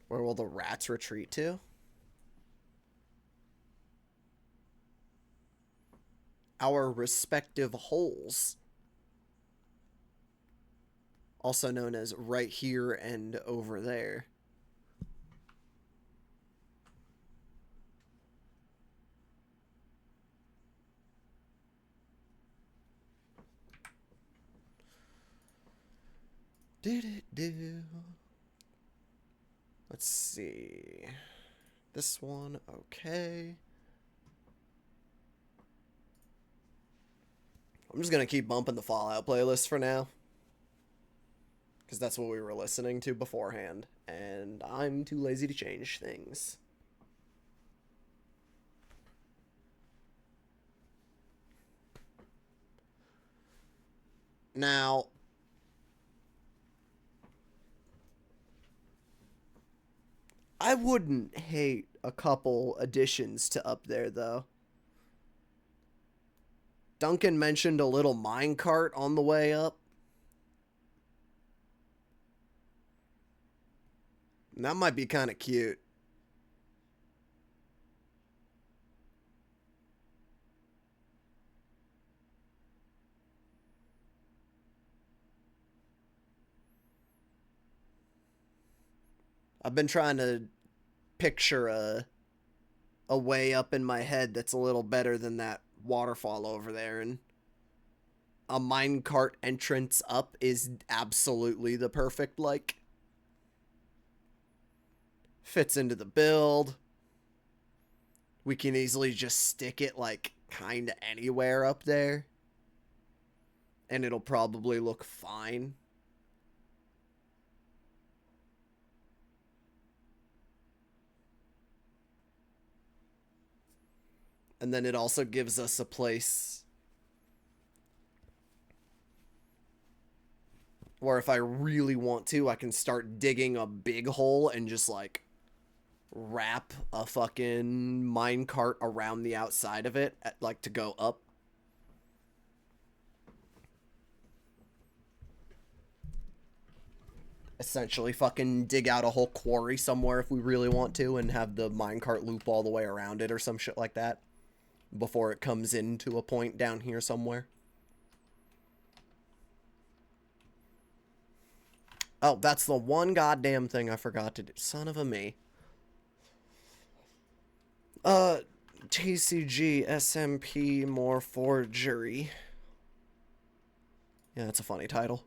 Where will the rats retreat to? Our respective holes. Also known as right here and over there. Did it do? Let's see. This one, okay. I'm just gonna keep bumping the Fallout playlist for now. Because that's what we were listening to beforehand. And I'm too lazy to change things. Now, I wouldn't hate a couple additions to up there, though. Duncan mentioned a little minecart on the way up. And that might be kind of cute. I've been trying to picture a way up in my head that's a little better than that waterfall over there, and a minecart entrance up is absolutely the perfect, like, fits into the build. We can easily just stick it, like, kind of anywhere up there, and it'll probably look fine. And then it also gives us a place where if I really want to, I can start digging a big hole and just, like, wrap a fucking minecart around the outside of it, like, to go up. Essentially fucking dig out a whole quarry somewhere if we really want to and have the minecart loop all the way around it or some shit like that before it comes into a point down here somewhere. Oh, that's the one goddamn thing I forgot to do. Son of a me. TCG SMP more forgery. Yeah, that's a funny title.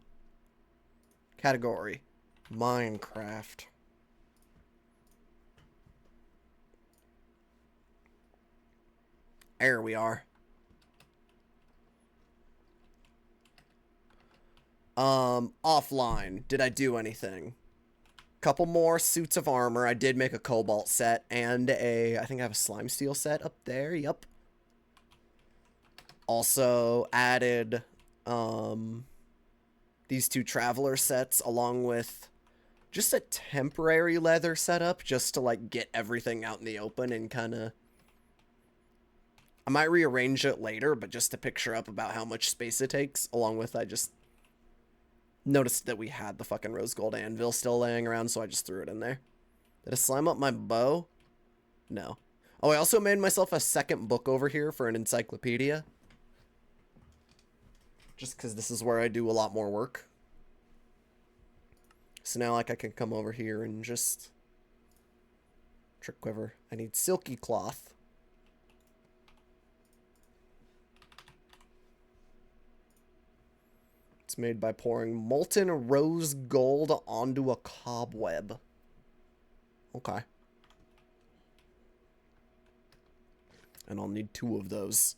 Category: Minecraft. There we are. Offline. Did I do anything? Couple more suits of armor. I did make a cobalt set and I think I have a slime steel set up there. Yep. Also added, these two traveler sets along with just a temporary leather setup just to, like, get everything out in the open and kind of... I might rearrange it later, but just to picture up about how much space it takes, along with I just noticed that we had the fucking rose gold anvil still laying around, so I just threw it in there. Did I slime up my bow? No. Oh, I also made myself a second book over here for an encyclopedia. Just because this is where I do a lot more work. So now, like, I can come over here and just... Trick quiver. I need silky cloth. It's made by pouring molten rose gold onto a cobweb. Okay. And I'll need 2 of those.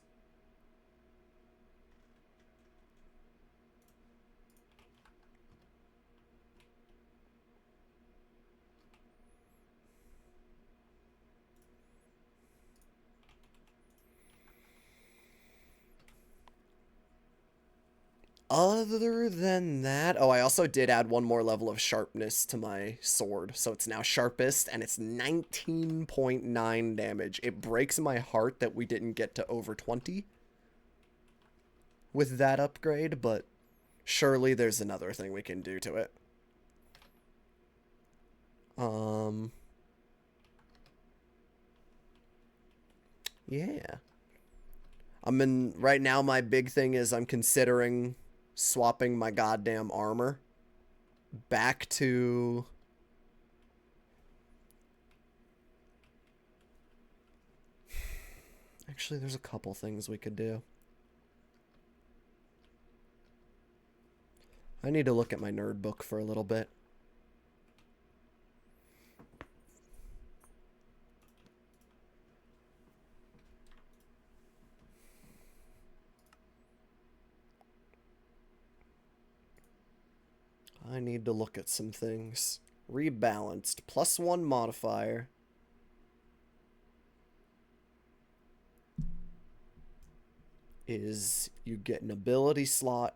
Other than that, oh, I also did add 1 more level of sharpness to my sword. So it's now sharpest, and it's 19.9 damage. It breaks my heart that we didn't get to over 20 with that upgrade, but surely there's another thing we can do to it. Um, yeah. Right now my big thing is I'm considering swapping my goddamn armor back to actually there's a couple things we could do. I need to look at my nerd book for a little bit. I need to look at some things. Rebalanced. +1 modifier. Is you get an ability slot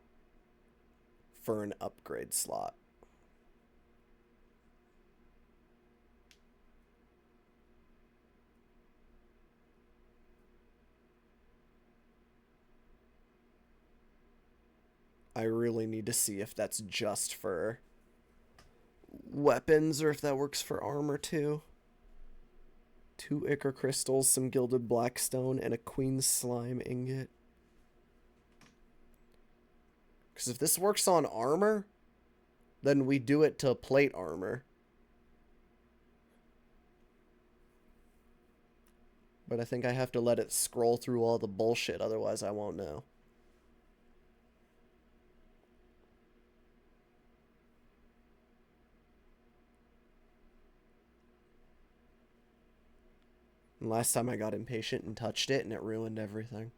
for an upgrade slot. I really need to see if that's just for weapons or if that works for armor too. 2 ichor crystals, some gilded blackstone, and a queen slime ingot. Because if this works on armor, then we do it to plate armor. But I think I have to let it scroll through all the bullshit, otherwise I won't know. And last time I got impatient and touched it and it ruined everything.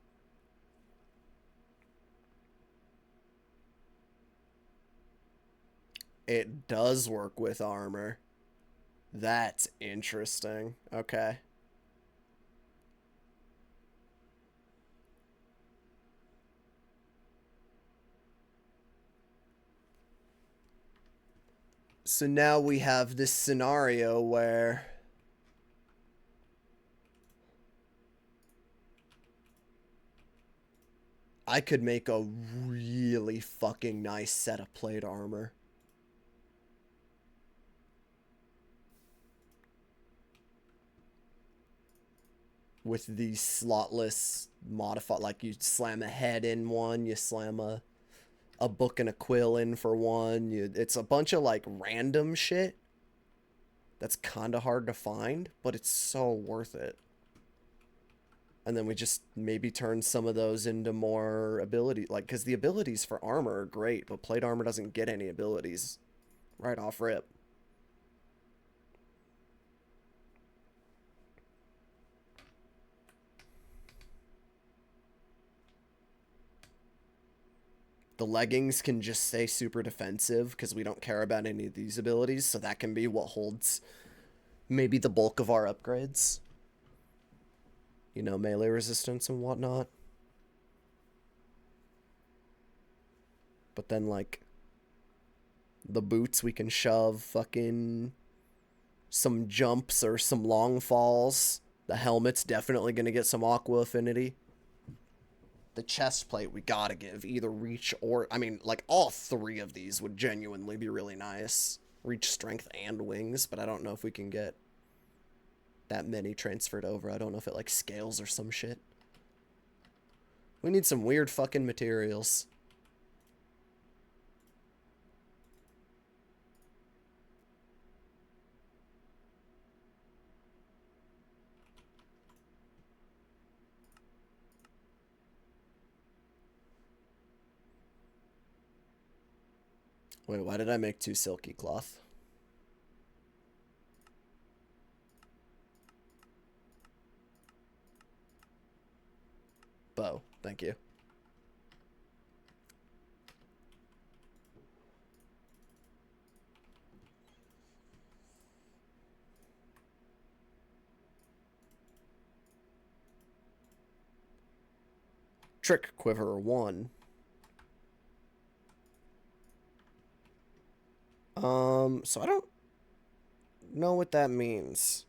It does work with armor. That's interesting. Okay. So now we have this scenario where I could make a really fucking nice set of plate armor. With these slotless modify, like you slam a head in one, you slam a book and a quill in for one. It's a bunch of like random shit that's kind of hard to find, but it's so worth it. And then we just maybe turn some of those into more ability, like, because the abilities for armor are great, but plate armor doesn't get any abilities right off rip. The leggings can just stay super defensive because we don't care about any of these abilities, so that can be what holds maybe the bulk of our upgrades. You know, melee resistance and whatnot. But then, like, the boots, we can shove fucking some jumps or some long falls. The helmet's definitely going to get some aqua affinity. The chest plate, we gotta give either reach or, I mean, like, all 3 of these would genuinely be really nice. Reach, strength, and wings, but I don't know if we can get that many transferred over. I don't know if it, like, scales or some shit. We need some weird fucking materials. Wait, why did I make 2 silky cloth? Bow, thank you. Trick quiver 1. So I don't know what that means.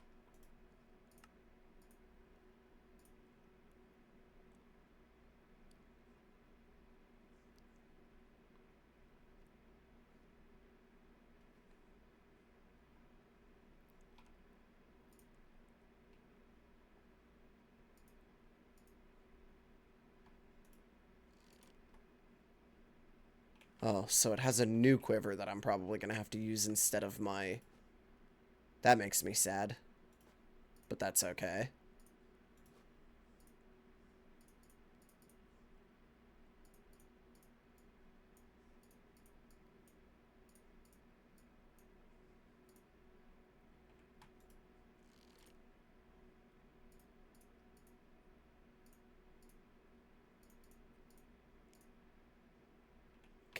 Oh, so it has a new quiver that I'm probably going to have to use instead of my... That makes me sad. But that's okay.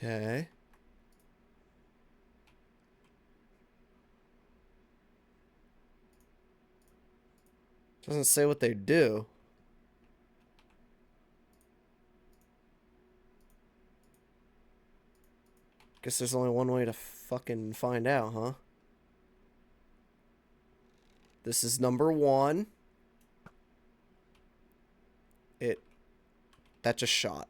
Okay. Doesn't say what they do. Guess there's only one way to fucking find out, huh? This is number 1. That just shot.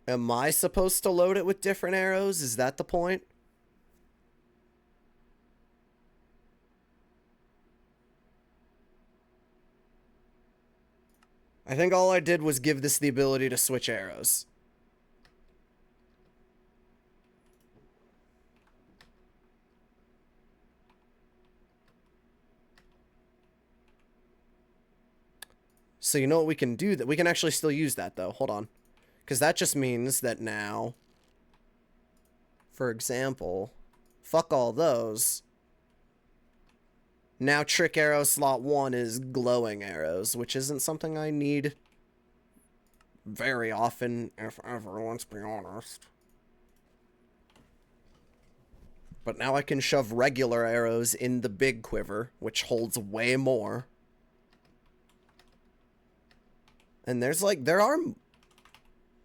Am I supposed to load it with different arrows? Is that the point? I think all I did was give this the ability to switch arrows. So you know what we can do? That we can actually still use that, though. Hold on. Because that just means that now, for example, fuck all those. Now trick arrow slot 1 is glowing arrows, which isn't something I need very often, if ever, let's be honest. But now I can shove regular arrows in the big quiver, which holds way more. And there are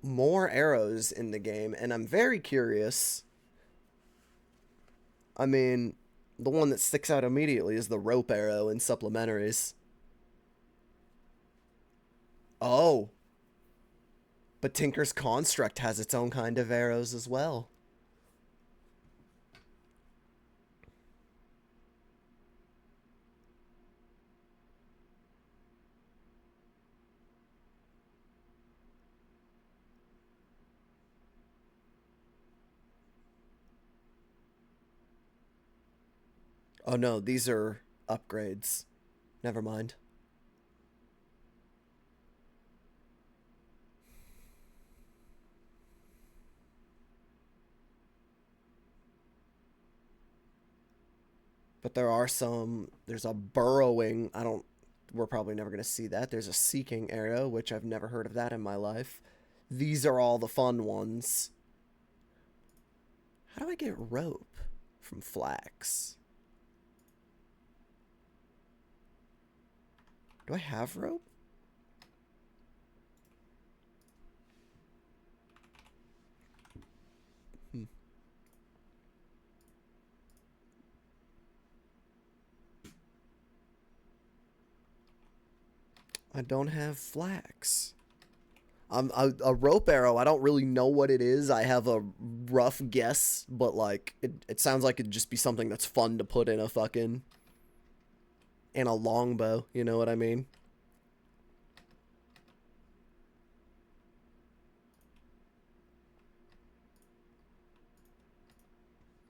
more arrows in the game, and I'm very curious. I mean, the one that sticks out immediately is the rope arrow in supplementaries. Oh. But Tinker's Construct has its own kind of arrows as well. Oh no, these are upgrades. Never mind. But there are some... There's a burrowing... We're probably never going to see that. There's a seeking arrow, which I've never heard of that in my life. These are all the fun ones. How do I get rope from flax? Do I have rope? I don't have flax. A rope arrow, I don't really know what it is. I have a rough guess, but like it sounds like it'd just be something that's fun to put in a fucking... in a longbow, you know what I mean?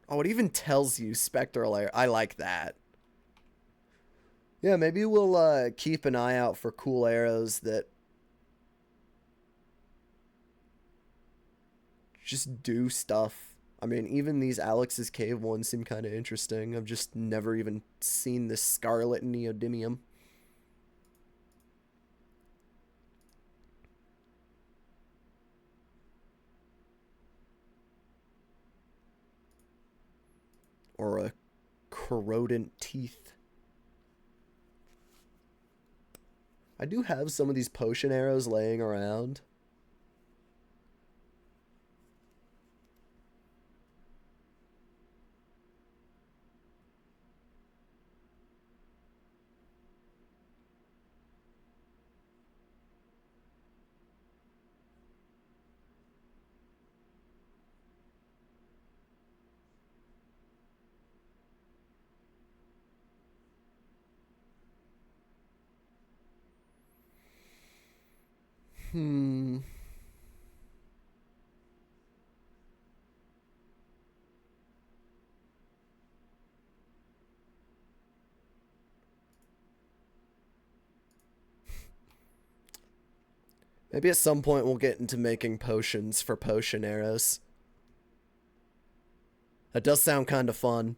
Oh, it even tells you spectral arrow. I like that. Yeah, maybe we'll keep an eye out for cool arrows that just do stuff. I mean, even these Alex's Cave ones seem kind of interesting. I've just never even seen this Scarlet Neodymium. Or a corrodent teeth. I do have some of these potion arrows laying around. Hmm. Maybe at some point we'll get into making potions for potion arrows. That does sound kind of fun.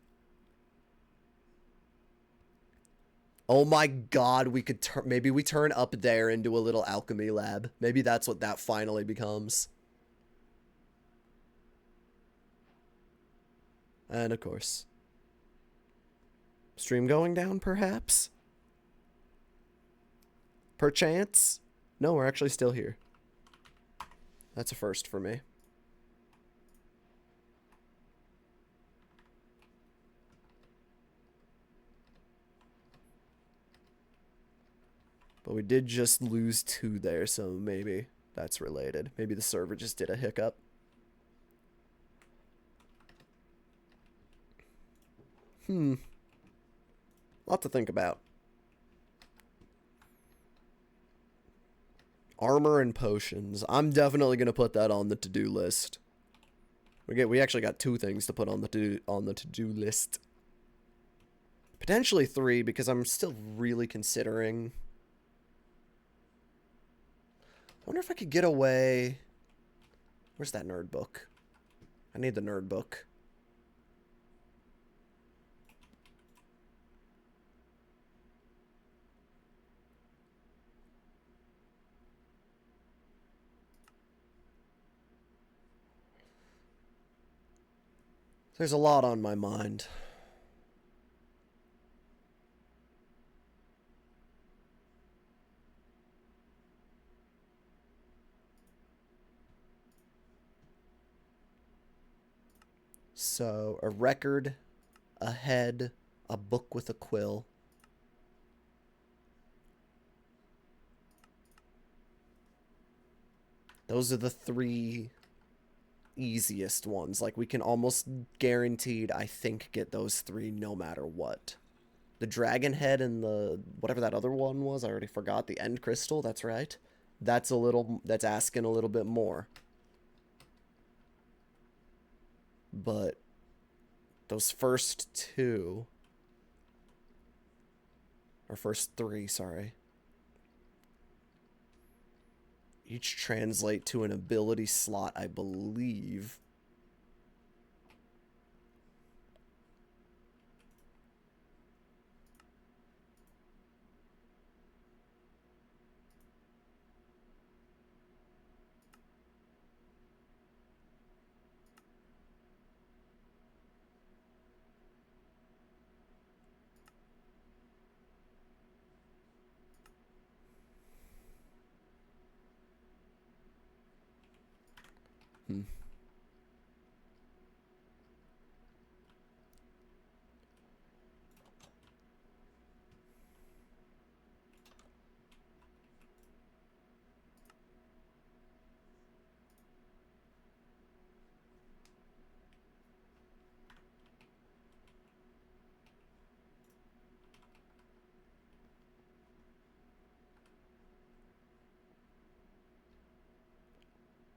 Oh my god, we could maybe we turn up there into a little alchemy lab. Maybe that's what that finally becomes. And of course, stream going down perhaps? Perchance? No, we're actually still here. That's a first for me. But we did just lose 2 there, so maybe that's related. Maybe the server just did a hiccup. Lot to think about. Armor and potions. I'm definitely gonna put that on the to-do list. We actually got 2 things to put on the to-do list. Potentially 3 because I'm still really considering. I wonder if I could get away. Where's that nerd book? I need the nerd book. There's a lot on my mind. So, a record, a head, a book with a quill. Those are the 3 easiest ones. Like, we can almost guaranteed, I think, get those 3 no matter what. The dragon head and the whatever that other one was, I already forgot. The end crystal, that's right. That's asking a little bit more. But those first 2, or first 3, sorry, each translate to an ability slot, I believe.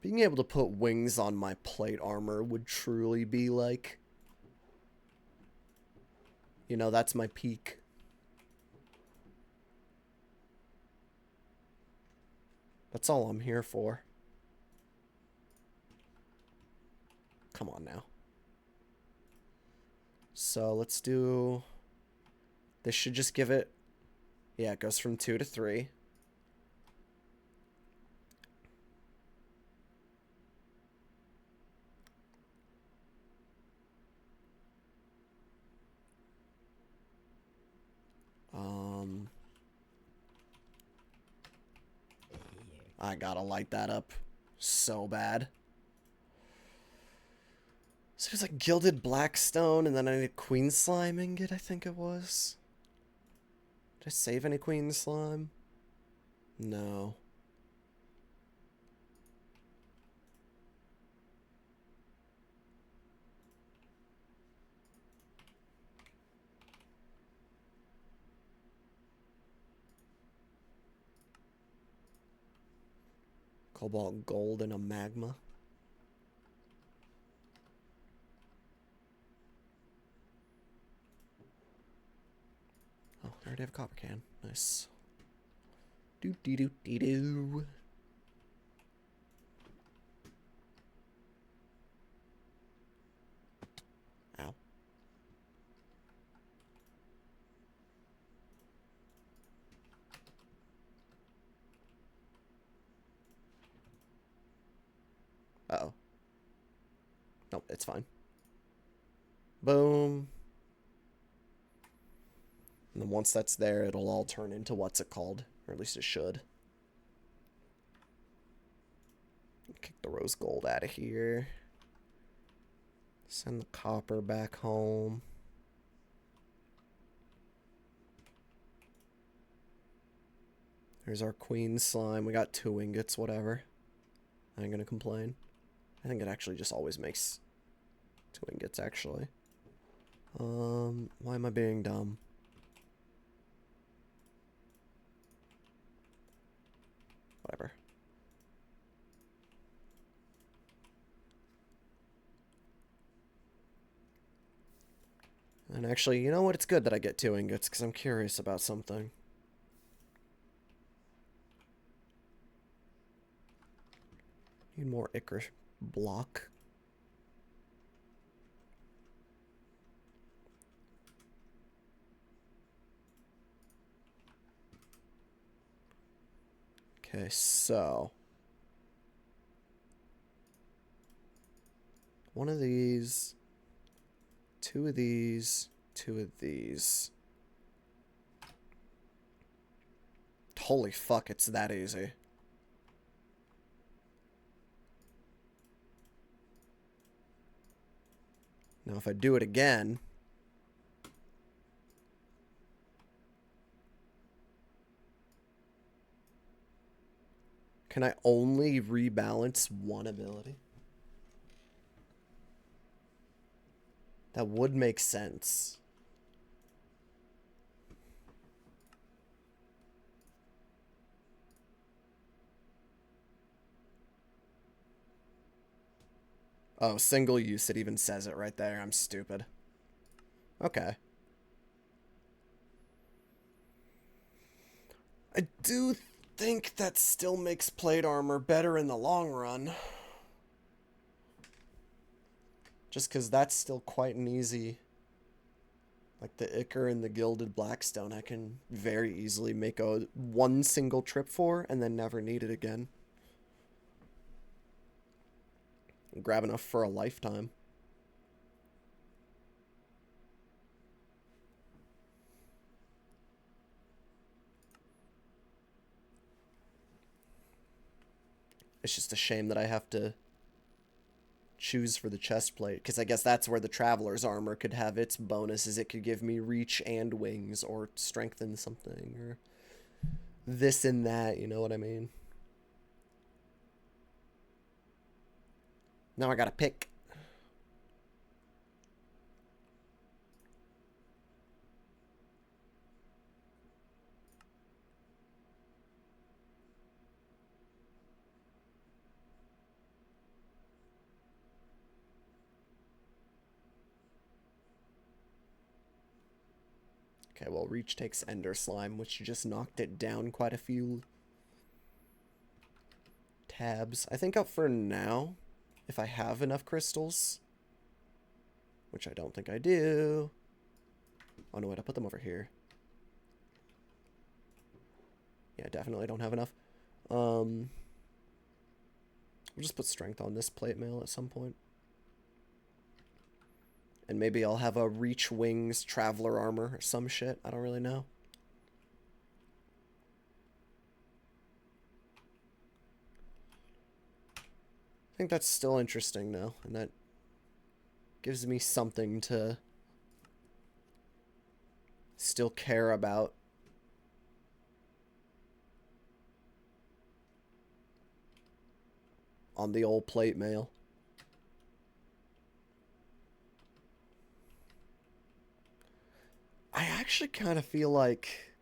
Being able to put wings on my plate armor would truly be like, you know, that's my peak. That's all I'm here for. Come on now. So let's do... This should just give it... Yeah, it goes from 2 to 3. I gotta light that up so bad. So it was like gilded blackstone, and then I need a queen slime ingot, I think it was. Did I save any queen slime? No. Cobalt gold and a magma. Oh, I already have a copper can. Nice. Doo-dee-doo-dee-doo. Ow. Uh-oh. Nope, it's fine. Boom. And then once that's there, it'll all turn into what's it called? Or at least it should. Kick the rose gold out of here. Send the copper back home. There's our queen slime. We got 2 ingots, whatever. I ain't gonna complain. I think it actually just always makes 2 ingots, actually. Why am I being dumb? Whatever. And actually, you know what? It's good that I get 2 ingots, because I'm curious about something. Need more ichor block. Okay, so 1 of these, 2 of these, 2 of these. Holy fuck, it's that easy. Now if I do it again, can I only rebalance 1 ability? That would make sense. Oh, single use, it even says it right there. I'm stupid. Okay. I do think that still makes plate armor better in the long run. Just because that's still quite an easy... Like the Ichor and the Gilded Blackstone, I can very easily make a 1 single trip for and then never need it again. Grab enough for a lifetime. It's just a shame that I have to choose for the chest plate, because I guess that's where the Traveler's armor could have its bonuses. It could give me reach and wings, or strengthen something, or this and that, you know what I mean? Now I gotta pick. Okay, well, Reach takes Ender Slime, which just knocked it down quite a few tabs. I think up for now, if I have enough crystals, which I don't think I do. Oh, no, wait, I put them over here. Yeah, definitely don't have enough. We'll just put strength on this plate mail at some point. And maybe I'll have a Reach Wings Traveler armor or some shit. I don't really know. I think that's still interesting, though. And that gives me something to still care about. On the old plate mail. I actually kind of feel like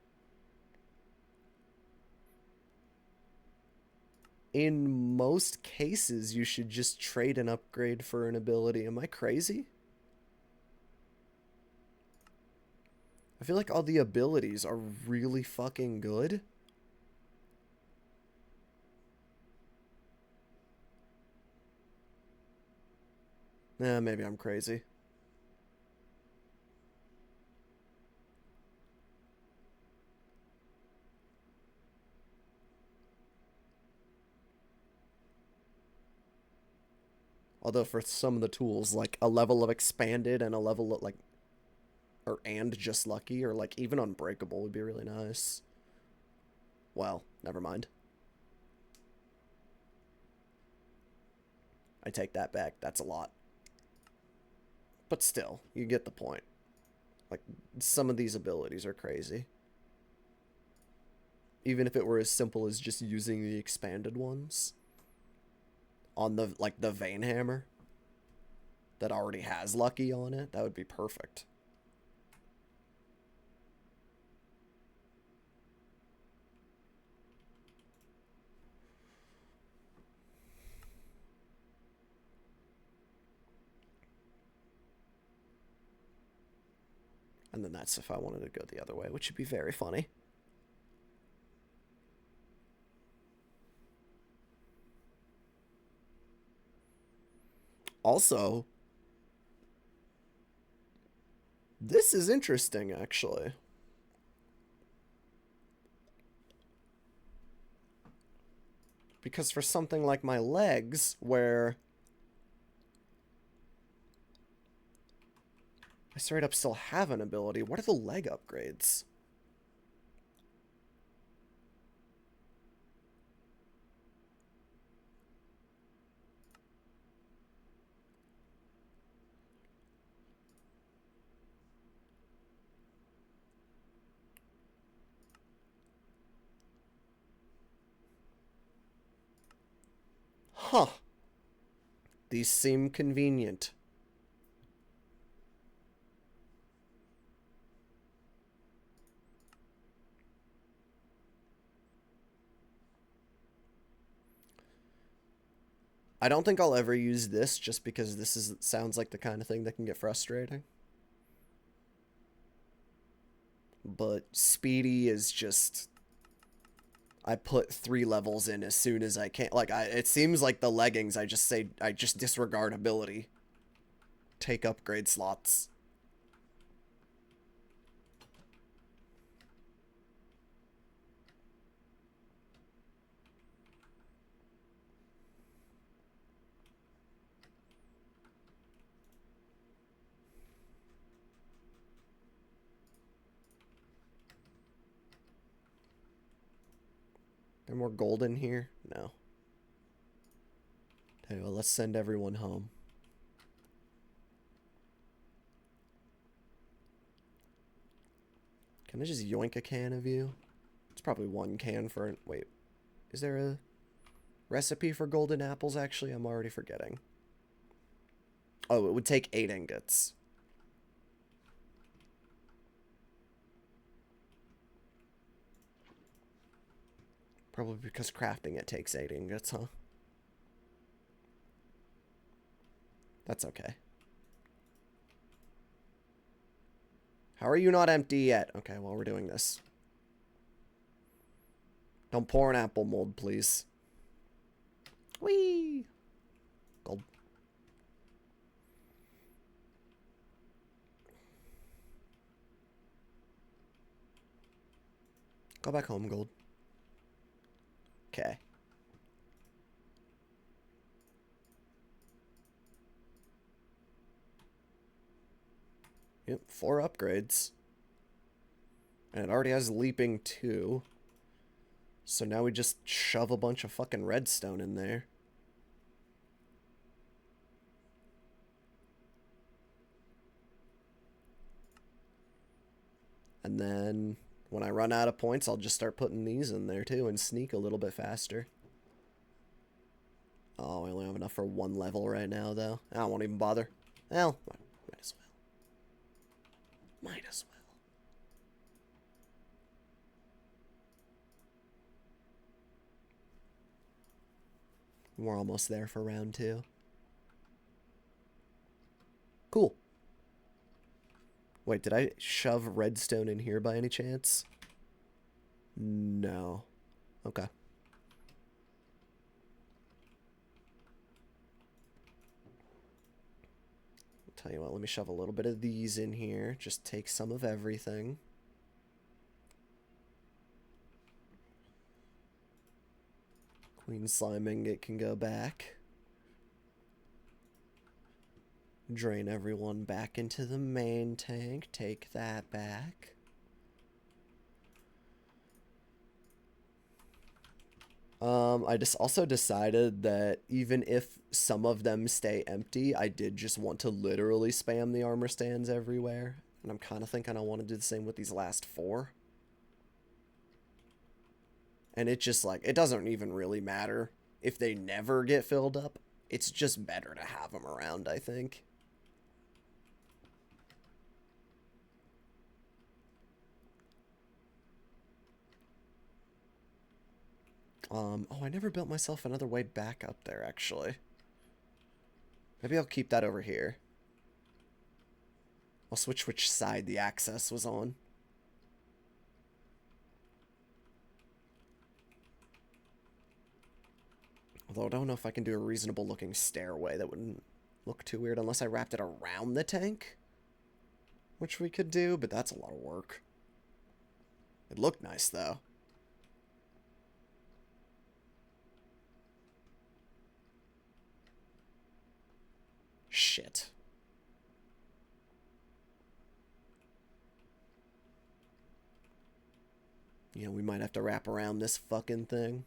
in most cases, you should just trade an upgrade for an ability. Am I crazy? I feel like all the abilities are really fucking good. Maybe I'm crazy. Although for some of the tools, like a level of expanded and a level of like, or and just lucky, or like even unbreakable would be really nice. Well, never mind. I take that back. That's a lot. But still, you get the point. Like, some of these abilities are crazy. Even if it were as simple as just using the expanded ones on the, like, the Vein Hammer that already has lucky on it, that would be perfect. And then that's if I wanted to go the other way, which would be very funny. Also, this is interesting, actually. Because for something like my legs, where I straight up still have an ability, what are the leg upgrades? Huh. These seem convenient. I don't think I'll ever use this just because this sounds like the kind of thing that can get frustrating. But Speedy is just, I put 3 levels in as soon as I can. Like, it seems like the leggings, I just disregard ability. Take upgrade slots. There more gold in here? No. Tell you what, let's send everyone home. Can I just yoink a can of you? It's probably 1 can for... Wait. Is there a recipe for golden apples, actually? I'm already forgetting. Oh, it would take 8 ingots. Probably because crafting it takes 8 ingots, huh? That's okay. How are you not empty yet? Okay, well, we're doing this. Don't pour an apple mold, please. Whee! Gold. Go back home, gold. Okay. Yep, 4 upgrades. And it already has leaping 2. So now we just shove a bunch of fucking redstone in there. And then when I run out of points, I'll just start putting these in there too and sneak a little bit faster. Oh, I only have enough for 1 level right now, though. I won't even bother. Well, might as well. Might as well. We're almost there for round 2. Cool. Wait, did I shove redstone in here by any chance? No. Okay. I'll tell you what, let me shove a little bit of these in here. Just take some of everything. Queen slime ingot can go back. Drain everyone back into the main tank. Take that back. I just also decided that even if some of them stay empty, I did just want to literally spam the armor stands everywhere. And I'm kind of thinking I want to do the same with these last 4. And it just, like, it doesn't even really matter if they never get filled up. It's just better to have them around, I think. Oh, I never built myself another way back up there, actually. Maybe I'll keep that over here. I'll switch which side the access was on. Although I don't know if I can do a reasonable looking stairway. That wouldn't look too weird unless I wrapped it around the tank. Which we could do, but that's a lot of work. It looked nice, though. Shit. You know, we might have to wrap around this fucking thing.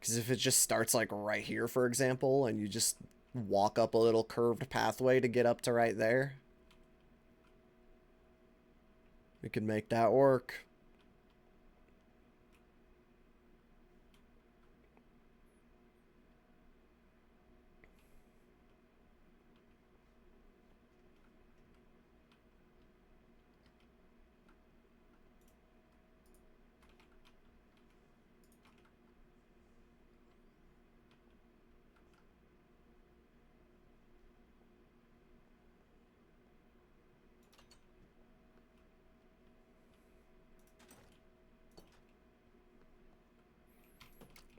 Because if it just starts, like, right here, for example, and you just walk up a little curved pathway to get up to right there, we could make that work.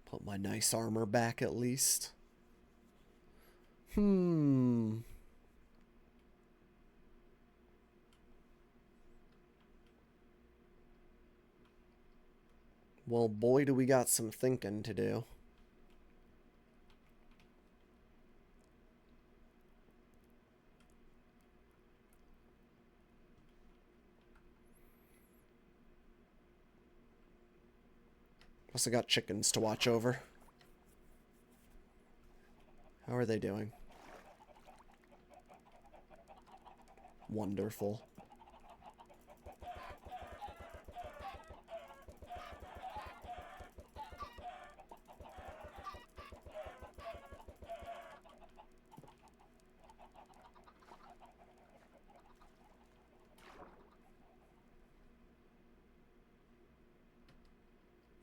Put my nice armor back at least. Well, boy, do we got some thinking to do. Plus I got chickens to watch over. How are they doing? Wonderful.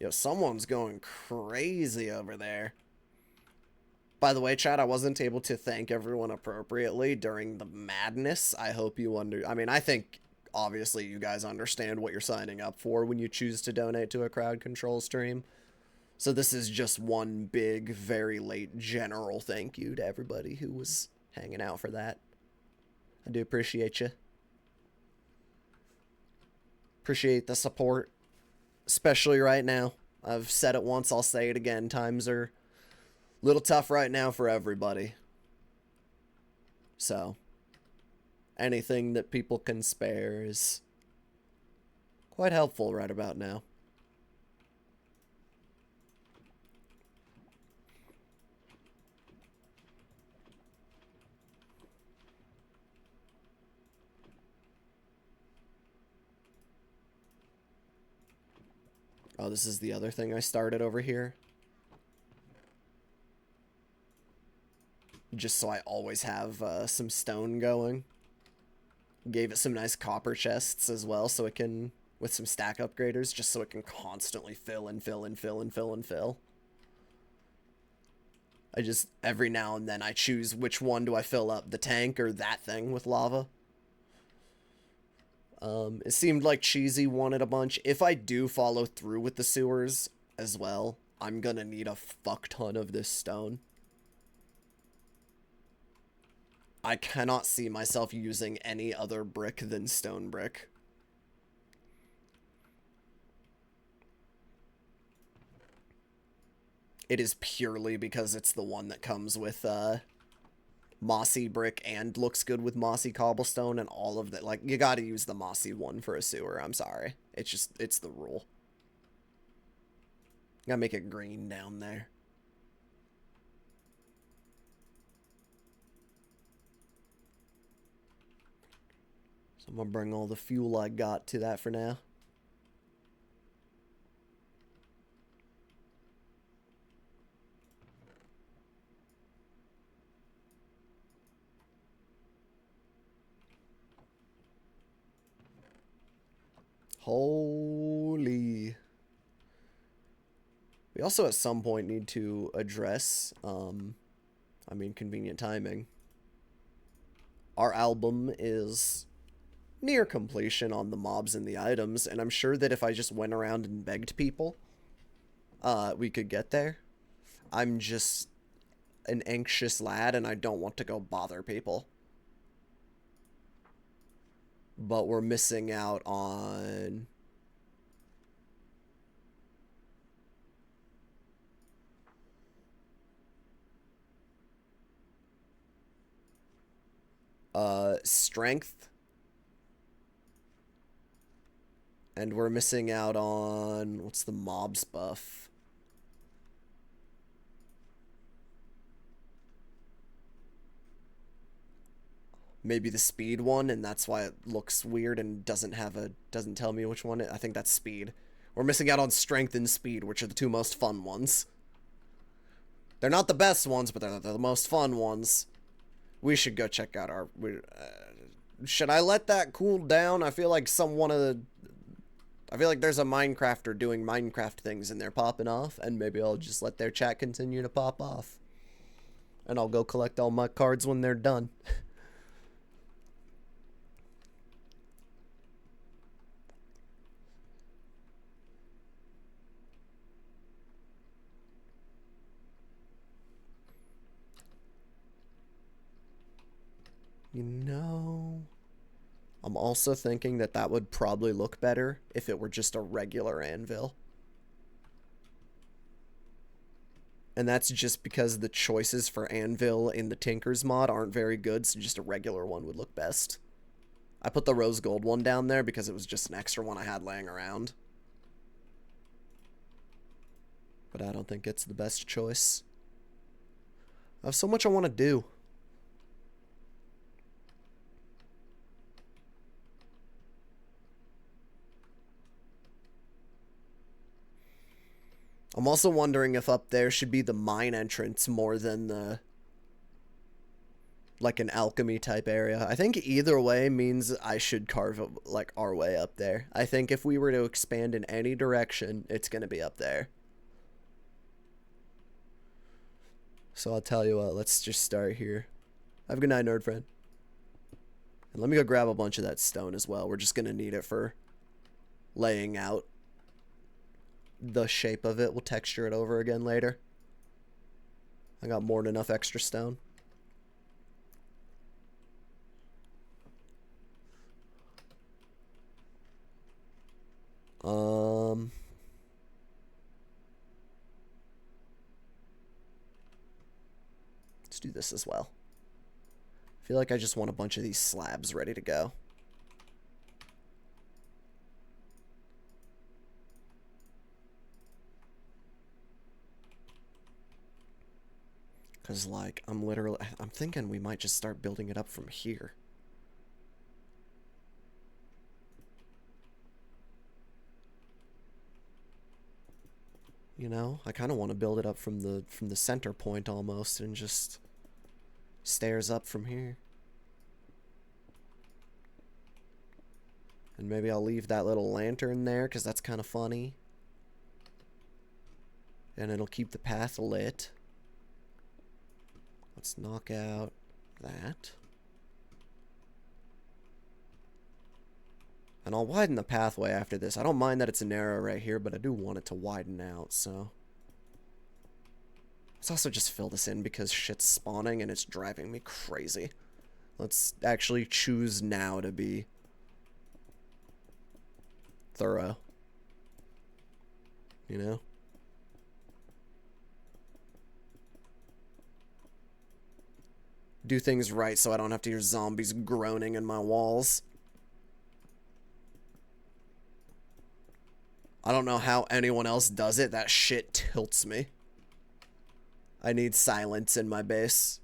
Yo, someone's going crazy over there. By the way, chat, I wasn't able to thank everyone appropriately during the madness. I hope you I mean, I think, obviously, you guys understand what you're signing up for when you choose to donate to a crowd control stream. So this is just one big, very late general thank you to everybody who was hanging out for that. I do appreciate you. Appreciate the support. Especially right now. I've said it once, I'll say it again. Times are a little tough right now for everybody. So, anything that people can spare is quite helpful right about now. Oh, this is the other thing I started over here. Just so I always have some stone going. Gave it some nice copper chests as well, so it can, with some stack upgraders, just so it can constantly fill and fill and fill and fill and fill. I just, every now and then, I choose which one do I fill up, the tank or that thing with lava. It seemed like Cheesy wanted a bunch. If I do follow through with the sewers as well, I'm gonna need a fuck ton of this stone. I cannot see myself using any other brick than stone brick. It is purely because it's the one that comes with, mossy brick and looks good with mossy cobblestone and all of that. Like, you gotta use the mossy one for a sewer. I'm sorry. It's just, it's the rule. Gotta make it green down there. So I'm gonna bring all the fuel I got to that for now. Holy. We also at some point need to address, I mean, convenient timing. Our album is near completion on the mobs and the items, and I'm sure that if I just went around and begged people, we could get there. I'm just an anxious lad, and I don't want to go bother people. But we're missing out on... strength. And we're missing out on... what's the mobs buff? Maybe the speed one, and that's why it looks weird and doesn't tell me which one. I think that's speed. We're missing out on strength and speed, which are the two most fun ones. They're not the best ones, but they're the most fun ones. We should go check out our... should I let that cool down? I feel like I feel like there's a Minecrafter doing Minecraft things and they're popping off, and maybe I'll just let their chat continue to pop off. And I'll go collect all my cards when they're done. You know... I'm also thinking that that would probably look better if it were just a regular anvil. And that's just because the choices for anvil in the Tinker's mod aren't very good, so just a regular one would look best. I put the rose gold one down there because it was just an extra one I had laying around. But I don't think it's the best choice. I have so much I want to do. I'm also wondering if up there should be the mine entrance more than the... like an alchemy type area. I think either way means I should carve like our way up there. I think if we were to expand in any direction, it's going to be up there. So I'll tell you what, let's just start here. Have a good night, nerd friend. And let me go grab a bunch of that stone as well. We're just going to need it for laying out the shape of it. We'll texture it over again later. I got more than enough extra stone. Let's do this as well. I feel like I just want a bunch of these slabs ready to go. Because, like, I'm thinking we might just start building it up from here. You know, I kind of want to build it up from the center point almost and just stairs up from here. And maybe I'll leave that little lantern there because that's kind of funny. And it'll keep the path lit. Let's knock out that. And I'll widen the pathway after this. I don't mind that it's narrow right here, but I do want it to widen out, so... Let's also just fill this in because shit's spawning and it's driving me crazy. Let's actually choose now to be thorough. You know? Do things right so I don't have to hear zombies groaning in my walls. I don't know how anyone else does it. That shit tilts me. I need silence in my base.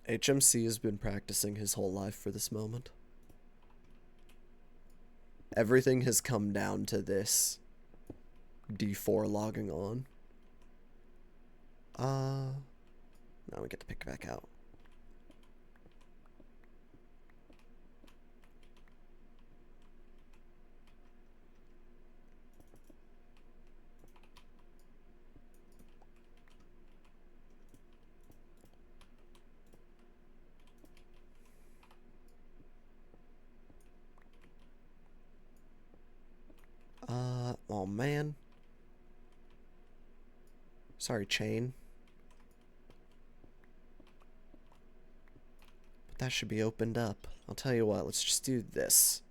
HMC has been practicing his whole life for this moment. Everything has come down to this. D4 logging on. Now we get to pick back out. Oh man. Sorry, chain. But that should be opened up. I'll tell you what, let's just do this.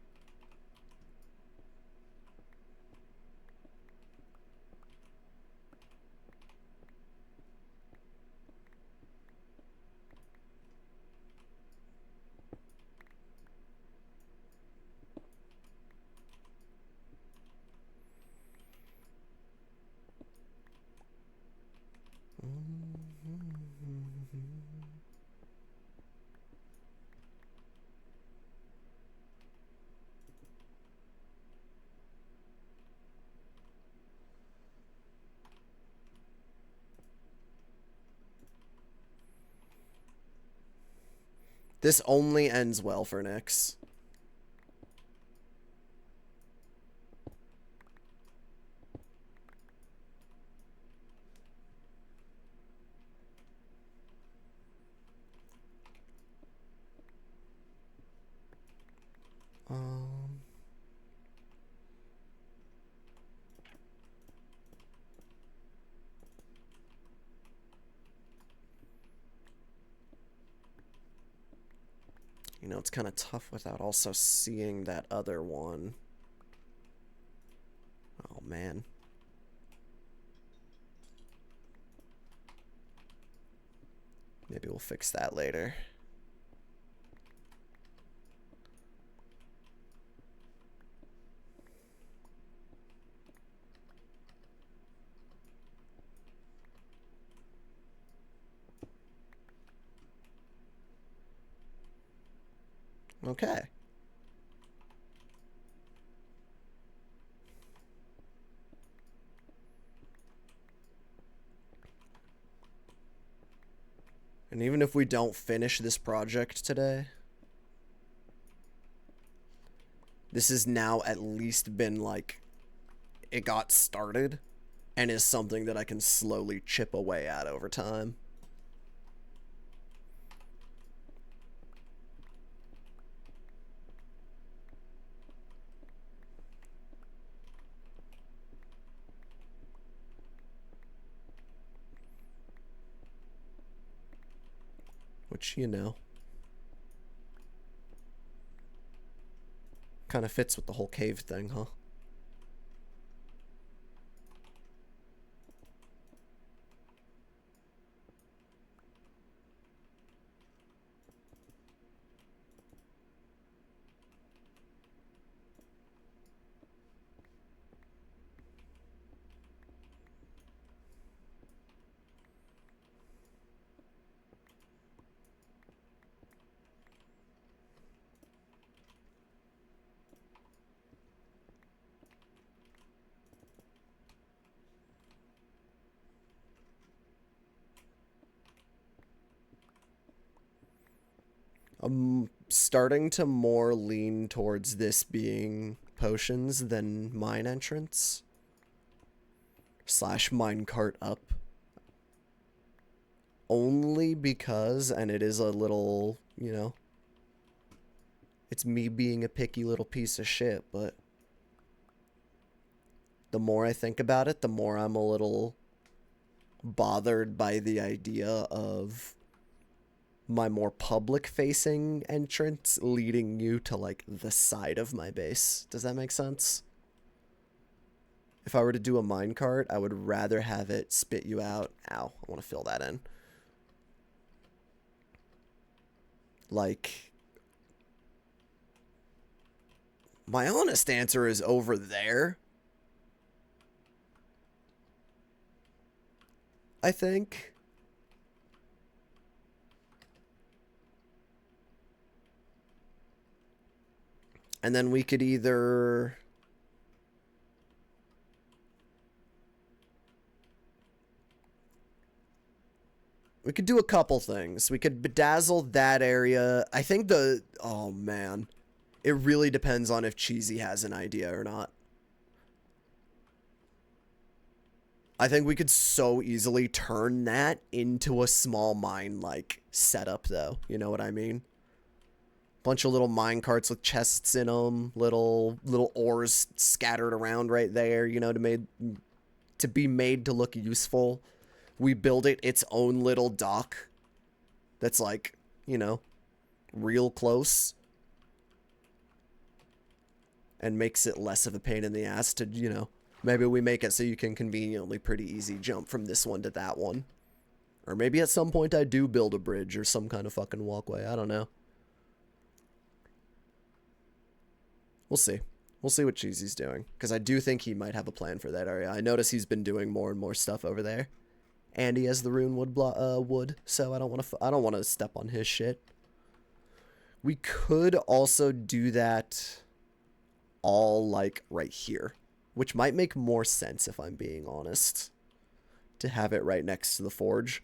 This only ends well for Nyx. You know, it's kind of tough without also seeing that other one. Oh, man. Maybe we'll fix that later. Okay. And even if we don't finish this project today, this has now at least been like, it got started and is something that I can slowly chip away at over time. Which, you know. Kind of fits with the whole cave thing, huh? I'm starting to more lean towards this being potions than mine entrance. Slash minecart up. Only because, and it is a little, you know, it's me being a picky little piece of shit, but the more I think about it, the more I'm a little bothered by the idea of my more public facing entrance leading you to like the side of my base. Does that make sense? If I were to do a minecart, I would rather have it spit you out. Ow, I want to fill that in. Like, my honest answer is over there, I think. And then we could either... we could do a couple things. We could bedazzle that area. I think the... oh, man. It really depends on if Cheesy has an idea or not. I think we could so easily turn that into a small mine, like, setup, though. You know what I mean? Bunch of little mine carts with chests in them, little ores scattered around right there, you know, to be made to look useful. We build it its own little dock that's like, you know, real close, and makes it less of a pain in the ass to, you know, maybe we make it so you can conveniently pretty easy jump from this one to that one. Or maybe at some point I do build a bridge or some kind of fucking walkway. I don't know. We'll see. We'll see what Cheesy's doing, because I do think he might have a plan for that area. I notice he's been doing more and more stuff over there, and he has the rune wood, so I don't want to step on his shit. We could also do that all like right here, which might make more sense if I'm being honest, to have it right next to the forge.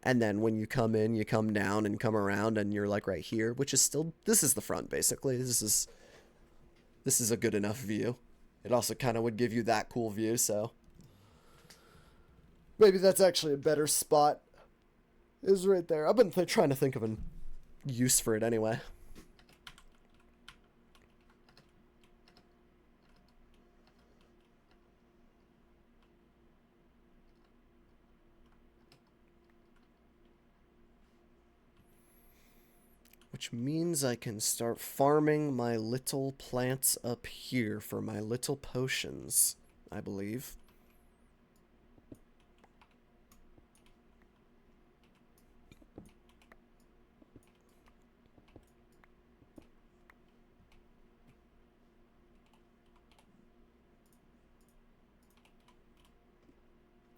And then when you come in, you come down and come around and you're like right here, which is still, this is the front basically. This is a good enough view. It also kind of would give you that cool view, so maybe that's actually a better spot. Is right there. I've been trying to think of a use for it anyway. Which means I can start farming my little plants up here for my little potions, I believe.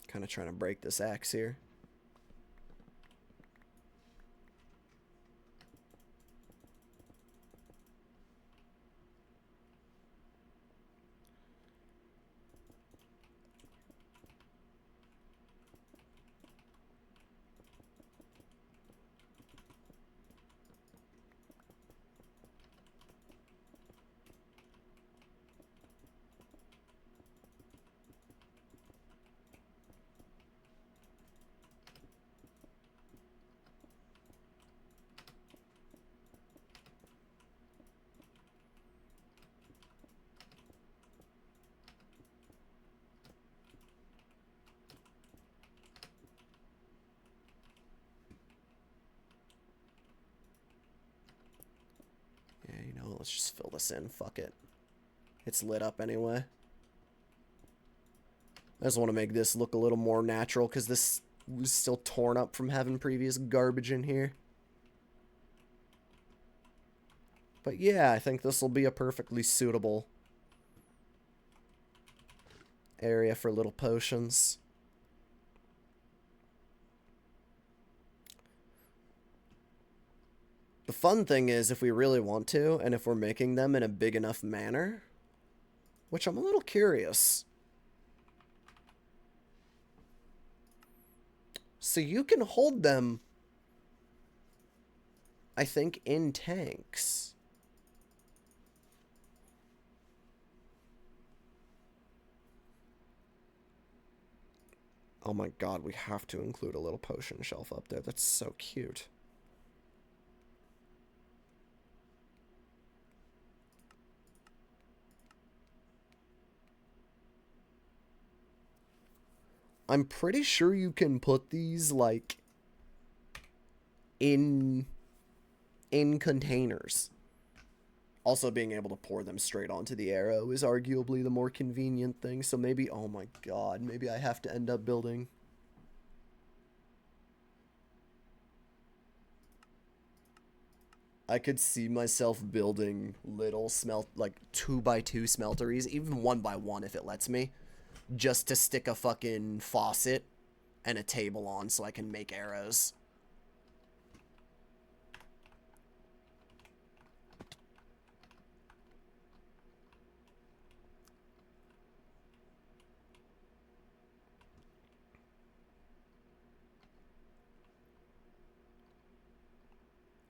Kind of trying to break this axe here. Let's just fill this in. Fuck it. It's lit up anyway. I just want to make this look a little more natural because this was still torn up from having previous garbage in here. But yeah, I think this will be a perfectly suitable area for little potions. The fun thing is, if we really want to, and if we're making them in a big enough manner, which I'm a little curious. So you can hold them, I think, in tanks. Oh my god, we have to include a little potion shelf up there. That's so cute. I'm pretty sure you can put these, like, in containers. Also, being able to pour them straight onto the arrow is arguably the more convenient thing. So maybe, oh my god, maybe I have to end up building. I could see myself building little like 2x2 smelteries, even 1x1 if it lets me, just to stick a fucking faucet and a table on so I can make arrows.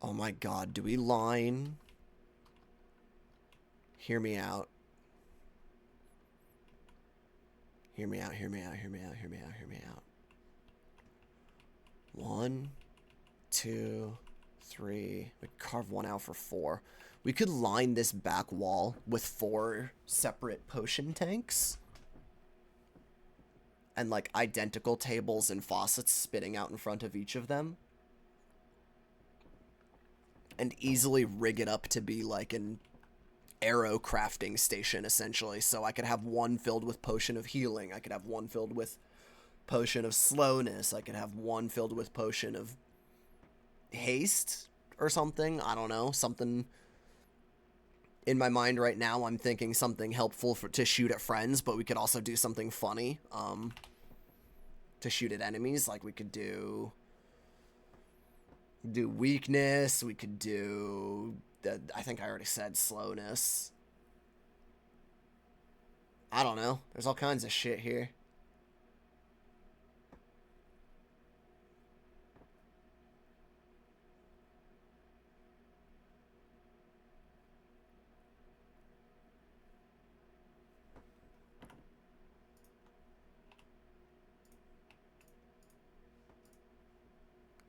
Oh my god, do we line? Hear me out. Hear me out, hear me out, hear me out, hear me out, hear me out. 1, 2, 3. We carve one out for 4. We could line this back wall with 4 separate potion tanks. And like identical tables and faucets spitting out in front of each of them. And easily rig it up to be like an arrow crafting station, essentially. So I could have one filled with potion of healing. I could have one filled with potion of slowness. I could have one filled with potion of haste or something. I don't know. Something in my mind right now. I'm thinking something helpful to shoot at friends, but we could also do something funny to shoot at enemies. Like we could do weakness. We could do I think I already said slowness. I don't know. There's all kinds of shit here.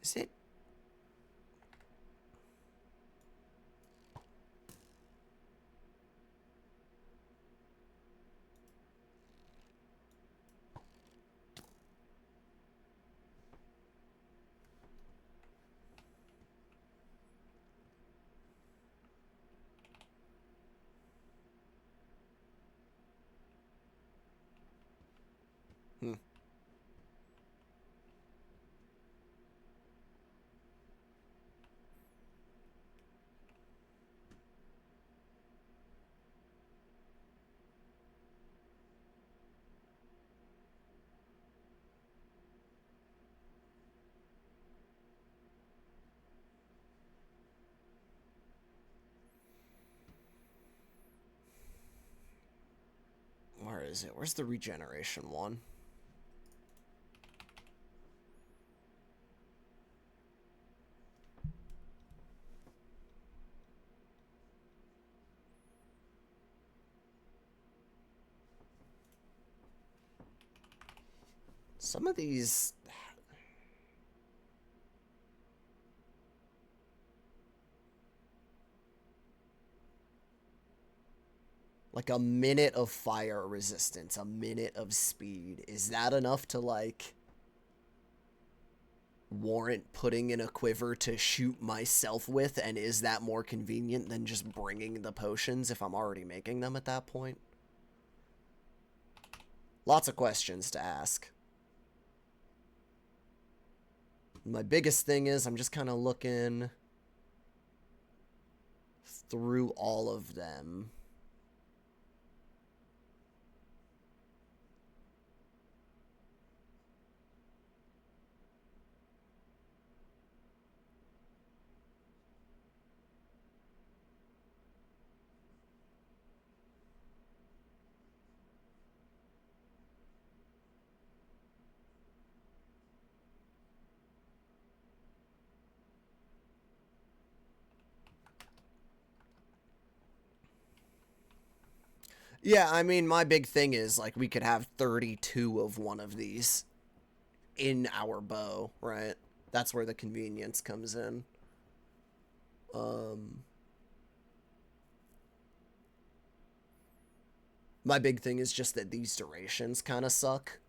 Is it? Where is it? Where's the regeneration one? Some of these... Like a minute of fire resistance, a minute of speed. Is that enough to like... warrant putting in a quiver to shoot myself with, and is that more convenient than just bringing the potions if I'm already making them at that point? Lots of questions to ask. My biggest thing is I'm just kind of looking through all of them. Yeah, I mean, my big thing is, like, we could have 32 of one of these in our bow, right? That's where the convenience comes in. My big thing is just that these durations kind of suck.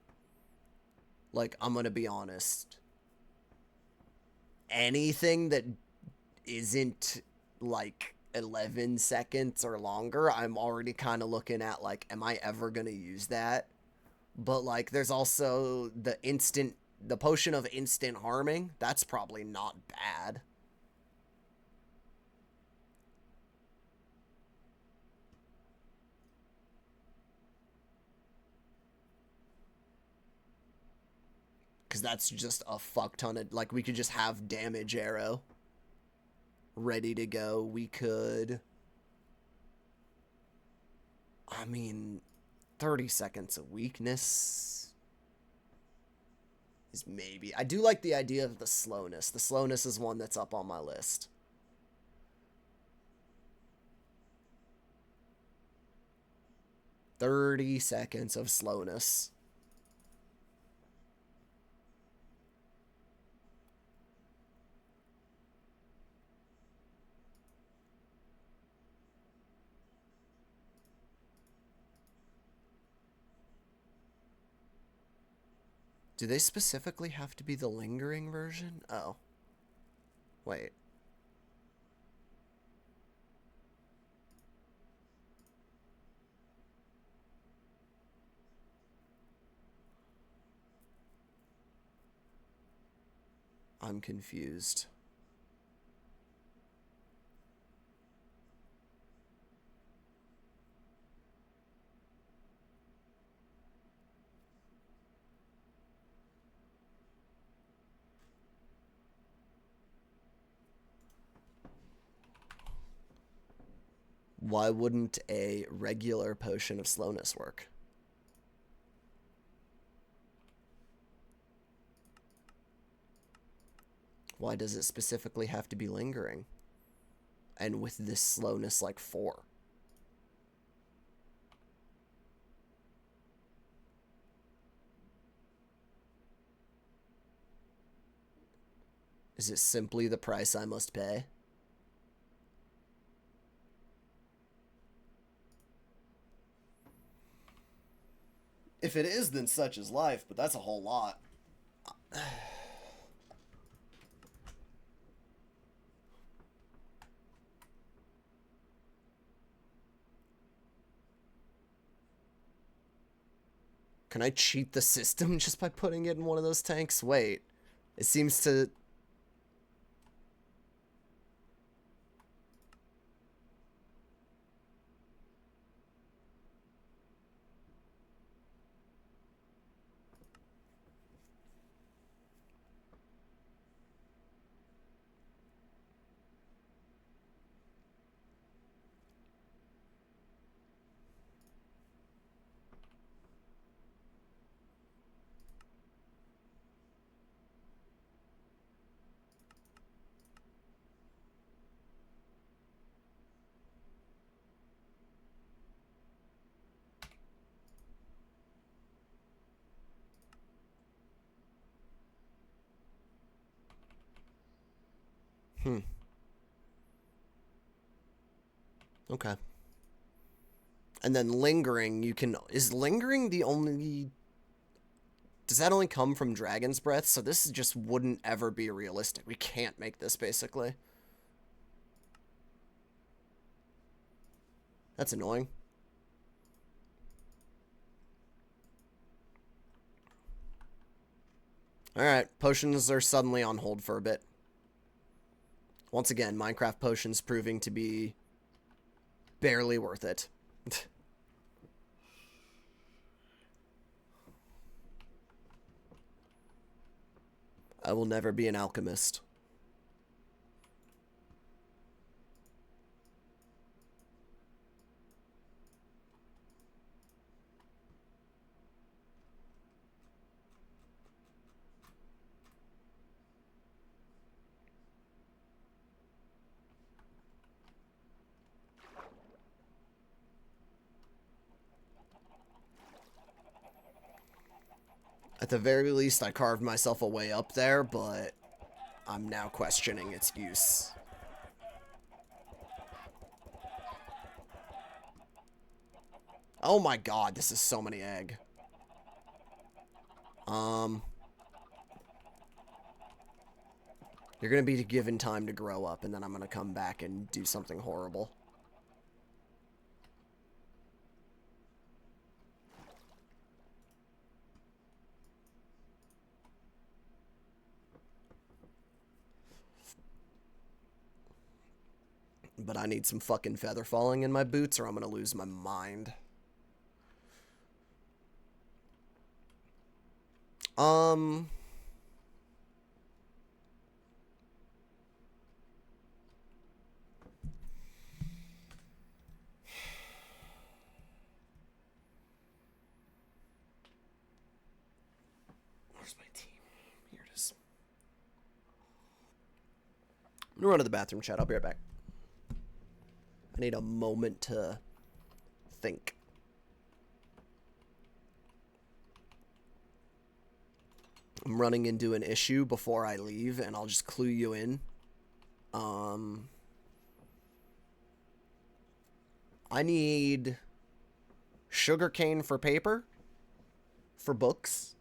Like, I'm gonna be honest. Anything that isn't, like, 11 seconds or longer, I'm already kind of looking at, like, am I ever gonna use that? But, like, there's also the potion of instant harming. That's probably not bad. Because that's just a fuck ton of, like, we could just have damage arrow ready to go. We could, I mean, 30 seconds of weakness is maybe. I do like the idea of the slowness. The slowness is one that's up on my list. $30 of slowness. Do they specifically have to be the lingering version? Oh. Wait. I'm confused. Why wouldn't a regular potion of slowness work? Why does it specifically have to be lingering? And with this slowness, like 4. Is it simply the price I must pay? If it is, then such is life, but that's a whole lot. Can I cheat the system just by putting it in one of those tanks? Wait. It seems to... Okay. And then lingering, you can... Is lingering the only Does that only come from Dragon's Breath? So this just wouldn't ever be realistic. We can't make this, basically. That's annoying. Alright, potions are suddenly on hold for a bit. Once again, Minecraft potions proving to be barely worth it. I will never be an alchemist. At the very least, I carved myself a way up there, but I'm now questioning its use. Oh my god, this is so many egg. You're gonna be given time to grow up, and then I'm gonna come back and do something horrible. But I need some fucking feather falling in my boots, or I'm gonna lose my mind. Where's my team? Here it is. I'm gonna run to the bathroom, chat. I'll be right back. I need a moment to think. I'm running into an issue before I leave, and I'll just clue you in. I need sugarcane for paper, for books.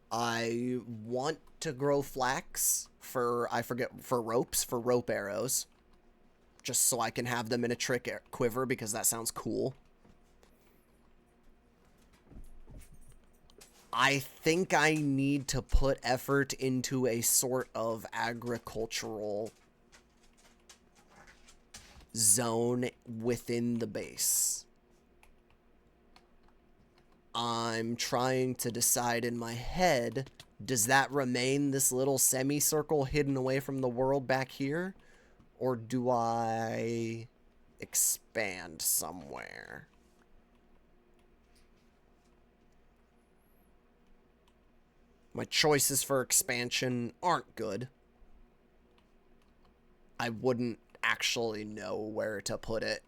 I want to grow flax for, I forget, for ropes, for rope arrows. Just so I can have them in a trick quiver, because that sounds cool. I think I need to put effort into a sort of agricultural zone within the base. I'm trying to decide in my head, does that remain this little semicircle hidden away from the world back here? Or do I expand somewhere? My choices for expansion aren't good. I wouldn't actually know where to put it.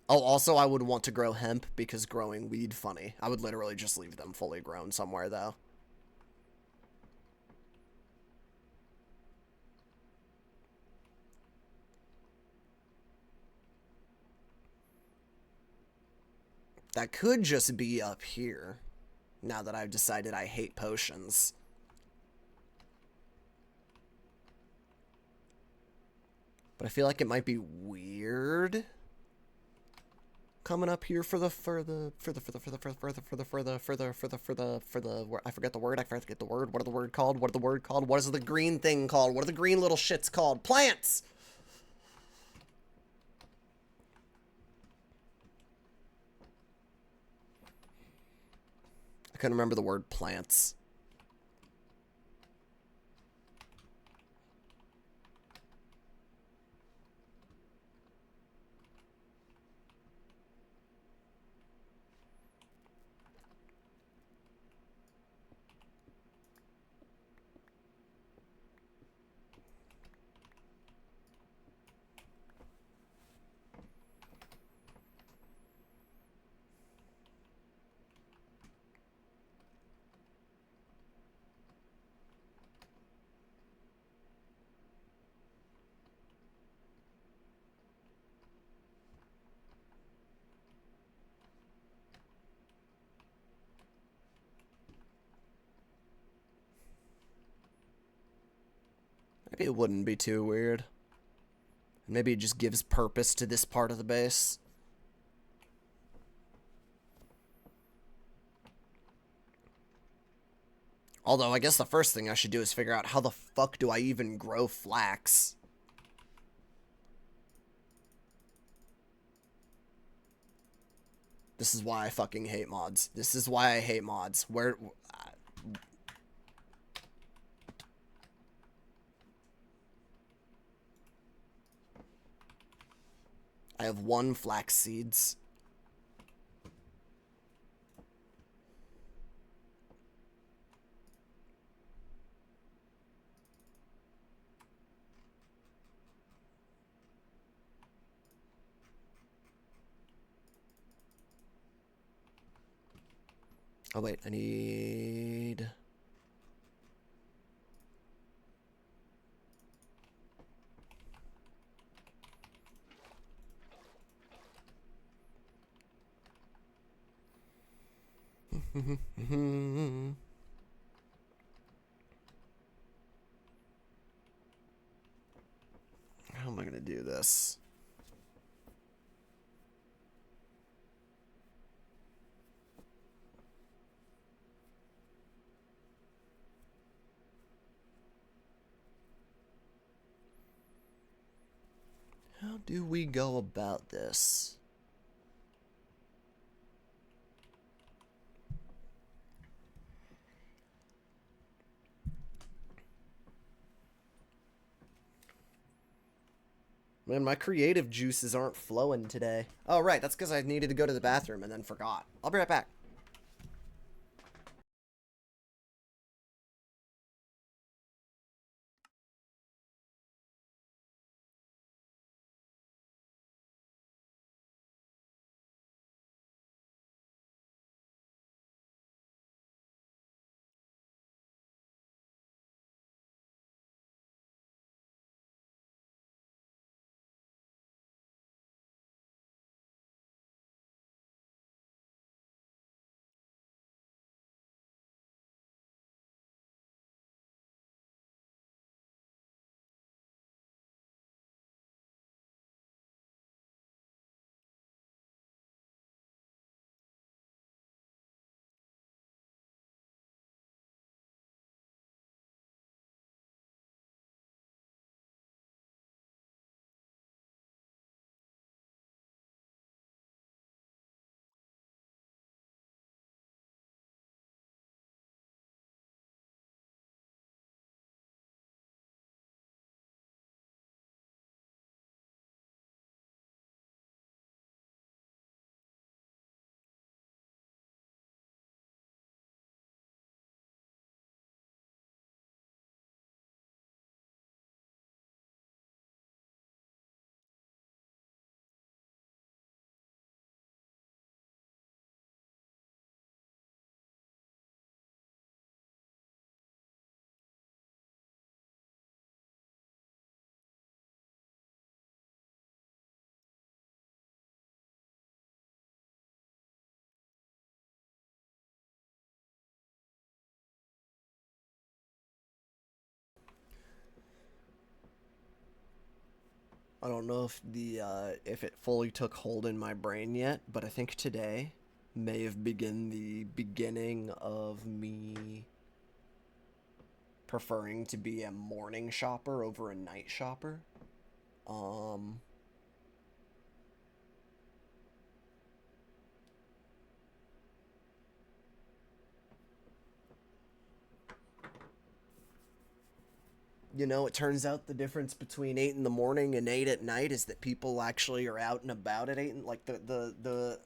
Oh, also, I would want to grow hemp because growing weed funny. I would literally just leave them fully grown somewhere, though. That could just be up here, now that I've decided I hate potions. But I feel like it might be weird coming up here for the I forget the word. What are the word called? What are the word called? What is the green thing called? What are the green little shits called? Plants! I couldn't remember the word plants. Maybe it wouldn't be too weird. Maybe it just gives purpose to this part of the base. Although, I guess the first thing I should do is figure out how the fuck do I even grow flax? This is why I fucking hate mods. This is why I hate mods. Where... I have 1 flax seeds. Oh, wait, I need... How am I gonna do this? How do we go about this? Man, my creative juices aren't flowing today. Oh, right, that's because I needed to go to the bathroom and then forgot. I'll be right back. I don't know if it fully took hold in my brain yet, but I think today may have been the beginning of me preferring to be a morning shopper over a night shopper. Um, you know, it turns out the difference between 8 in the morning and 8 at night is that people actually are out and about at 8, and like the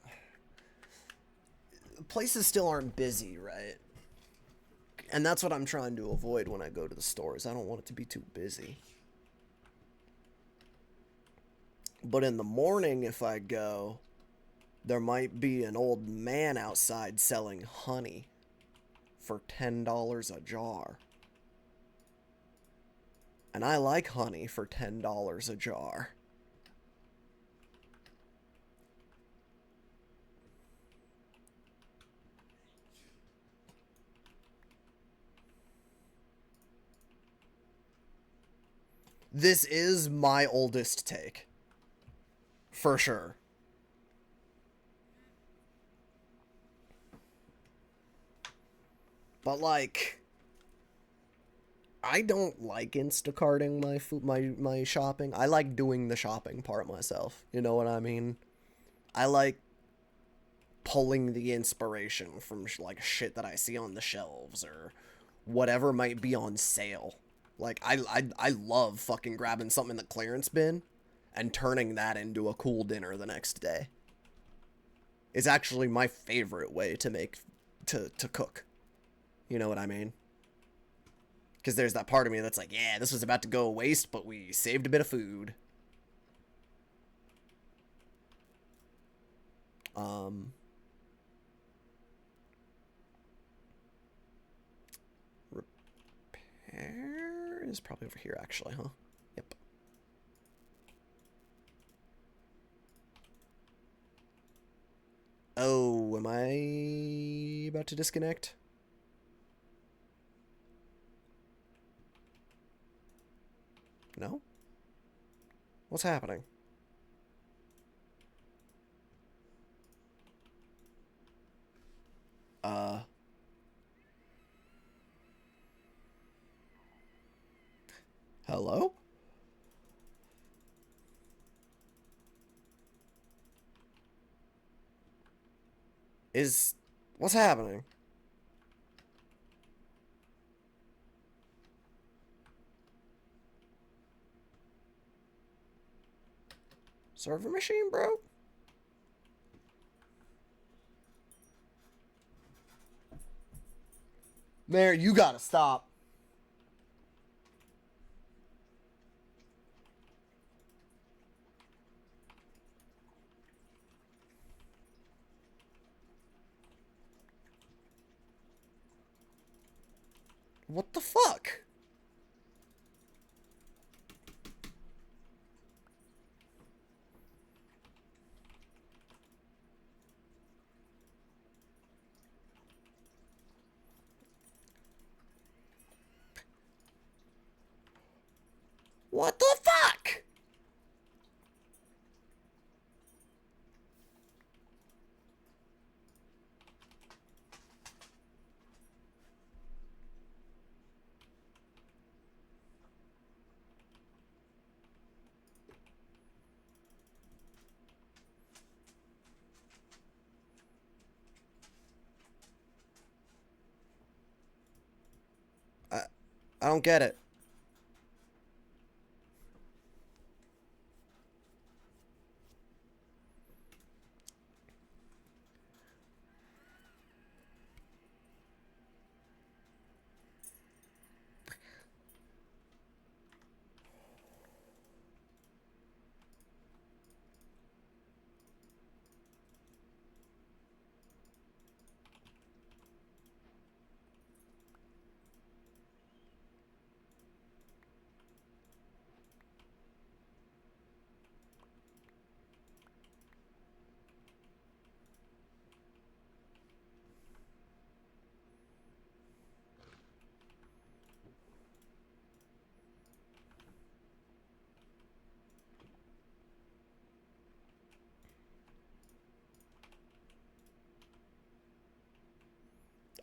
places still aren't busy, right? And that's what I'm trying to avoid when I go to the stores. I don't want it to be too busy. But in the morning, if I go, there might be an old man outside selling honey for $10 a jar. And I like honey for $10 a jar. This is my oldest take. For sure. But, like, I don't like Instacarting my shopping. I like doing the shopping part myself. You know what I mean? I like pulling the inspiration from, like, shit that I see on the shelves or whatever might be on sale. Like, I love fucking grabbing something in the clearance bin and turning that into a cool dinner the next day. It's actually my favorite way to cook. You know what I mean? Because there's that part of me that's like, yeah, this was about to go waste, but we saved a bit of food. Repair is probably over here, actually, huh? Yep. Oh, am I about to disconnect? No? What's happening? Hello? What's happening? Server machine, bro? There, you gotta stop. What the fuck? What the fuck? I, I don't get it.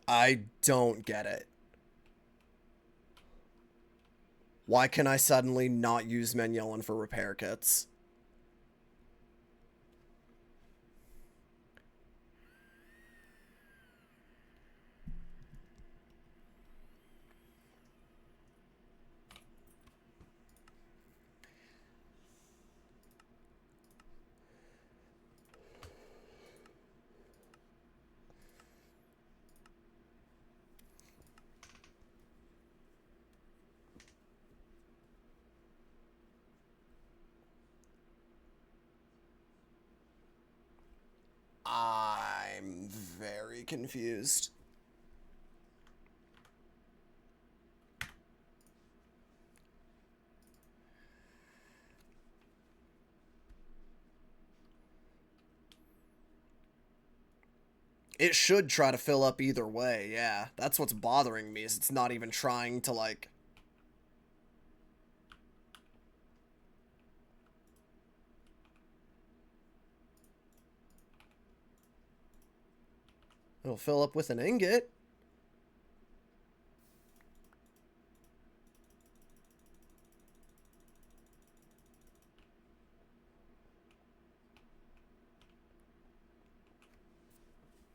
I don't get it. Why can I suddenly not use Menyelan for repair kits? I'm very confused. It should try to fill up either way, yeah. That's what's bothering me, is it's not even trying to, like... It'll fill up with an ingot.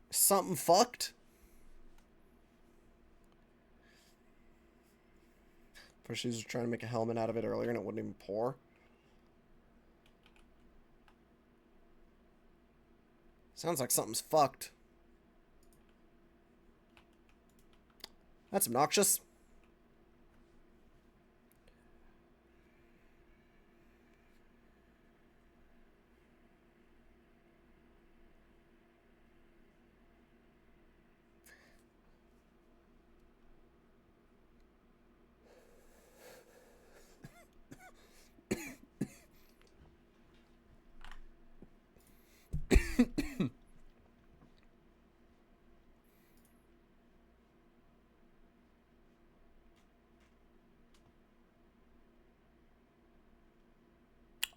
Something fucked. She was trying to make a helmet out of it earlier and it wouldn't even pour. Sounds like something's fucked. That's obnoxious.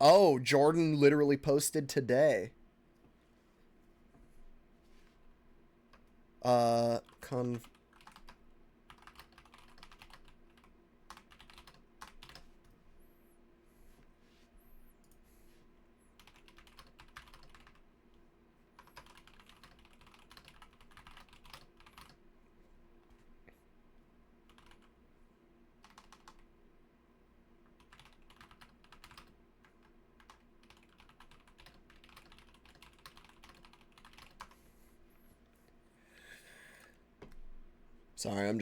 Oh, Jordan literally posted today. Uh, Sorry, I'm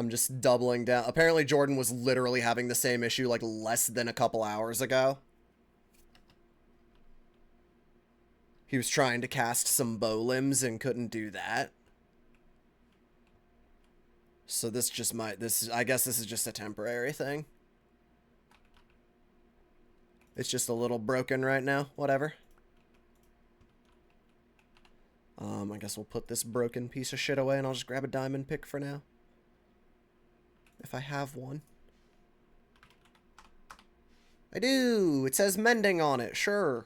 just doubling down. Apparently Jordan was literally having the same issue like less than a couple hours ago. He was trying to cast some bow limbs and couldn't do that. So this just might I guess this is just a temporary thing. It's just a little broken right now, whatever. I guess we'll put this broken piece of shit away and I'll just grab a diamond pick for now. If I have one. I do! It says mending on it, sure.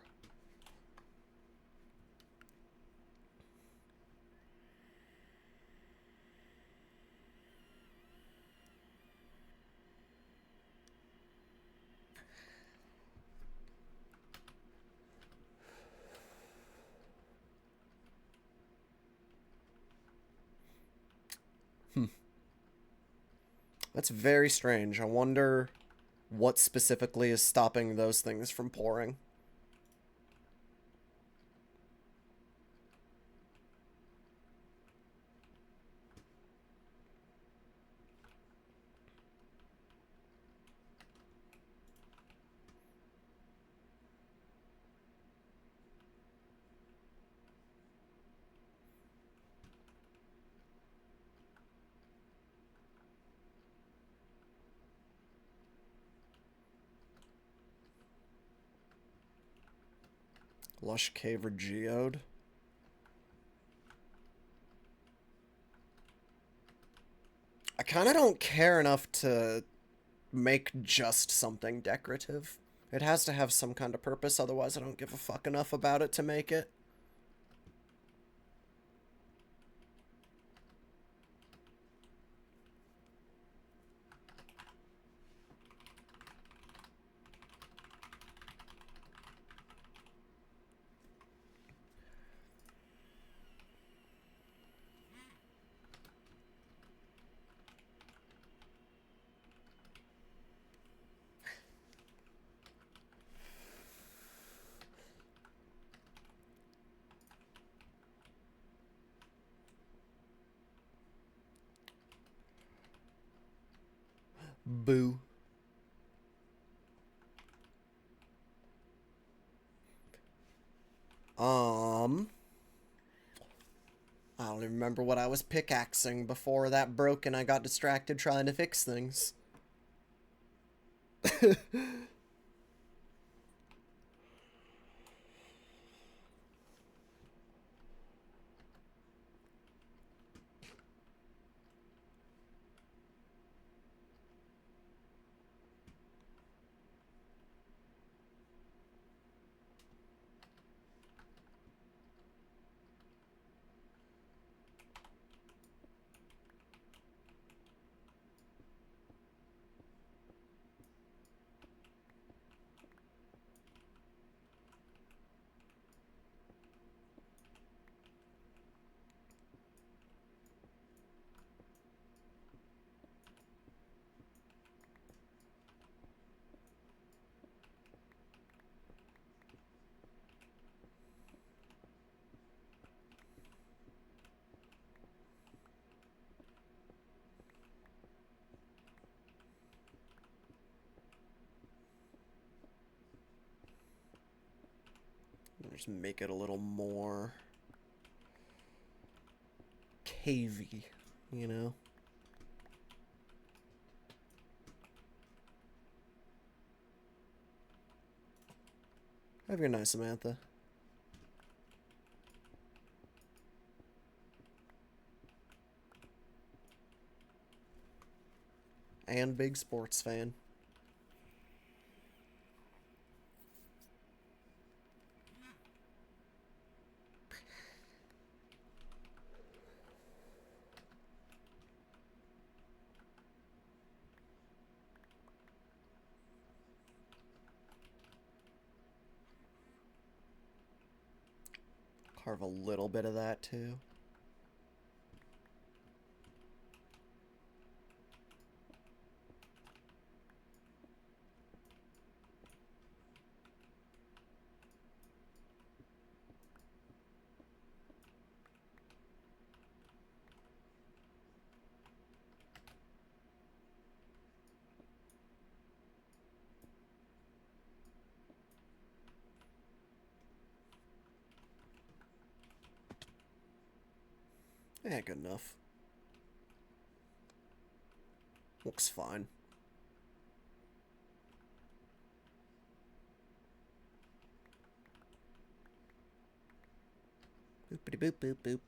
That's very strange. I wonder what specifically is stopping those things from pouring. Lush Cave or Geode. I kind of don't care enough to make just something decorative. It has to have some kind of purpose, otherwise I don't give a fuck enough about it to make it. Boo. I don't even remember what I was pickaxing before that broke and I got distracted trying to fix things. Just make it a little more cavey, you know? Have a good night, Samantha. And big sports fan. Carve a little bit of that too. Yeah, good enough. Looks fine. Boopity boop boop boop.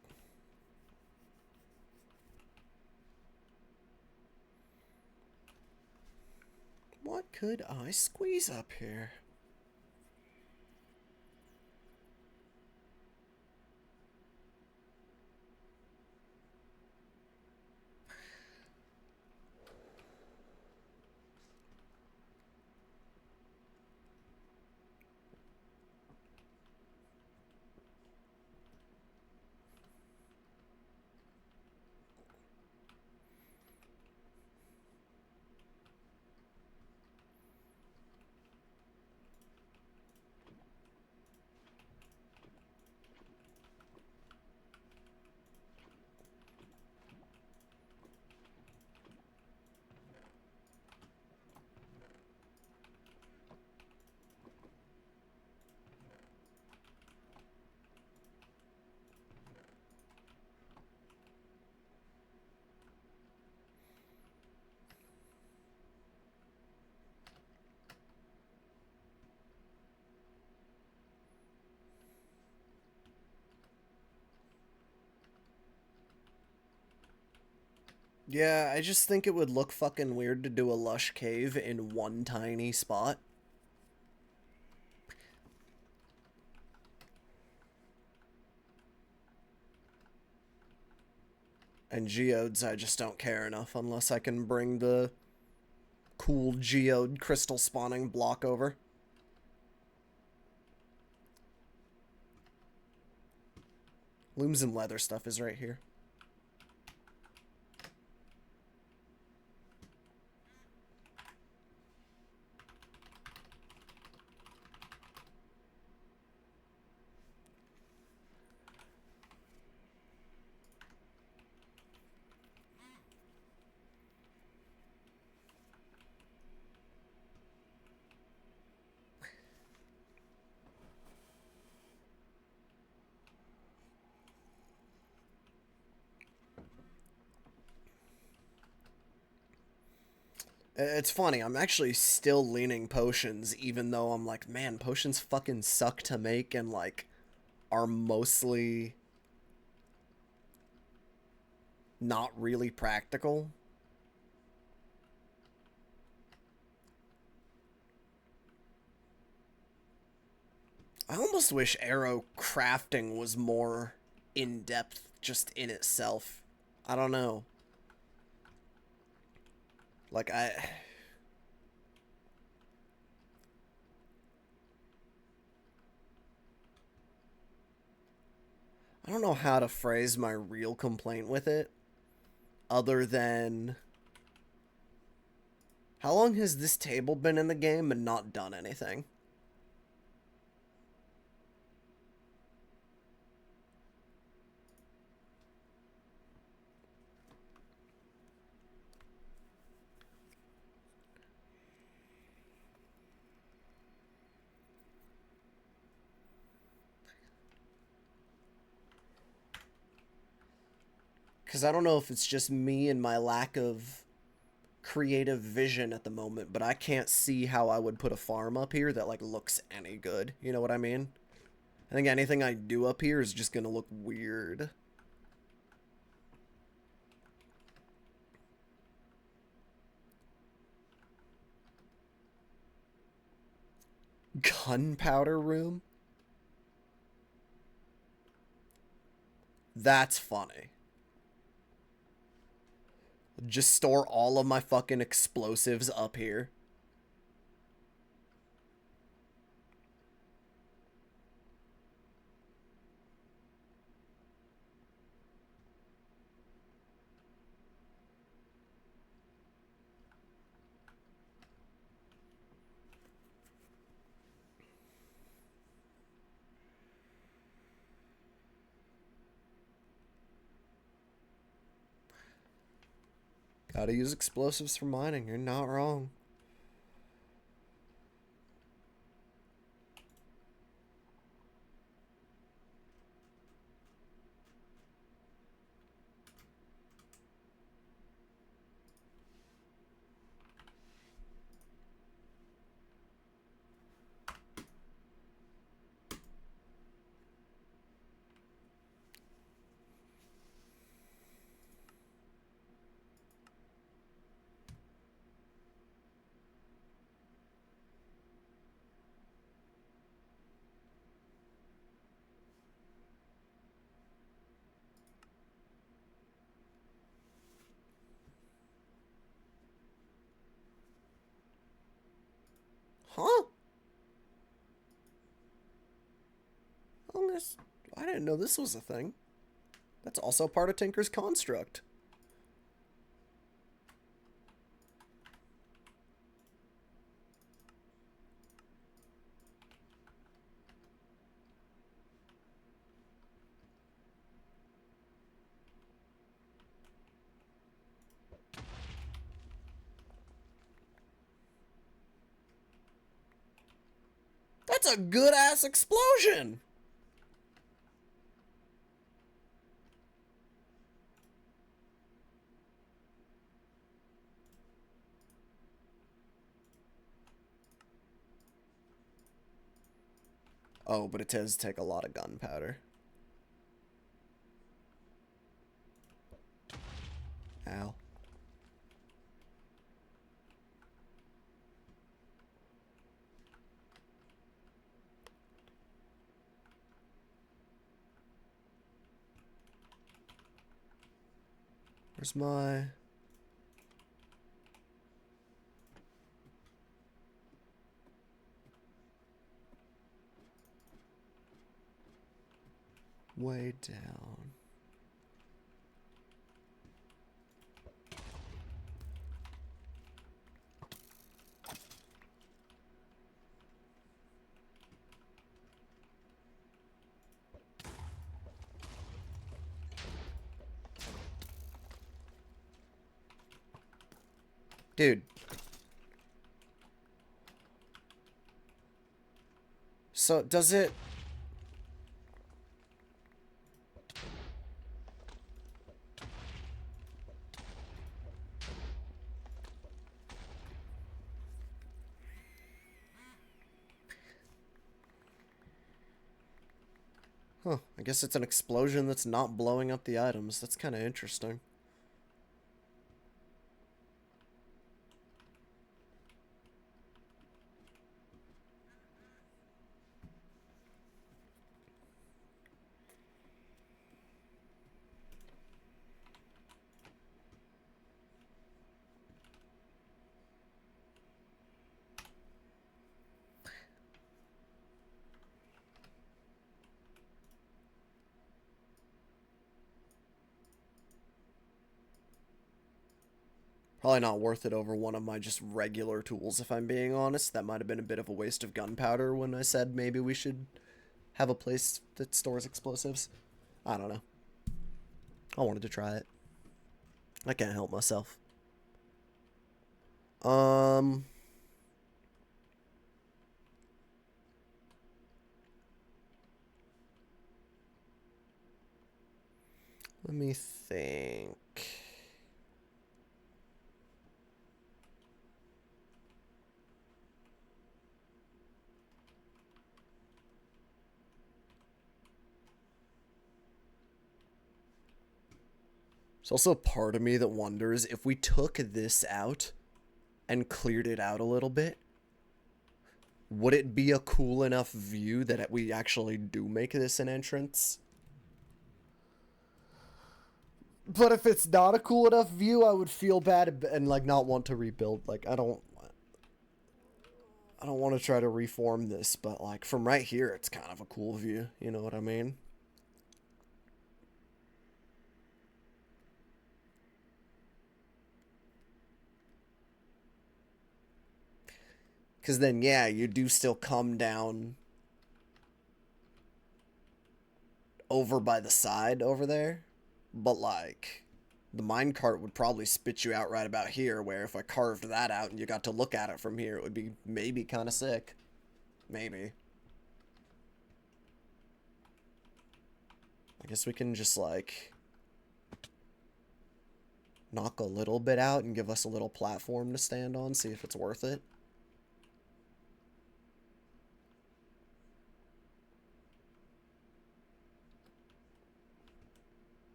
What could I squeeze up here? Yeah, I just think it would look fucking weird to do a lush cave in one tiny spot. And geodes, I just don't care enough unless I can bring the cool geode crystal spawning block over. Looms and leather stuff is right here. It's funny, I'm actually still leaning potions, even though I'm like, man, potions fucking suck to make and, like, are mostly not really practical. I almost wish arrow crafting was more in-depth just in itself. I don't know. Like, I don't know how to phrase my real complaint with it, other than how long has this table been in the game and not done anything? Because I don't know if it's just me and my lack of creative vision at the moment, but I can't see how I would put a farm up here that, like, looks any good. You know what I mean? I think anything I do up here is just gonna look weird. Gunpowder room? That's funny. Just store all of my fucking explosives up here. Gotta use explosives for mining. You're not wrong. Huh? I didn't know this was a thing. That's also part of Tinker's construct. That's a good-ass explosion! Oh, but it does take a lot of gunpowder. Ow. Where's my... way down. Dude. So, does it... Huh, I guess it's an explosion that's not blowing up the items. That's kind of interesting. Probably not worth it over one of my just regular tools, if I'm being honest. That might have been a bit of a waste of gunpowder when I said maybe we should have a place that stores explosives. I don't know. I wanted to try it. I can't help myself. Um... Let me think. There's also a part of me that wonders if we took this out and cleared it out a little bit, would it be a cool enough view that we actually do make this an entrance? But if it's not a cool enough view, I would feel bad and like not want to rebuild. Like I don't want to try to reform this, but like from right here, it's kind of a cool view. You know what I mean? Because then, yeah, you do still come down over by the side over there. But, like, the minecart would probably spit you out right about here, where if I carved that out and you got to look at it from here, it would be maybe kind of sick. Maybe. I guess we can just, like, knock a little bit out and give us a little platform to stand on, see if it's worth it.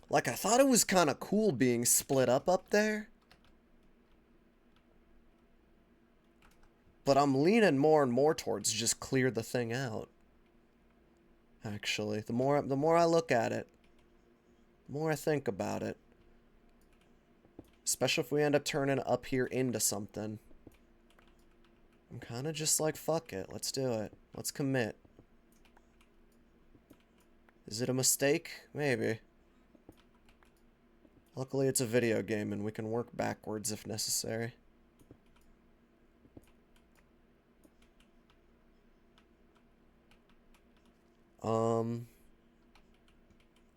Like, I thought it was kind of cool being split up there. But I'm leaning more and more towards just clear the thing out. Actually, the more I look at it, the more I think about it. Especially if we end up turning up here into something. I'm kind of just like, fuck it, let's do it. Let's commit. Is it a mistake? Maybe. Luckily, it's a video game and we can work backwards if necessary.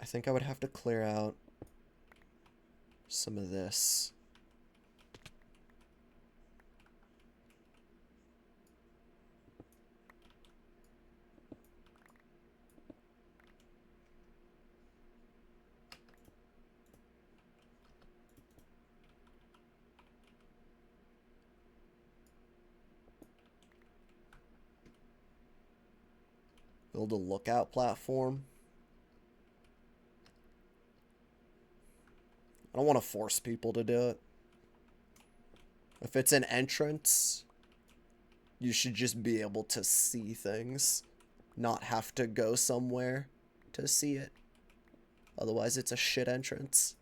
I think I would have to clear out some of this. Build a lookout platform. I don't want to force people to do it. If it's an entrance, you should just be able to see things, not have to go somewhere to see it. Otherwise, it's a shit entrance.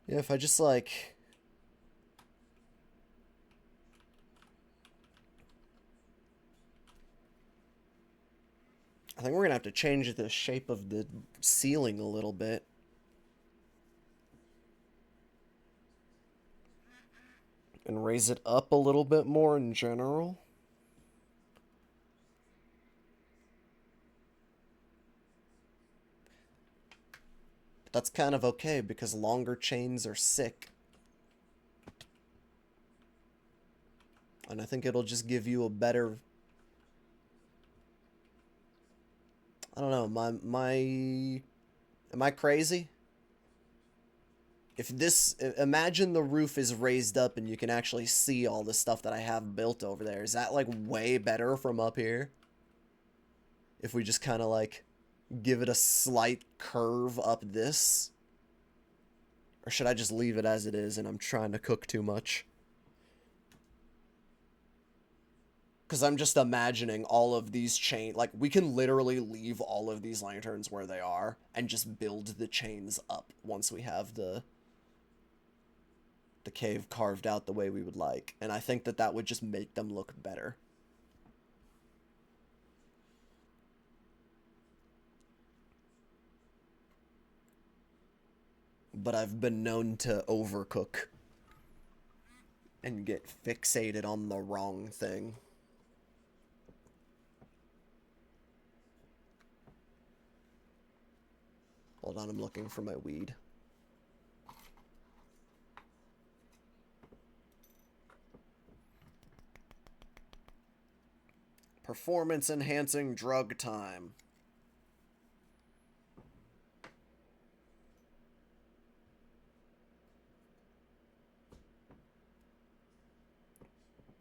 Yeah, if I just like... I think we're gonna have to change the shape of the ceiling a little bit. And raise it up a little bit more in general. But that's kind of okay because longer chains are sick. And I think it'll just give you a better... I don't know, am I crazy? If this, imagine the roof is raised up and you can actually see all the stuff that I have built over there. Is that like way better from up here? If we just kind of like give it a slight curve up this? Or should I just leave it as it is and I'm trying to cook too much? Because I'm just imagining all of these chain, like we can literally leave all of these lanterns where they are and just build the chains up once we have the cave carved out the way we would like. And I think that that would just make them look better. but I've been known to overcook and get fixated on the wrong thing. Hold on, I'm looking for my weed. Performance enhancing drug time.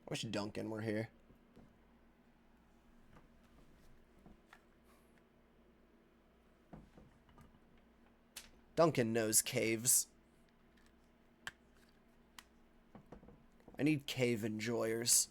I wish Duncan were here. Duncan knows caves. I need cave enjoyers.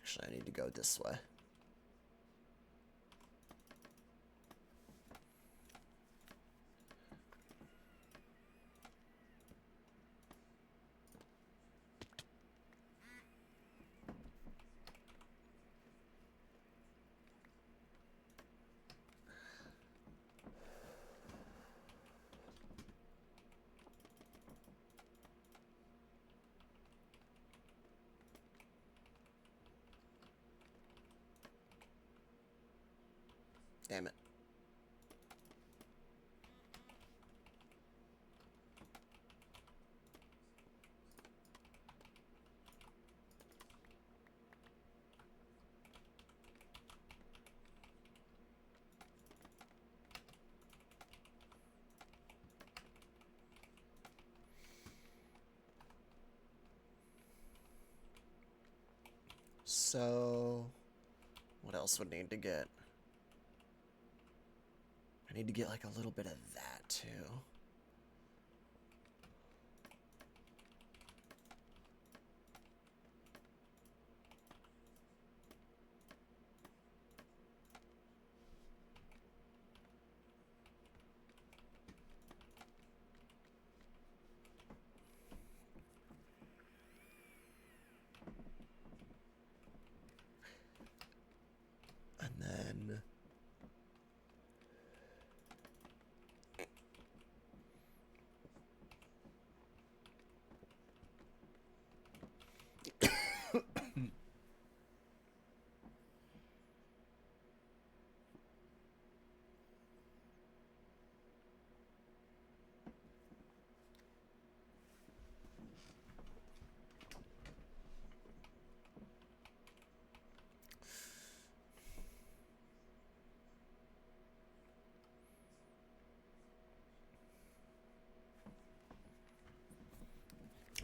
Actually, I need to go this way. Damn it. So, what else would need to get? I need to get like a little bit of that too. And then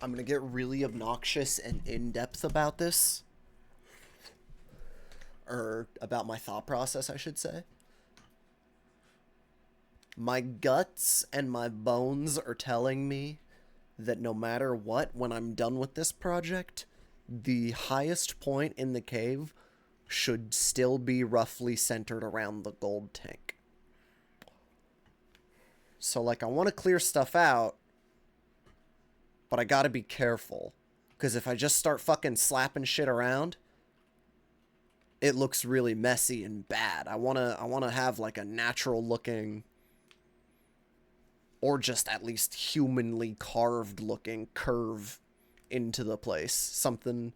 I'm gonna get really obnoxious and in-depth about this. Or about my thought process, I should say. My guts and my bones are telling me that no matter what, when I'm done with this project, the highest point in the cave should still be roughly centered around the gold tank. So, like, I want to clear stuff out, but I gotta be careful. Because if I just start fucking slapping shit around, it looks really messy and bad. I wanna have, like, a natural looking or just at least humanly carved looking curve into the place. Something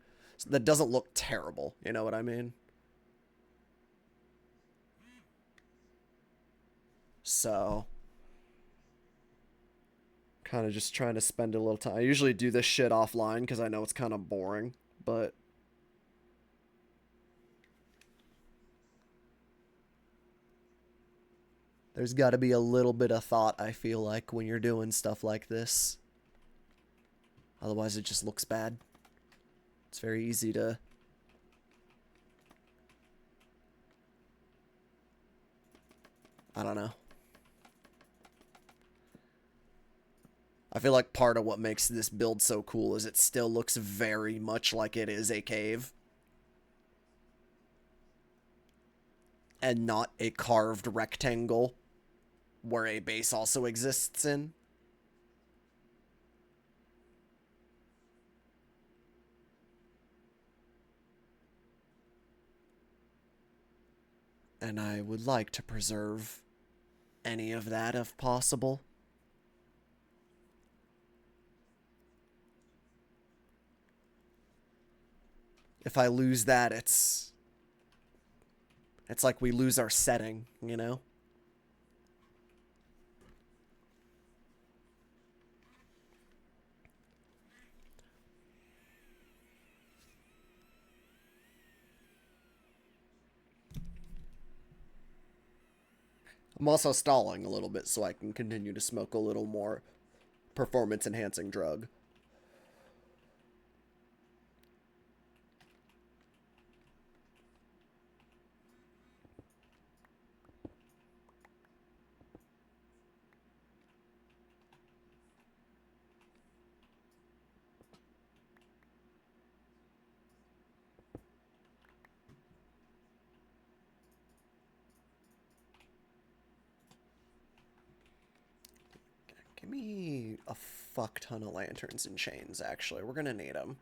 that doesn't look terrible, you know what I mean? So, kind of just trying to spend a little time. I usually do this shit offline because I know it's kind of boring, but there's got to be a little bit of thought, I feel like, when you're doing stuff like this. Otherwise, it just looks bad. It's very easy to... I don't know. I feel like part of what makes this build so cool is it still looks very much like it is a cave. And not a carved rectangle where a base also exists in. And I would like to preserve any of that if possible. If I lose that, it's like we lose our setting, you know? I'm also stalling a little bit so I can continue to smoke a little more performance-enhancing drug. Give me a fuck ton of lanterns and chains, actually. We're gonna need them.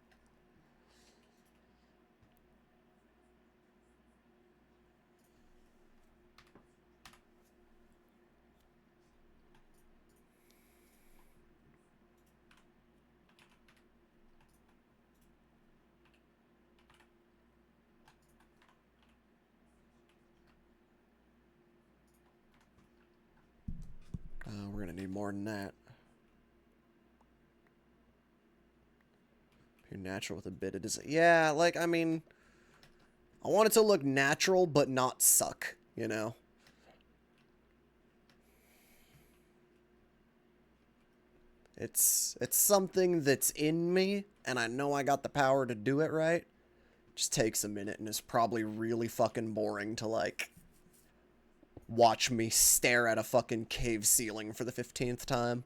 We're gonna need more than that. Pure natural with a bit of design. Yeah, like, I mean... I want it to look natural, but not suck, you know? It's something that's in me, and I know I got the power to do it right. Just takes a minute, and it's probably really fucking boring to, like, watch me stare at a fucking cave ceiling for the 15th time.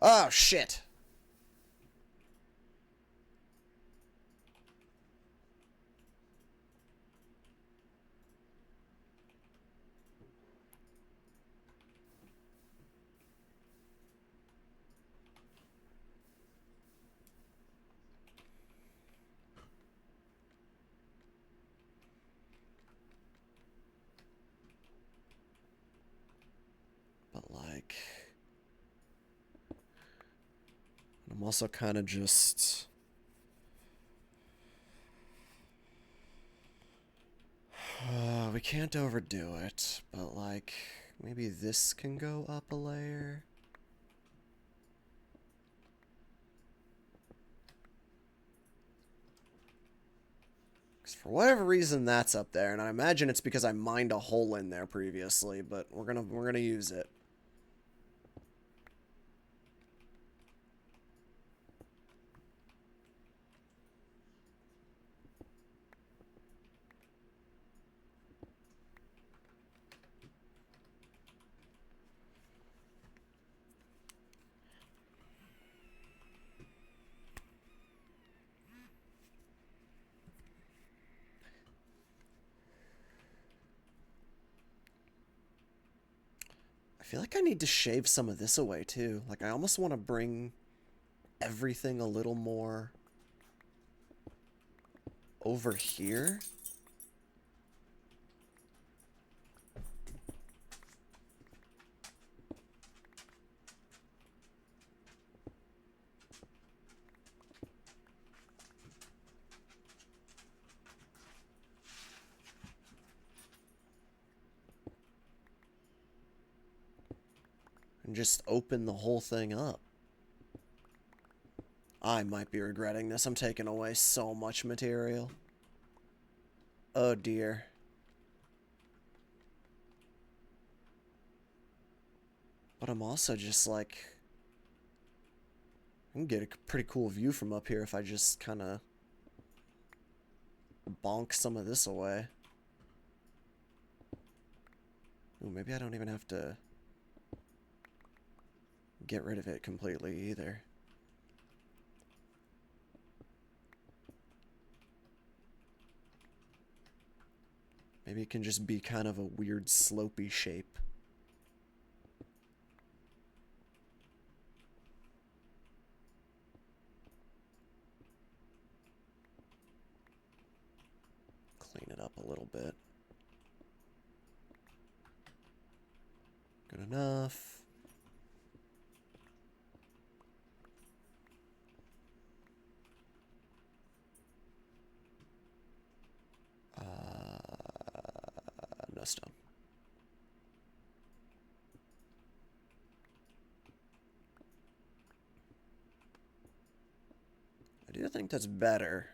Oh, shit. But, like... I'm also kind of just... we can't overdo it, but, like, maybe this can go up a layer. Because for whatever reason, that's up there, and I imagine it's because I mined a hole in there previously, but we're gonna use it. I feel like I need to shave some of this away, too. Like, I almost want to bring everything a little more over here. And just open the whole thing up. I might be regretting this. I'm taking away so much material. Oh dear. But I'm also just like, I can get a pretty cool view from up here if I just kind of bonk some of this away. Ooh, maybe I don't even have to get rid of it completely either. Maybe it can just be kind of a weird slopey shape. Clean it up a little bit. Good enough. No stone. I do think that's better.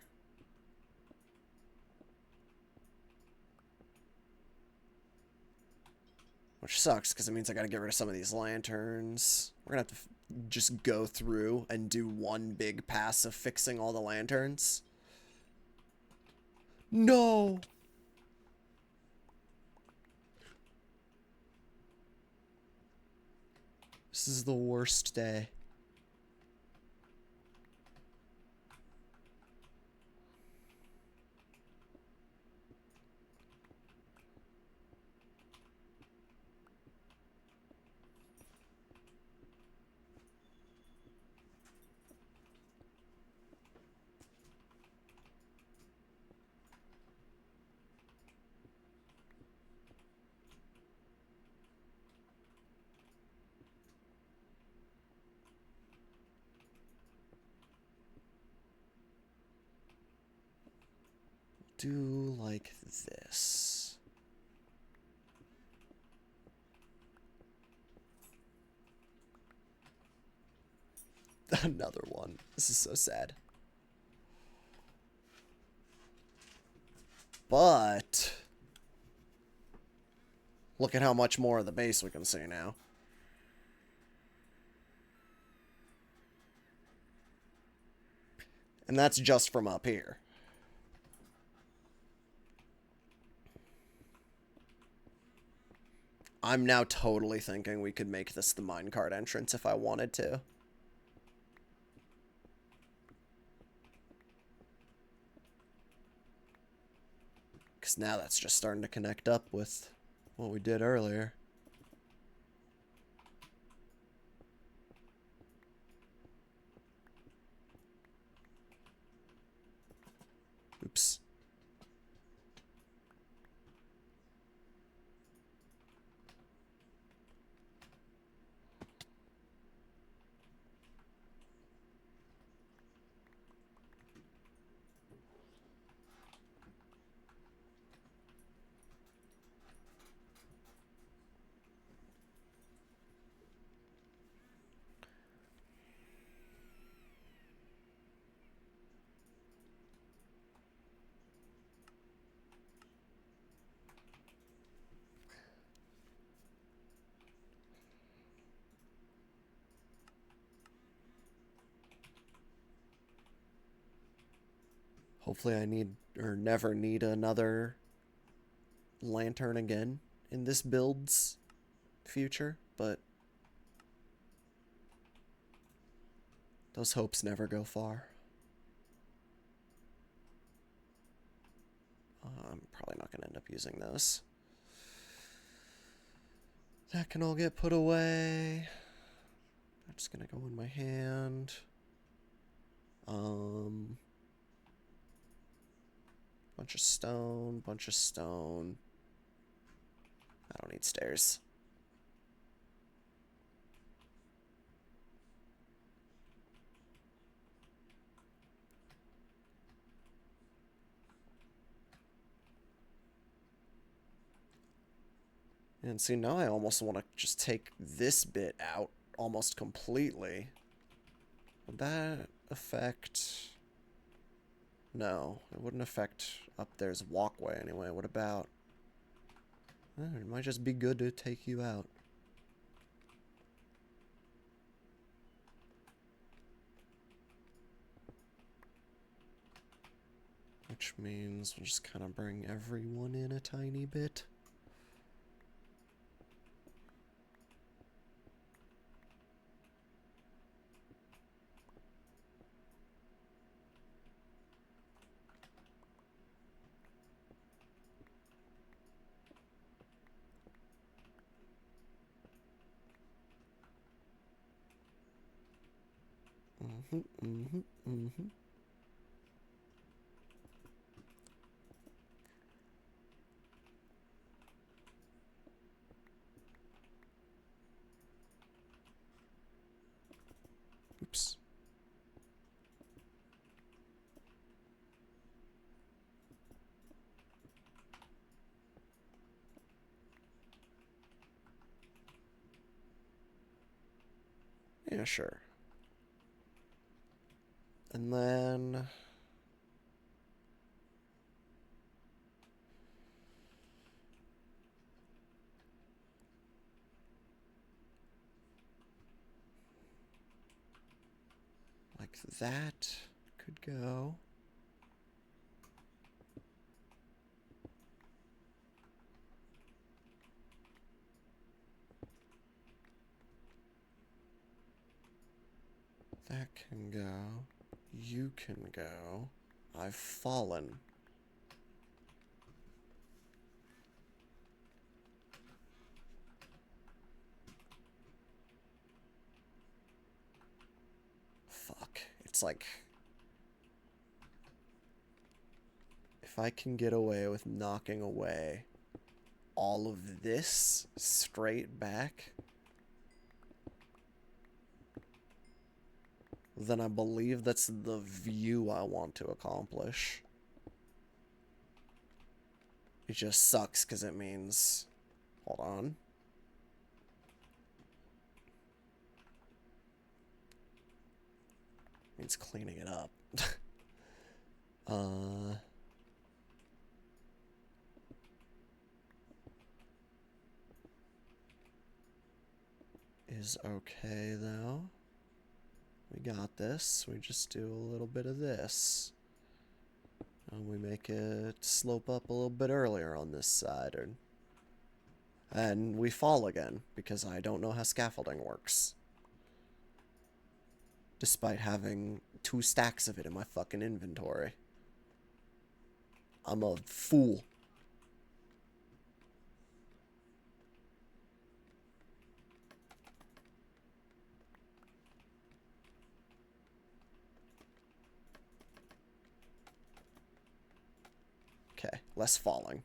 Which sucks, because it means I gotta get rid of some of these lanterns. We're gonna have to just go through and do one big pass of fixing all the lanterns. No! This is the worst day. Do like this. Another one. This is so sad. But look at how much more of the base we can see now. And that's just from up here. I'm now totally thinking we could make this the minecart entrance if I wanted to. Because now that's just starting to connect up with what we did earlier. Oops. Hopefully I need, or never need, another lantern again in this build's future, but those hopes never go far. I'm probably not going to end up using those. That can all get put away. That's going to go in my hand. Bunch of stone, bunch of stone. I don't need stairs. And see, now I almost want to just take this bit out almost completely. Would that affect... No, it wouldn't affect up there's walkway anyway. What about... it might just be good to take you out. Which means we'll just kind of bring everyone in a tiny bit. Oops. Yeah, sure. And then... like that could go. That can go. You can go. I've fallen. Fuck. It's like... if I can get away with knocking away all of this straight back, then I believe that's the view I want to accomplish. It just sucks because it means... hold on. It means cleaning it up. Is okay though. We got this. We just do a little bit of this. And we make it slope up a little bit earlier on this side. And we fall again, because I don't know how scaffolding works. Despite having 2 stacks of it in my fucking inventory. I'm a fool. Okay, less falling.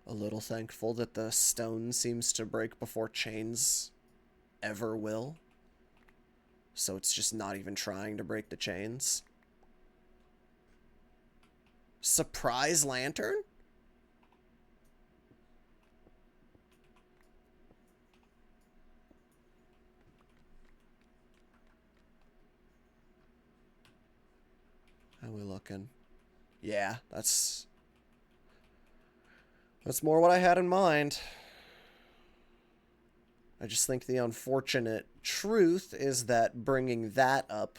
A little thankful that the stone seems to break before chains ever will. So it's just not even trying to break the chains. Surprise lantern? How we looking? Yeah, that's more what I had in mind. I just think the unfortunate truth is that bringing that up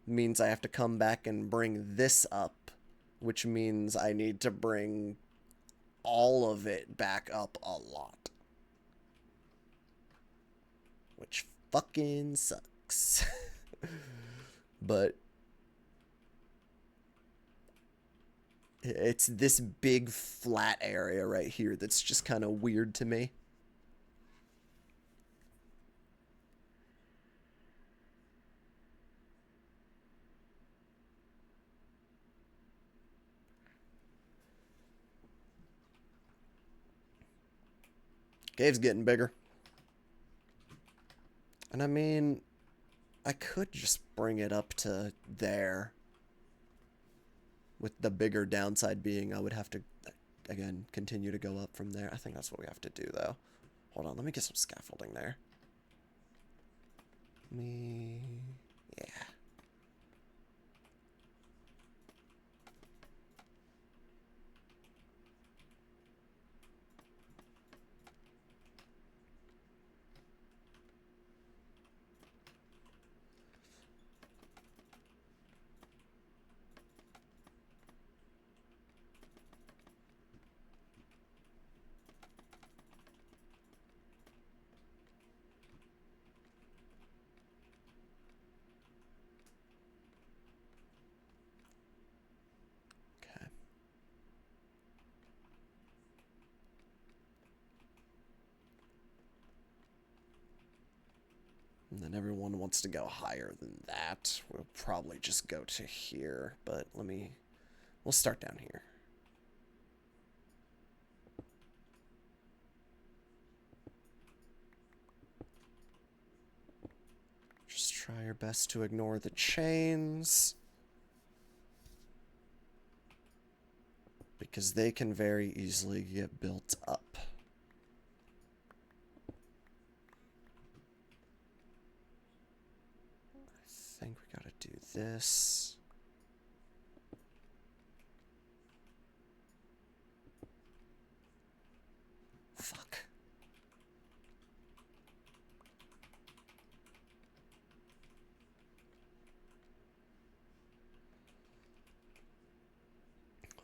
means I have to come back and bring this up, which means I need to bring all of it back up a lot. Which fucking sucks. but it's this big flat area right here that's just kind of weird to me. Cave's getting bigger. And I mean, I could just bring it up to there. With the bigger downside being I would have to, again, continue to go up from there. I think that's what we have to do, though. Hold on, let me get some scaffolding there. Yeah. Okay. And then everyone wants to go higher than that. We'll probably just go to here, but we'll start down here. Just try your best to ignore the chains. Because they can very easily get built up. I think we gotta do this. Fuck.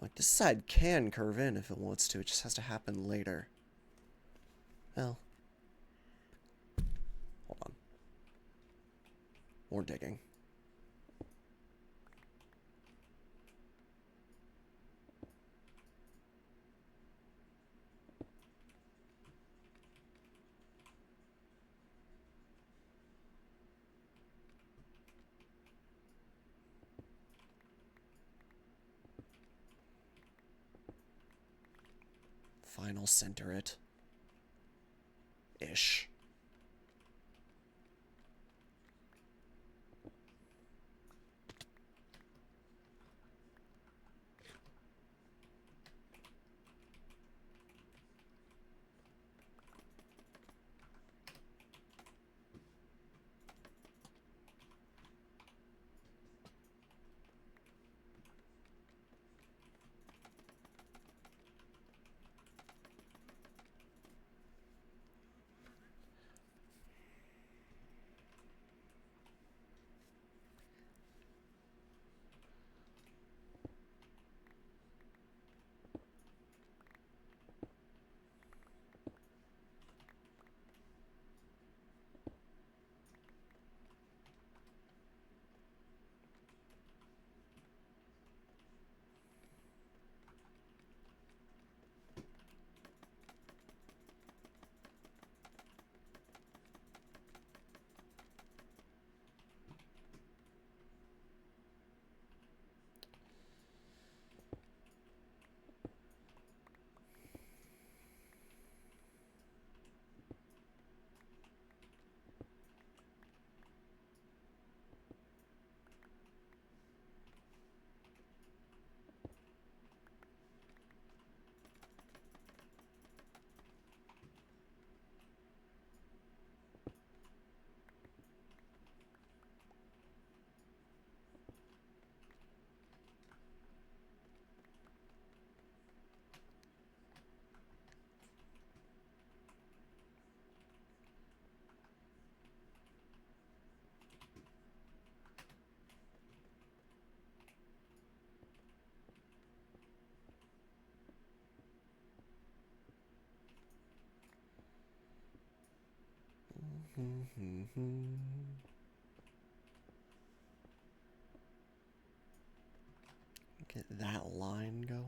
Like, this side can curve in if it wants to. It just has to happen later. Well. Hold on. More digging. Final center it. Ish. Get that line going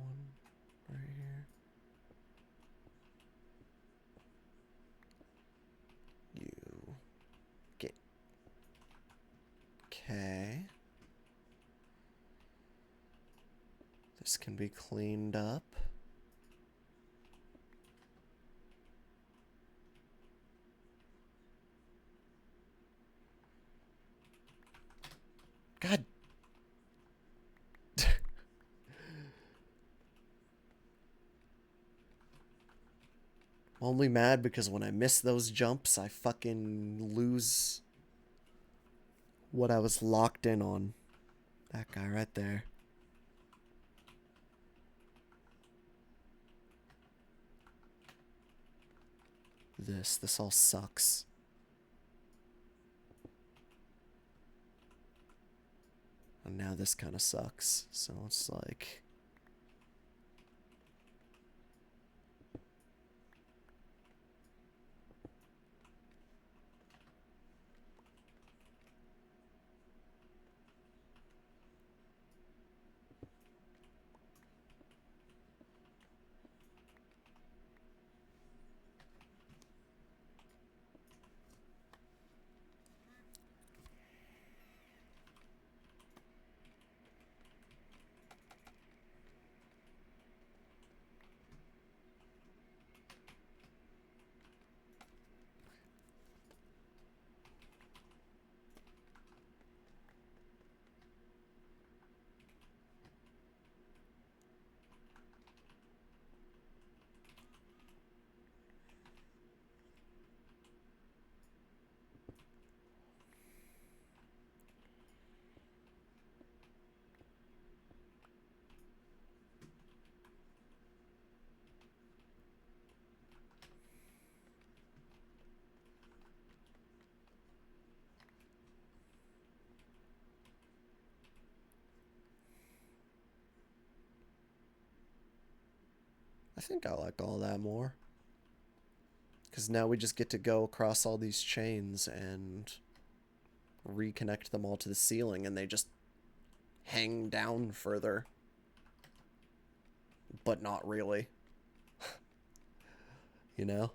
right here. You get... Okay. This can be cleaned up. God. I'm only mad because when I miss those jumps, I fucking lose what I was locked in on. That guy right there. This all sucks. And now this kind of sucks. So it's like... I think I like all that more. Because now we just get to go across all these chains and reconnect them all to the ceiling, and they just hang down further. But not really. You know?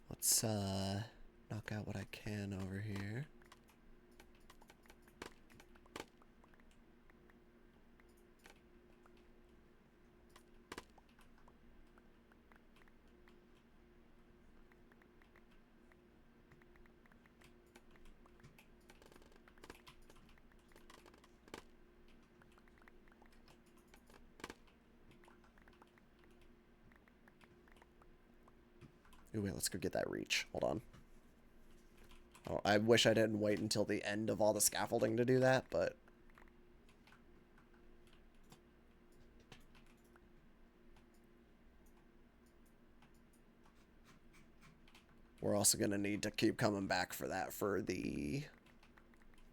Let's knock out what I can over here. Ooh, wait, let's go get that reach. Hold on. Oh, I wish I didn't wait until the end of all the scaffolding to do that, but... We're also going to need to keep coming back for that for the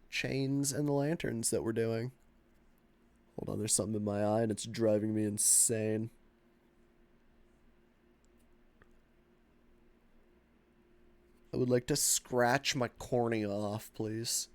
chains and the lanterns that we're doing. Hold on, there's something in my eye and it's driving me insane. I would like to scratch my cornea off, please.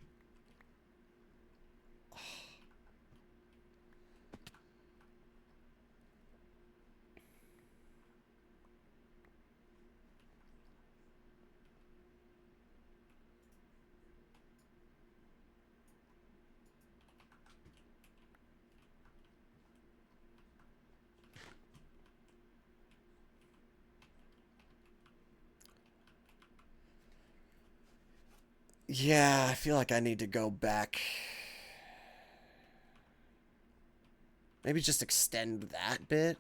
Yeah, I feel like I need to go back. Maybe just extend that bit.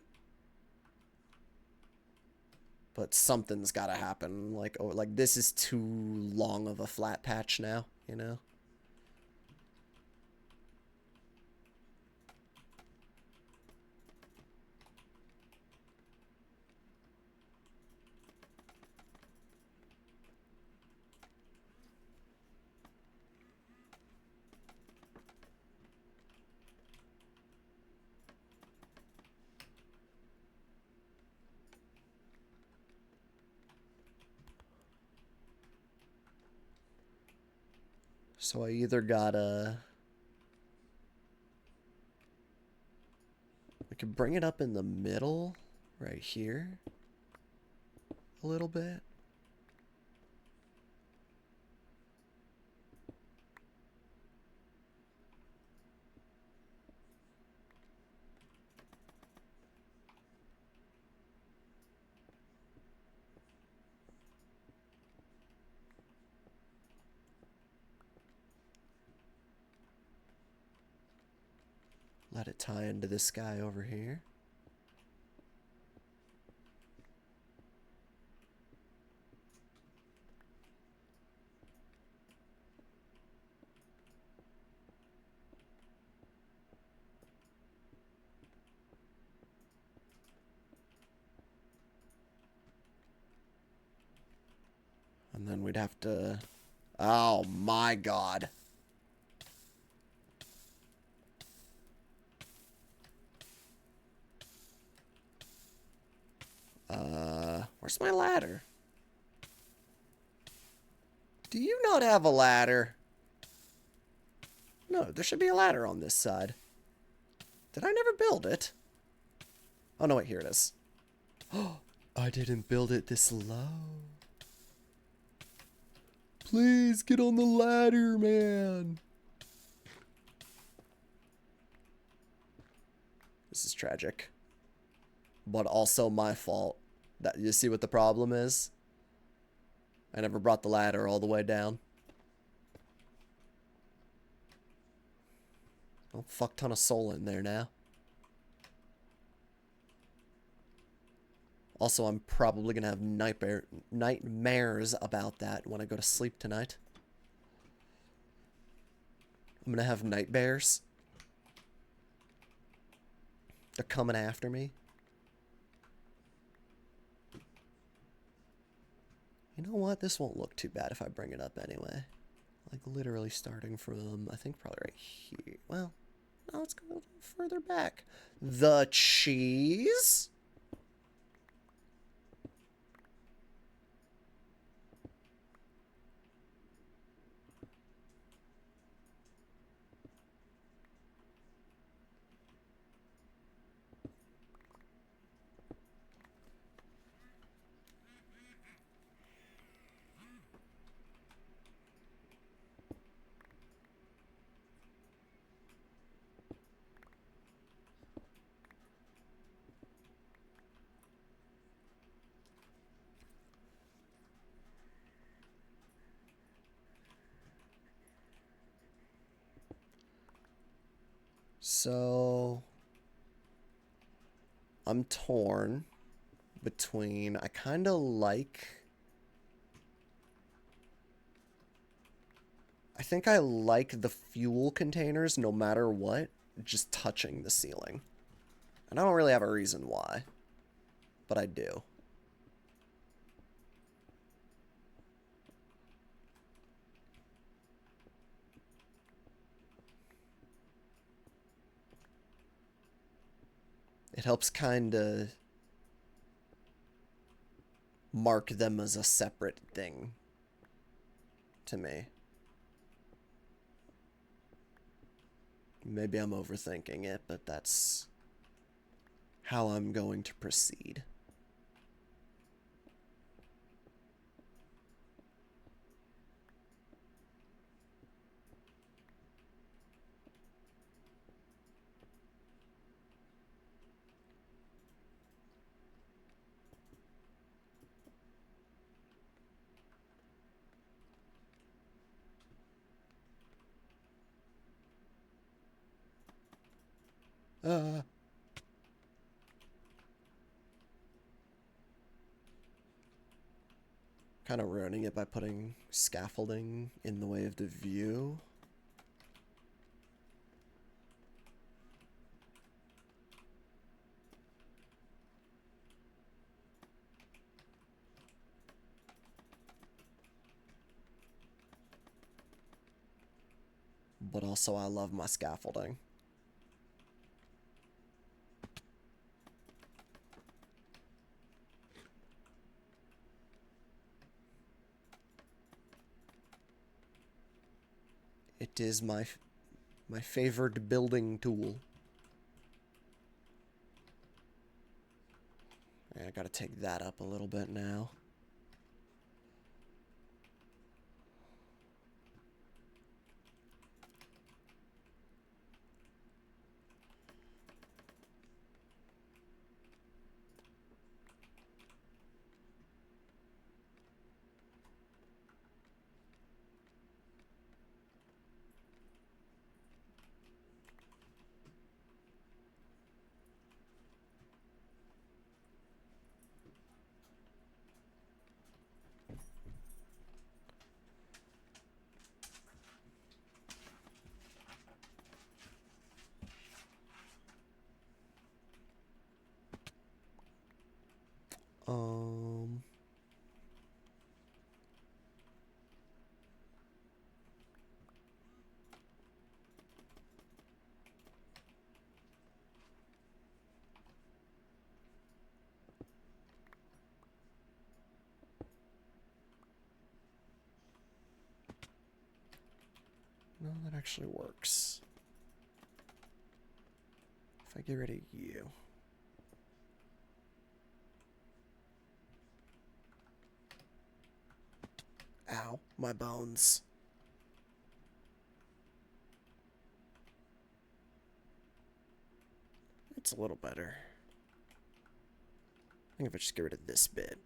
But something's got to happen. Like, oh, like this is too long of a flat patch now, you know? So I either gotta... I could bring it up in the middle, right here, a little bit. Let it tie into this guy over here. And then we'd have to... Oh my god. Where's my ladder? Do you not have a ladder? No, there should be a ladder on this side. Did I never build it? Oh no, wait, here it is. Oh, I didn't build it this low. Please get on the ladder, man. This is tragic. But also my fault. That, you see what the problem is? I never brought the ladder all the way down. Oh, fuck ton of soul in there now. Also, I'm probably gonna have nightmares about that when I go to sleep tonight. I'm gonna have night bears. They're coming after me. You know what? This won't look too bad if I bring it up anyway. Like, literally starting from, I think, probably right here. Well, no, let's go a little further back. The cheese? So, I'm torn between, I kind of like, I think I like the fuel containers no matter what, just touching the ceiling. And I don't really have a reason why, but I do. It helps kind of mark them as a separate thing to me. Maybe I'm overthinking it, but that's how I'm going to proceed. Kind of ruining it by putting scaffolding in the way of the view. But also, I love my scaffolding. It is my favored building tool. I gotta take that up a little bit now. No, that actually works. If I get rid of you. Ow, my bones. It's a little better. I think if I just get rid of this bit.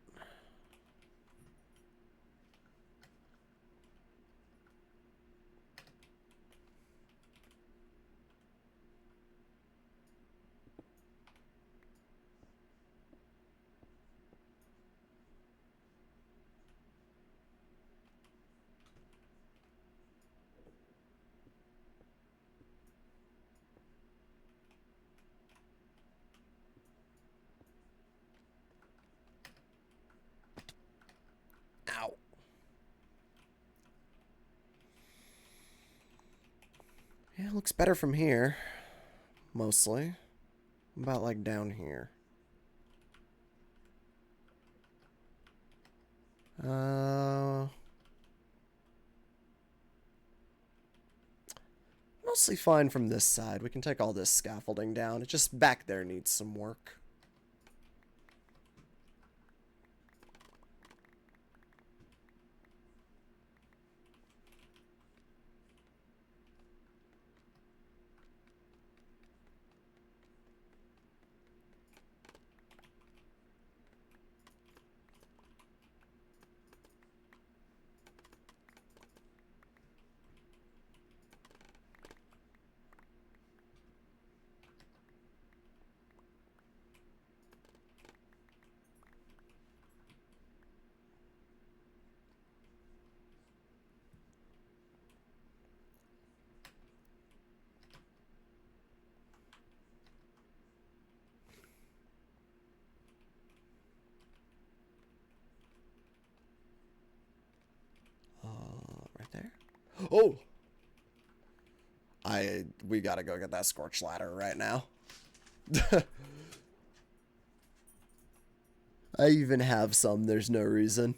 Ow. Yeah, it looks better from here. Mostly. About like down here. Mostly fine from this side. We can take all this scaffolding down. It just back there needs some work. Right there. Oh! We gotta go get that scorch ladder right now. I even have some, there's no reason.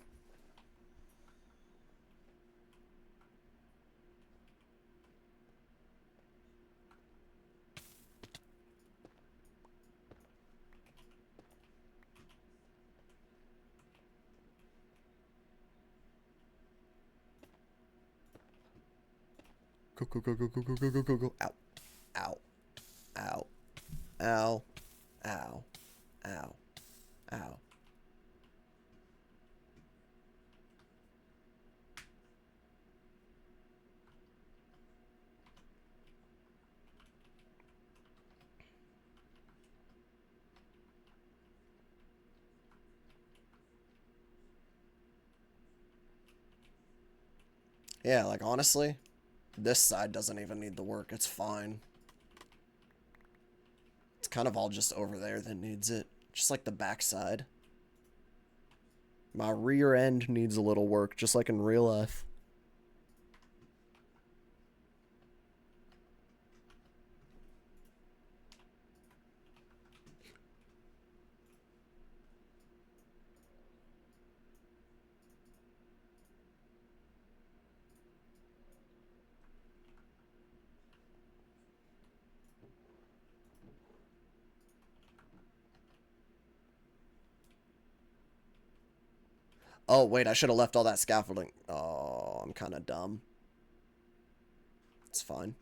Go, go, go, go, go, go, go, go, go, go. Ow. Ow. Ow. Ow. Ow. Ow. Ow. Yeah, like honestly, this side doesn't even need the work. It's fine. It's kind of all just over there that needs it. Just like the back side. My rear end needs a little work, just like in real life. Oh, wait, I should have left all that scaffolding. Oh, I'm kind of dumb. It's fine.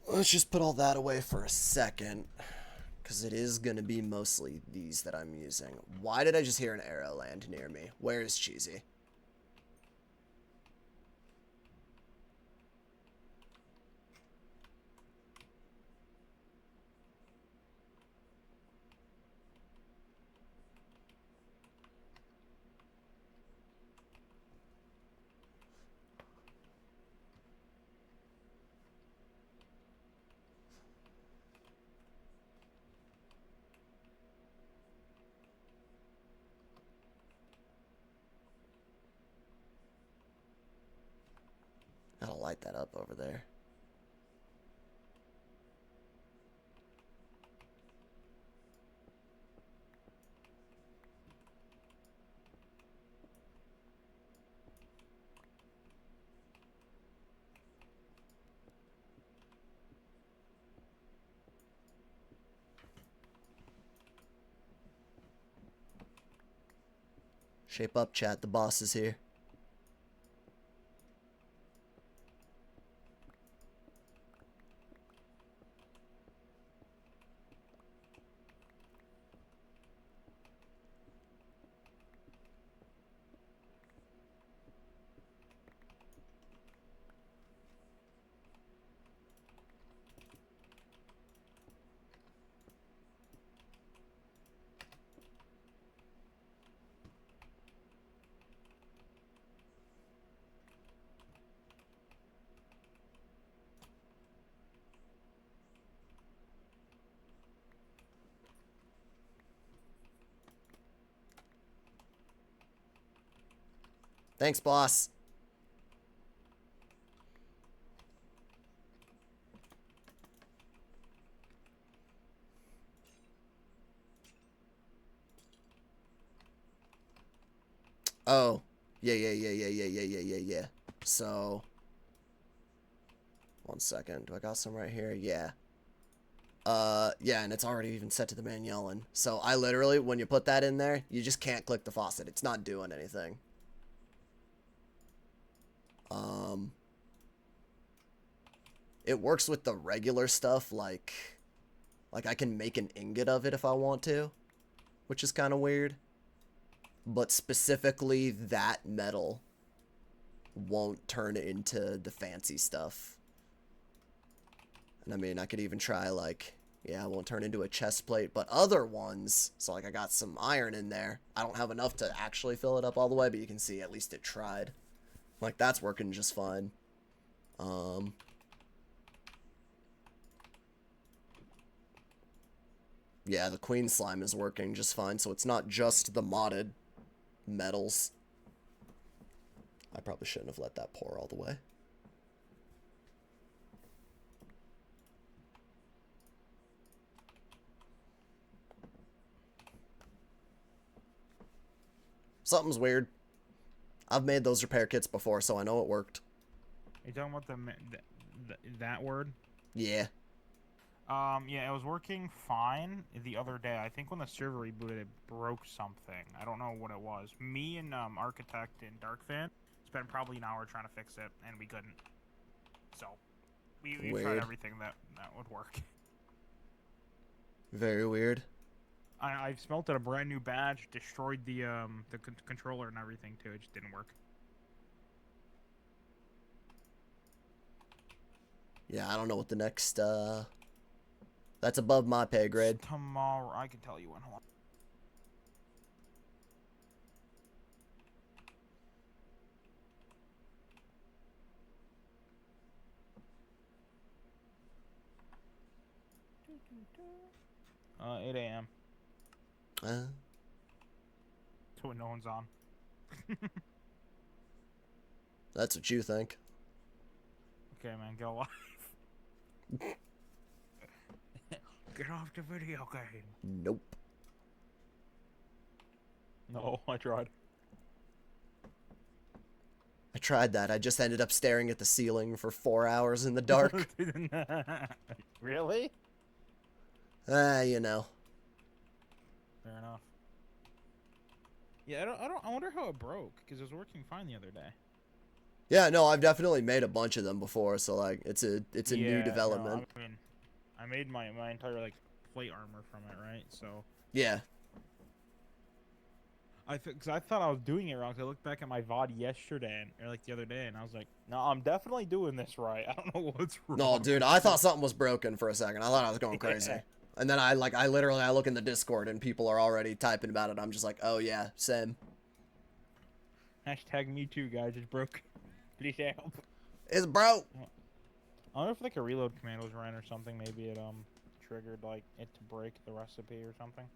Let's just put all that away for a second, because it is going to be mostly these that I'm using. Why did I just hear an arrow land near me? Where is Cheesy? Gotta light that up over there. Shape up, chat. The boss is here. Thanks, boss. Oh. Yeah. So, one second. Do I got some right here? Yeah. Yeah, and it's already even set to the man yelling. So I literally, when you put that in there, you just can't click the faucet. It's not doing anything. It works with the regular stuff, like I can make an ingot of it if I want to, which is kind of weird. But specifically, that metal won't turn into the fancy stuff. And I mean, I could even try, like, yeah, it won't turn into a chest plate, but other ones, so like I got some iron in there. I don't have enough to actually fill it up all the way, but you can see at least it tried. Like, that's working just fine. Yeah, the queen slime is working just fine, so it's not just the modded metals. I probably shouldn't have let that pour all the way. Something's weird. I've made those repair kits before, so I know it worked. Are you talking about that word? Yeah. Yeah, it was working fine the other day. I think when the server rebooted, it broke something. I don't know what it was. Me and Architect and Darkfan spent probably an hour trying to fix it, and we couldn't. So, we tried everything that would work. Very weird. I've smelted a brand new badge, destroyed the controller and everything too. It just didn't work. Yeah, I don't know what the next, that's above my pay grade. It's tomorrow, I can tell you when. Hold on. 8 a.m. That's when no one's on. That's what you think. Okay, man, get alive. Get off the video game. Nope. No, I tried. tried that. I just ended up staring at the ceiling for 4 hours in the dark. Really? You know. Fair enough. Yeah, I wonder how it broke, because it was working fine the other day. Yeah, no, I've definitely made a bunch of them before, so like it's a new Yeah, development. no, I mean, I made my entire like plate armor from it, right? So Yeah. because I thought I was doing it wrong. 'Cause I looked back at my VOD yesterday, or like the other day, and I was like, no, I'm definitely doing this right. I don't know what's wrong. No, dude, I thought something was broken for a second. I thought I was going crazy. Yeah. And then I look in the Discord and people are already typing about it. I'm just like, oh yeah, same. Hashtag me too, guys. It's broke. Please help. It's broke. I wonder if like a reload command was ran or something. Maybe it triggered like it to break the recipe or something.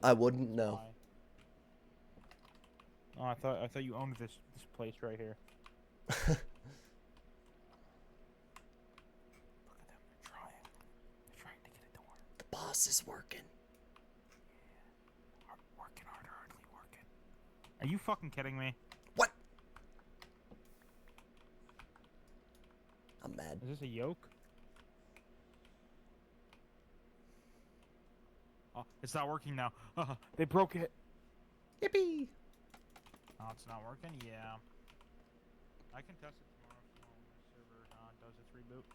I wouldn't know. Oh, I thought you owned this place right here. Look at them. They're trying to get it to work. The boss is working. Working hard, hardly working. Are you fucking kidding me? What? I'm mad. Is this a yoke? Oh, it's not working now. They broke it. Yippee! Oh, it's not working? Yeah. I can test it tomorrow when my server does its reboot.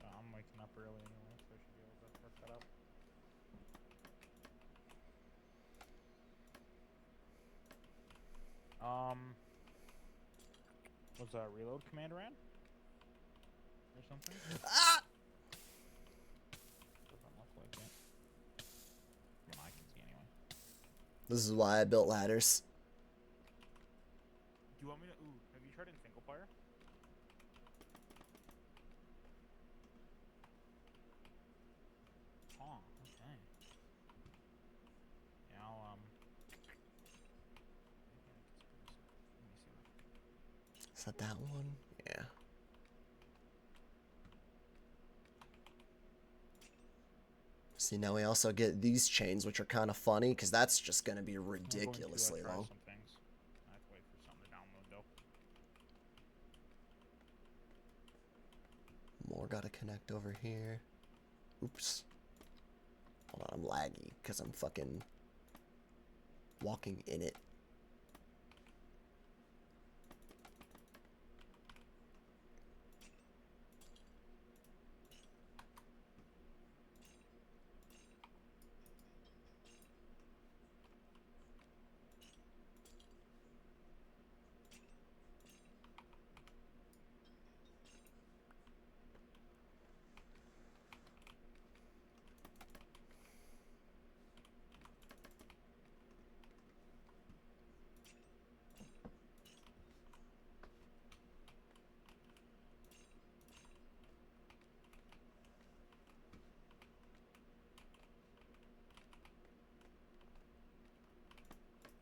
I'm waking up early anyway, so I should be able to work that out. Was that a reload command ran? Or something? Ah! Doesn't look like it. From what I can see anyway. This is why I built ladders. Do you want me to? Ooh, have you tried in single player? Oh, okay. Yeah, I'll Is that that one? Yeah. See, now we also get these chains, which are kind of funny, because that's just going to be ridiculously long. some things. I have to wait for something to download though. More got to connect over here. Oops. Hold on, I'm laggy, because I'm fucking walking in it.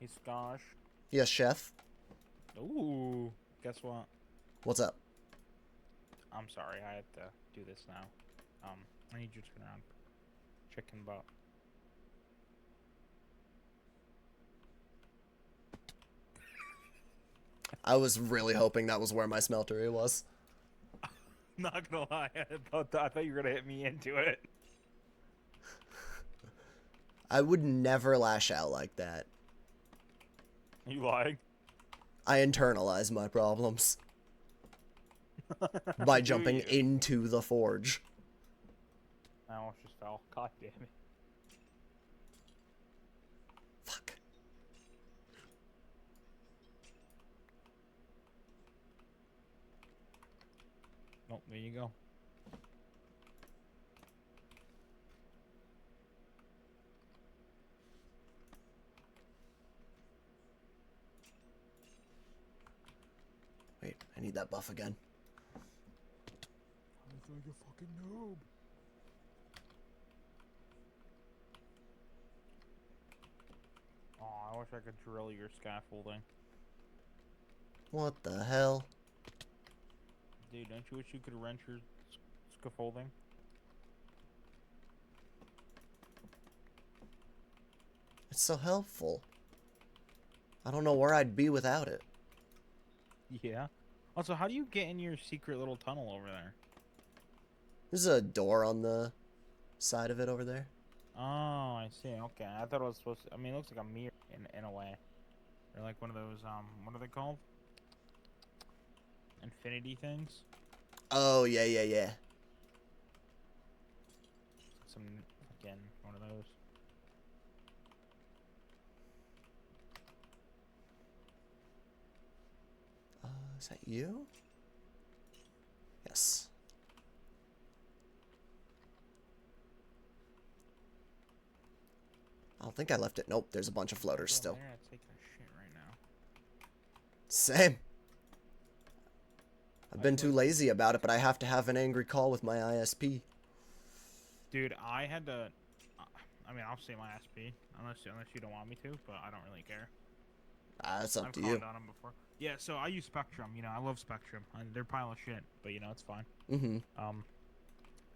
Hey, Skadj. Yes, chef. Ooh, guess what? What's up? I'm sorry, I have to do this now. I need you to turn around. Chicken butt. I was really hoping that was where my smeltery was. Not gonna lie, I thought you were gonna hit me into it. I would never lash out like that. You lying? I internalize my problems by Do jumping you? into the forge. I almost just fell. God damn it. Fuck. Nope, there you go. Wait, I need that buff again. I look like a fucking noob. Oh, I wish I could drill your scaffolding. What the hell? Dude, don't you wish you could wrench your scaffolding? It's so helpful. I don't know where I'd be without it. Yeah. Also, how do you get in your secret little tunnel over there? There's a door on the side of it over there. Oh, I see. Okay, I thought it was supposed to. I mean, it looks like a mirror in a way. Or like one of those what are they called? Infinity things. Oh, yeah, yeah, yeah. Some again one of those. Is that you? Yes. I don't think I left it. Nope, there's a bunch of floaters still. There, taking a shit right now. Same. I've been too lazy about it, but I have to have an angry call with my ISP. Dude, I had to. I mean, I'll say my SP unless you don't want me to, but I don't really care. That's up to I've you. called on them before. Yeah, so I use Spectrum. You know, I love Spectrum. They're a pile of shit, but you know it's fine. Mm-hmm.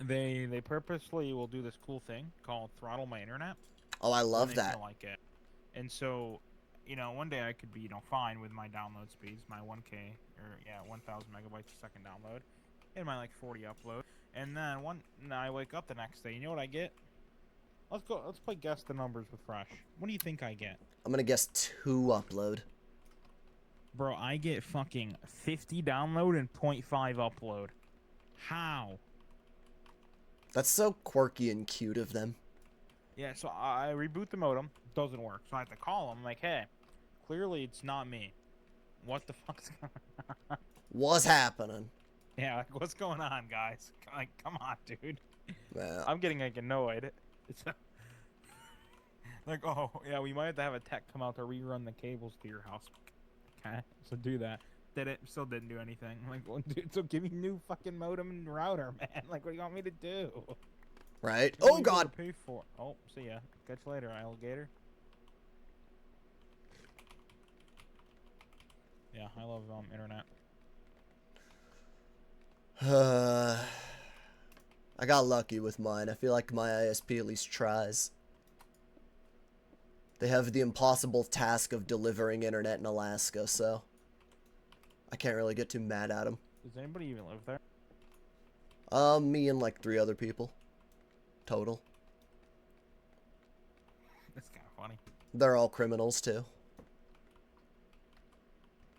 They purposely will do this cool thing called throttle my internet. Oh, I love When they that. feel like it. And so, you know, one day I could be, you know, fine with my download speeds, my 1K or 1,000 megabytes a second download, and my like 40 upload. And then I wake up the next day. You know what I get? Let's play guess the numbers with Fresh. What do you think I get? I'm gonna guess 2 upload. Bro, I get fucking 50 download and 0.5 upload. How? That's so quirky and cute of them. Yeah, so I reboot the modem. Doesn't work. So I have to call them like, hey, clearly it's not me. What the fuck's going on? What's happening? Yeah, like, what's going on, guys? Like, come on, dude. Well, I'm getting, like, annoyed. It's like, oh, yeah, we might have to have a tech come out to rerun the cables to your house. Okay, so do that. Did it? Still didn't do anything. I'm like, well, dude, so give me new fucking modem and router, man. Like, what do you want me to do? right? What Oh, you God! gonna pay for? Oh, see ya. Catch you later, alligator. Yeah, I love internet. I got lucky with mine. I feel like my ISP at least tries. They have the impossible task of delivering internet in Alaska, so I can't really get too mad at them. Does anybody even live there? Me and like 3 other people. Total. That's kind of funny. They're all criminals, too.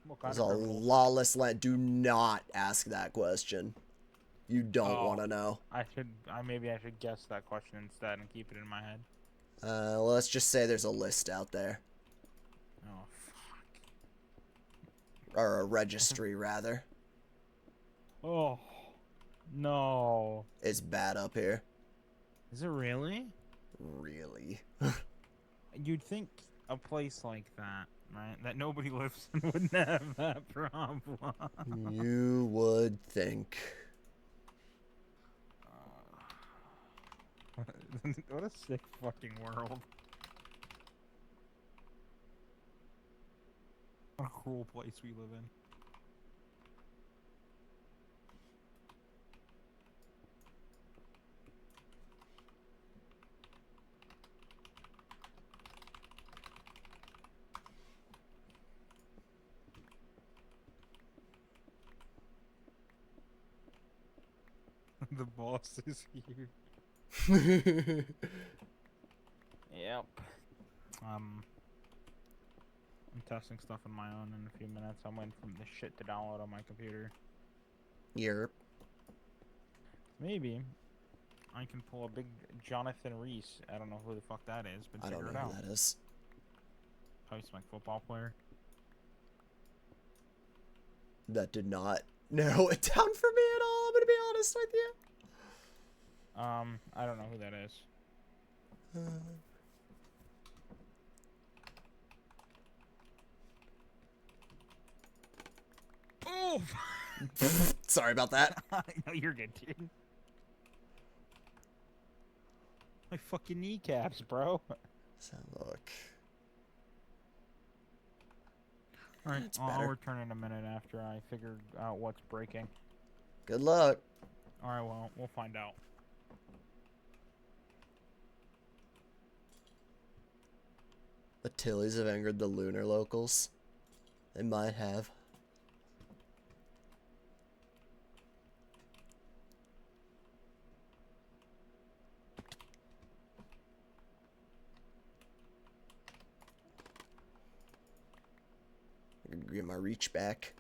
What kind It's of a criminals? lawless land. Do not ask that question. You don't want to know. Maybe I should guess that question instead and keep it in my head. Let's just say there's a list out there. Oh, fuck. Or a registry, rather. Oh, no. It's bad up here. Is it really? Really. You'd think a place like that, right, that nobody lives in wouldn't have that problem. You would think. What a sick fucking world. What a cruel place we live in. The boss is here. Yep. I'm testing stuff on my own in a few minutes. I'm waiting for the shit to download on my computer. Yerp. Maybe I can pull a big Jonathan Reese. I don't know who the fuck that is, but I figure don't it know out. who that is. Probably some like football player. That did not narrow it down for me at all. I'm gonna be honest with you. I don't know who that is. Oh! Sorry about that. No, you're good, dude. My fucking kneecaps, bro. Let's have a look. Alright, It's I'll better. return in a minute after I figure out what's breaking. Good luck. Alright, well, we'll find out. The Tillies have angered the lunar locals. They might have. I'm gonna get my reach back.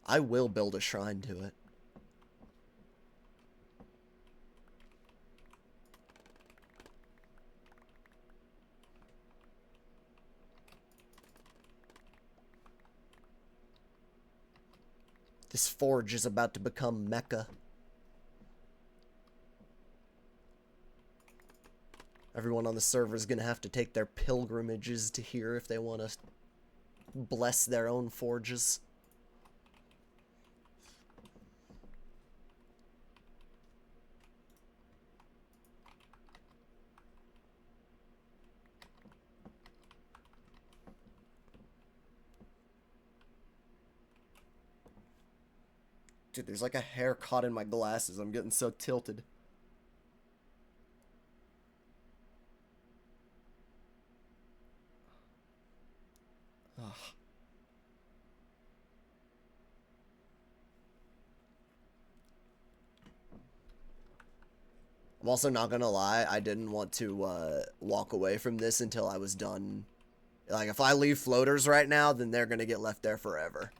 I will build a shrine to it. This forge is about to become Mecca. Everyone on the server is going to have to take their pilgrimages to here if they want to bless their own forges. Dude, there's like a hair caught in my glasses. I'm getting so tilted. Ugh. I'm also not gonna lie, I didn't want to walk away from this until I was done. Like, if I leave floaters right now, then they're gonna get left there forever.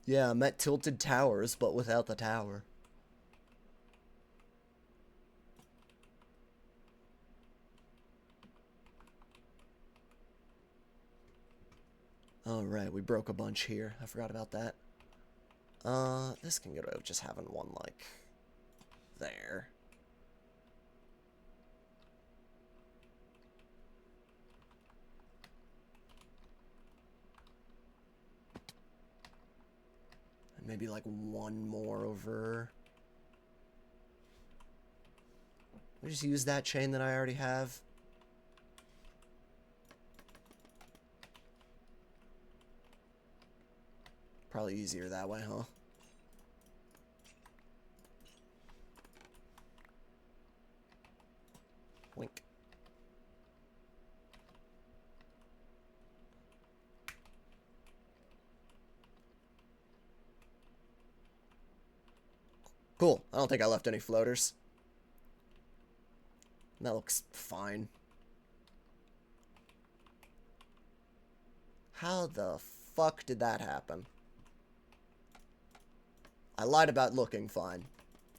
Yeah, I'm at Tilted Towers, but without the tower. Alright, we broke a bunch here. I forgot about that. This can get away with just having one, like, there. And maybe, like, one more over. We just use that chain that I already have. Probably easier that way, huh? Wink. Cool. I don't think I left any floaters. That looks fine. How the fuck did that happen? I lied about looking fine.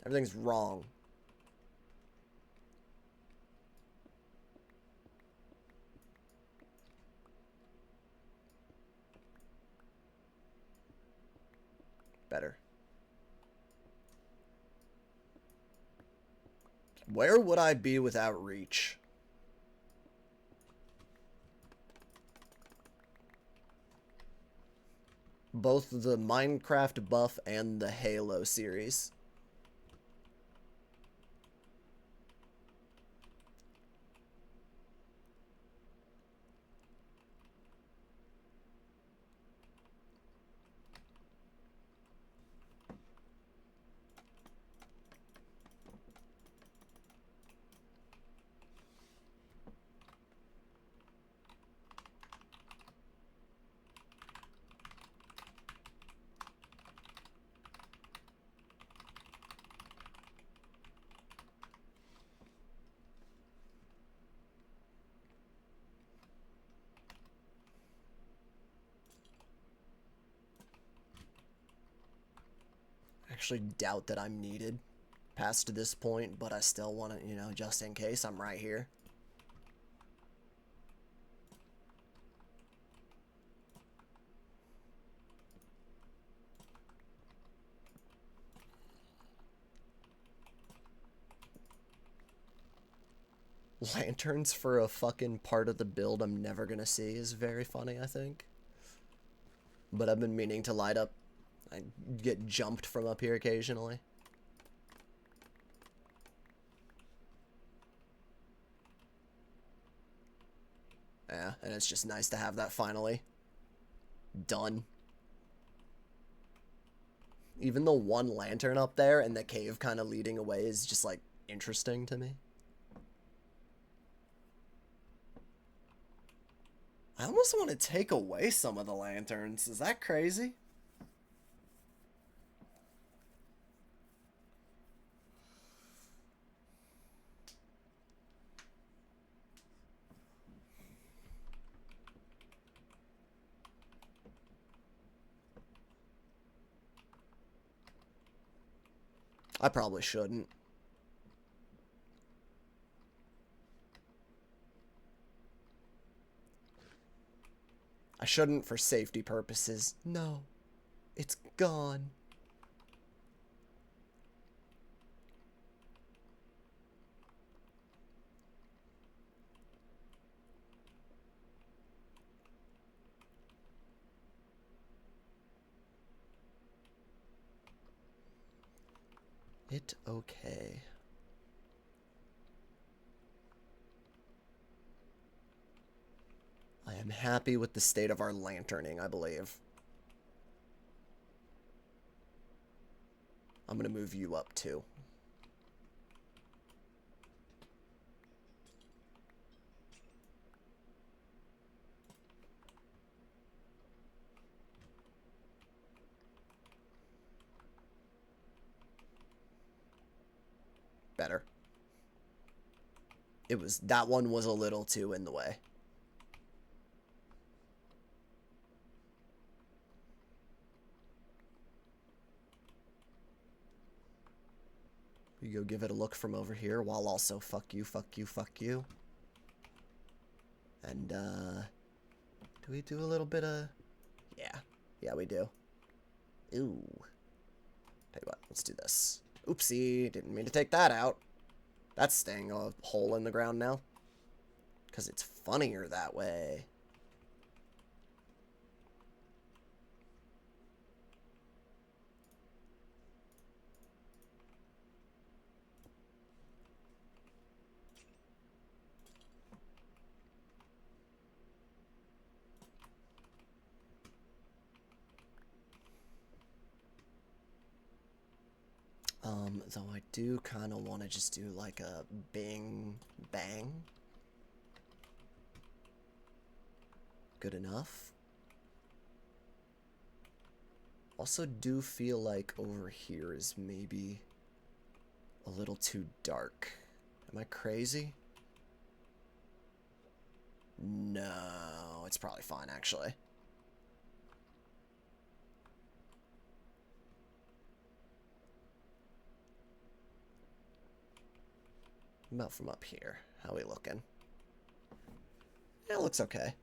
Everything's wrong. Better. Where would I be without reach? Both the Minecraft buff and the Halo series. I actually doubt that I'm needed past this point, but I still want to, you know, just in case, I'm right here. Lanterns for a fucking part of the build I'm never gonna see is very funny, I think. But I've been meaning to light up. I get jumped from up here occasionally. Yeah, and it's just nice to have that finally done. Even the one lantern up there and the cave kind of leading away is just, like, interesting to me. I almost want to take away some of the lanterns. Is that crazy? I probably shouldn't. I shouldn't for safety purposes. No. It's gone. It okay. I am happy with the state of our lanterning, I believe. I'm gonna move you up too. Better. That one was a little too in the way. You go give it a look from over here while also fuck you, fuck you, fuck you. And, do we do a little bit of... Yeah. Yeah, we do. Ooh. Tell you what, let's do this. Oopsie, didn't mean to take that out. That's staying a hole in the ground now. Because it's funnier that way. Though I do kind of want to just do like a bing, bang. Good enough. Also do feel like over here is maybe a little too dark. Am I crazy? No, it's probably fine actually. About from up here. How we looking? Yeah, it looks okay.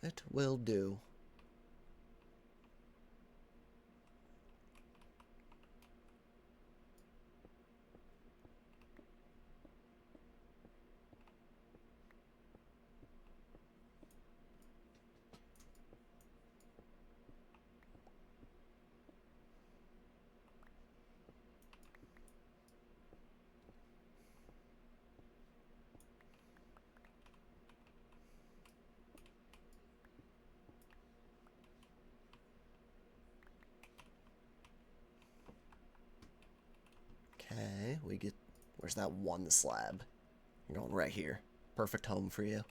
It will do. Okay, we get... Where's that one slab? You're going right here. Perfect home for you.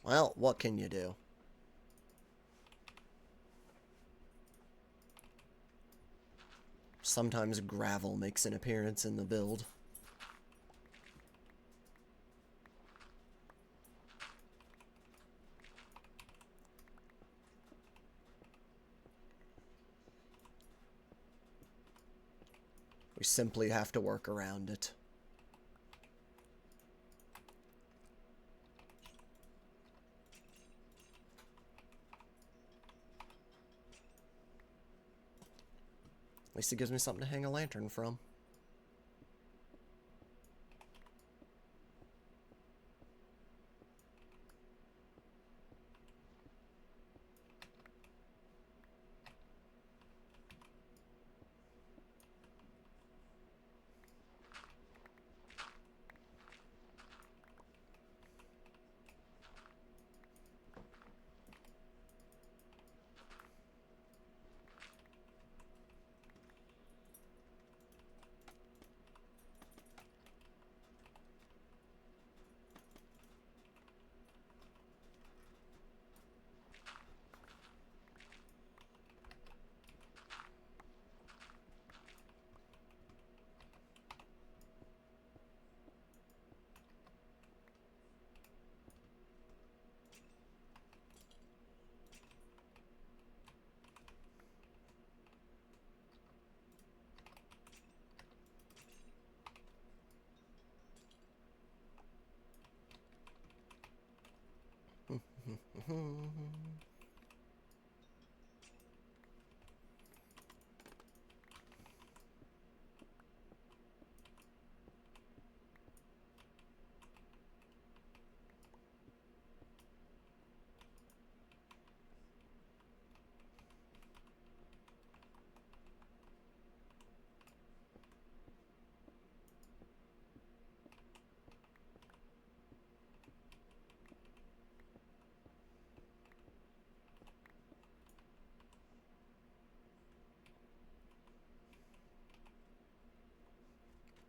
Well, what can you do? Sometimes gravel makes an appearance in the build. We simply have to work around it. At least it gives me something to hang a lantern from.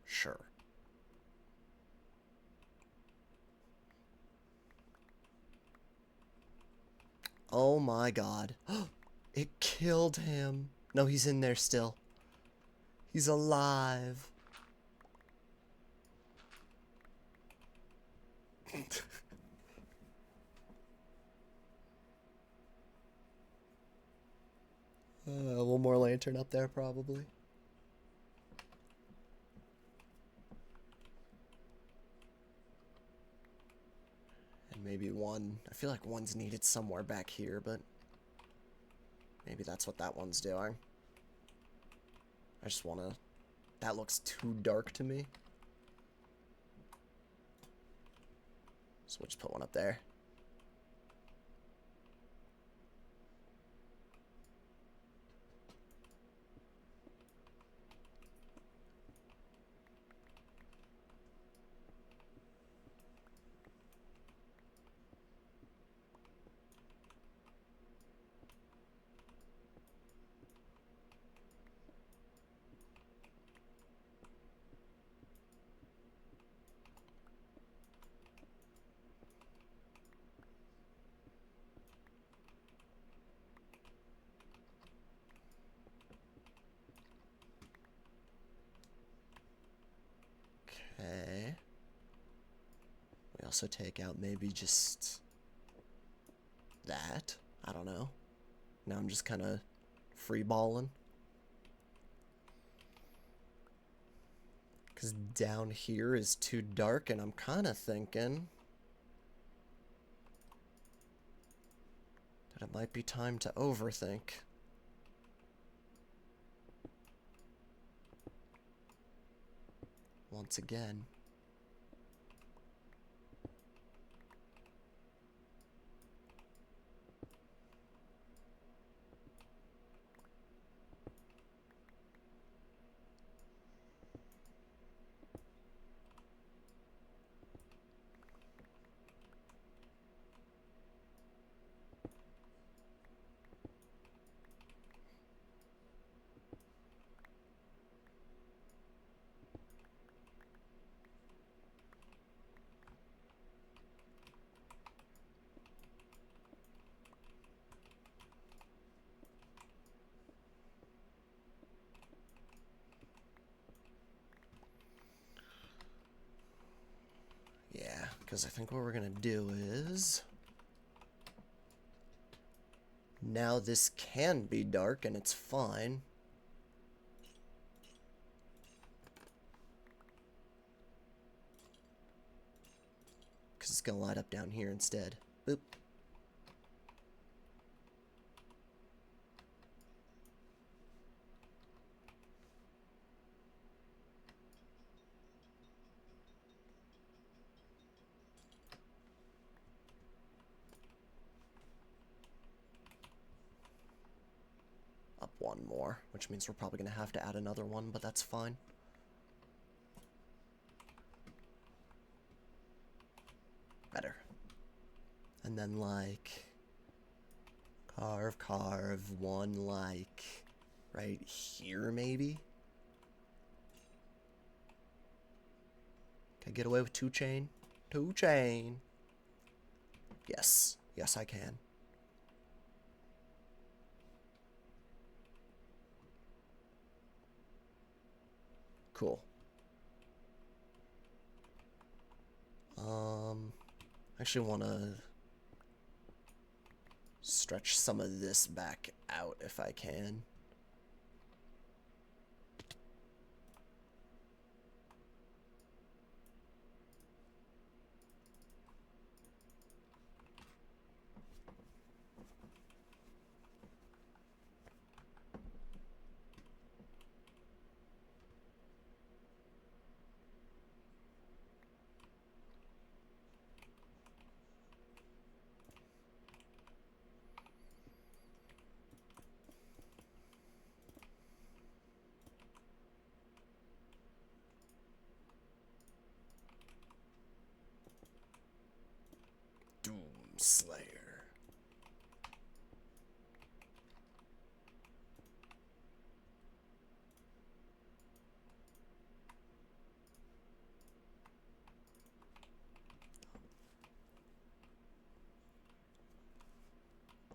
Sure. Oh my god. It killed him. No, he's in there still. He's alive. One more lantern up there, probably. And maybe one. I feel like one's needed somewhere back here, but maybe that's what that one's doing. I just want to... That looks too dark to me. So we'll just put one up there. Okay. We also take out maybe just that. I don't know. Now I'm just kind of freeballing. Because down here is too dark, and I'm kind of thinking that it might be time to overthink. Once again. Yeah, because I think what we're going to do is... Now this can be dark and it's fine. just gonna light up down here instead. Boop. Up one more, which means we're probably gonna have to add another one, but that's fine. Better. And then, like, carve one, like, right here, maybe? Can I get away with 2 chain? 2 chain. Yes. Yes, I can. Cool. Actually want to stretch some of this back out if I can. Slayer.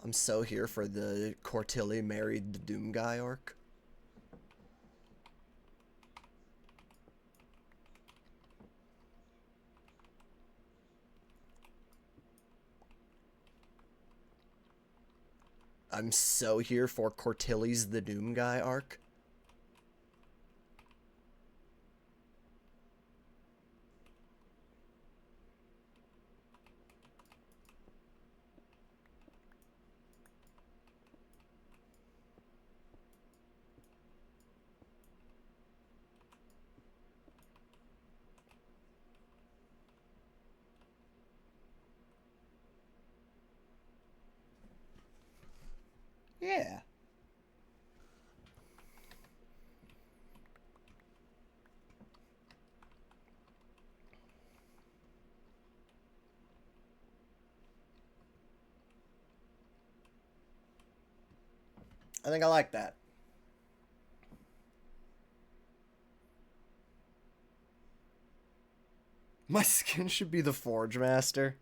I'm so here for the Cortilli married the Doom guy arc. I'm so here for Cortilli's the Doom guy arc. Yeah. I think I like that. My skin should be the Forge Master.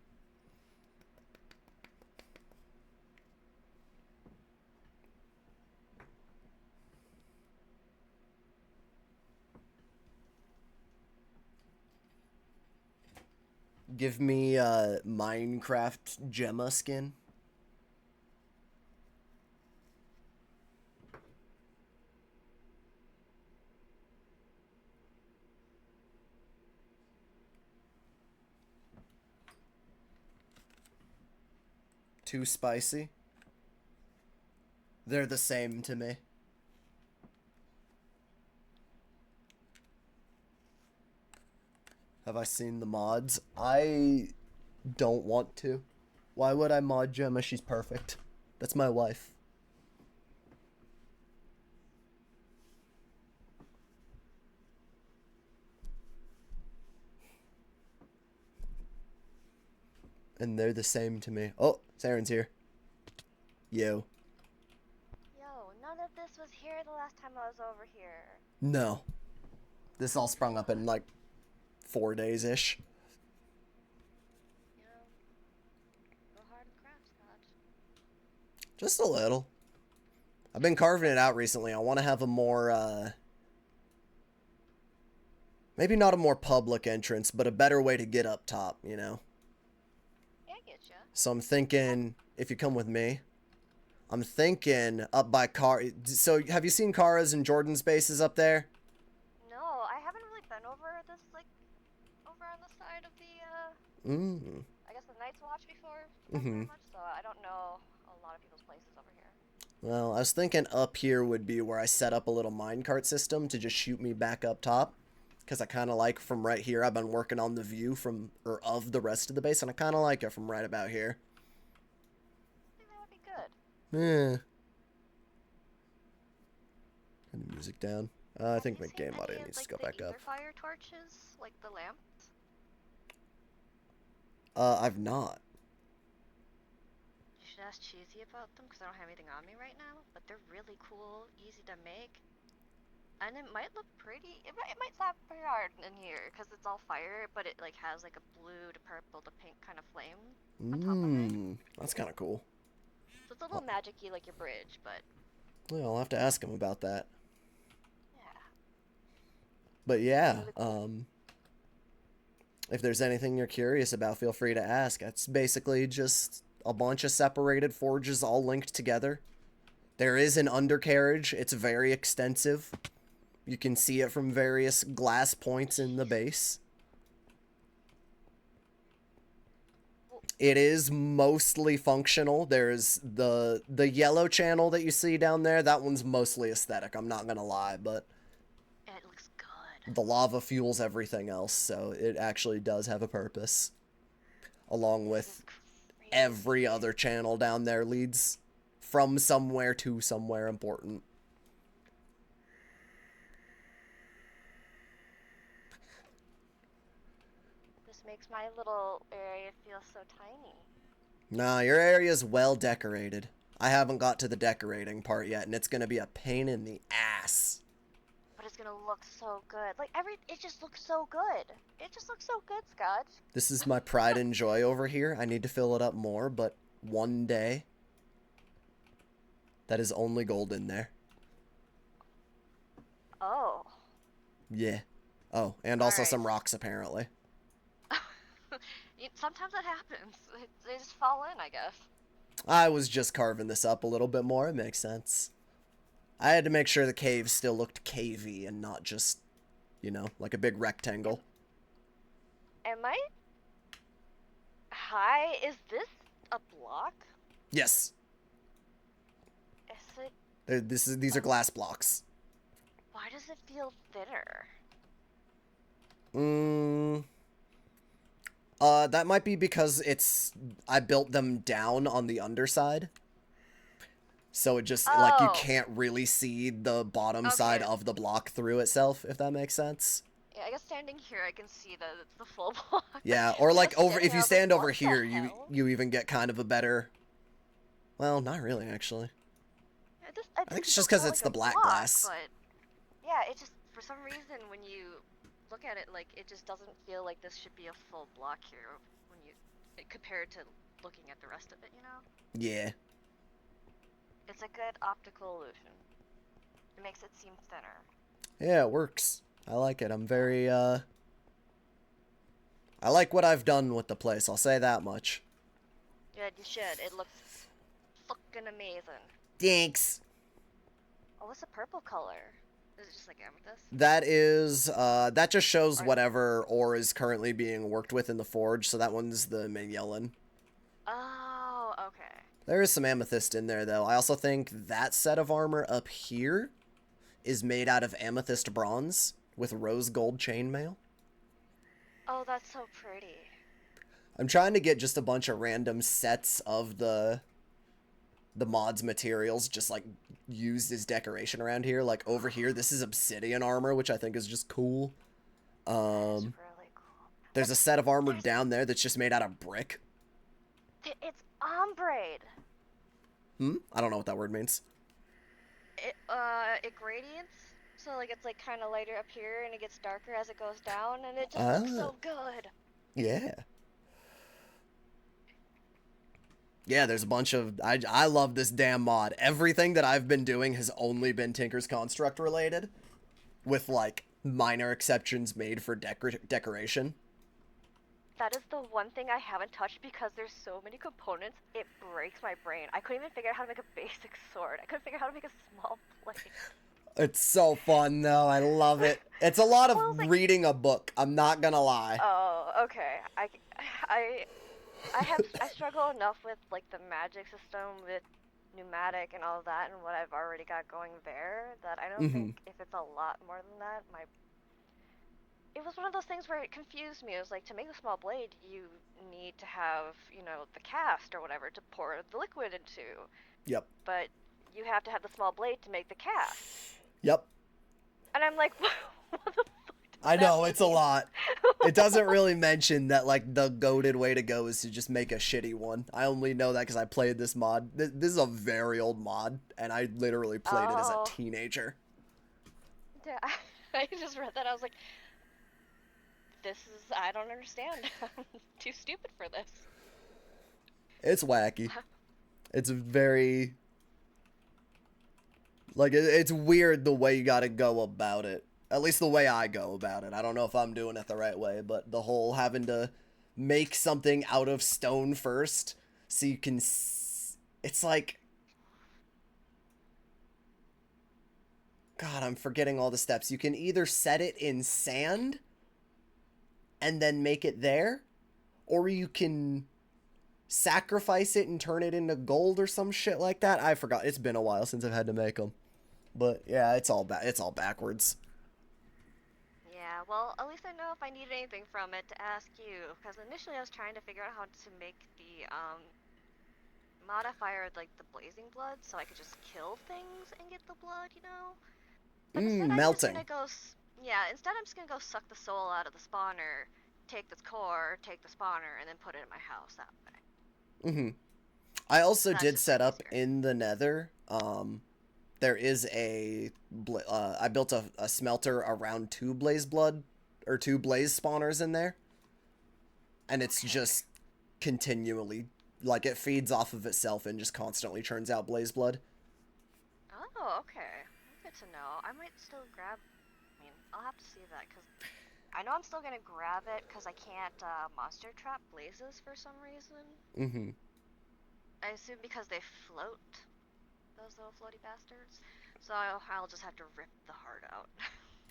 Give me Minecraft Gemma skin. Too spicy. They're the same to me. Have I seen the mods? I don't want to. Why would I mod Gemma? She's perfect. That's my wife. And they're the same to me. Oh, Saren's here. Yo. Yo, none of this was here the last time I was over here. No. This all sprung up in like 4 days-ish. You know, go hard in craft, Skadj. Just a little. I've been carving it out recently. I want to have a more, maybe not a more public entrance, but a better way to get up top, you know? Yeah, I get ya. So I'm thinking, if you come with me, I'm thinking up by Car. So have you seen Kara's and Jordan's bases up there? No, I haven't really been over this, like, over on the side of the, Night's Watch before very much, so I don't know a lot of people's places over here. Well, I was thinking up here would be where I set up a little minecart system to just shoot me back up top. Because I kind of like from right here, I've been working on the view of the rest of the base, and I kind of like it from right about here. I think that would be good. Yeah. Turn the music down. I think Have my you seen game audio any of, needs to like, go back the up. fire torches, like the lamps? I've not. You should ask Cheesy about them because I don't have anything on me right now. But they're really cool, easy to make, and it might look pretty. It might slap pretty hard in here because it's all fire, but it like has like a blue to purple to pink kind of flame on top of it. That's kind of cool. So it's a little magic-y like your bridge, but Well, I'll have to ask him about that. yeah. But yeah, Really cool. if there's anything you're curious about, feel free to ask. It's basically just a bunch of separated forges all linked together. There is an undercarriage. It's very extensive. You can see it from various glass points in the base. It is mostly functional. There's the yellow channel that you see down there. That one's mostly aesthetic. I'm not gonna lie, but It looks good. the lava fuels everything else, so it actually does have a purpose. Along with every other channel down there leads from somewhere to somewhere important. This makes my little area feel so tiny. Nah, your area's well decorated. I haven't got to the decorating part yet, and it's gonna be a pain in the ass. But it's gonna look so good. Like it just looks so good. It just looks so good, Skadj. This is my pride and joy over here. I need to fill it up more, but one day, that is only gold in there. Oh. Yeah. Oh, and also Alright. some rocks, apparently. Sometimes that happens. They just fall in, I guess. I was just carving this up a little bit more. It makes sense. I had to make sure the cave still looked cavey and not just, you know, like a big rectangle. Am I... Hi, is this a block? Yes. Is it... These are glass blocks. Why does it feel thinner? That might be because I built them down on the underside. So it just, like, you can't really see the bottom side of the block through itself, if that makes sense. Yeah, I guess standing here I can see that it's the full block. Yeah, or like if you stand over here, you you even get kind of a better... Well, not really, actually. I think it's just 'cause it's the black glass. But yeah, it just, for some reason, when you look at it, like, it just doesn't feel like this should be a full block here when compared to looking at the rest of it, you know? Yeah. It's a good optical illusion. It makes it seem thinner. Yeah, it works. I like it. I'm very, I like what I've done with the place, I'll say that much. Yeah, you should. It looks fucking amazing. Thanks. Oh, what's the purple color? Is it just like amethyst? That is, that just shows whatever ore is currently being worked with in the forge, so that one's the Mignolan. Oh, okay. There is some amethyst in there, though. I also think that set of armor up here is made out of amethyst bronze with rose gold chainmail. Oh, that's so pretty. I'm trying to get just a bunch of random sets of the mods materials just, like, used as decoration around here. Like, over here, this is obsidian armor, which I think is just cool. That's really cool. There's a set of armor down there that's just made out of brick. It's ombre. I don't know what that word means. It gradients. So, like, it's, like, kind of lighter up here, and it gets darker as it goes down, and it just looks so good. Yeah. Yeah, there's a bunch of... I love this damn mod. Everything that I've been doing has only been Tinker's Construct related, with, like, minor exceptions made for decoration. That is the one thing I haven't touched because there's so many components, it breaks my brain. I couldn't even figure out how to make a basic sword. I couldn't figure out how to make a small blade. It's so fun, though. I love it. It's a lot of reading a book. I'm not gonna lie. Oh, okay. I struggle enough with like the magic system with pneumatic and all of that and what I've already got going there that I don't Mm-hmm. think if it's a lot more than that, it was one of those things where it confused me. It was like to make a small blade, you need to have, the cast or whatever to pour the liquid into. Yep. But you have to have the small blade to make the cast. Yep. And I'm like, what the fuck does I that know, it's a mean? lot. It doesn't really mention that, like, the goated way to go is to just make a shitty one. I only know that because I played this mod. This is a very old mod, and I literally played it as a Oh. teenager. Yeah, I just read that. I was like, I don't understand. I'm too stupid for this. It's wacky. It's very... Like, it's weird the way you gotta go about it. At least the way I go about it. I don't know if I'm doing it the right way, but the whole having to make something out of stone first so you can... It's like... God, I'm forgetting all the steps. You can either set it in sand and then make it there, or you can sacrifice it and turn it into gold or some shit like that. I forgot. It's been a while since I've had to make them. But yeah, it's all backwards. Yeah, well, at least I know if I need anything from it to ask you. Because initially I was trying to figure out how to make the modifier like the blazing blood, so I could just kill things and get the blood. But instead I'm just Melting. gonna go. Yeah, instead I'm just gonna go suck the soul out of the spawner, take this core, take the spawner, and then put it in my house that way. I also That's did just way set up easier. in the nether. There is I built a smelter around two blaze blood, or two blaze spawners in there. And it's Okay. just continually, like, it feeds off of itself and just constantly churns out blaze blood. Oh, okay. Good to know. I might still grab. I mean, I'll have to see that because I know I'm still gonna grab it because I can't monster trap blazes for some reason. Mm-hmm. I assume because they float, those little floaty bastards. So I'll just have to rip the heart out.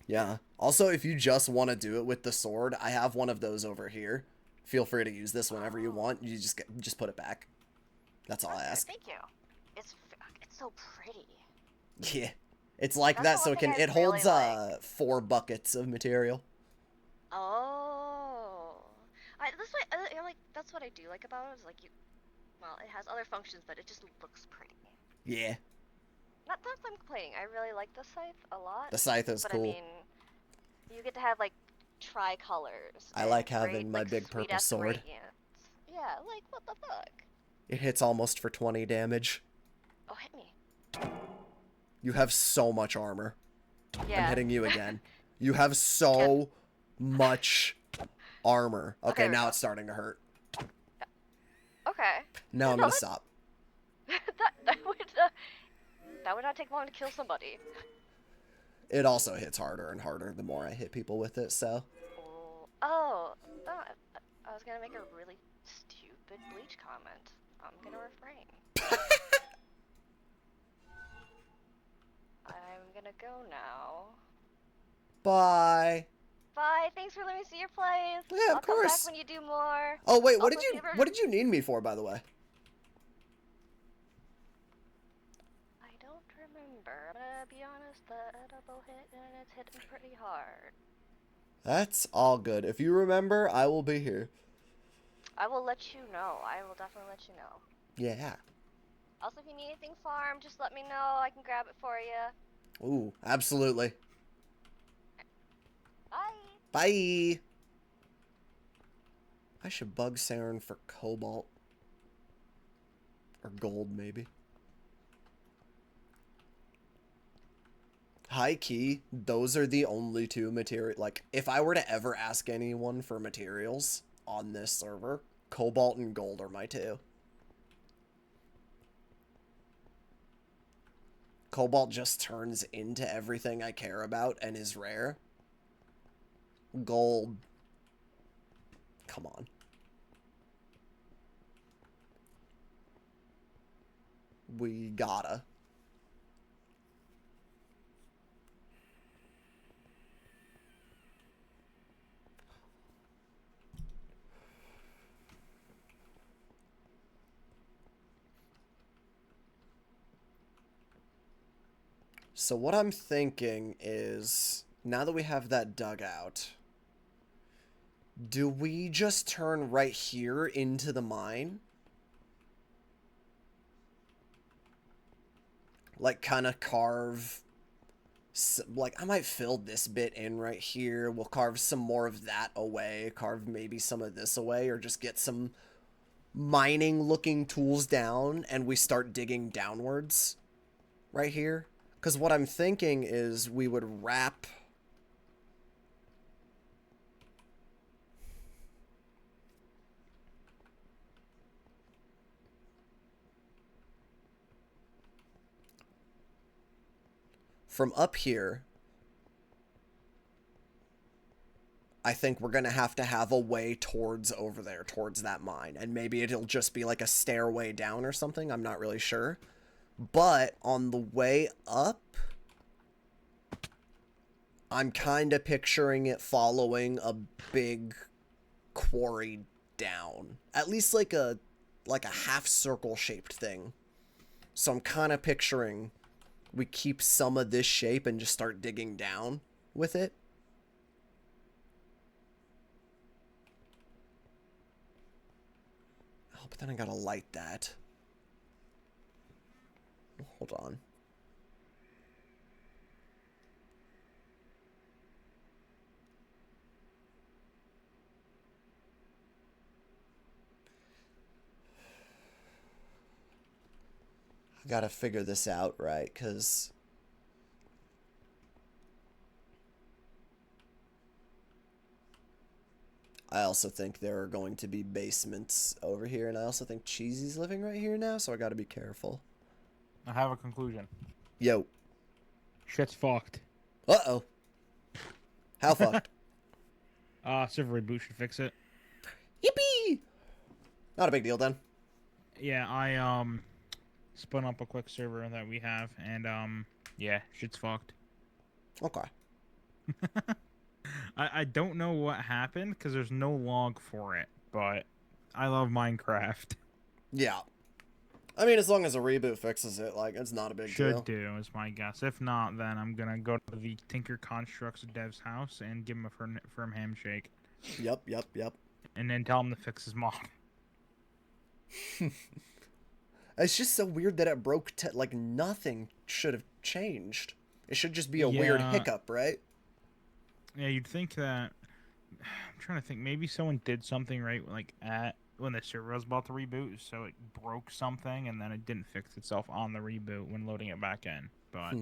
Yeah. Also, if you just want to do it with the sword, I have one of those over here. Feel free to use this whenever you Oh. want. You just put it back. That's all I Okay, ask. thank you. It's so pretty. Yeah. It's like That's that, the so one thing I it really holds like. 4 buckets of material. Oh. That's what I do like about it is like well, it has other functions, but it just looks pretty. Yeah. Not that I'm complaining. I really like the scythe a lot, The scythe is but I cool. mean, you get to have like tricolors I and like great having my like big sweet purple ass sword. gradients. Yeah, like what the fuck? It hits almost for 20 damage. Oh, hit me. You have so much armor. I'm Yeah. hitting you again. You have Yep. so much armor. Okay, Okay, there we now go. it's starting to hurt. Okay. Now I'm No, gonna stop. that would not take long to kill somebody. It also hits harder and harder the more I hit people with it, so. Oh, I was gonna make a really stupid bleach comment. I'm gonna refrain. I'm gonna go now. Bye. Bye. Thanks for letting me see your plays. Yeah, of I'll come back course. when you do more. Oh wait, Also, if you ever, what did you need me for, by the way? I don't remember. I'm gonna be honest. The edible hit and it's hitting pretty hard. That's all good. If you remember, I will be here. I will let you know. I will definitely let you know. Yeah. Also, if you need anything farm, just let me know. I can grab it for you. Ooh, absolutely. Bye. Bye. I should bug Saren for cobalt. Or gold, maybe. High key, those are the only two material. Like, if I were to ever ask anyone for materials on this server, cobalt and gold are my two. Cobalt just turns into everything I care about and is rare. Gold. Come on. We gotta. So what I'm thinking is, now that we have that dugout, do we just turn right here into the mine? Like, kind of carve... Like, I might fill this bit in right here. We'll carve some more of that away. Carve maybe some of this away. Or just get some mining-looking tools down. And we start digging downwards right here. Because what I'm thinking is we would wrap... From up here, I think we're going to have a way towards over there, towards that mine. And maybe it'll just be like a stairway down or something. I'm not really sure. But on the way up, I'm kind of picturing it following a big quarry down. At least like a half circle shaped thing. So I'm kind of picturing we keep some of this shape and just start digging down with it. Oh, but then I gotta light that. Hold on. I gotta figure this out, right? Because I also think there are going to be basements over here, and I also think Cheesy's living right here now, so I gotta be careful. I have a conclusion. Yo. Shit's fucked. Uh-oh. How fucked? Server reboot should fix it. Yippee! Not a big deal, then. Yeah, I, spun up a quick server that we have, and, yeah, shit's fucked. Okay. I don't know what happened, because there's no log for it, but I love Minecraft. Yeah. I mean, as long as a reboot fixes it, like, it's not a big deal. Should do, is my guess. If not, then I'm gonna go to the Tinker Constructs dev's house and give him a firm handshake. Yep. And then tell him to fix his mod. It's just so weird that it broke, like, nothing should have changed. It should just be a weird hiccup, right? Yeah, you'd think that... I'm trying to think. Maybe someone did something right, like, when the server was about to reboot, so it broke something, and then it didn't fix itself on the reboot when loading it back in. But...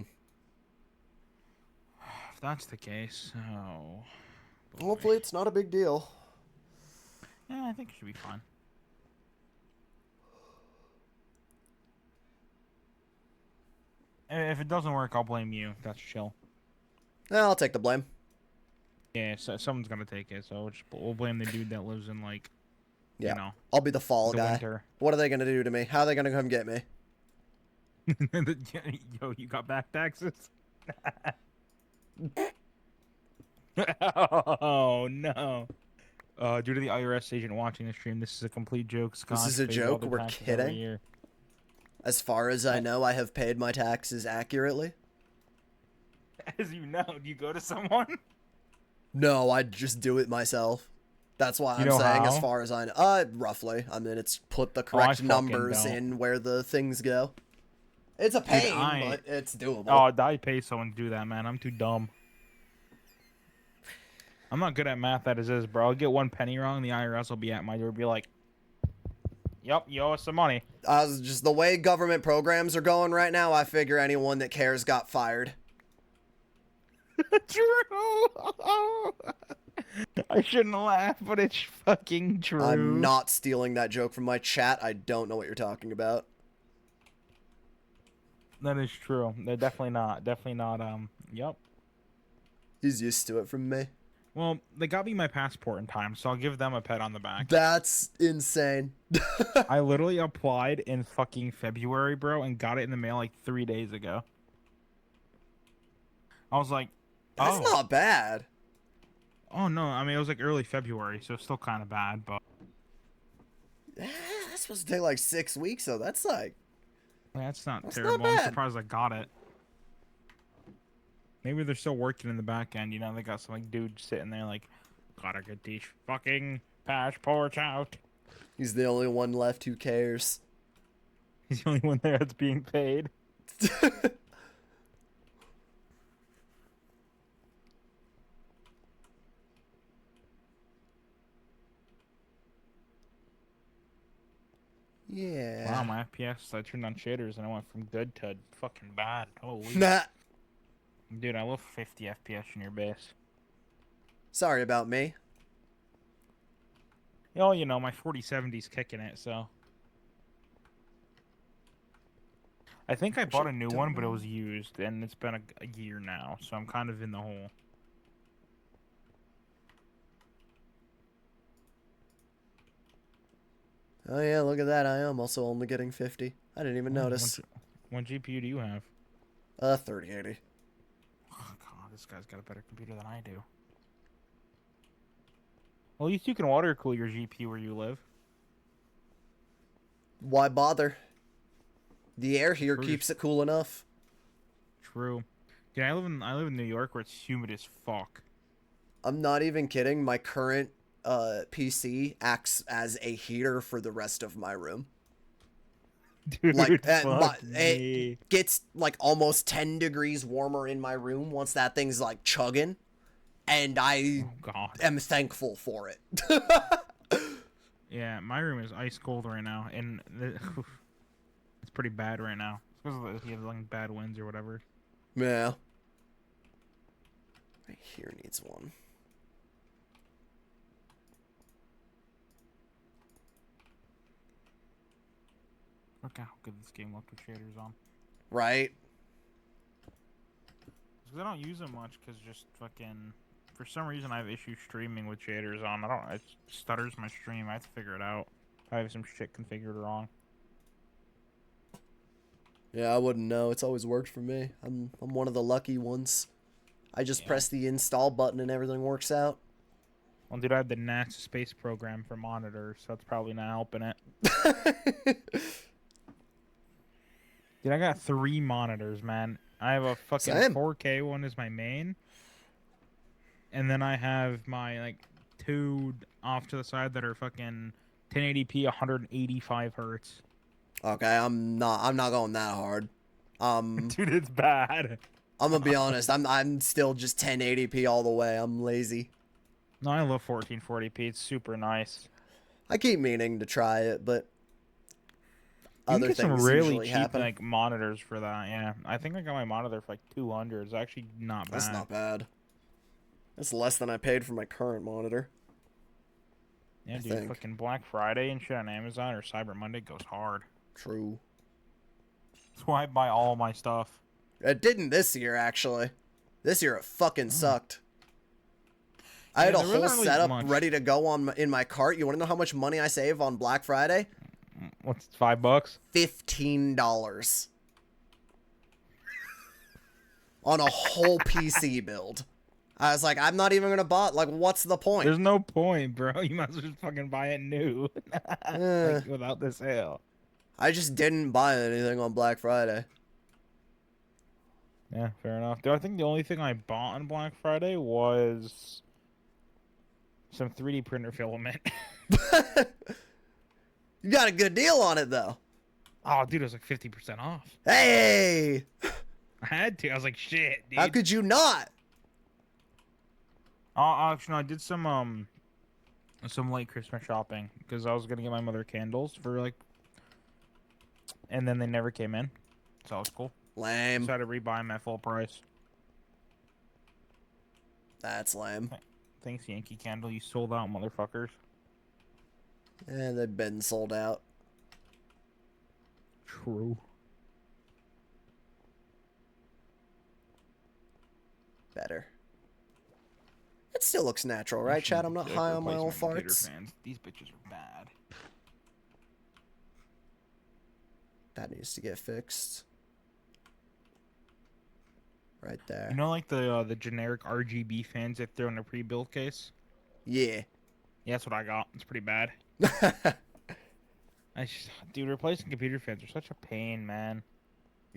if that's the case, oh... boy. Hopefully it's not a big deal. Yeah, I think it should be fine. If it doesn't work, I'll blame you. That's chill. I'll take the blame. Yeah, so someone's gonna take it, so we'll blame the dude that lives in, like, Yeah. you know, I'll be the fall the guy. winter. What are they going to do to me? How are they going to come get me? Yo, you got back taxes? Oh, no. Due to the IRS agent watching the stream, this is a complete joke. Skadj This is a pays joke? all their We're taxes every kidding? year. As far as I know, I have paid my taxes accurately. As you know, do you go to someone? No, I just do it myself. That's why I'm know saying how? as far as I know. Roughly. I mean, it's put the correct fucking numbers don't. in where the things go. It's a pain, I- but it's doable. Oh, I pay someone to do that, man. I'm too dumb. I'm not good at math as is, bro. I'll get one penny wrong, the IRS will be at my door, be like, "Yep, you owe us some money." Just the way government programs are going right now, I figure anyone that cares got fired. True. I shouldn't laugh, but it's fucking true. I'm not stealing that joke from my chat. I don't know what you're talking about. That is true. They're definitely not. Definitely not. Yep. He's used to it from me. Well, they got me my passport in time, so I'll give them a pat on the back. That's insane. I literally applied in fucking February, bro, and got it in the mail like 3 days ago. I was like, That's not bad. Oh, no. I mean, it was like early February, so it's still kind of bad, but... That's supposed to take like 6 weeks, so that's like... That's not That's terrible. not I'm bad. surprised I got it. Maybe they're still working in the back end. You know, they got some like dude sitting there like, gotta get these fucking passports out. He's the only one left who cares. He's the only one there that's being paid. Yeah. Wow, my FPS, I turned on shaders and I went from good to fucking bad. Holy. Nah. Dude, I love 50 FPS in your base. Sorry about me. Oh, you know, my 4070's kicking it, so. I think I bought a new one, but it was used, and it's been a year now, so I'm kind of in the hole. Oh yeah, look at that. I am also only getting 50. I didn't even notice. What GPU do you have? 3080. Oh, God, this guy's got a better computer than I do. Well, at least you can water cool your GPU where you live. Why bother? The air here True. keeps it cool enough. True. Dude, I live in New York where it's humid as fuck. I'm not even kidding. My current PC acts as a heater for the rest of my room. Dude, Like fuck it gets like almost 10 degrees warmer in my room once that thing's like chugging, and I Oh, God. am thankful for it. Yeah, my room is ice cold right now, and it's pretty bad right now. It's because you have like bad winds or whatever. Yeah. Right here needs one. Look how good this game looked with shaders on. Right? Because I don't use them much, because just fucking... For some reason, I have issues streaming with shaders on. It stutters my stream. I have to figure it out. I have some shit configured wrong. Yeah, I wouldn't know. It's always worked for me. I'm one of the lucky ones. I just press the install button and everything works out. Well, dude, I have the NASA space program for monitors, so that's probably not helping it. Dude, I got 3 monitors, man. I have a fucking Same. 4K one as my main. And then I have my, like, 2 off to the side that are fucking 1080p, 185 hertz. Okay, I'm not going that hard. Dude, it's bad. I'm gonna be honest. I'm still just 1080p all the way. I'm lazy. No, I love 1440p. It's super nice. I keep meaning to try it, but You can other get some things really usually cheap happen. like monitors for that. Yeah, I think I got my monitor for like 200. It's actually not bad. That's not bad. That's less than I paid for my current monitor. Yeah, I dude, think. fucking Black Friday and shit on Amazon or Cyber Monday goes hard. True. That's why I buy all my stuff. It didn't this year, actually. This year it fucking sucked. I had a there whole wasn't really setup much. ready to go in my cart. You want to know how much money I save on Black Friday? What's $5? $15 on a whole PC build. I was like, I'm not even gonna buy. Like, what's the point? There's no point, bro. You might as well just fucking buy it new, Eh, like without the sale. I just didn't buy anything on Black Friday. Yeah, fair enough. Dude, I think the only thing I bought on Black Friday was some 3D printer filament. You got a good deal on it though. Oh, dude, it was like 50% off. Hey, I had to. I was like, shit, dude. how could you not? Actually, no, I did some late Christmas shopping because I was gonna get my mother candles for like, and then they never came in, so that was cool. Lame. So I had to rebuy them at full price. That's lame. Thanks, Yankee Candle. You sold out, motherfuckers. And they've been sold out. True. Better. It still looks natural, right, Chad? I'm not high on my own farts. Fans. These bitches are bad. That needs to get fixed. Right there. You know, like the generic RGB fans that throw in a pre-built case. Yeah. Yeah, that's what I got. It's pretty bad. Dude, replacing computer fans are such a pain, man.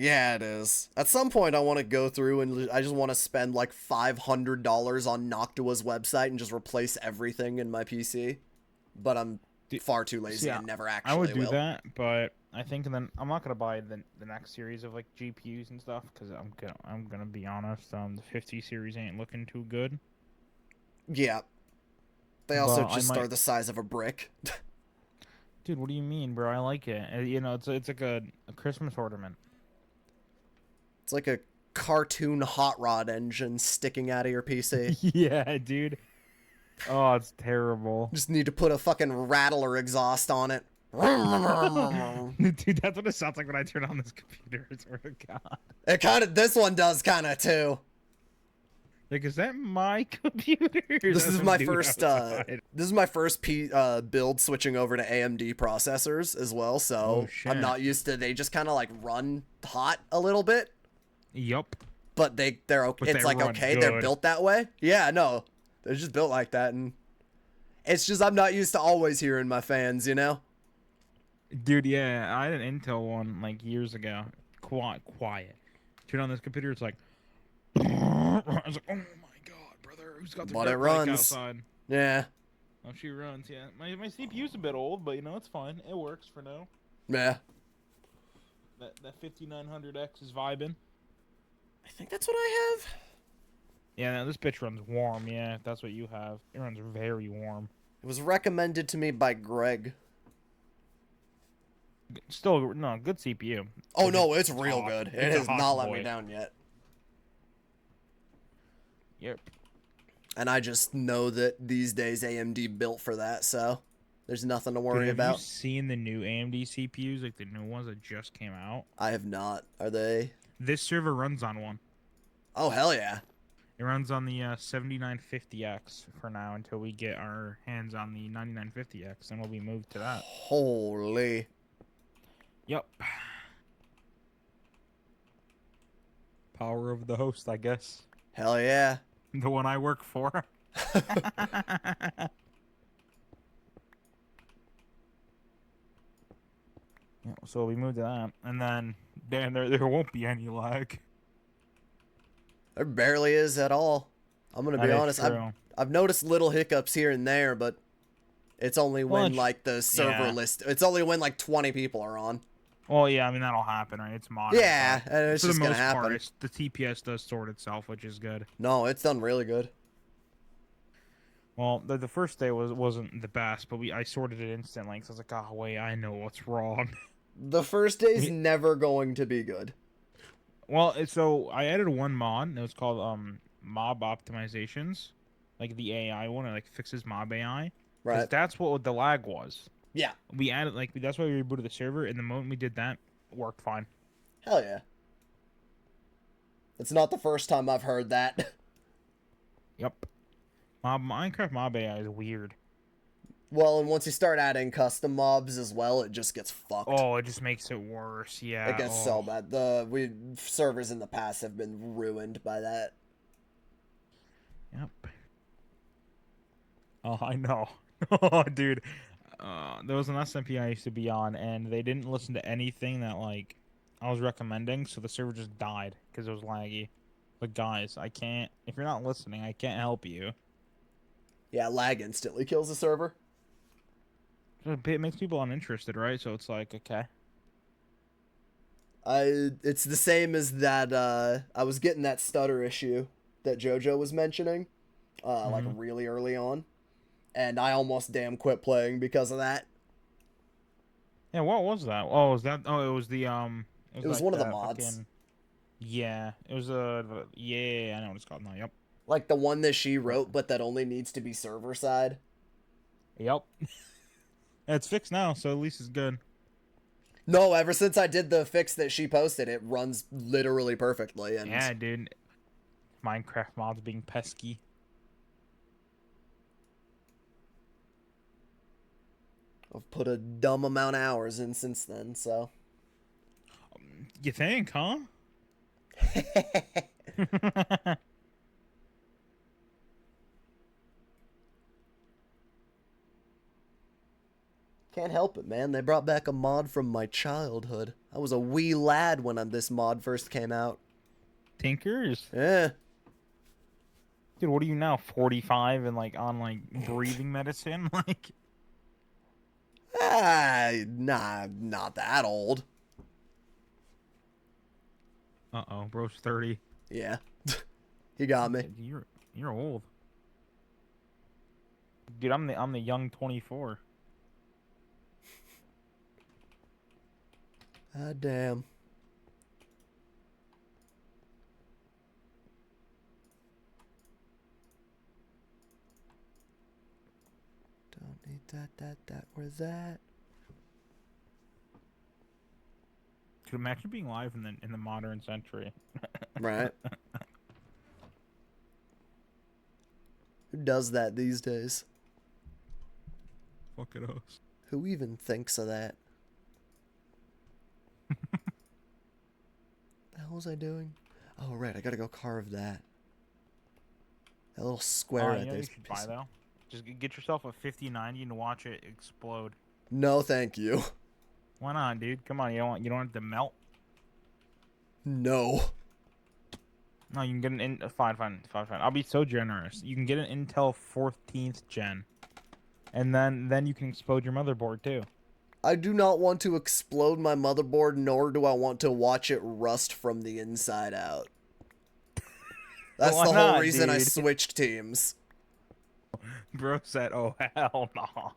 Yeah, it is. At some point, I want to go through and I just want to spend like $500 on Noctua's website and just replace everything in my PC. But I'm far too lazy See, and never I actually would do will. that, but I think then I'm not gonna buy the next series of like GPUs and stuff because I'm gonna be honest, the 50 series ain't looking too good. Yeah. They also But I just are might, the size of a brick. dude. What do you mean, bro? I like it. You know, it's like a Christmas ornament. It's like a cartoon hot rod engine sticking out of your PC. Yeah, dude. Oh, it's terrible. Just need to put a fucking rattler exhaust on it. Dude, that's what it sounds like when I turn on this computer. I swear to God. It kind of, this one does kind of too. Like, is that my computer? This is Some my dude first, outside? this is my first build switching over to AMD processors as well, so Oh, shit. I'm not used to, they just kind of like run hot a little bit, Yup. but they're okay. But It's they like, run okay, they're good. built that way. Yeah, no, they're just built like that, and it's just, I'm not used to always hearing my fans, you know? Dude, yeah, I had an Intel one like years ago. Quiet. Turn on this computer, it's like. I was like, oh my god, brother, who's got the But it dirt bike runs. outside? Yeah. Oh, she runs, yeah. My CPU's a bit old, but you know it's fine. It works for now. Yeah. That 5900X is vibing. I think that's what I have. Yeah, no, this bitch runs warm. Yeah, if that's what you have. It runs very warm. It was recommended to me by Greg. Still, no, good CPU. Oh no, it's real good. It It's a has hot not let boy. me down yet. Yep. And I just know that these days AMD built for that, so there's nothing to worry Dude, have about. you seen the new AMD CPUs, like the new ones that just came out? I have not. Are they? This server runs on one. Oh hell yeah. It runs on the 7950X for now until we get our hands on the 9950X, and we'll be moved to that. Holy. Yep. Power of the host, I guess. Hell yeah. The one I work for. Yeah, so we moved to that, and then there won't be any lag. There barely is at all. I'm gonna be That is honest. true. I've noticed little hiccups here and there, but it's only Well, when it's- like the server yeah. list. It's only when like 20 people are on. Well, yeah, I mean that'll happen, right? It's modern. Yeah, but and it's for just the gonna most happen. part, the TPS does sort itself, which is good. No, it's done really good. Well, the first day wasn't the best, but I sorted it instantly because I was like, oh wait, I know what's wrong. The first day's never going to be good. Well, so I added one mod. It was called mob optimizations, like the AI one. It like fixes mob AI. Because Right. that's what the lag was. Yeah. We added that's why we rebooted the server, and the moment we did that, it worked fine. Hell yeah. It's not the first time I've heard that. Yep. Minecraft mob AI is weird. Well, and once you start adding custom mobs as well, it just gets fucked. Oh, it just makes it worse. Yeah. It gets so bad. Servers in the past have been ruined by that. Yep. Oh, I know. Oh, dude. There was an SMP I used to be on, and they didn't listen to anything that like I was recommending, so the server just died because it was laggy. But guys, I can't. If you're not listening, I can't help you. Yeah, lag instantly kills the server. It makes people uninterested, right? So it's like, okay. It's the same as that. I was getting that stutter issue that JoJo was mentioning, like really early on, and I almost damn quit playing because of that. Yeah, what was that? Oh, was that? Oh, it was the It was like one of the that mods. fucking- Yeah, it was yeah, I know what it's called now. Yep. Like the one that she wrote, but that only needs to be server side. Yep. It's fixed now, so at least it's good. No, ever since I did the fix that she posted, it runs literally perfectly. And Yeah, dude. Minecraft mods being pesky. I've put a dumb amount of hours in since then, so. You think, huh? Can't help it, man. They brought back a mod from my childhood. I was a wee lad when this mod first came out. Tinkers? Yeah. Dude, what are you now? 45 and like on like breathing medicine? Like, Nah, not that old. uh-oh, bro's 30. Yeah. He got me. You're old. Dude, I'm the young 24. Ah, damn. Don't need that. Where's that? Dude, imagine being live in the modern century. Right. Who does that these days? Fuck it us. Who even thinks of that? The hell was I doing? Oh, right, I gotta go carve that. That little square You right know there. you should buy though. Just get yourself a 5090 and watch it explode. No, thank you. Why not, dude? Come on, you don't want it to melt. No. No, you can get fine. I'll be so generous. You can get an Intel 14th gen, and then you can explode your motherboard too. I do not want to explode my motherboard, nor do I want to watch it rust from the inside out. That's Why the whole not, reason I dude? switched teams. Bro said, "Oh hell no."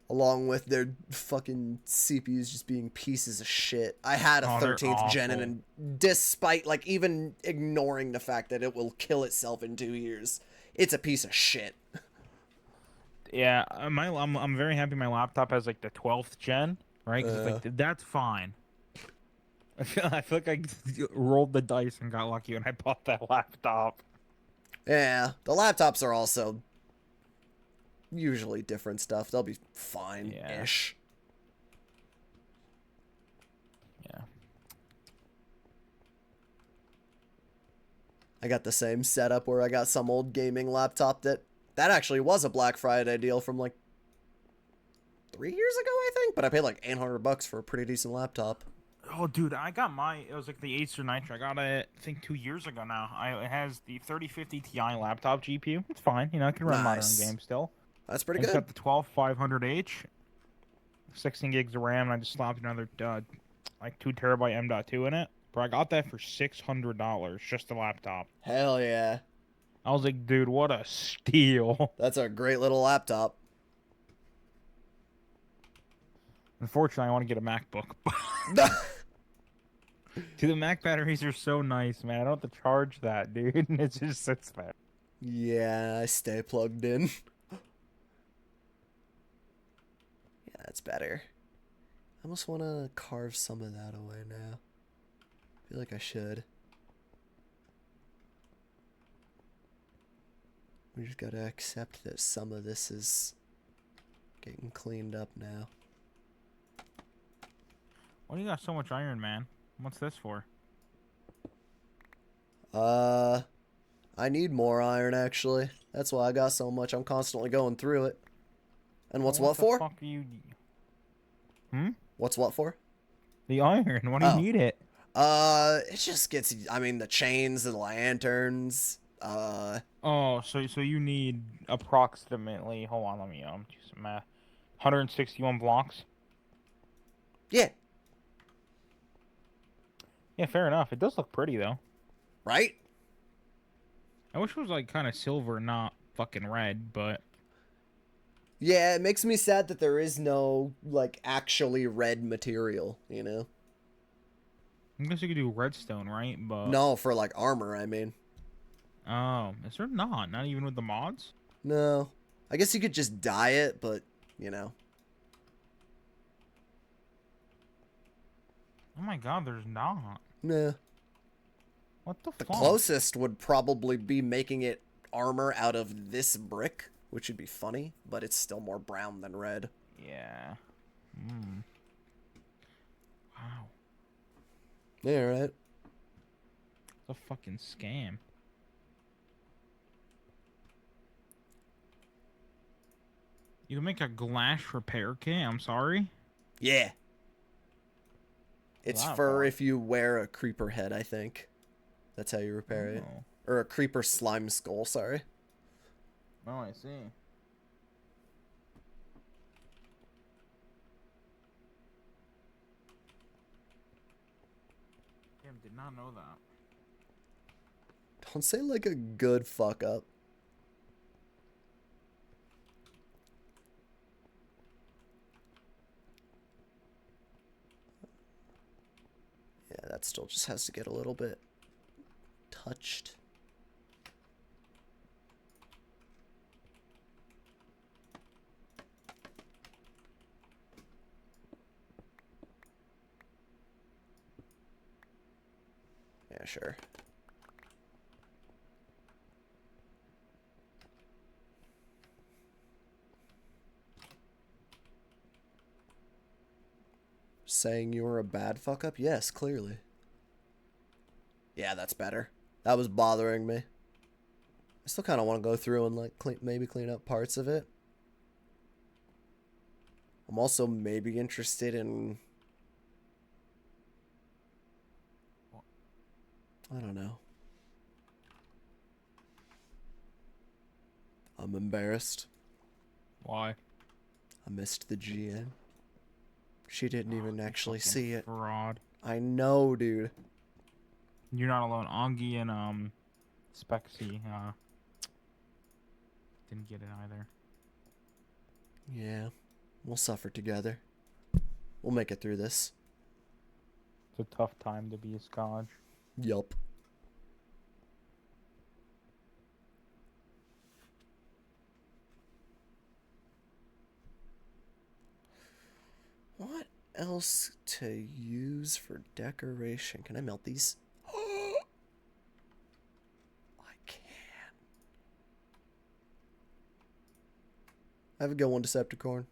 Along with their fucking CPUs just being pieces of shit. I had a Oh, they're 13th gen, awful. and despite, like, even ignoring the fact that it will kill itself in 2 years, it's a piece of shit. Yeah, I'm very happy my laptop has like the 12th gen, right? Because it's like that's fine. I feel like I rolled the dice and got lucky when I bought that laptop. Yeah, the laptops are also usually different stuff. They'll be fine-ish. Yeah. I got the same setup where I got some old gaming laptop that actually was a Black Friday deal from like 3 years ago, I think, but I paid like $800 for a pretty decent laptop. Oh, dude, I got it was like the Acer Nitro. I got it, I think, 2 years ago now. It has the 3050 Ti laptop GPU. It's fine. You know, I can run modern games still. That's pretty It's good. got the 12500H, 16 gigs of RAM, and I just slapped another, like 2 terabyte M.2 in it. But I got that for $600, just a laptop. Hell yeah. I was like, dude, what a steal. That's a great little laptop. Unfortunately, I want to get a MacBook. Dude, the Mac batteries are so nice, man. I don't have to charge that, dude. It just sits there. Yeah, I stay plugged in. Yeah, that's better. I almost want to carve some of that away now. I feel like I should. We just gotta accept that some of this is getting cleaned up now. Why do you got so much iron, man? What's this for? I need more iron, actually. That's why I got so much. I'm constantly going through it. And what's what for? What the fuck are you... Hmm? What's what for? The iron. Why do you need it? It just gets, I mean, the chains, the lanterns, Oh, so you need approximately... Hold on, let me do some math. 161 blocks? Yeah. Yeah, fair enough. It does look pretty, though. Right? I wish it was, like, kind of silver, not fucking red, but... Yeah, it makes me sad that there is no, like, actually red material, you know? I guess you could do redstone, right? But... No, for, like, armor, I mean. Oh, is there not? Not even with the mods? No. I guess you could just dye it, but, you know. Oh my god, there's not. Nah. What the fuck? The closest would probably be making it armor out of this brick, which would be funny, but it's still more brown than red. Yeah. Mm. Wow. Yeah, right? It's a fucking scam. You can make a glass repair kit. I'm sorry. Yeah. It's That for far. if you wear a creeper head, I think. That's how you repair it. Oh. Or a creeper slime skull, sorry. Oh, I see. Damn, did not know that. Don't say like a good fuck up. Yeah, that still just has to get a little bit touched. Yeah, sure. Saying you were a bad fuck up? Yes, clearly. Yeah, that's better. That was bothering me. I still kind of want to go through and like maybe clean up parts of it. I'm also maybe interested in... I don't know. I'm embarrassed. Why? I missed the GN. She didn't even actually Fucking see it. Fraud. I know, dude. You're not alone. Augie and Spexy didn't get it either. Yeah. We'll suffer together. We'll make it through this. It's a tough time to be a Skadj. Yup. What else to use for decoration? Can I melt these? I can. Have a good one, Decepticorn.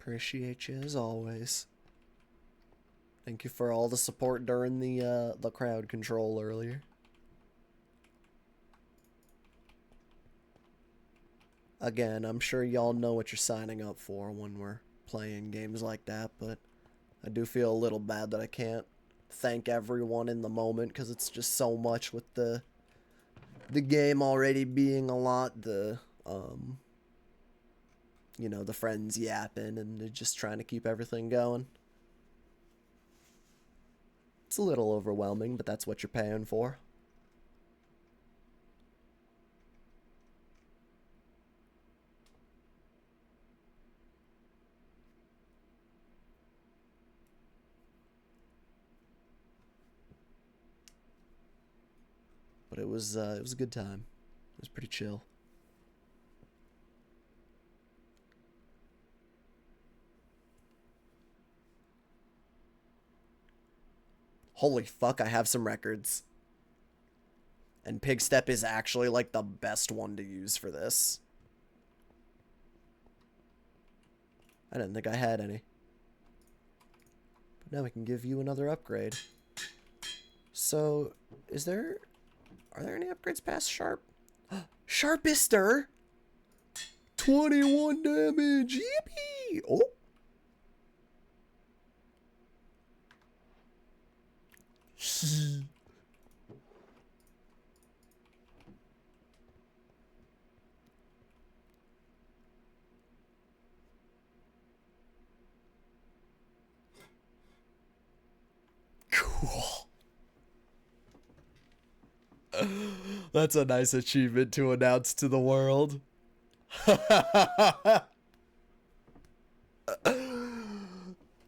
Appreciate you as always. Thank you for all the support during the crowd control earlier. Again, I'm sure y'all know what you're signing up for when we're playing games like that, but I do feel a little bad that I can't thank everyone in the moment because it's just so much with the game already being a lot, you know, the friends yapping and just trying to keep everything going. It's a little overwhelming, but that's what you're paying for. But it was a good time. It was pretty chill. Holy fuck, I have some records. And Pigstep is actually like the best one to use for this. I didn't think I had any. But now we can give you another upgrade. So, are there any upgrades past Sharp? Sharpister! 21 damage! Yippee! Oh! Cool. That's a nice achievement to announce to the world.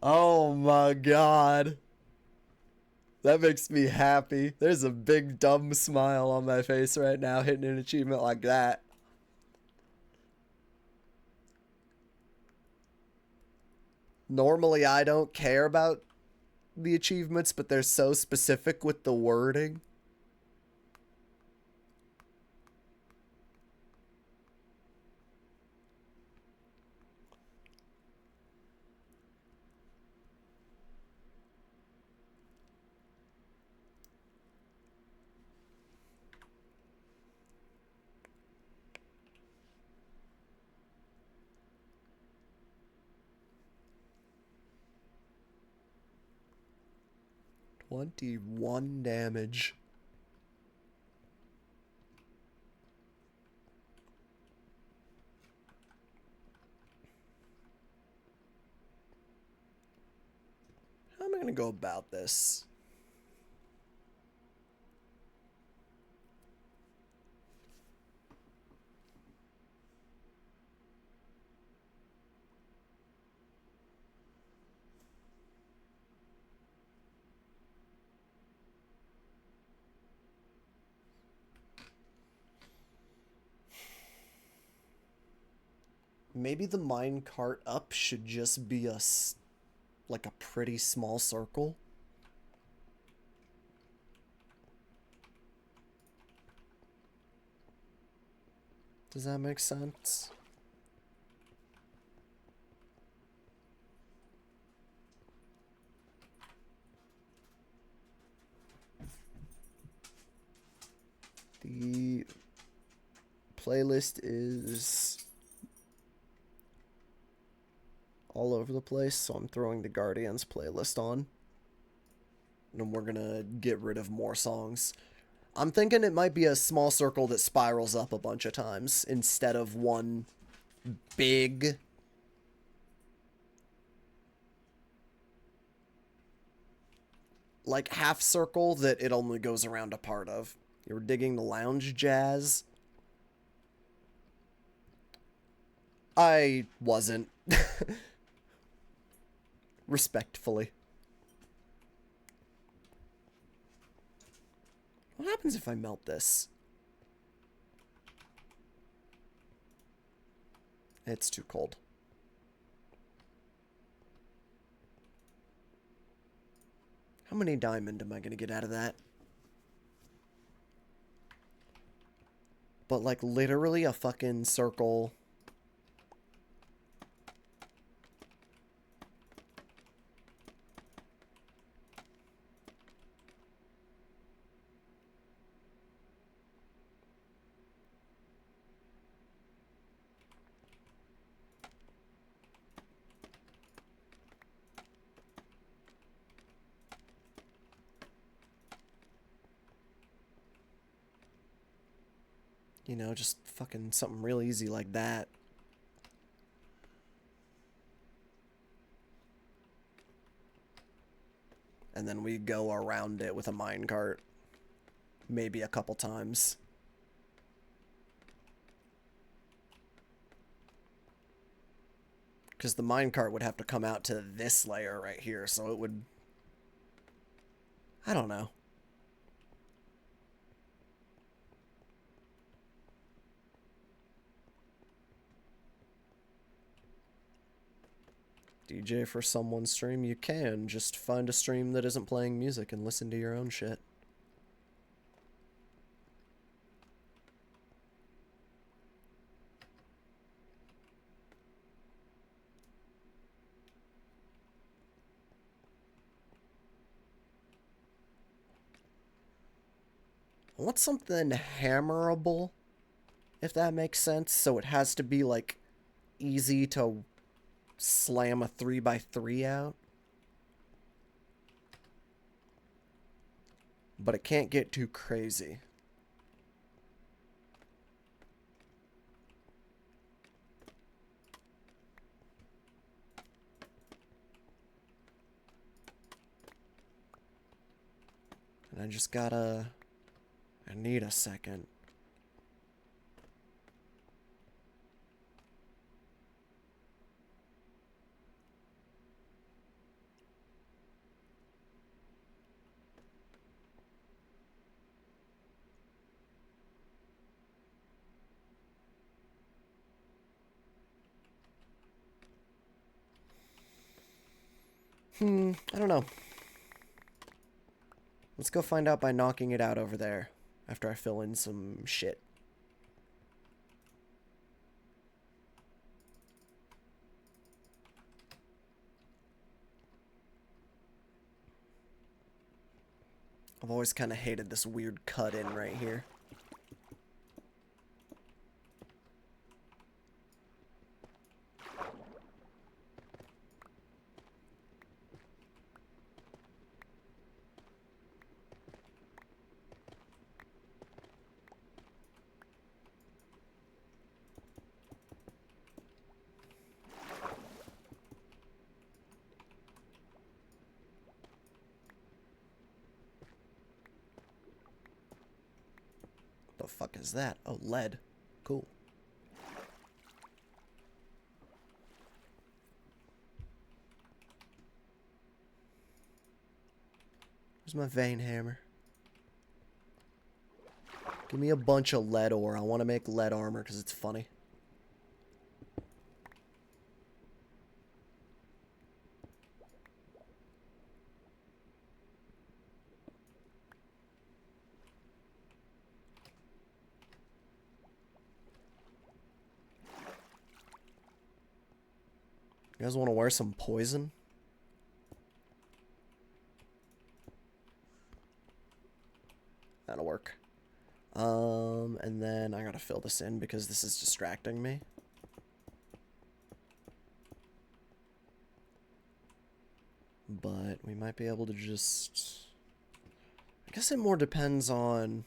Oh my god. That makes me happy. There's a big dumb smile on my face right now hitting an achievement like that. Normally I don't care about the achievements, but they're so specific with the wording. 21 damage. How am I gonna go about this? Maybe the minecart up should just be like a pretty small circle. Does that make sense? The playlist is all over the place, so I'm throwing the Guardians playlist on. And we're gonna get rid of more songs. I'm thinking it might be a small circle that spirals up a bunch of times instead of one big like half circle that it only goes around a part of. You were digging the lounge jazz? I wasn't. Respectfully. What happens if I melt this? It's too cold. How many diamond am I gonna get out of that? But like literally a fucking circle. You know, just fucking something real easy like that. And then we go around it with a minecart. Maybe a couple times. Because the minecart would have to come out to this layer right here, so it would... I don't know. DJ for someone's stream? You can. Just find a stream that isn't playing music and listen to your own shit. I want something hammerable, if that makes sense. So it has to be, like, easy to slam a 3x3 out. But it can't get too crazy. And I just gotta... I need a second. I don't know. Let's go find out by knocking it out over there after I fill in some shit. I've always kind of hated this weird cut in right here. The fuck is that? Oh, lead. Cool. Where's my vein hammer? Give me a bunch of lead ore. I want to make lead armor because it's funny. You guys want to wear some poison? That'll work. And then I gotta fill this in because this is distracting me. But we might be able to just... I guess it more depends on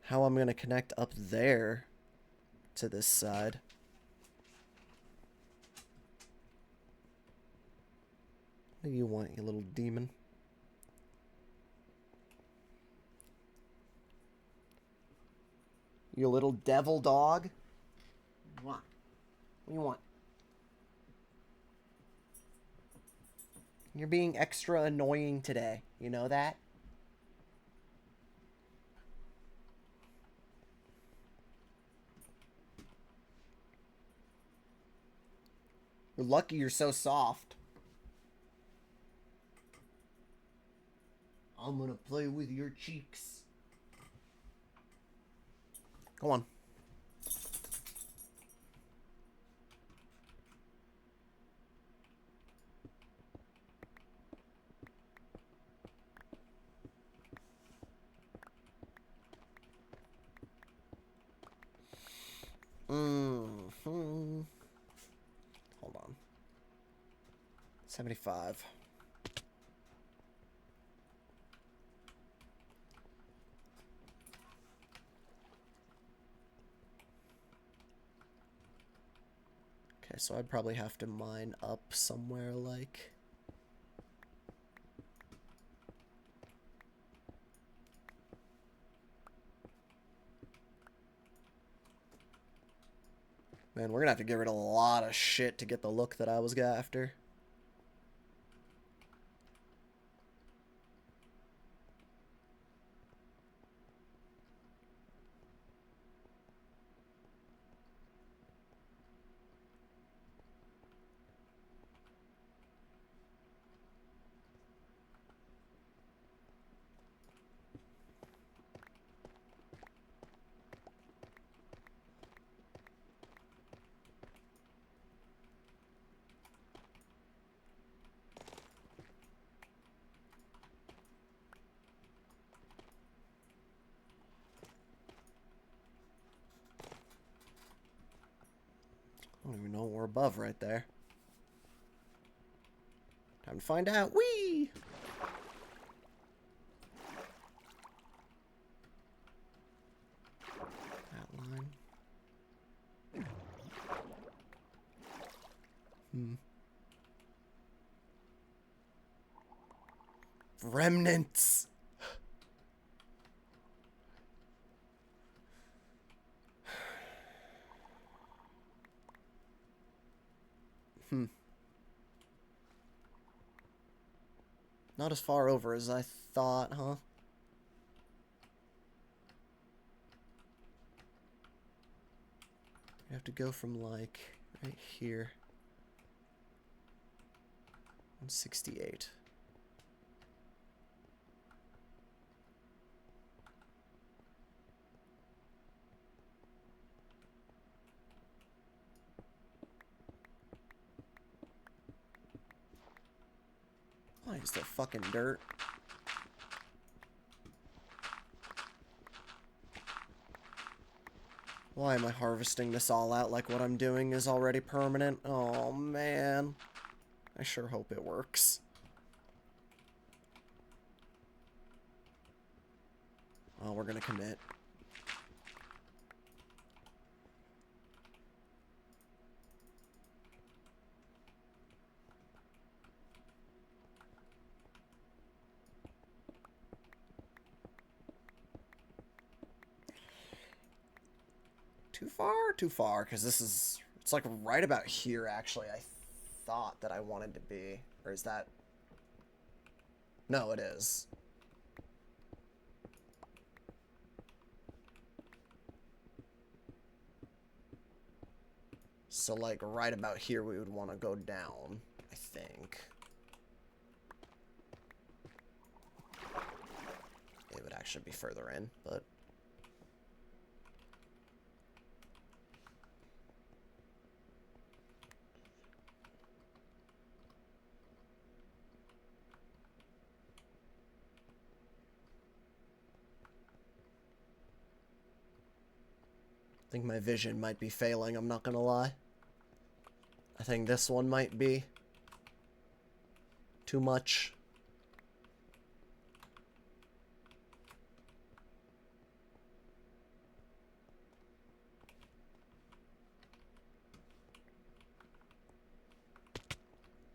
how I'm gonna connect up there to this side. What do you want, you little demon? You little devil dog? What do you want? What do you want? You're being extra annoying today. You know that? You're lucky you're so soft. I'm gonna play with your cheeks. Go on. Hold on. 75. Okay, so I'd probably have to mine up somewhere like... Man, we're gonna have to get rid of a lot of shit to get the look that I was after. I don't even know what we're above right there. Time to find out. Whee! Outline. Remnants. Not as far over as I thought, huh? We have to go from, like, right here. 168. Why is there fucking dirt? Why am I harvesting this all out like what I'm doing is already permanent? Oh, man. I sure hope it works. Oh, we're gonna commit. Too far? Too far, because this is... It's like right about here, actually, I thought that I wanted to be. Or is that... No, it is. So, like, right about here we would want to go down, I think. It would actually be further in, but... I think my vision might be failing, I'm not gonna lie. I think this one might be too much.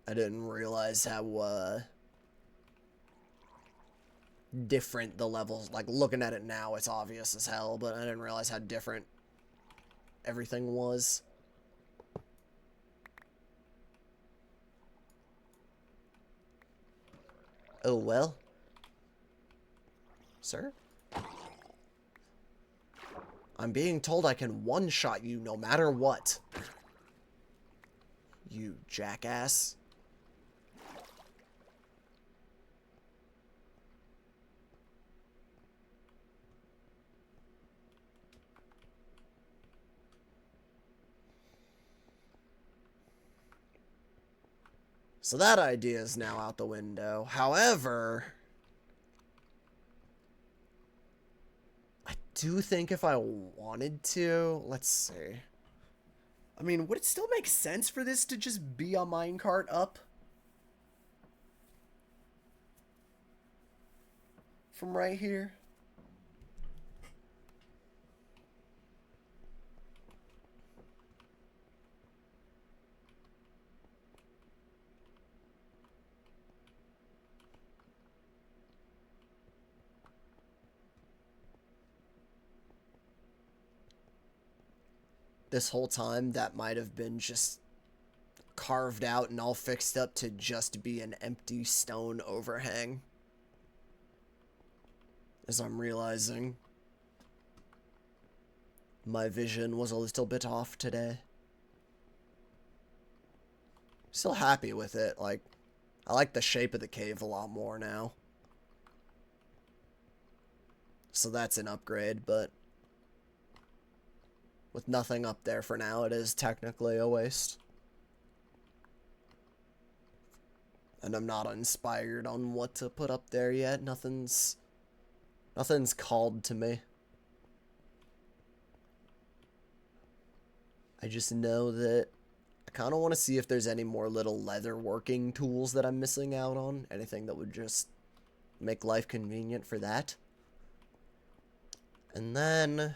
I didn't realize how different the levels, like looking at it now it's obvious as hell, but I didn't realize how different everything was. Oh well. Sir? I'm being told I can one-shot you no matter what. You jackass. So that idea is now out the window. However, I do think if I wanted to, let's see. I mean, would it still make sense for this to just be a minecart up? From right here? This whole time, that might have been just carved out and all fixed up to just be an empty stone overhang. As I'm realizing, my vision was a little bit off today. Still happy with it, like, I like the shape of the cave a lot more now. So that's an upgrade, but with nothing up there for now, it is technically a waste. And I'm not inspired on what to put up there yet. Nothing's called to me. I just know that I kind of want to see if there's any more little leather working tools that I'm missing out on. Anything that would just make life convenient for that. And then...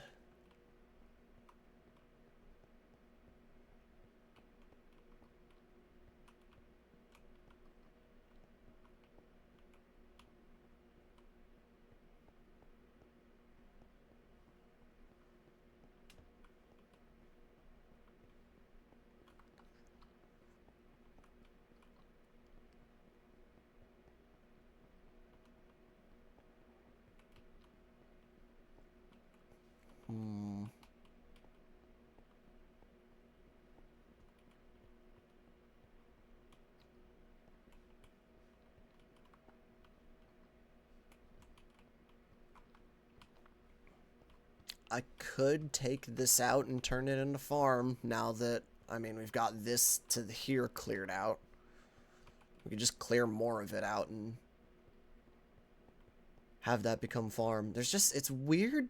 I could take this out and turn it into farm now that, I mean, we've got this to here cleared out. We could just clear more of it out and have that become farm. There's just, it's weird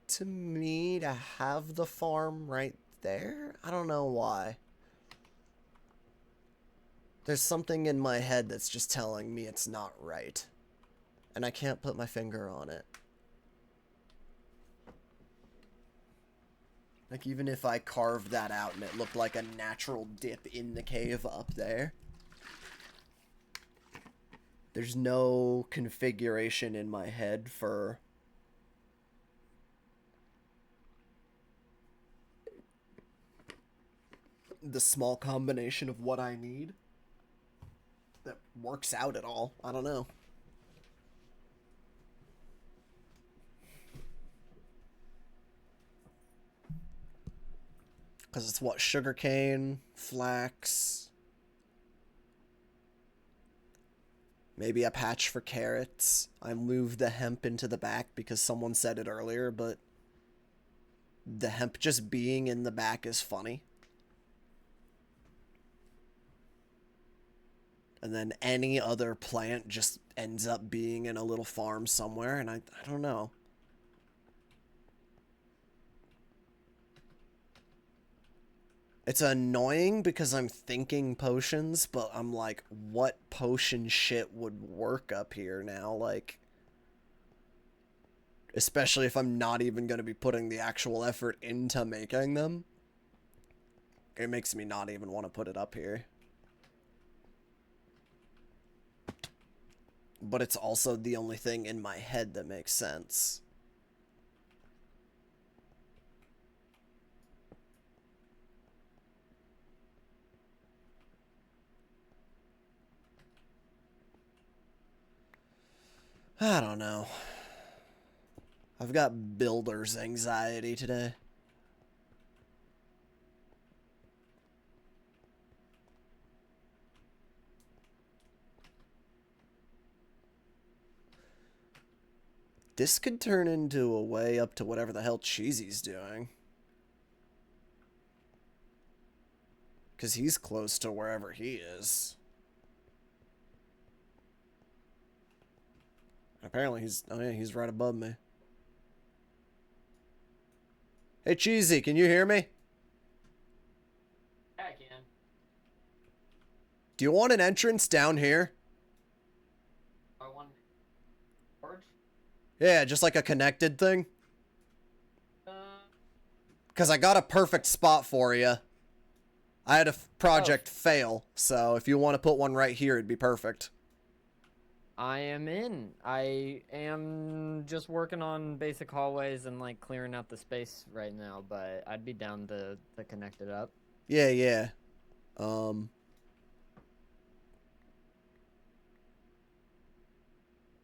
to me to have the farm right there. I don't know why. There's something in my head that's just telling me it's not right. And I can't put my finger on it. Like, even if I carved that out and it looked like a natural dip in the cave up there, there's no configuration in my head for the small combination of what I need that works out at all. I don't know. Because it's what? Sugarcane, flax, maybe a patch for carrots. I moved the hemp into the back because someone said it earlier, but the hemp just being in the back is funny. And then any other plant just ends up being in a little farm somewhere, and I don't know. It's annoying because I'm thinking potions, but I'm like, what potion shit would work up here now? Like, especially if I'm not even going to be putting the actual effort into making them. It makes me not even want to put it up here. But it's also the only thing in my head that makes sense. I don't know. I've got builder's anxiety today. This could turn into a way up to whatever the hell Cheesy's doing. Because he's close to wherever he is. Apparently he's... Oh yeah, he's right above me. Hey, Cheesy, can you hear me? Yeah, I can. Do you want an entrance down here? I want George. Yeah, just like a connected thing. Because I got a perfect spot for you. I had a project fail, so if you want to put one right here, it'd be perfect. I am in. I am just working on basic hallways and like clearing out the space right now, but I'd be down to connect it up. Yeah, yeah.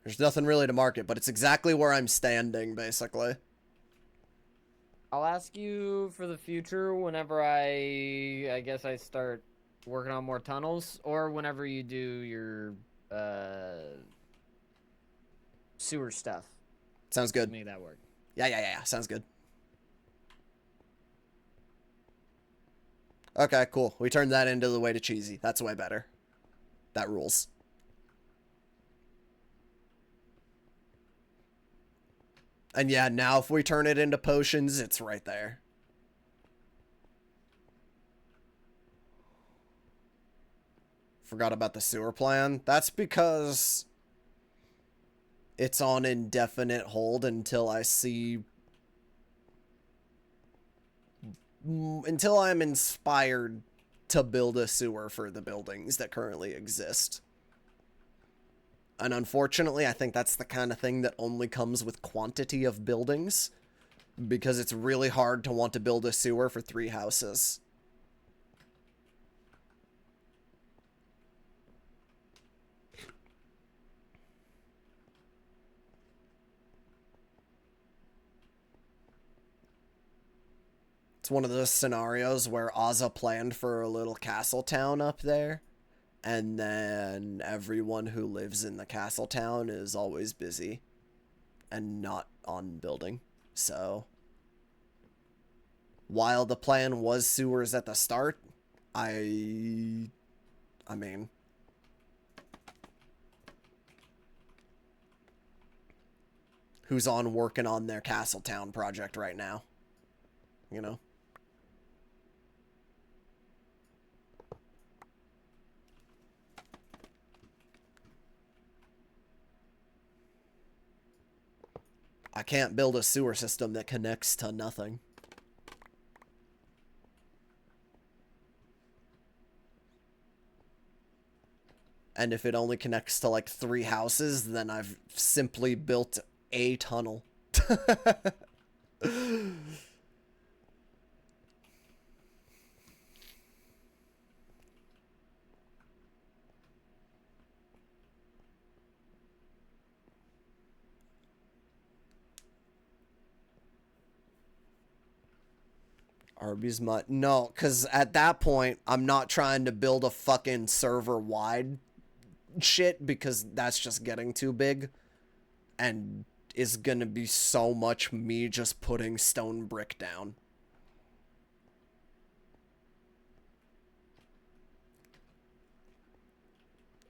There's nothing really to market, but it's exactly where I'm standing, basically. I'll ask you for the future whenever I guess I start working on more tunnels, or whenever you do your sewer stuff. Sounds good. Make that work. Yeah. Sounds good. Okay, cool. We turned that into the way to Cheesy. That's way better. That rules. And yeah, now if we turn it into potions, it's right there. Forgot about the sewer plan. That's because it's on indefinite hold until I see... Until I'm inspired to build a sewer for the buildings that currently exist. And unfortunately, I think that's the kind of thing that only comes with quantity of buildings, because it's really hard to want to build a sewer for 3 houses. It's one of those scenarios where Ozza planned for a little castle town up there, and then everyone who lives in the castle town is always busy and not on building. So, while the plan was sewers at the start, I mean, who's working on their castle town project right now? You know? I can't build a sewer system that connects to nothing. And if it only connects to like 3 houses, then I've simply built a tunnel. Arby's Mud. No, because at that point, I'm not trying to build a fucking server-wide shit because that's just getting too big. And is gonna be so much me just putting stone brick down.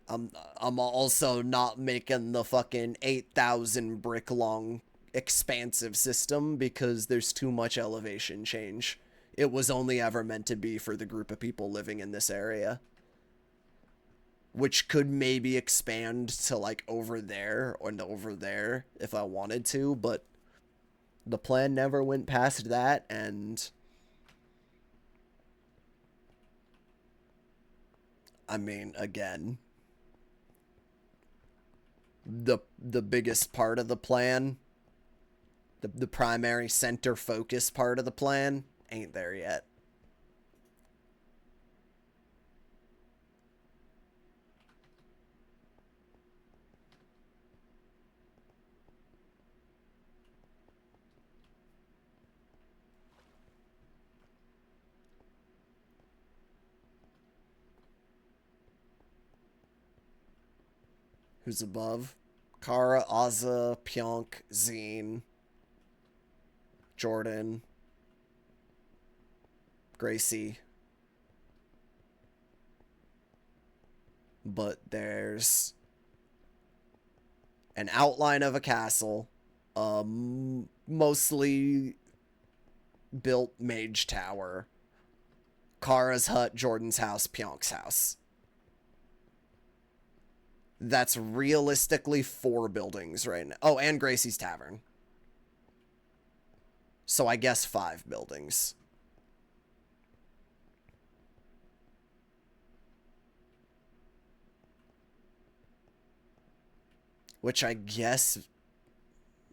I'm also not making the fucking 8,000 brick long expansive system because there's too much elevation change. It was only ever meant to be for the group of people living in this area. Which could maybe expand to like over there and over there if I wanted to, but the plan never went past that, and I mean, again, the biggest part of the plan, the primary center focus part of the plan ain't there yet. Who's above? Kara, Ozza, Pionk, Zine, Jordan, Gracie. But there's an outline of a castle, mostly built mage tower, Kara's hut, Jordan's house, Pionk's house. That's realistically 4 buildings right now. Oh, and Gracie's Tavern. So I guess 5 buildings. Which I guess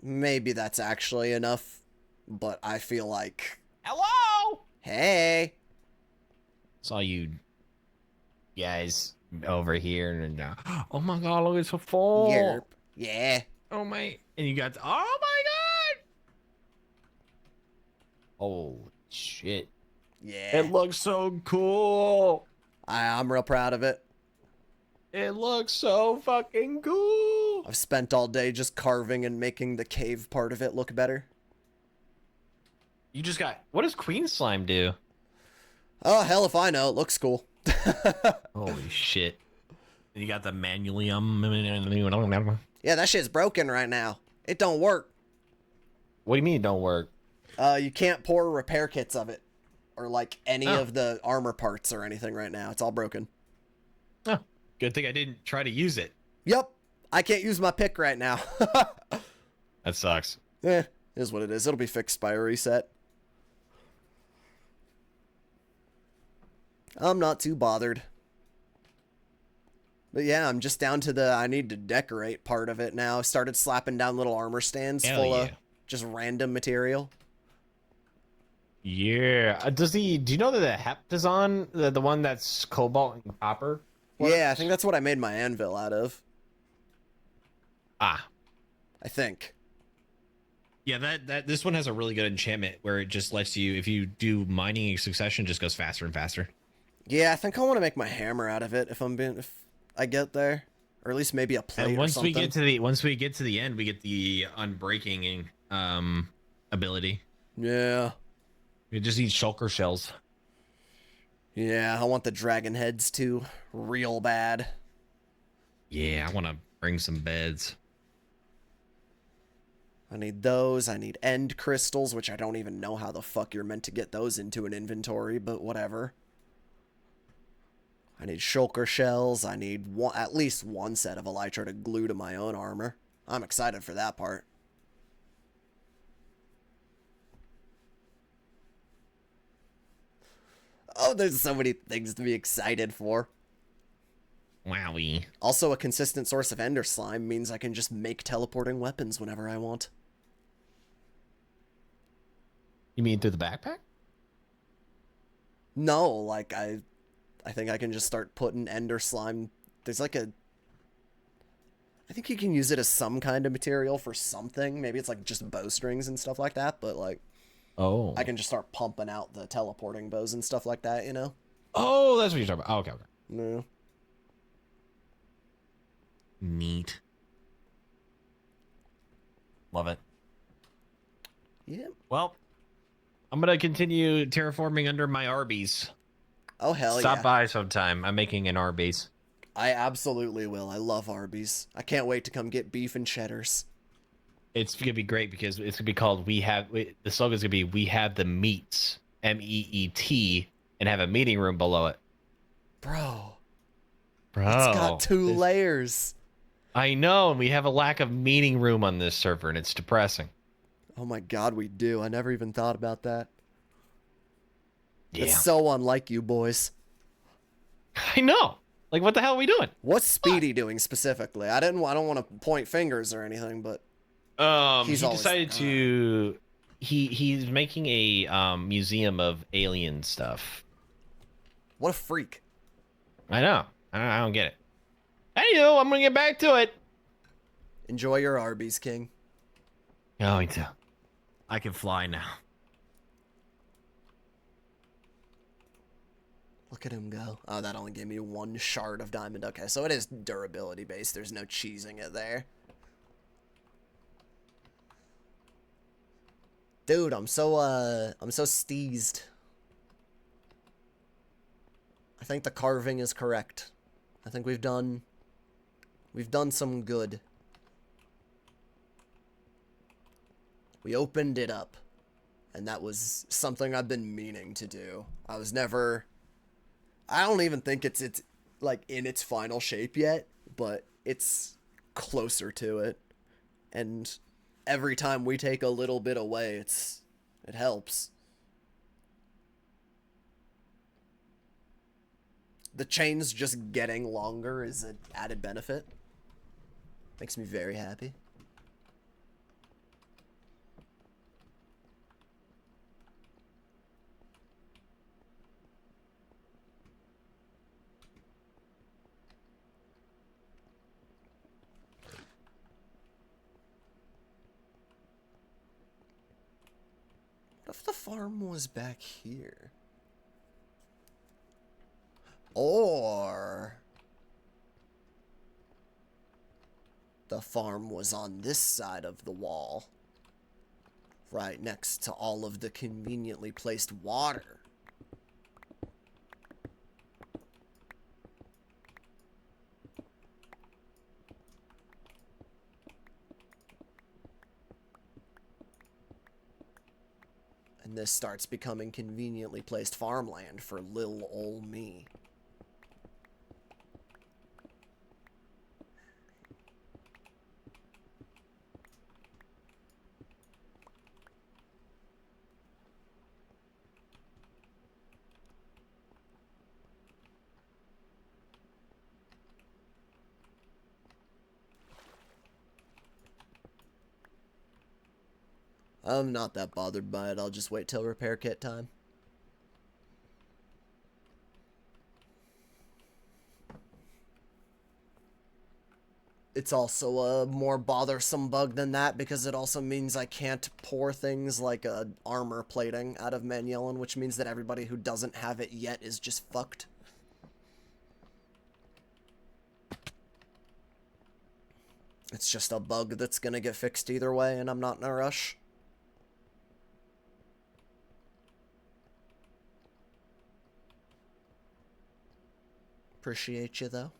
maybe that's actually enough, but I feel like... Hello! Hey! Saw you guys over here and oh my god, look, it's so full. Yerp. Yeah. Oh my, and you got, oh my god! Oh shit. Yeah. It looks so cool. I'm real proud of it. It looks so fucking cool. I've spent all day just carving and making the cave part of it look better. You just got, what does Queen Slime do? Oh, hell if I know. It looks cool. Holy shit. You got the manualium. Yeah, that shit's broken right now. It don't work. What do you mean it don't work? You can't pour repair kits of it. Or, like, any of the armor parts or anything right now. It's all broken. Oh, good thing I didn't try to use it. Yep. I can't use my pick right now. That sucks. Eh, is what it is. It'll be fixed by a reset. I'm not too bothered. But yeah, I'm just down to the I need to decorate part of it now. Started slapping down little armor stands full of just random material. Yeah. Do you know that the heptazon, the one that's cobalt and copper? works? Yeah, I think that's what I made my anvil out of. Ah. I think. Yeah, that this one has a really good enchantment where it just lets you, if you do mining in succession, it just goes faster and faster. Yeah, I think I want to make my hammer out of it if I get there, or at least maybe a plate. And once or we something. get to the end, we get the unbreaking ability. Yeah. We just need shulker shells. Yeah, I want the dragon heads too, real bad. Yeah, I want to bring some beds. I need those. I need end crystals, which I don't even know how the fuck you're meant to get those into an inventory, but whatever. I need shulker shells. I need at least one set of elytra to glue to my own armor. I'm excited for that part. Oh, there's so many things to be excited for. Wowie. Also, a consistent source of ender slime means I can just make teleporting weapons whenever I want. You mean through the backpack? No, like I think I can just start putting ender slime. There's like I think you can use it as some kind of material for something. Maybe it's like just bowstrings and stuff like that, but like Oh. I can just start pumping out the teleporting bows and stuff like that, you know? Oh, that's what you're talking about. Oh, okay, okay. No. Neat. Love it. Yeah. Well, I'm gonna continue terraforming under my Arby's. Oh, hell Stop yeah. by sometime. I'm making an Arby's. I absolutely will. I love Arby's. I can't wait to come get beef and cheddars. It's gonna be great because it's gonna be called the slogan's gonna be "We have the meats," MEET, and have a meeting room below it. Bro, Bro, it's got two this- layers. I know, and we have a lack of meeting room on this server, and it's depressing. Oh my god, we do. I never even thought about that. Yeah, It's so unlike you boys. I know. Like, what the hell are we doing? What's Speedy doing specifically? I don't want to point fingers or anything, but He He's always- decided to. He's making a museum of alien stuff. what a freak. I know. I don't get it. Anywho, I'm gonna get back to it. Enjoy your Arby's, King. Oh, me too. I can fly now. Look at him go. Oh, that only gave me one shard of diamond. Okay, so it is durability based. There's no cheesing it there. Dude, I'm so steezed. I think the carving is correct. I think we've done some good. We opened it up, and that was something I've been meaning to do. I don't even think it's like in its final shape yet, but it's closer to it. And every time we take a little bit away, it helps. The chains just getting longer is an added benefit. Makes me very happy. What if the farm was back here? Or the farm was on this side of the wall, right next to all of the conveniently placed water. And this starts becoming conveniently placed farmland for lil ol' me. I'm not that bothered by it. I'll just wait till repair kit time. It's also a more bothersome bug than that because it also means I can't pour things like armor plating out of Manyelan, which means that everybody who doesn't have it yet is just fucked. It's just a bug that's gonna get fixed either way, and I'm not in a rush. Appreciate you, though.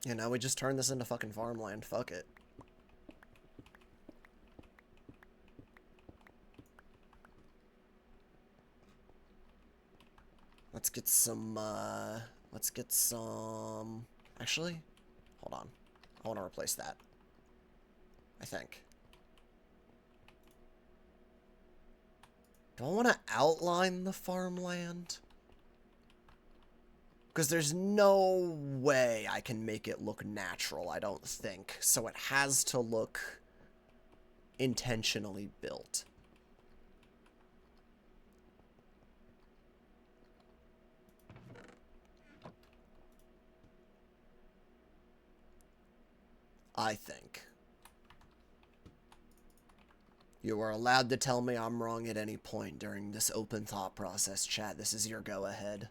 Yeah, now we just turn this into fucking farmland. Fuck it. Let's get some, actually, hold on. I want to replace that. I think. Do I want to outline the farmland? Because there's no way I can make it look natural, I don't think. So it has to look intentionally built. I think. You are allowed to tell me I'm wrong at any point during this open thought process, chat. This is your go-ahead.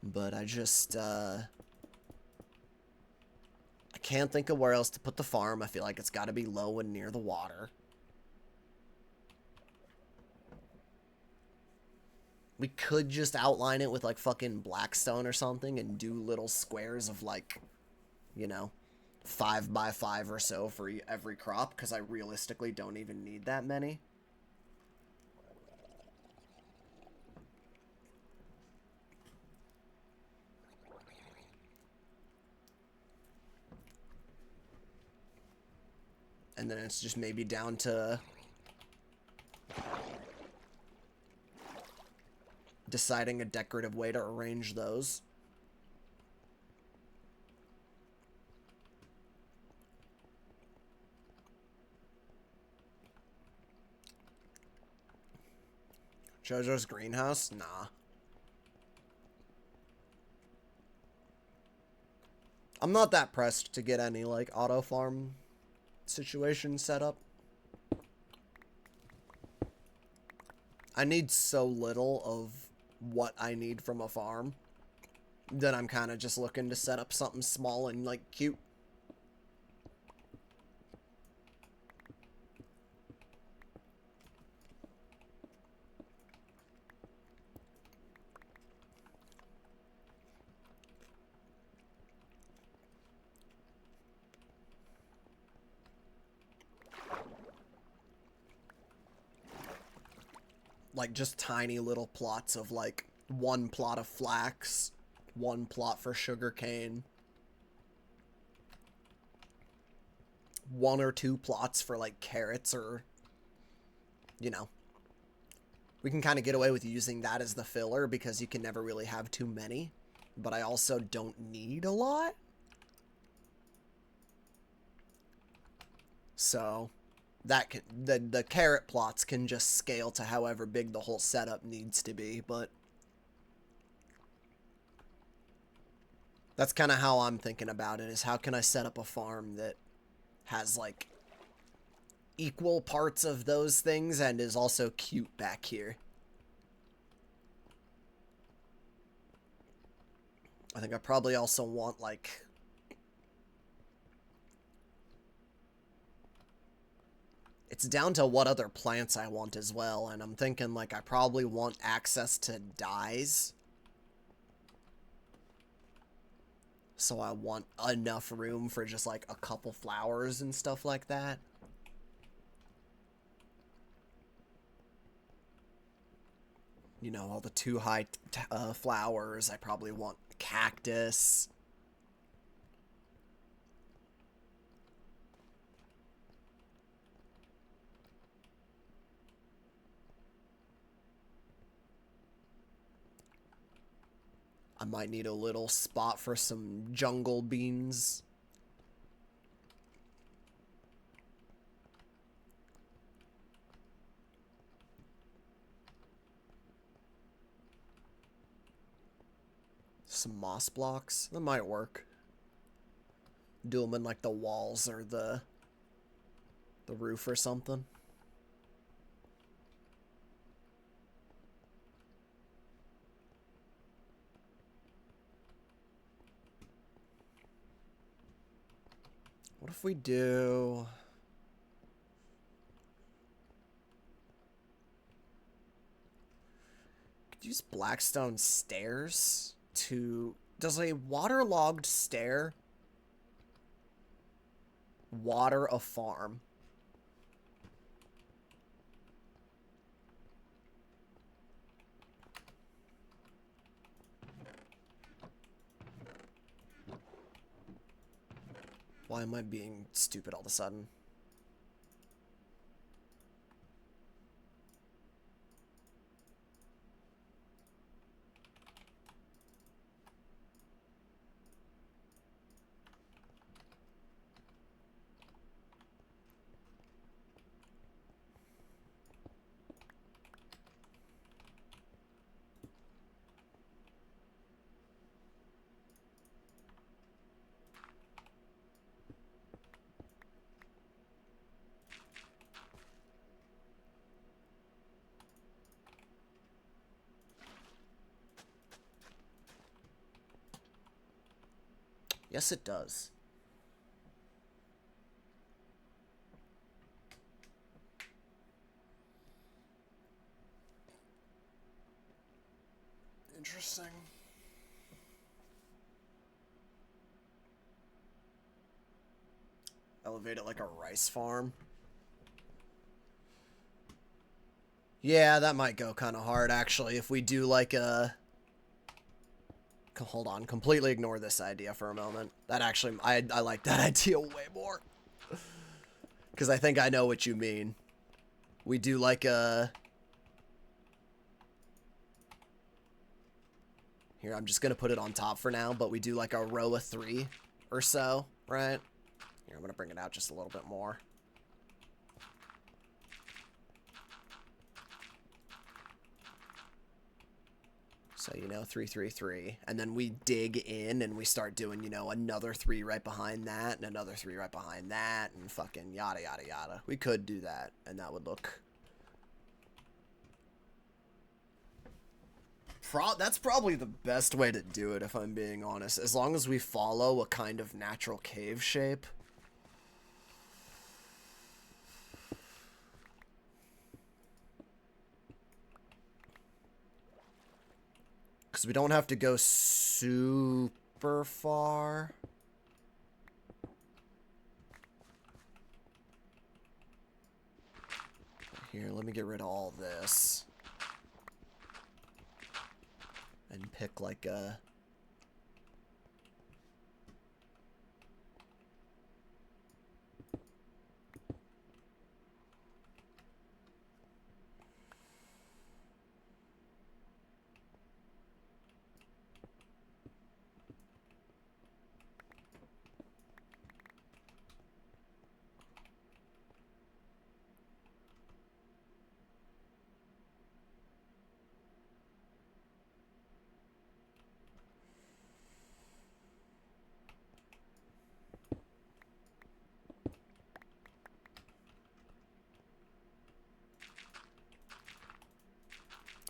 But I just, I can't think of where else to put the farm. I feel like it's got to be low and near the water. We could just outline it with, like, fucking Blackstone or something and do little squares of, like, you know, 5 by 5 or so for every crop, because I realistically don't even need that many. And then it's just maybe down to deciding a decorative way to arrange those. JoJo's greenhouse? Nah. I'm not that pressed to get any, like, auto farm situation set up. I need so little of what I need from a farm that I'm kind of just looking to set up something small and, like, cute. Like, just tiny little plots of, like, 1 plot of flax, 1 plot for sugarcane, 1 or 2 plots for, like, carrots or, you know. We can kind of get away with using that as the filler because you can never really have too many, but I also don't need a lot. So that can, the carrot plots can just scale to however big the whole setup needs to be, but that's kind of how I'm thinking about it, is how can I set up a farm that has, like, equal parts of those things and is also cute back here. I think I probably also want, like, it's down to what other plants I want as well, and I'm thinking, like, I probably want access to dyes. So I want enough room for just, like, a couple flowers and stuff like that. You know, all the too high flowers. I probably want cactus. I might need a little spot for some jungle beans. Some moss blocks. That might work. Do them in, like, the walls or the roof or something. What if we do... Could use Blackstone stairs to... Does a waterlogged stair water a farm? Why am I being stupid all of a sudden? Yes, it does. Interesting. Elevate it like a rice farm. Yeah, that might go kind of hard, actually, if we do like a... Hold on, completely ignore this idea for a moment. That actually, I like that idea way more. Because I think I know what you mean. We do like a... Here, I'm just going to put it on top for now, but we do like a row of 3 or so, right? Here, I'm going to bring it out just a little bit more. So, you know, 3, 3, 3. And then we dig in and we start doing, you know, another 3 right behind that and another 3 right behind that and fucking yada, yada, yada. We could do that, and that would look... That's probably the best way to do it, if I'm being honest. As long as we follow a kind of natural cave shape. Because we don't have to go super far. Here, let me get rid of all this. And pick like a...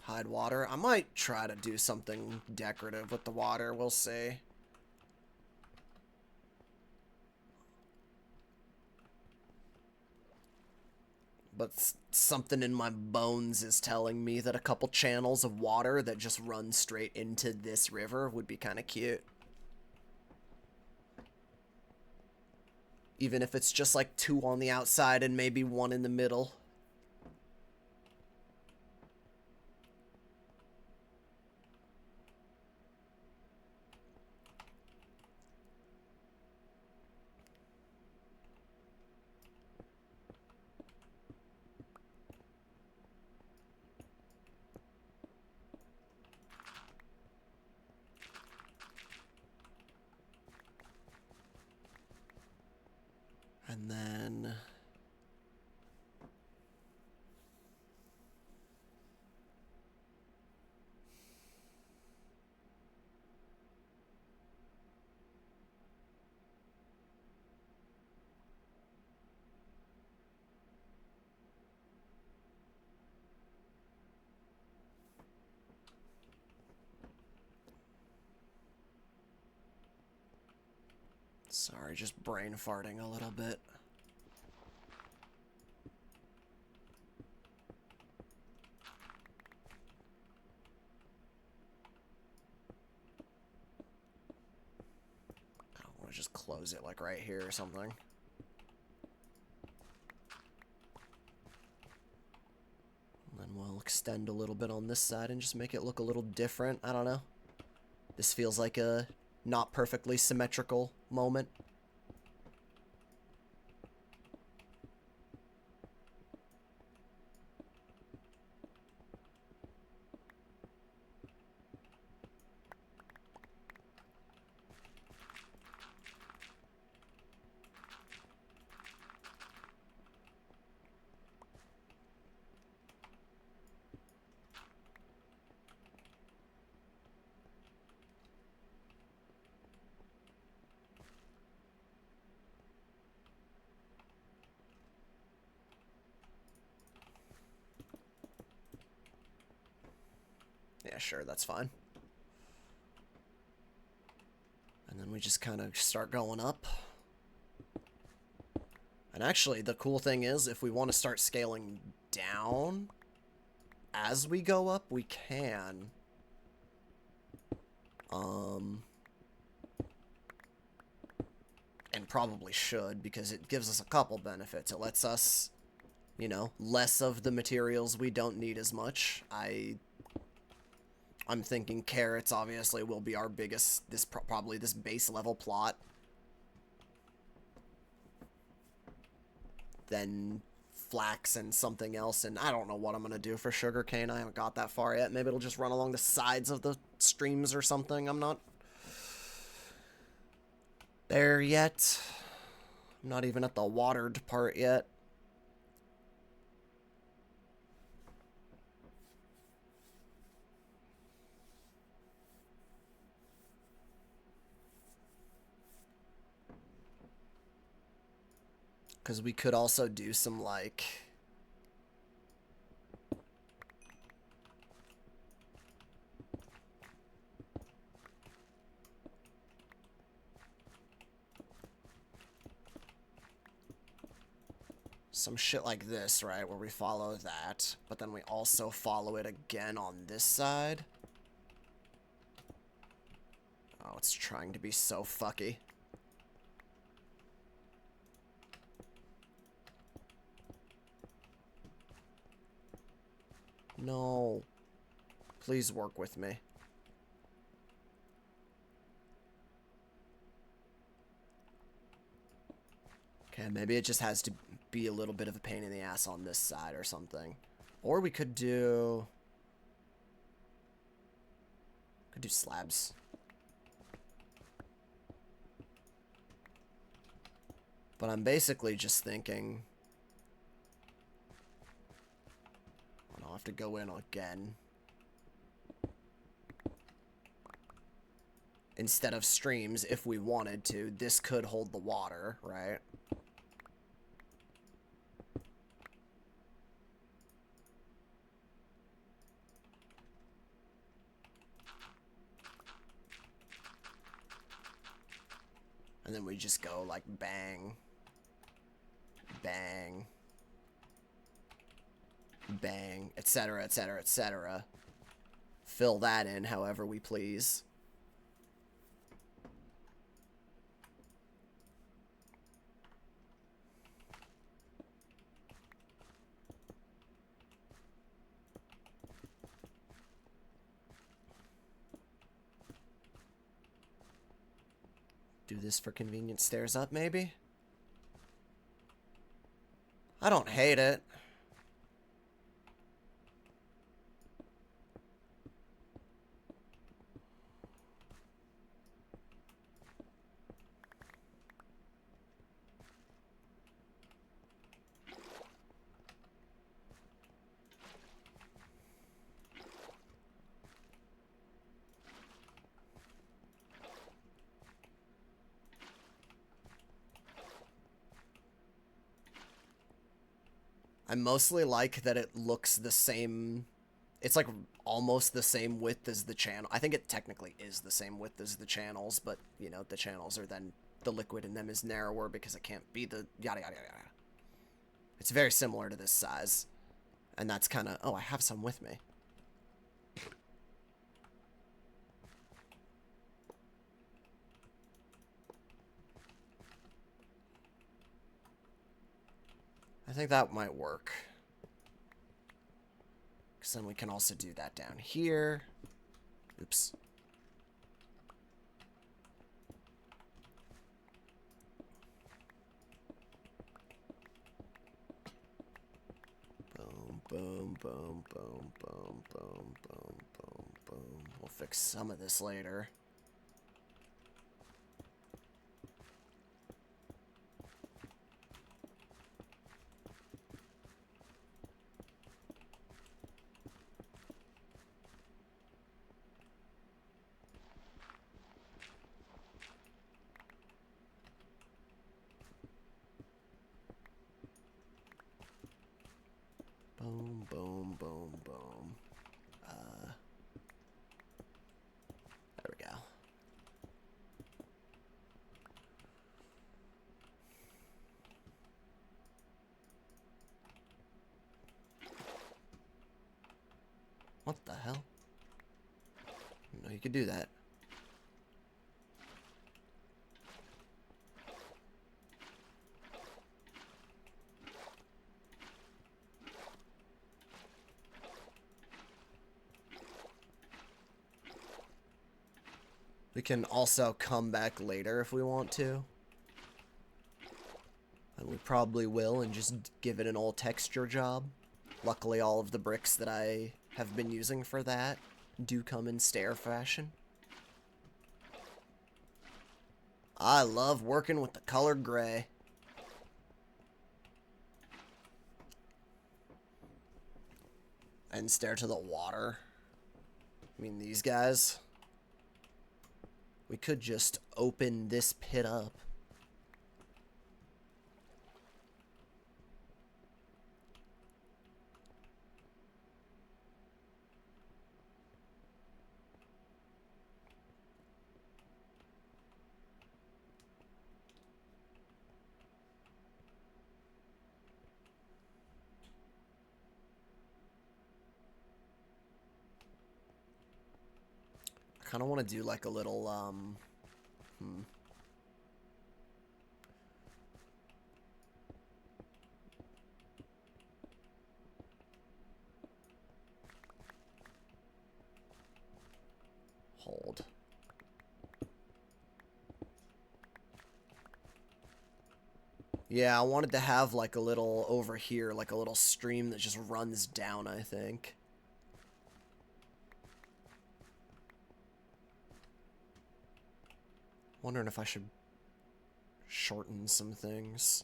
hide water. I might try to do something decorative with the water. We'll see. But something in my bones is telling me that a couple channels of water that just run straight into this river would be kind of cute. Even if it's just like 2 on the outside and maybe 1 in the middle. And then... Sorry, just brain farting a little bit. I don't want to just close it like right here or something. And then we'll extend a little bit on this side and just make it look a little different. I don't know. This feels like a not perfectly symmetrical moment. Yeah, sure, that's fine. And then we just kind of start going up. And actually, the cool thing is, if we want to start scaling down as we go up, we can. And probably should, because it gives us a couple benefits. It lets us, you know, less of the materials we don't need as much. I'm thinking carrots, obviously, will be our biggest, probably this base level plot. Then flax and something else, and I don't know what I'm going to do for sugarcane. I haven't got that far yet. Maybe it'll just run along the sides of the streams or something. I'm not there yet. I'm not even at the watered part yet. Because we could also do some, like... some shit like this, right? Where we follow that, but then we also follow it again on this side. Oh, it's trying to be so fucky. No. Please work with me. Okay, maybe it just has to be a little bit of a pain in the ass on this side or something. Or we could do... Could do slabs. But I'm basically just thinking... I'll have to go in again. Instead of streams, if we wanted to, this could hold the water, right? And then we just go like bang, bang, bang, etc., etc., etc. Fill that in however we please. Do this for convenience stairs up, maybe? I don't hate it. I mostly like that it looks the same. It's like almost the same width as the channel. I think it technically is the same width as the channels, but, you know, the channels are then, the liquid in them is narrower because it can't be the yada yada yada. It's very similar to this size. And that's kind of, oh, I have some with me. I think that might work. Because then we can also do that down here. Oops. Boom, boom, boom, boom, boom, boom, boom, boom, boom. We'll fix some of this later. Boom, boom, boom, boom. There we go. What the hell? No, you could do that. We can also come back later if we want to. And we probably will, and just give it an old texture job. Luckily, all of the bricks that I have been using for that do come in stair fashion. I love working with the color gray. And stare to the water. I mean, these guys. We could just open this pit up. I kind of want to do like a little, hold. Yeah, I wanted to have like a little over here, like a little stream that just runs down, I think. Wondering if I should shorten some things.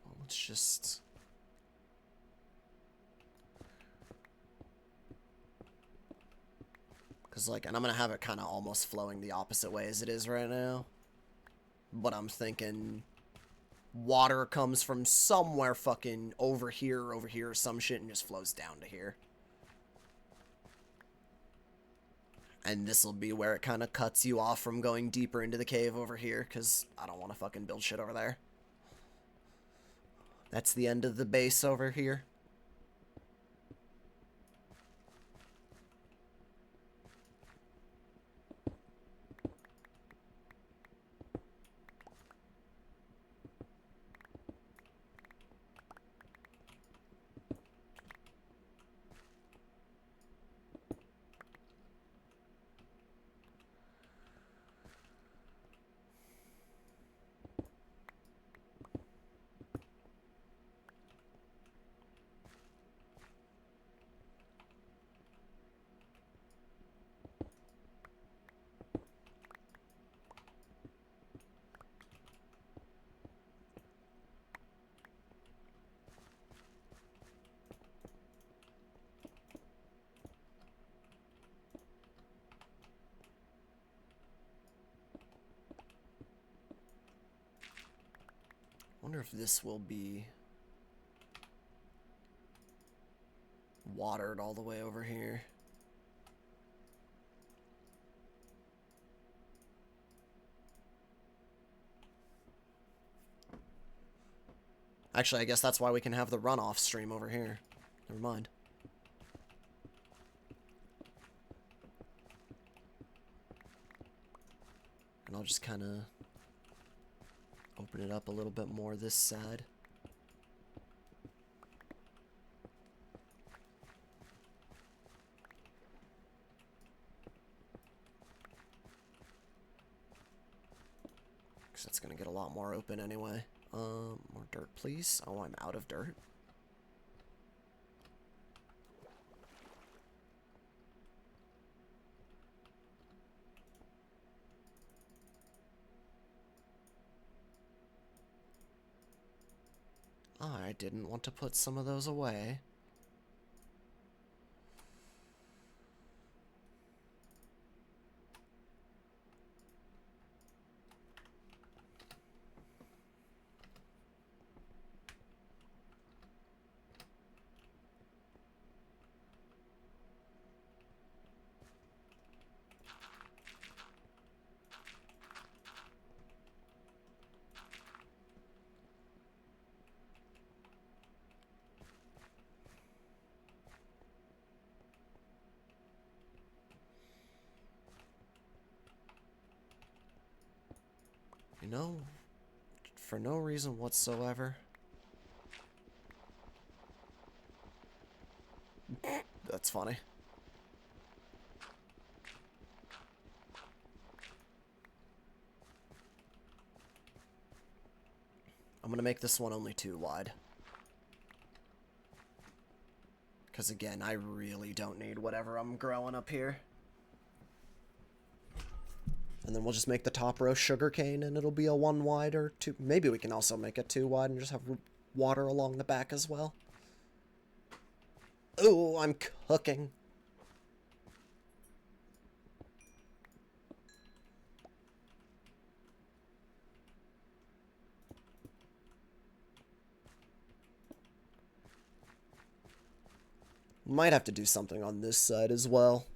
Well, let's just... Because, like, and I'm going to have it kind of almost flowing the opposite way as it is right now. But I'm thinking water comes from somewhere fucking over here, or some shit, and just flows down to here. And this will be where it kind of cuts you off from going deeper into the cave over here, because I don't want to fucking build shit over there. That's the end of the base over here. Wonder if this will be watered all the way over here. Actually, I guess that's why we can have the runoff stream over here. Never mind. And I'll just kind of open it up a little bit more this side. Because that's going to get a lot more open anyway. More dirt, please. Oh, I'm out of dirt. I didn't want to put some of those away. You know, for no reason whatsoever. That's funny. I'm gonna make this one only 2 wide. Because again, I really don't need whatever I'm growing up here. And then we'll just make the top row sugarcane and it'll be a 1 wide or 2. Maybe we can also make it 2 wide and just have water along the back as well. Ooh, I'm cooking. Might have to do something on this side as well.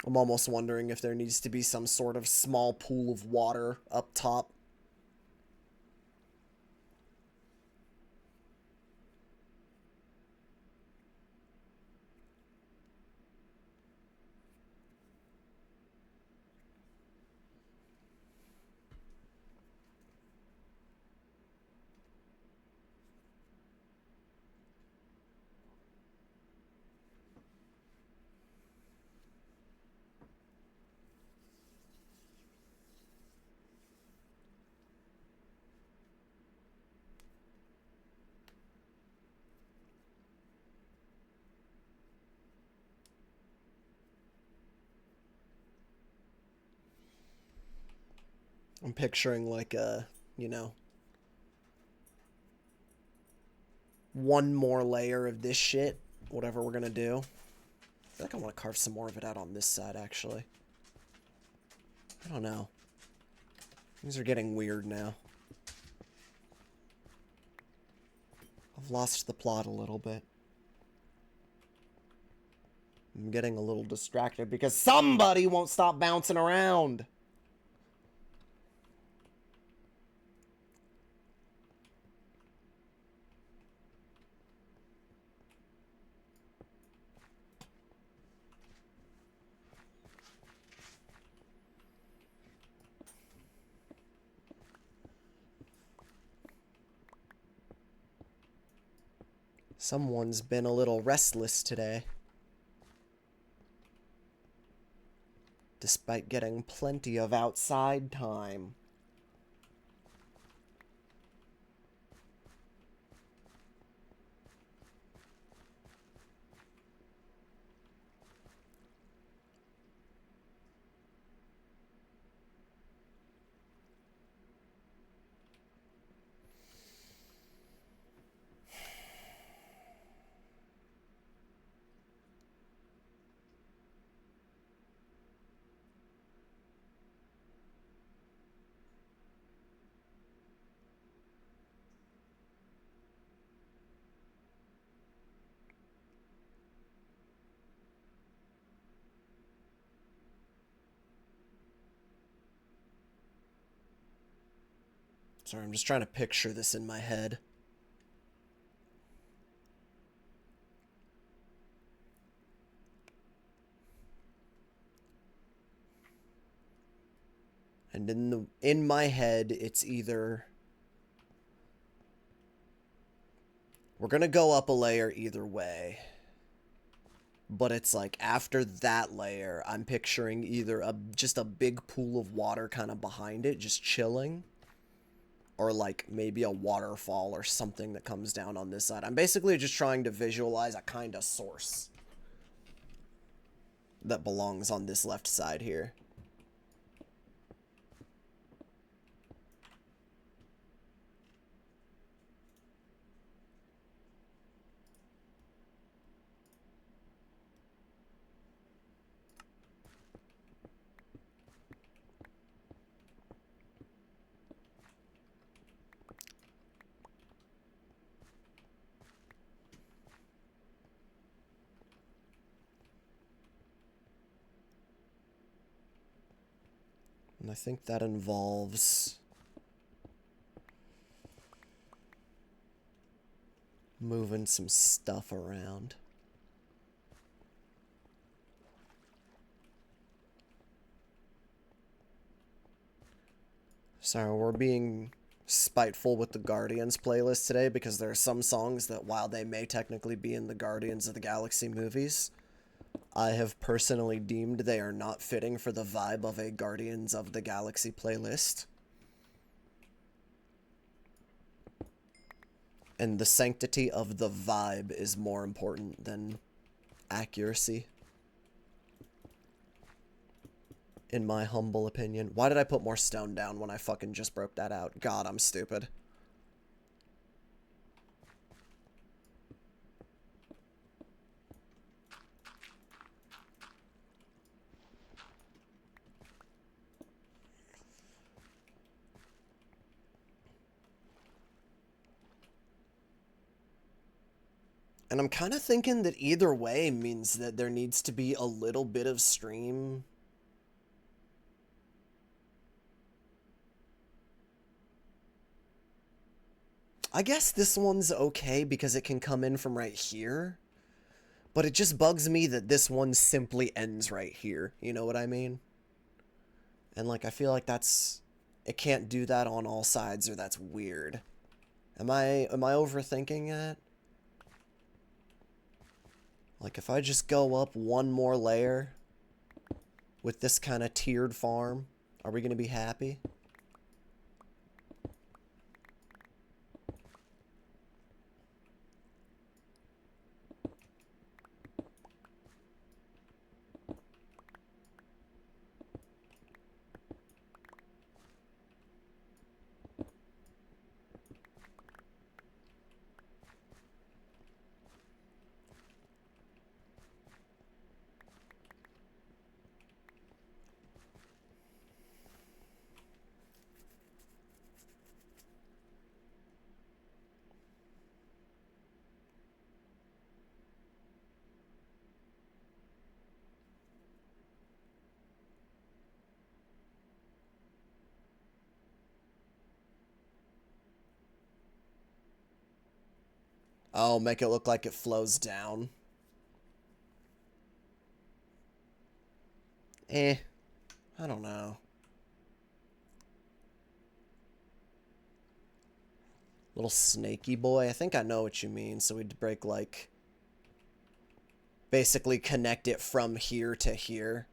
I'm almost wondering if there needs to be some sort of small pool of water up top. I'm picturing like a, you know, 1 more layer of this shit, whatever we're gonna do. I feel like I want to carve some more of it out on this side, actually. I don't know. Things are getting weird now. I've lost the plot a little bit. I'm getting a little distracted because somebody won't stop bouncing around. Someone's been a little restless today. Despite getting plenty of outside time. Sorry, I'm just trying to picture this in my head. And in my head, it's either we're gonna go up a layer either way. But it's like after that layer, I'm picturing either just a big pool of water kind of behind it, just chilling. Or like maybe a waterfall or something that comes down on this side. I'm basically just trying to visualize a kind of source that belongs on this left side here. And I think that involves moving some stuff around. So we're being spiteful with the Guardians playlist today because there are some songs that, while they may technically be in the Guardians of the Galaxy movies, I have personally deemed they are not fitting for the vibe of a Guardians of the Galaxy playlist. And the sanctity of the vibe is more important than accuracy, in my humble opinion. Why did I put more stone down when I fucking just broke that out? God, I'm stupid. And I'm kind of thinking that either way means that there needs to be a little bit of stream. I guess this one's okay because it can come in from right here. But it just bugs me that this one simply ends right here. You know what I mean? And like, I feel like that's... It can't do that on all sides, or that's weird. Am I overthinking that? Like, if I just go up one more layer with this kind of tiered farm, are we going to be happy? Oh, make it look like it flows down. I don't know. Little snaky boy. I think I know what you mean. So we'd break, like... Basically connect it from here to here.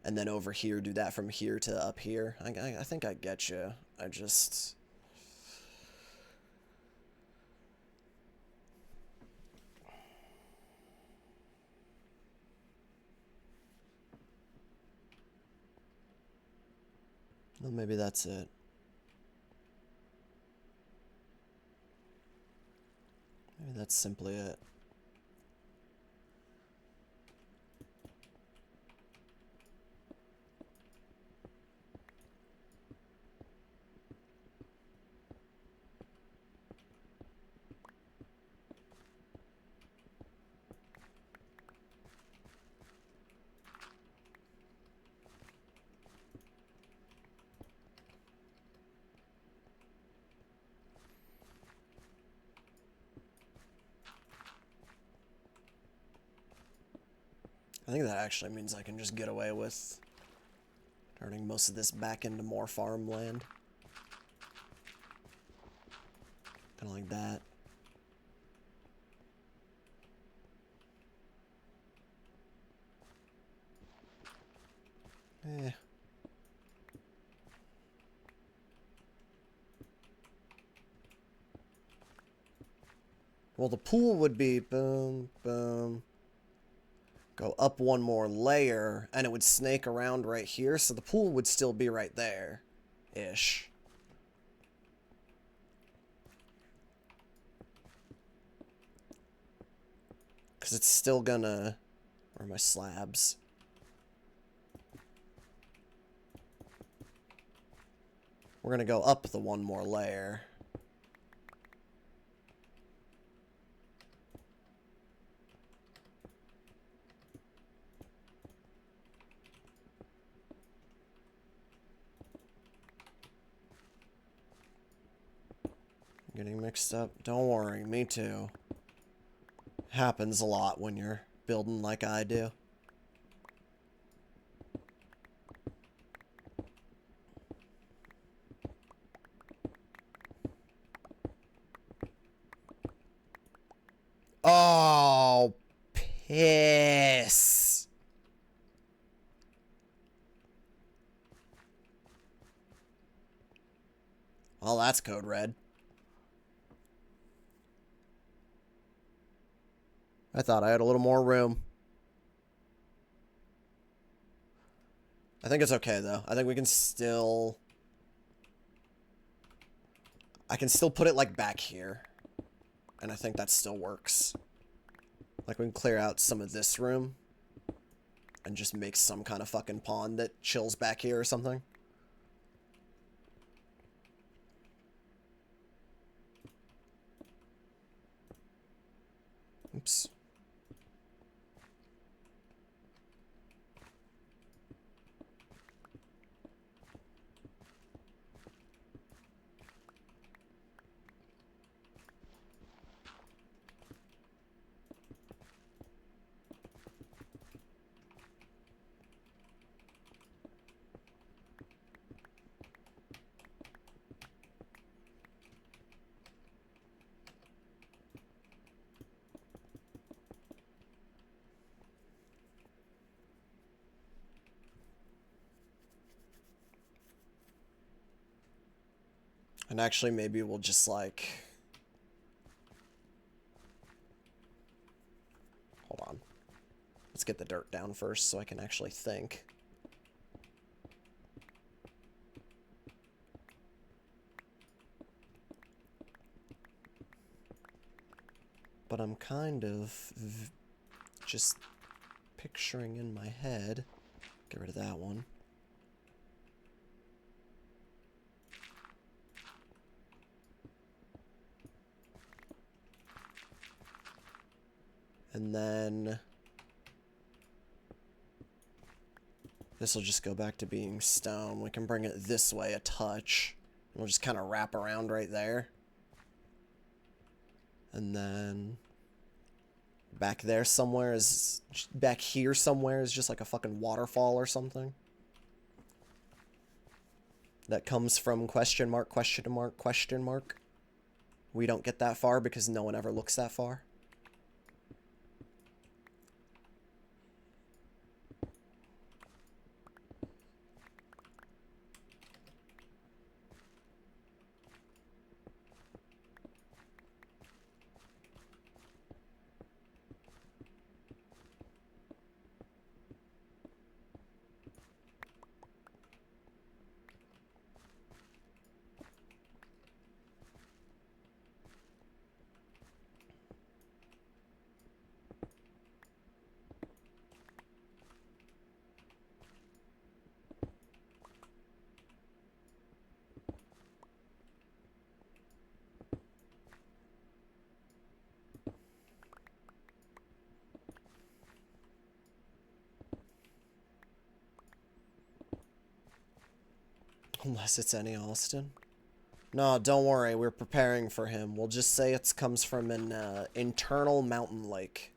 And then over here, do that from here to up here. I think I get you. I just... Well, maybe that's it. Maybe that's simply it. I think that actually means I can just get away with turning most of this back into more farmland. Kind of like that. Well, the pool would be boom, boom. Go up one more layer, and it would snake around right here, so the pool would still be right there-ish. Because it's still gonna... Where are my slabs? We're gonna go up the one more layer. Getting mixed up. Don't worry, me too. Happens a lot when you're building like I do. Oh, piss. Well, that's code red. I thought I had a little more room. I think it's okay, though. I think we can still... I can still put it, like, back here. And I think that still works. Like, we can clear out some of this room. And just make some kind of fucking pond that chills back here or something. Oops. And actually, maybe we'll just, like... Hold on. Let's get the dirt down first so I can actually think. But I'm kind of just picturing in my head. Get rid of that one. And then this will just go back to being stone. We can bring it this way a touch. We'll just kind of wrap around right there. And then back there somewhere is... Back here somewhere is just like a fucking waterfall or something. That comes from question mark, question mark, question mark. We don't get that far because no one ever looks that far. Unless it's any Austin. No, don't worry. We're preparing for him. We'll just say it comes from an internal mountain lake.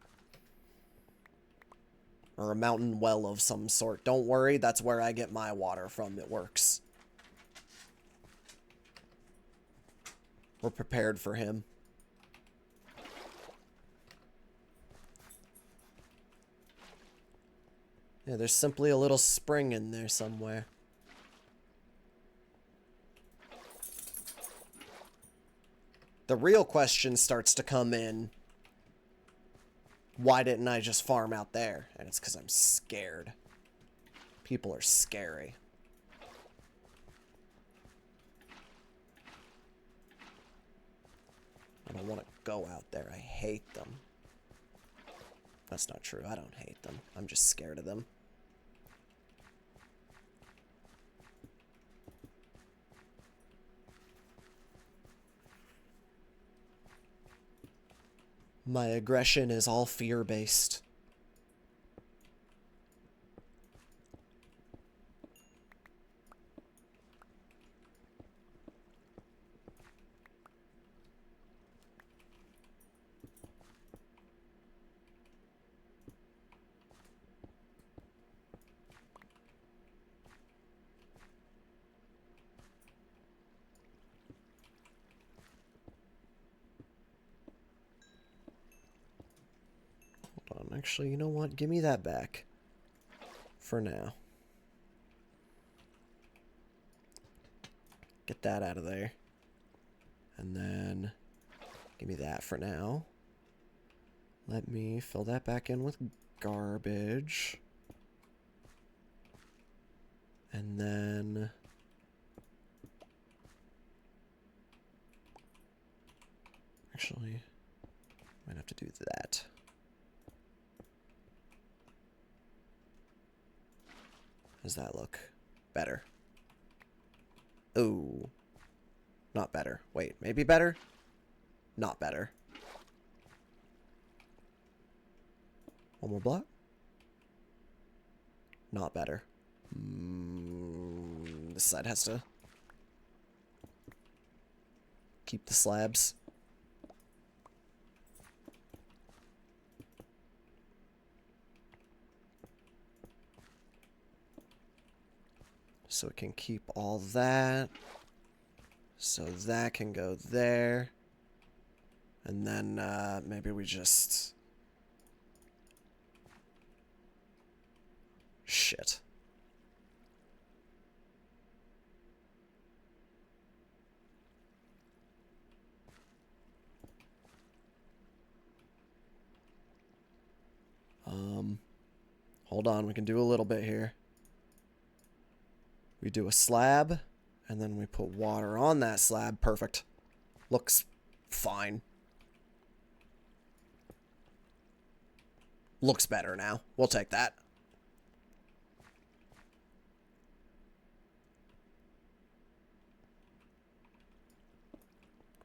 Or a mountain well of some sort. Don't worry. That's where I get my water from. It works. We're prepared for him. Yeah, there's simply a little spring in there somewhere. The real question starts to come in. Why didn't I just farm out there? And it's because I'm scared. People are scary. I don't want to go out there. I hate them. That's not true. I don't hate them. I'm just scared of them. My aggression is all fear-based. Actually, you know what? Give me that back. For now. Get that out of there. And then give me that for now. Let me fill that back in with garbage. And then actually, might have to do that. Does that look better? Ooh. Not better. Wait, maybe better? Not better. One more block? Not better. This side has to keep the slabs. So it can keep all that. So that can go there. And then maybe we just... Shit. Hold on, we can do a little bit here. We do a slab, and then we put water on that slab. Perfect. Looks fine. Looks better now. We'll take that.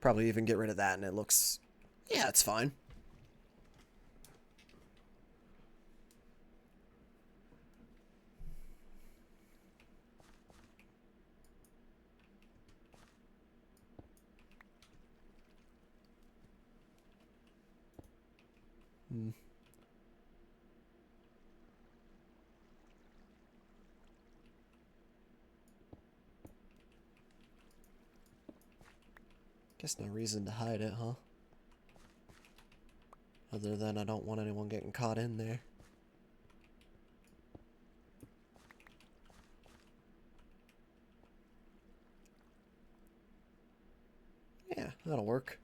Probably even get rid of that, and it looks... Yeah, it's fine. Guess no reason to hide it, huh? Other than I don't want anyone getting caught in there. Yeah, that'll work.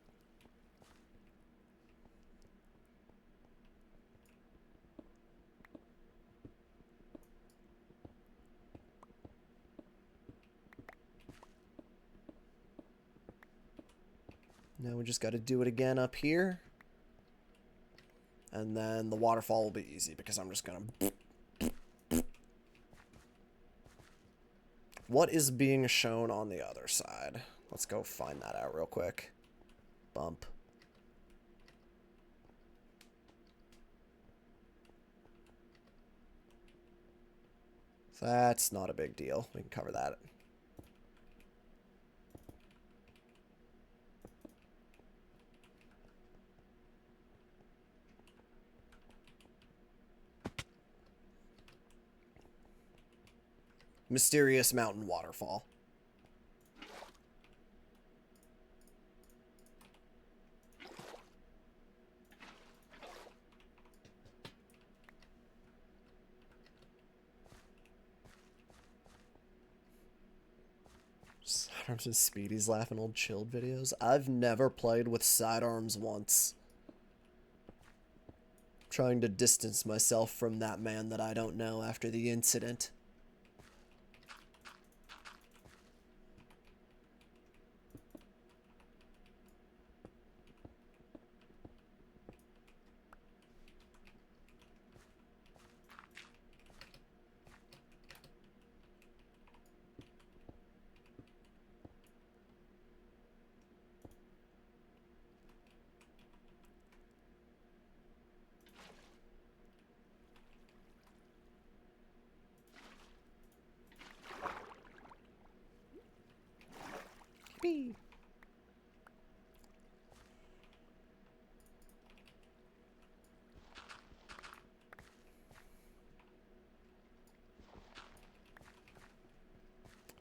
Now we just got to do it again up here. And then the waterfall will be easy because I'm just going to... What is being shown on the other side? Let's go find that out real quick. Bump. That's not a big deal. We can cover that. Mysterious mountain waterfall. Sidearms and Speedy's laughing old chilled videos. I've never played with sidearms once. Trying to distance myself from that man that I don't know after the incident.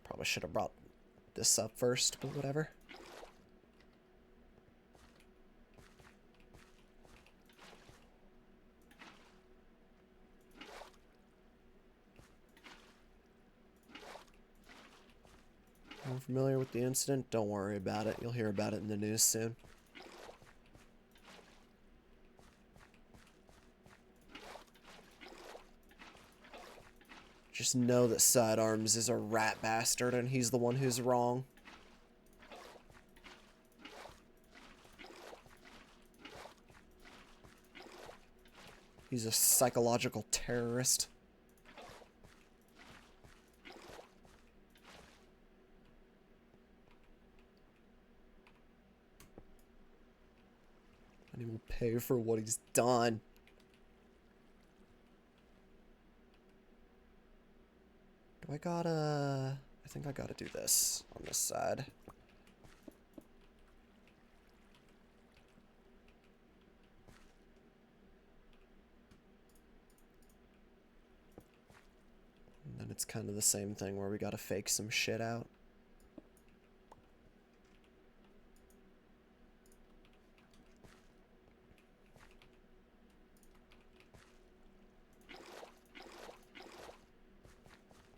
Probably should have brought this up first, but whatever. Unfamiliar with the incident? Don't worry about it. You'll hear about it in the news soon. Just know that Sidearms is a rat bastard and he's the one who's wrong. He's a psychological terrorist. And he will pay for what he's done. Do I gotta... I think I gotta do this on this side. And then it's kind of the same thing where we gotta fake some shit out.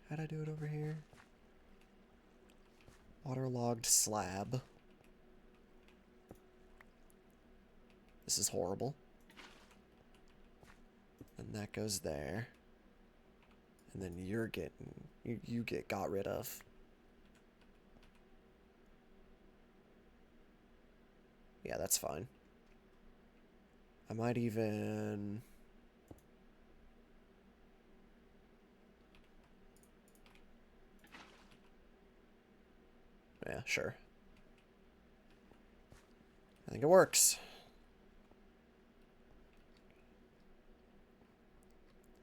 How'd I do it over here? Waterlogged slab. This is horrible. And that goes there. And then you're getting... You get got rid of. Yeah, that's fine. I might even... Yeah, sure. I think it works.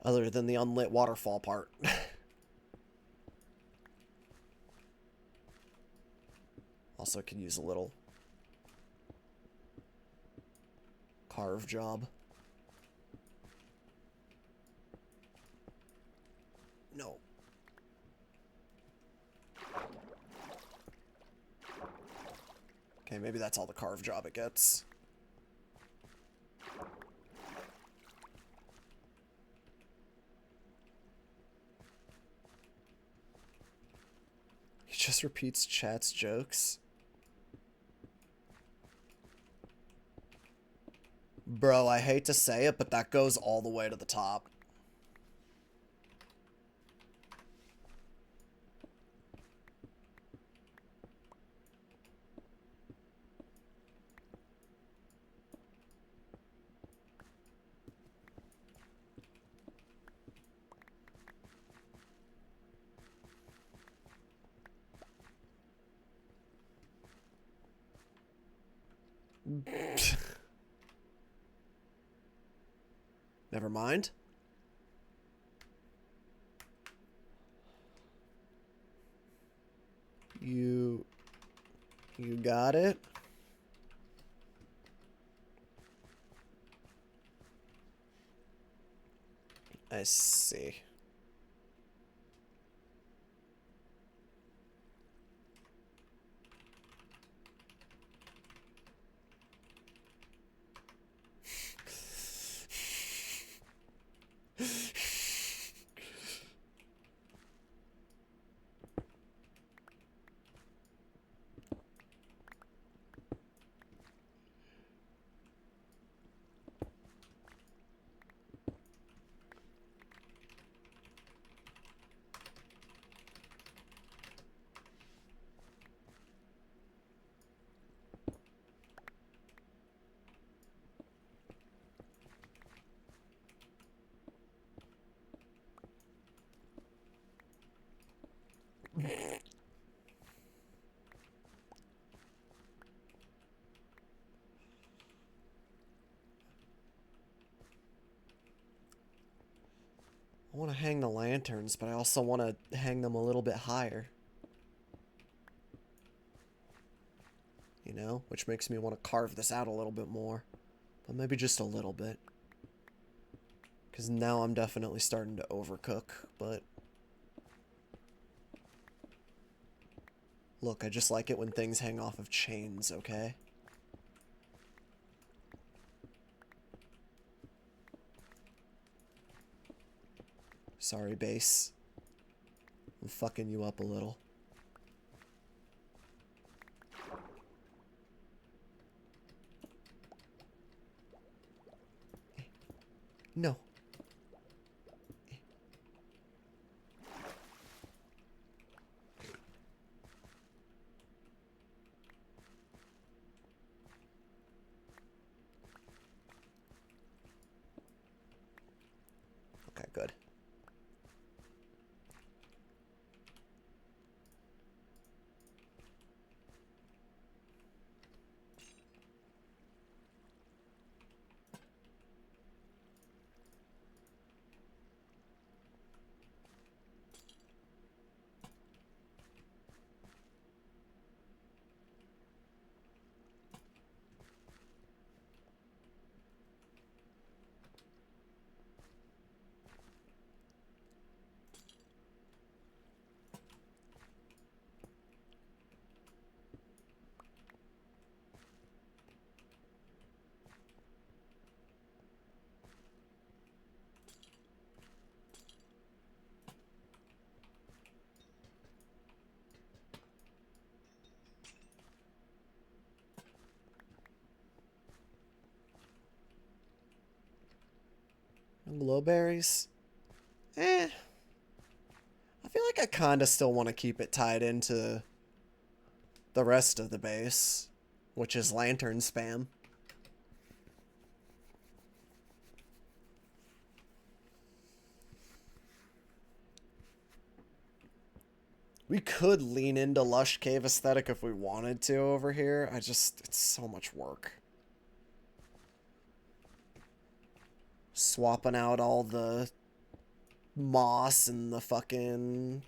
Other than the unlit waterfall part. Also could use a little carve job. No. Okay, maybe that's all the carve job it gets. He just repeats chat's jokes. Bro, I hate to say it, but that goes all the way to the top. Never mind. You got it? I see. I want to hang the lanterns, but I also want to hang them a little bit higher. You know? Which makes me want to carve this out a little bit more. But maybe just a little bit. Because now I'm definitely starting to overcook, but... Look, I just like it when things hang off of chains, okay? Sorry, base. I'm fucking you up a little. No. Okay, good. Glowberries? Eh. I feel like I kinda still want to keep it tied into the rest of the base, which is lantern spam. We could lean into Lush Cave aesthetic if we wanted to over here. It's so much work. Swapping out all the moss and the fucking...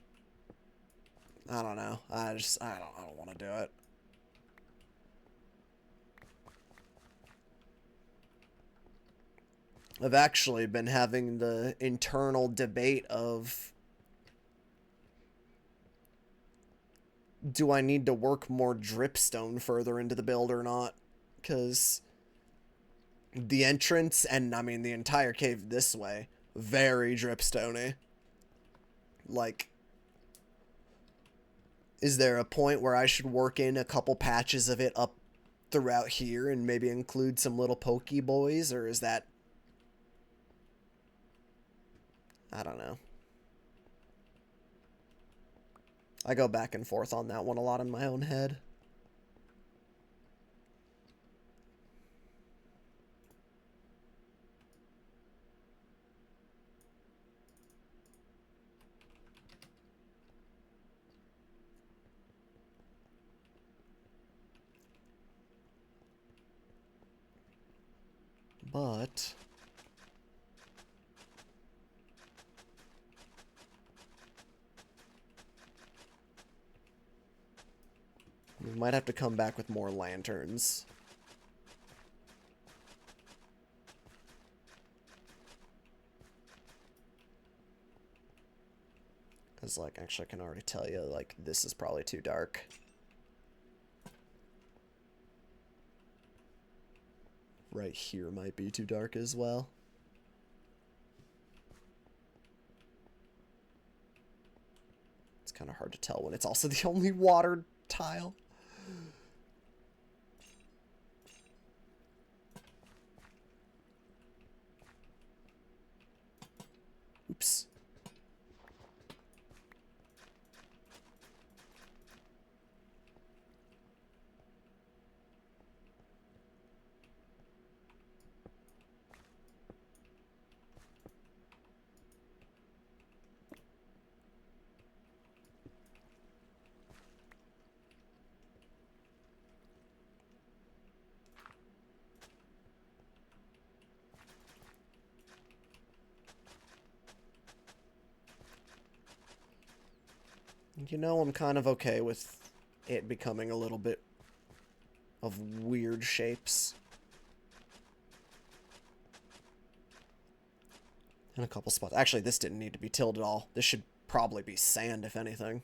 I don't know. I don't want to do it. I've actually been having the internal debate of, do I need to work more dripstone further into the build or not? Because the entrance, and I mean the entire cave this way, very dripstone-y. Like, is there a point where I should work in a couple patches of it up throughout here and maybe include some little pokey boys, or is that... I don't know. I go back and forth on that one a lot in my own head. But... we might have to come back with more lanterns. Because, like, actually I can already tell you, like, this is probably too dark. Right here might be too dark as well. It's kind of hard to tell when it's also the only watered tile. Oops. You know, I'm kind of okay with it becoming a little bit of weird shapes. In a couple spots. Actually, this didn't need to be tilled at all. This should probably be sand, if anything.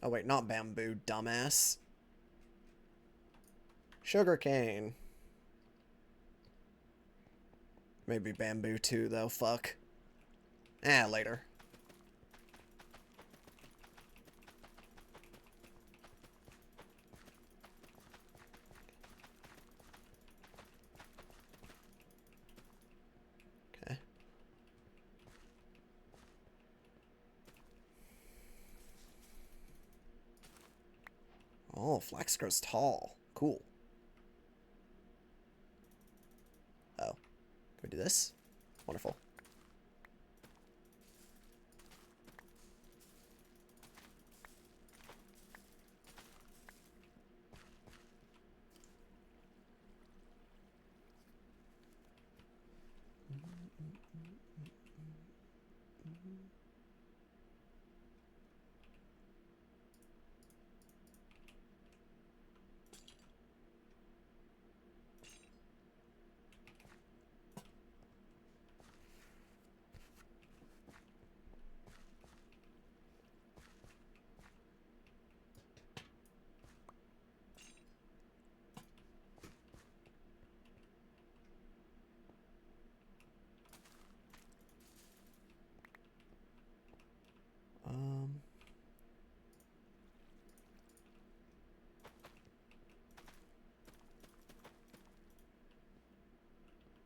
Oh wait, not bamboo, dumbass. Sugarcane. Maybe bamboo too, though. Fuck. Later. Okay. Oh, flax grows tall. Cool. Oh. Can we do this? Wonderful.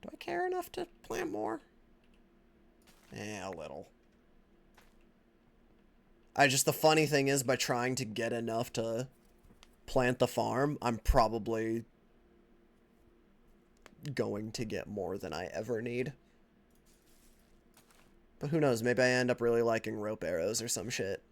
Do I care enough to plant more? A little. The funny thing is, by trying to get enough to plant the farm, I'm probably going to get more than I ever need. But who knows, maybe I end up really liking rope arrows or some shit.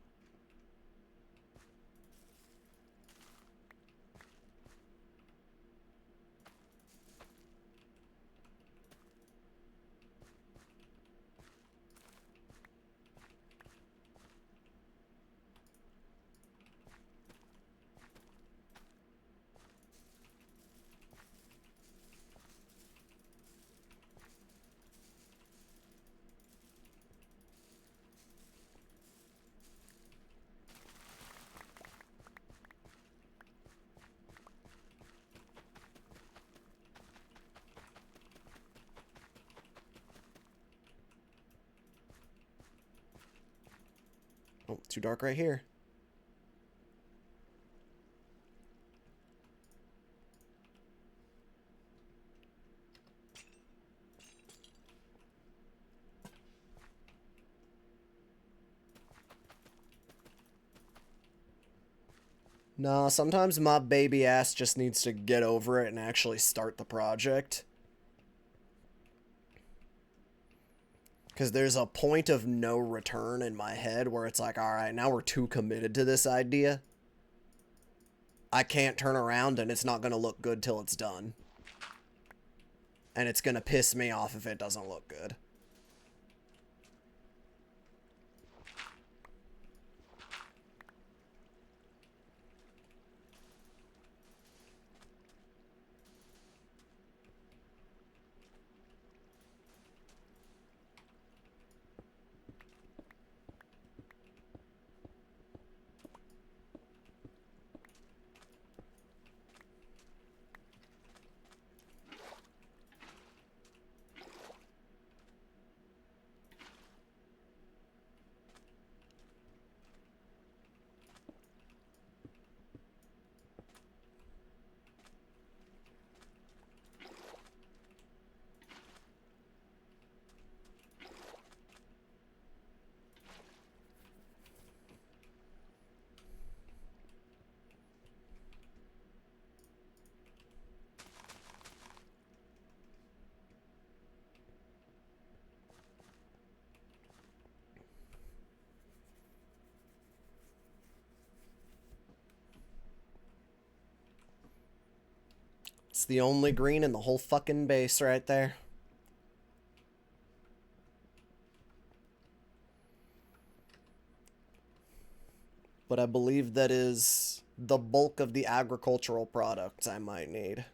Oh, too dark right here. Nah, sometimes my baby ass just needs to get over it and actually start the project. Because there's a point of no return in my head where it's like, alright, now we're too committed to this idea. I can't turn around and it's not going to look good till it's done. And it's going to piss me off if it doesn't look good. It's the only green in the whole fucking base right there. But I believe that is the bulk of the agricultural products I might need.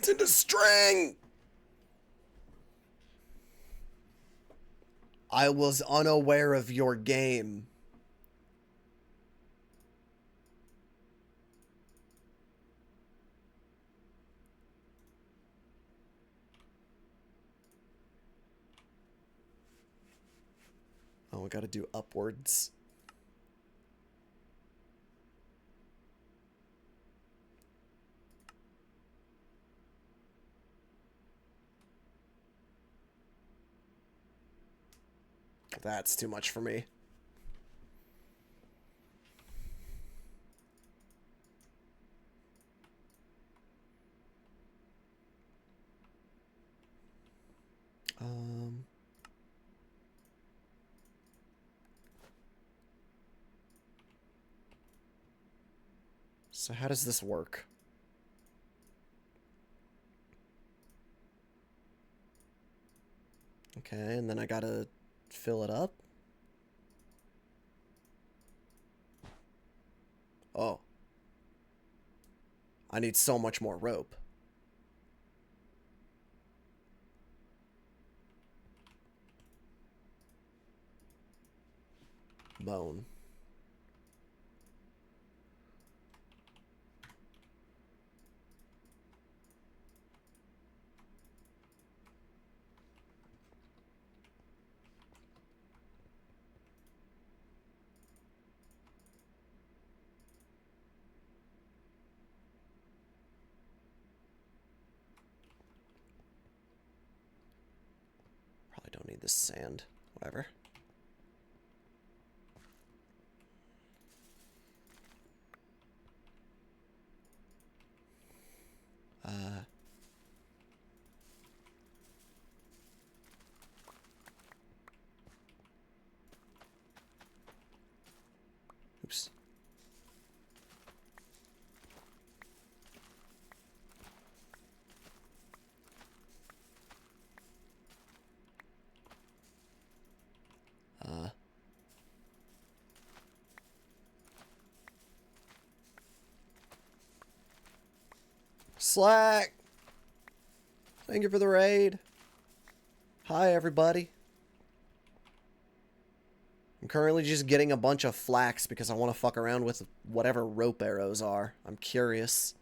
It's into string! I was unaware of your game. Oh, we gotta do upwards. That's too much for me. So how does this work? Okay, and then I gotta fill it up. Oh. I need so much more rope. Bone. Probably don't need this sand. Whatever. Oops. Slack! Thank you for the raid. Hi, everybody. I'm currently just getting a bunch of flax because I want to fuck around with whatever rope arrows are. I'm curious.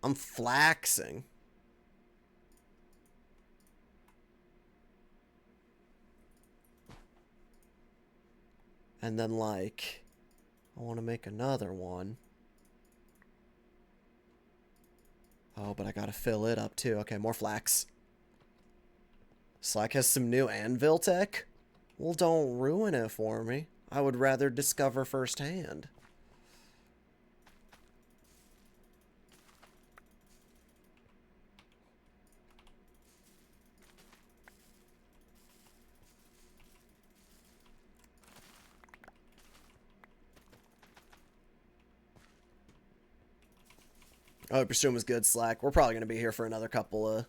I'm flaxing. And then, like, I want to make another one. Oh, but I gotta fill it up too. Okay, more flax. Slack has some new anvil tech? Well, don't ruin it for me. I would rather discover firsthand. I hope your stream was good, Slack. We're probably going to be here for another couple of...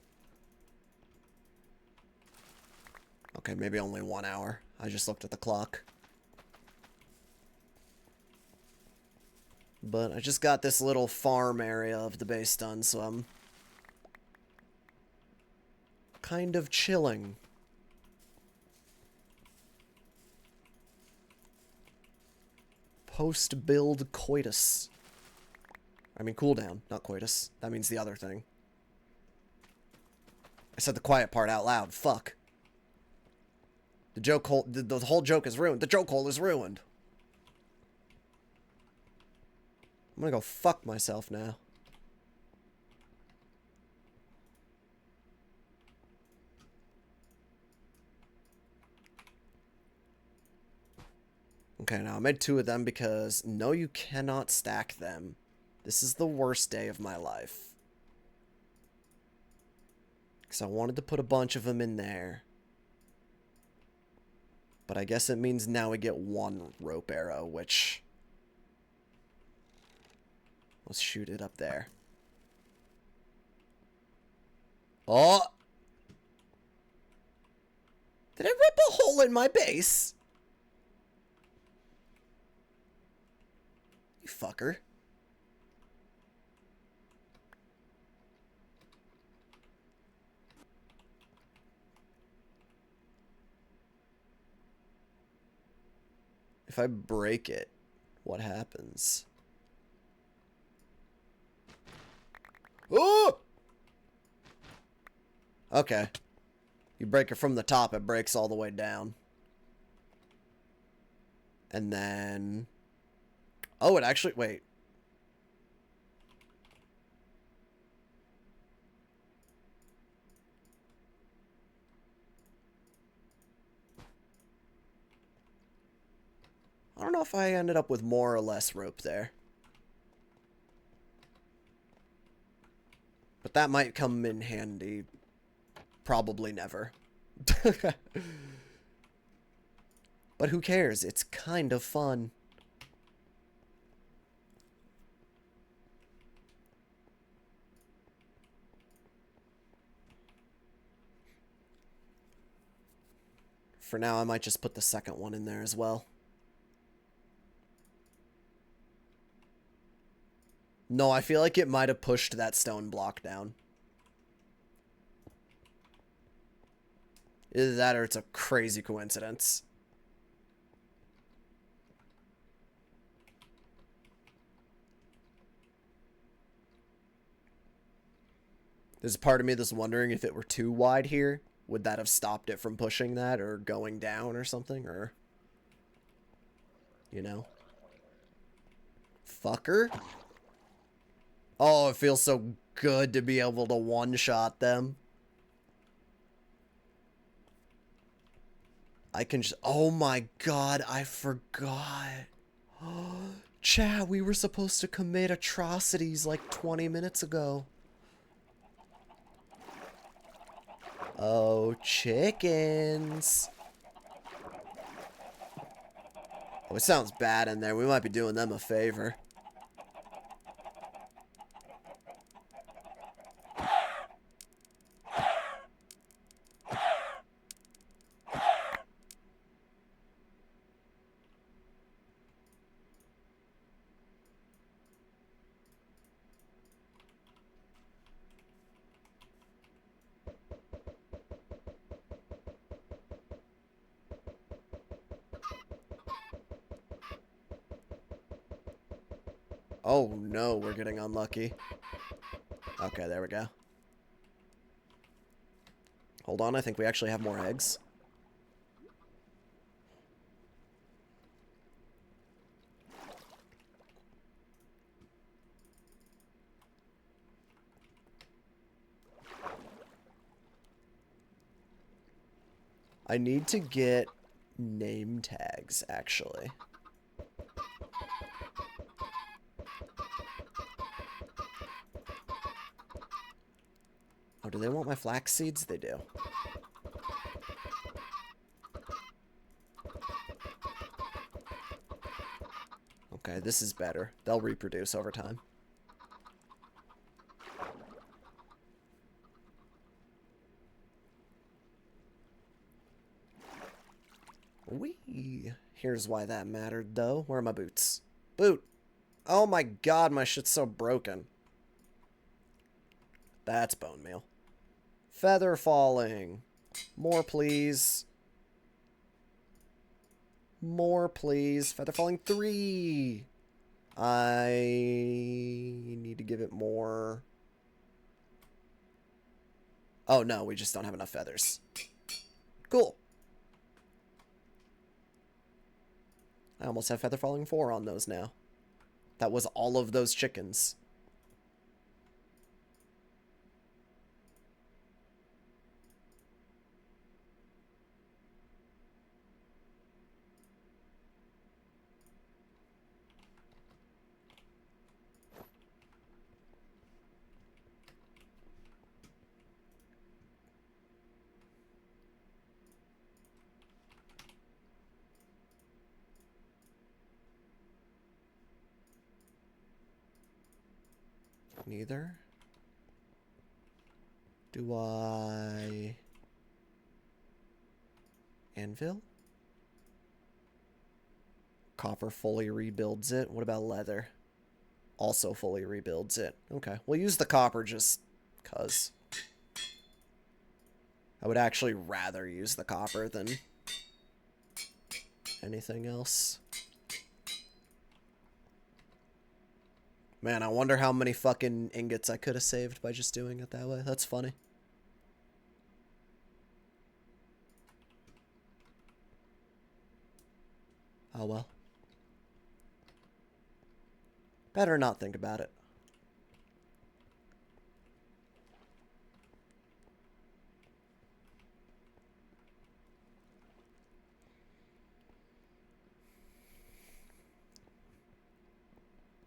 Okay, maybe only 1 hour. I just looked at the clock. But I just got this little farm area of the base done, so I'm... kind of chilling. Post-build coitus. I mean cooldown, not coitus. That means the other thing. I said the quiet part out loud. Fuck. The joke hole, the whole joke is ruined. The joke hole is ruined. I'm gonna go fuck myself now. Okay, now I made 2 of them because no, you cannot stack them. This is the worst day of my life. Because I wanted to put a bunch of them in there. But I guess it means now we get 1 rope arrow, which... Let's shoot it up there. Oh! Did I rip a hole in my base? You fucker. If I break it, what happens? Oh! Okay. You break it from the top, it breaks all the way down. And then... Oh, it actually... Wait. I don't know if I ended up with more or less rope there. But that might come in handy. Probably never. But who cares? It's kind of fun. For now, I might just put the second one in there as well. No, I feel like it might have pushed that stone block down. Either that or it's a crazy coincidence. There's a part of me that's wondering if it were too wide here, would that have stopped it from pushing that or going down or something? Or, you know. Fucker. Oh, it feels so good to be able to one-shot them. I can just... Oh my god, I forgot. Chat, we were supposed to commit atrocities like 20 minutes ago. Oh, chickens. Oh, it sounds bad in there. We might be doing them a favor. Oh no, we're getting unlucky. Okay, there we go. Hold on, I think we actually have more eggs. I need to get name tags, actually. Oh, do they want my flax seeds? They do. Okay, this is better. They'll reproduce over time. Whee! Here's why that mattered, though. Where are my boots? Boot! Oh my god, my shit's so broken. That's bone meal. Feather falling. More, please. More, please. Feather falling 3. I need to give it more. Oh, no, we just don't have enough feathers. Cool. I almost have feather falling 4 on those now. That was all of those chickens. Neither. Do I... Anvil? Copper fully rebuilds it. What about leather? Also fully rebuilds it. Okay, we'll use the copper just cuz. I would actually rather use the copper than anything else. Man, I wonder how many fucking ingots I could have saved by just doing it that way. That's funny. Oh well. Better not think about it.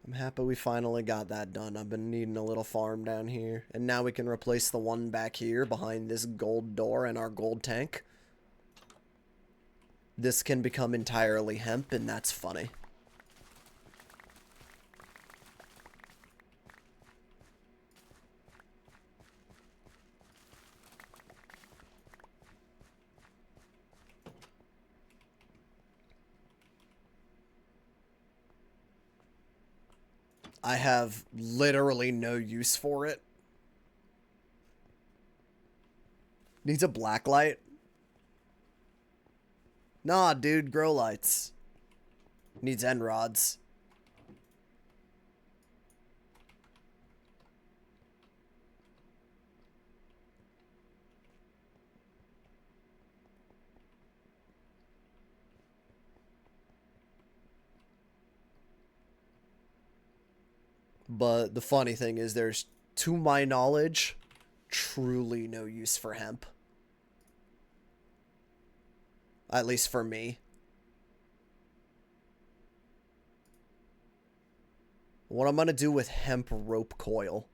I'm happy we finally got that done. I've been needing a little farm down here. And now we can replace the one back here behind this gold door and our gold tank. This can become entirely hemp, and that's funny. I have literally no use for it. Needs a black light? Nah, dude, grow lights. Needs end rods. But the funny thing is there's, to my knowledge, truly no use for hemp. At least for me. What I'm going to do with hemp rope coil.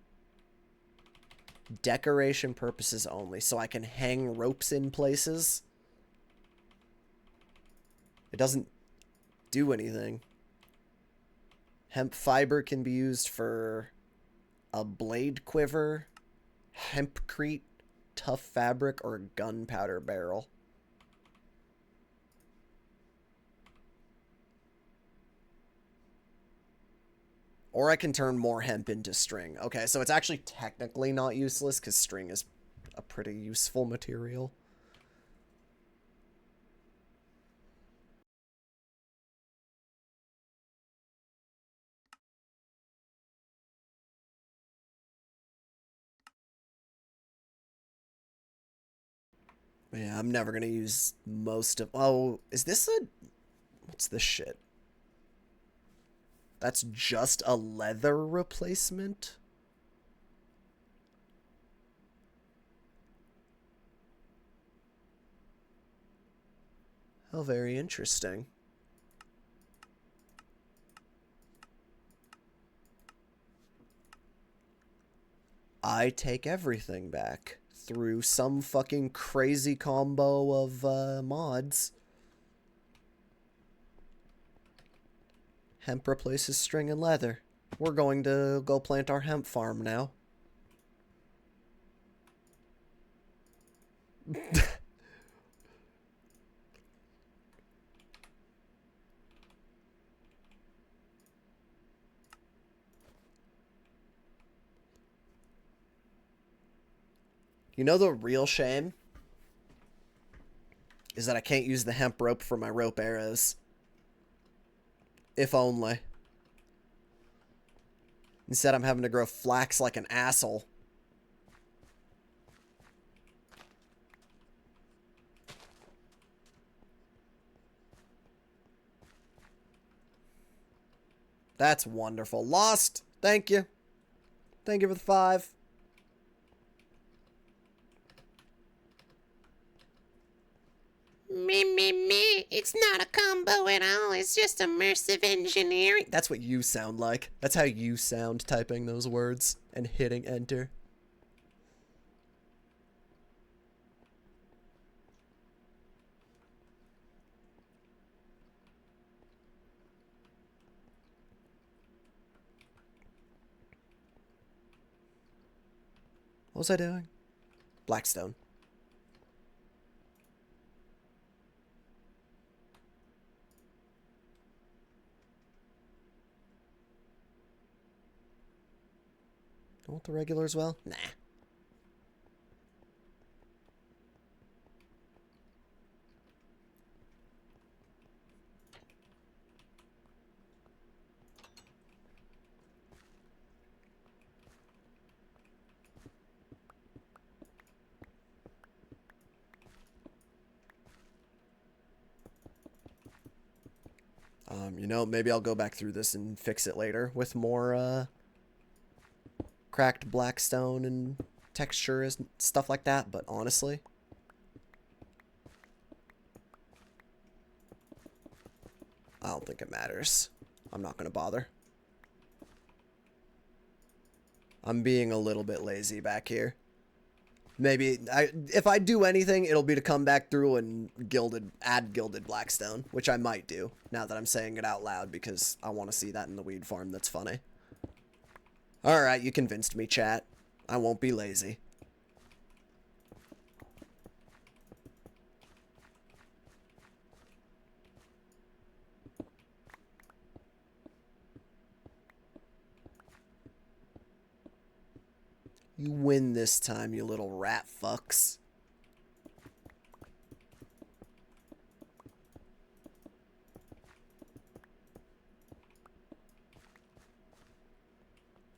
Decoration purposes only, so I can hang ropes in places. It doesn't do anything. Hemp fiber can be used for a blade quiver, hempcrete, tough fabric, or a gunpowder barrel. Or I can turn more hemp into string. Okay, so it's actually technically not useless because string is a pretty useful material. Yeah, I'm never going to use most of... Oh, is this a... What's this shit? That's just a leather replacement? Oh, very interesting. I take everything back through some fucking crazy combo of mods. Hemp replaces string and leather. We're going to go plant our hemp farm now. You know the real shame? Is that I can't use the hemp rope for my rope arrows. If only. Instead, I'm having to grow flax like an asshole. That's wonderful. Lost! Thank you. Thank you for the 5. Me. It's not a combo at all. It's just immersive engineering. That's what you sound like. That's how you sound typing those words and hitting enter. What was I doing? Blackstone. Don't want the regular as well? Nah. You know, maybe I'll go back through this and fix it later with more, cracked blackstone and texture and stuff like that, but honestly, I don't think it matters. I'm not gonna bother. I'm being a little bit lazy back here. Maybe if I do anything, it'll be to come back through and add gilded blackstone, which I might do now that I'm saying it out loud because I want to see that in the weed farm. That's funny. All right, you convinced me, chat. I won't be lazy. You win this time, you little rat fucks.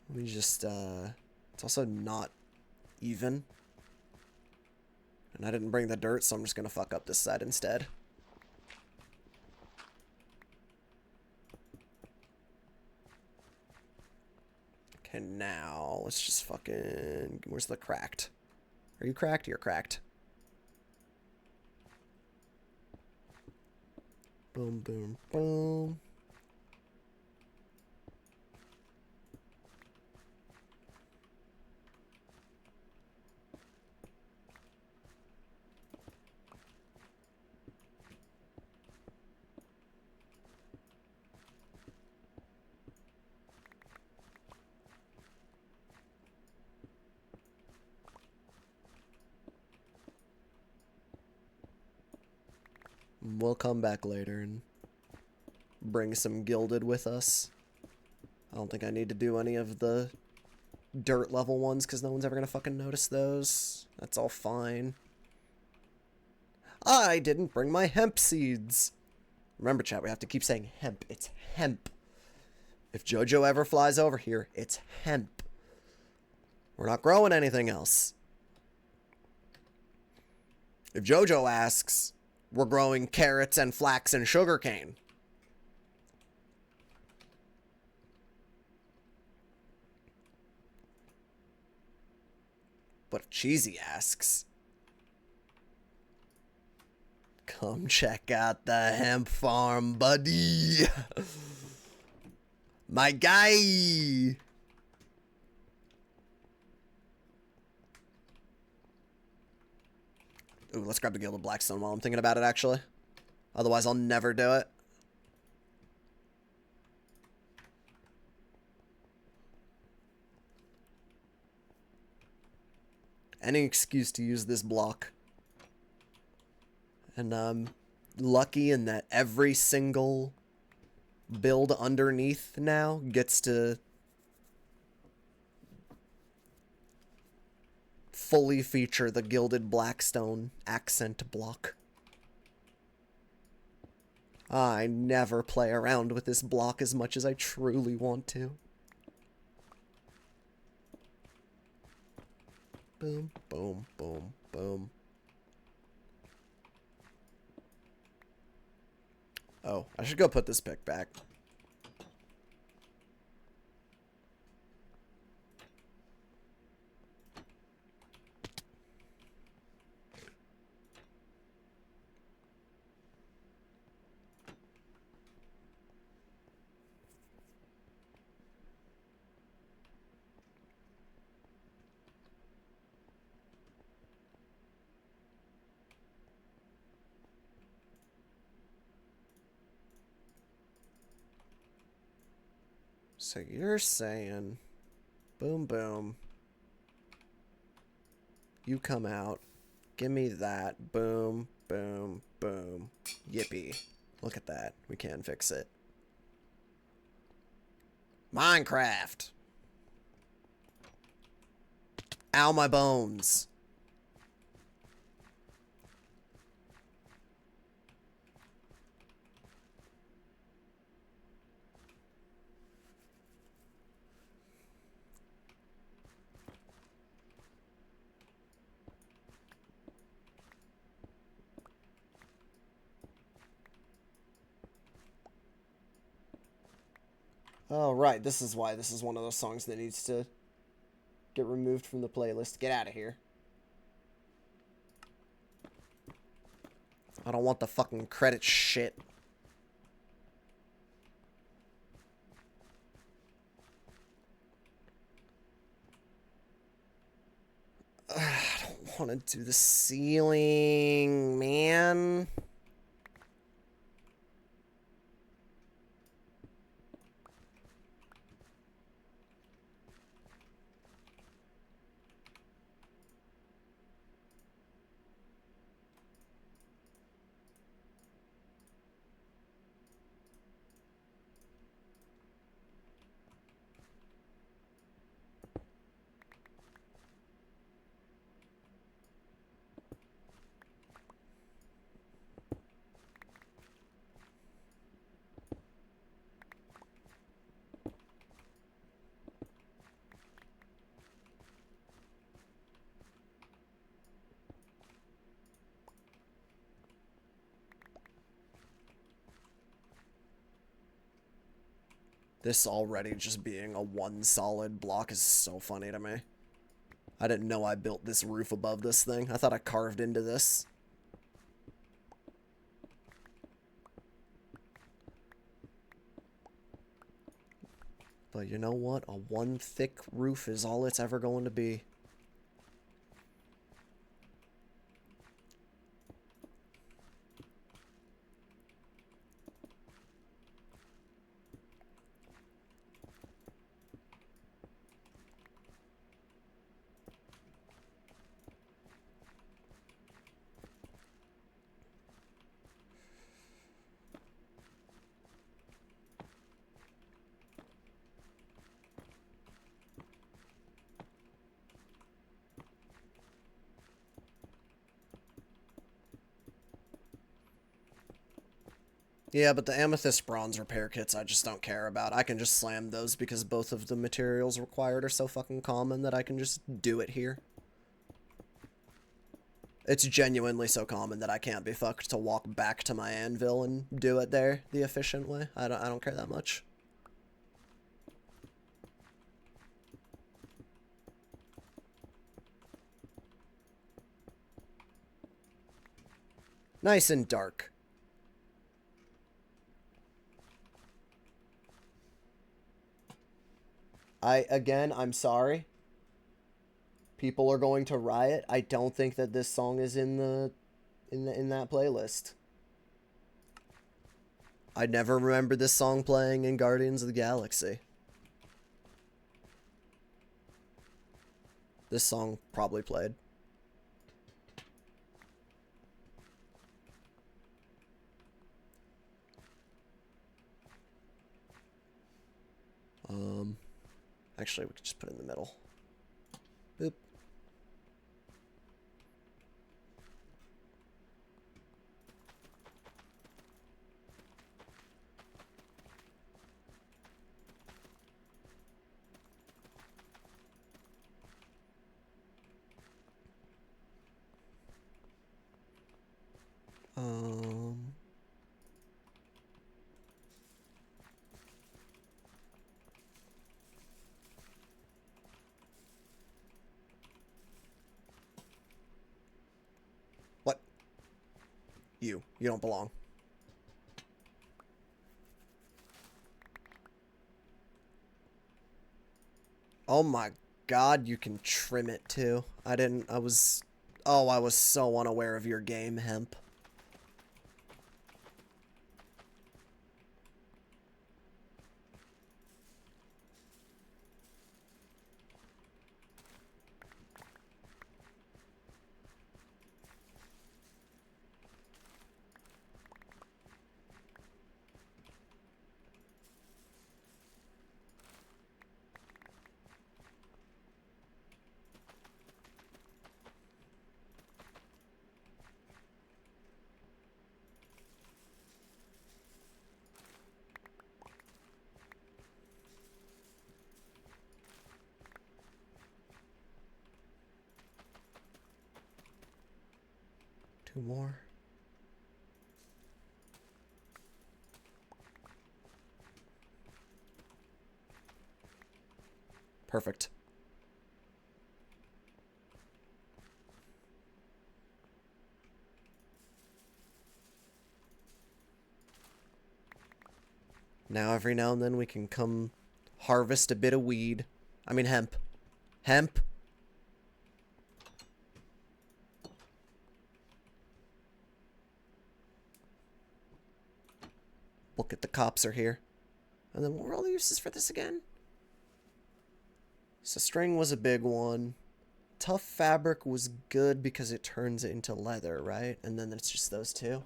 Let me just, it's also not even. And I didn't bring the dirt, so I'm just gonna fuck up this side instead. Okay, now, let's just fucking... Where's the cracked? Are you cracked? You're cracked. Boom, boom, boom. We'll come back later and bring some gilded with us. I don't think I need to do any of the dirt level ones because no one's ever gonna fucking notice those. That's all fine. I didn't bring my hemp seeds. Remember, chat, we have to keep saying hemp. It's hemp. If JoJo ever flies over here, it's hemp. We're not growing anything else. If JoJo asks, we're growing carrots and flax and sugarcane. But if Cheesy asks, come check out the hemp farm, buddy. My guy. Ooh, let's grab the gilded blackstone while I'm thinking about it, actually. Otherwise, I'll never do it. Any excuse to use this block. And I'm lucky in that every single build underneath now gets to fully feature the gilded blackstone accent block. I never play around with this block as much as I truly want to. Boom, boom, boom, boom. Oh, I should go put this pick back. So you're saying, boom, boom, you come out, give me that, boom, boom, boom, yippee. Look at that. We can fix it. Minecraft. Ow, my bones. Oh, right. This is why this is one of those songs that needs to get removed from the playlist. Get out of here. I don't want the fucking credit shit. I don't want to do the ceiling, man. This already just being a one solid block is so funny to me. I didn't know I built this roof above this thing. I thought I carved into this. But you know what? A one thick roof is all it's ever going to be. Yeah, but the amethyst bronze repair kits I just don't care about. I can just slam those because both of the materials required are so fucking common that I can just do it here. It's genuinely so common that I can't be fucked to walk back to my anvil and do it there the efficient way. I don't care that much. Nice and dark. I'm sorry. People are going to riot. I don't think that this song is in that playlist. I never remember this song playing in Guardians of the Galaxy. This song probably played. Actually, we could just put it in the middle. Boop. What? You don't belong. Oh my god, you can trim it too. I was so unaware of your game, Hemp. Two more. Perfect. Now every now and then we can come harvest a bit of weed. I mean hemp. Hemp. Look at the cops are here. And then what were all the uses for this again? So string was a big one. Tough fabric was good because it turns it into leather, right? And then it's just those two.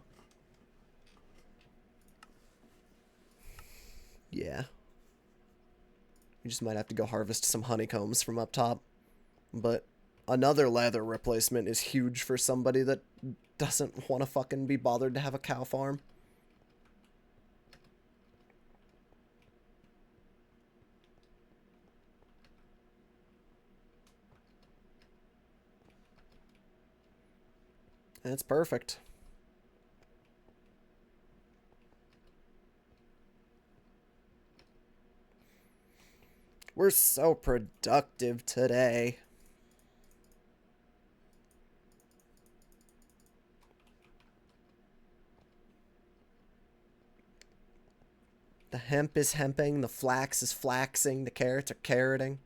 Yeah. We just might have to go harvest some honeycombs from up top. But another leather replacement is huge for somebody that doesn't want to fucking be bothered to have a cow farm. And it's perfect. We're so productive today. The hemp is hemping, the flax is flaxing, the carrots are carroting.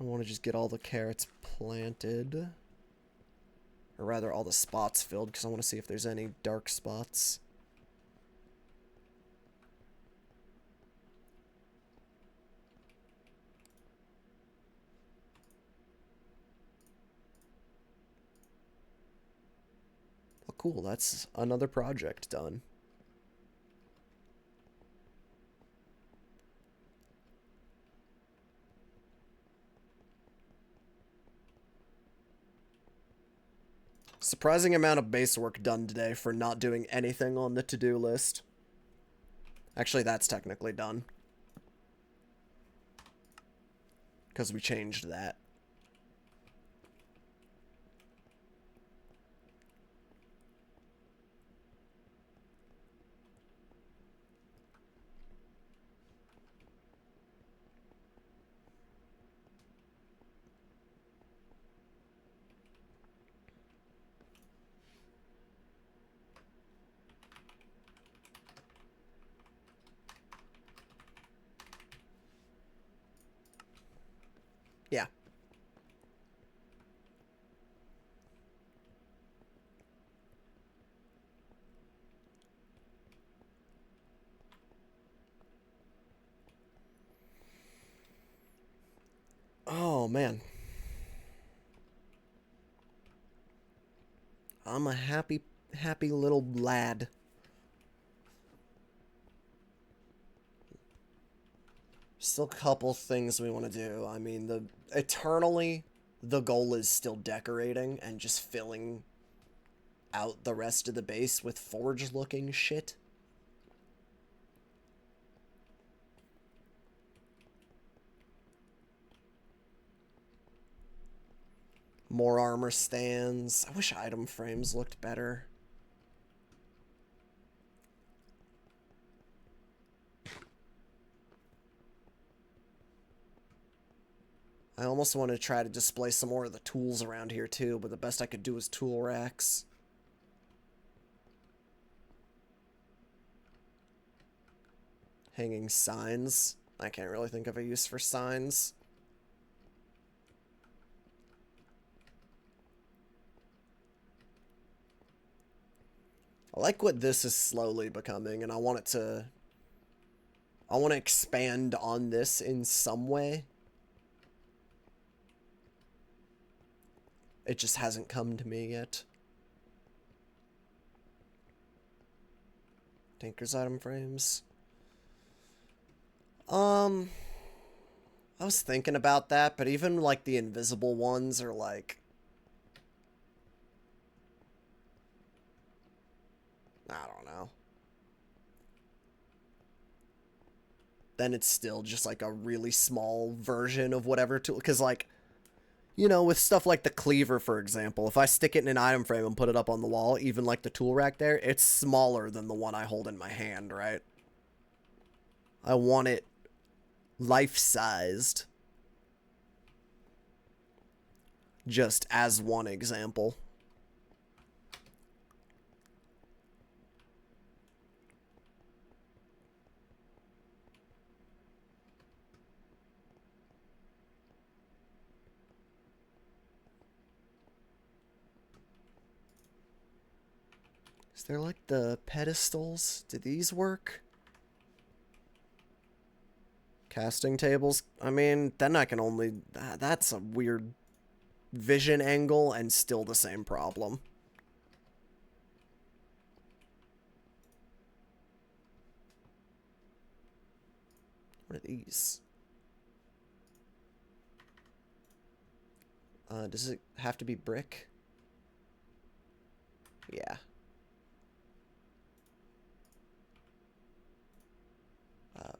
I want to just get all the carrots planted. Or rather, all the spots filled, because I want to see if there's any dark spots. Oh, cool. That's another project done. Surprising amount of base work done today for not doing anything on the to-do list. Actually, that's technically done. Because we changed that. Yeah. Oh, man. I'm a happy little lad. Still a couple things we want to do. I mean, eternally, the goal is still decorating and just filling out the rest of the base with forge-looking shit. More armor stands. I wish item frames looked better. I almost want to try to display some more of the tools around here too, but the best I could do is tool racks. Hanging signs. I can't really think of a use for signs. I like what this is slowly becoming, and I want to expand on this in some way. It just hasn't come to me yet. Tinker's item frames. I was thinking about that, but even, like, the invisible ones are, like... I don't know. then it's still just like a really small version of whatever tool. Because, like, you know, with stuff like the cleaver, for example, if I stick it in an item frame and put it up on the wall, even like the tool rack there, it's smaller than the one I hold in my hand, right? I want it life-sized. Just as one example. Is there like the pedestals? Do these work? Casting tables? I mean, then I can only... That's a weird vision angle and still the same problem. What are these? Does it have to be brick? Yeah.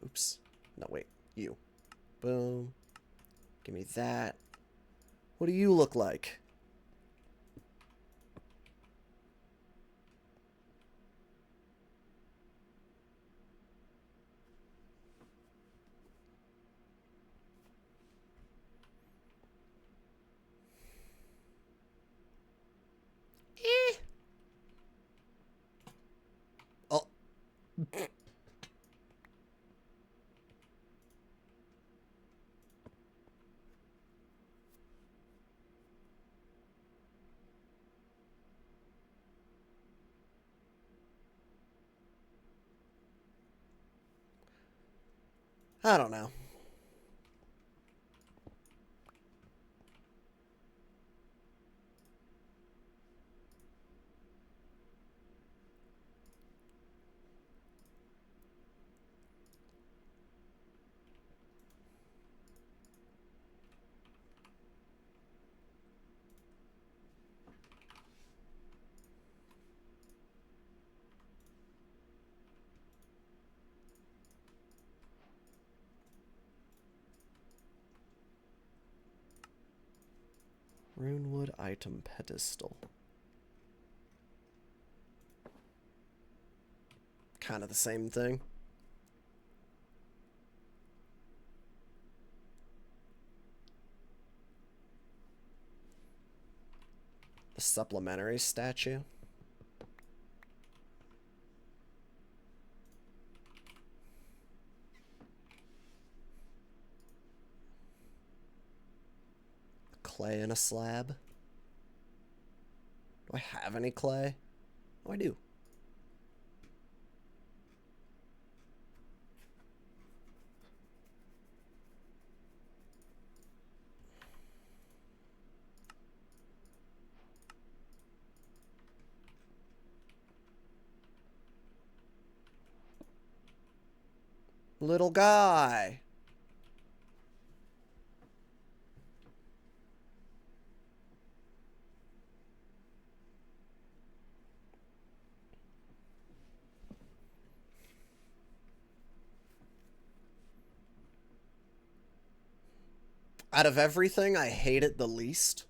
Oops. No, wait. You. Boom. Give me that. What do you look like? Oh. I don't know. Runewood item pedestal. Kind of the same thing. The supplementary statue. Clay in a slab. Do I have any clay? Oh, I do. Little guy. Out of everything, I hate it the least.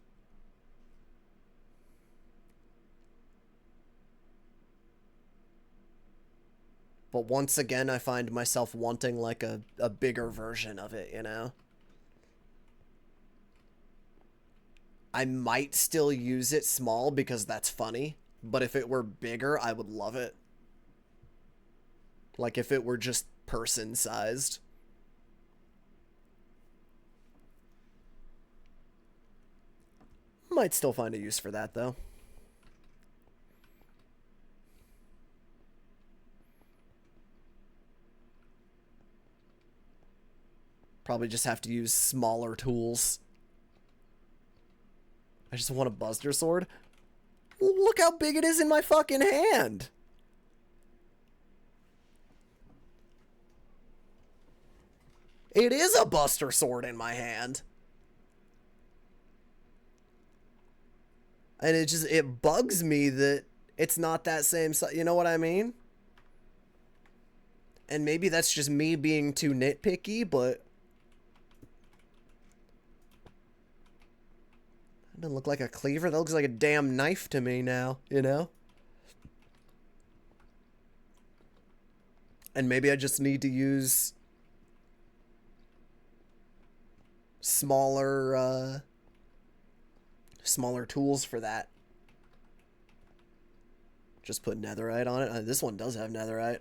But once again, I find myself wanting like a bigger version of it, you know? I might still use it small because that's funny, but if it were bigger, I would love it. Like if it were just person-sized. Might still find a use for that, though. Probably just have to use smaller tools. I just want a Buster Sword. Look how big it is in my fucking hand. It is a Buster Sword in my hand. And it bugs me that it's not that same size. You know what I mean? And maybe that's just me being too nitpicky, but that doesn't look like a cleaver. That looks like a damn knife to me now, you know? And maybe I just need to use smaller tools for that. Just put netherite on it. This one does have netherite.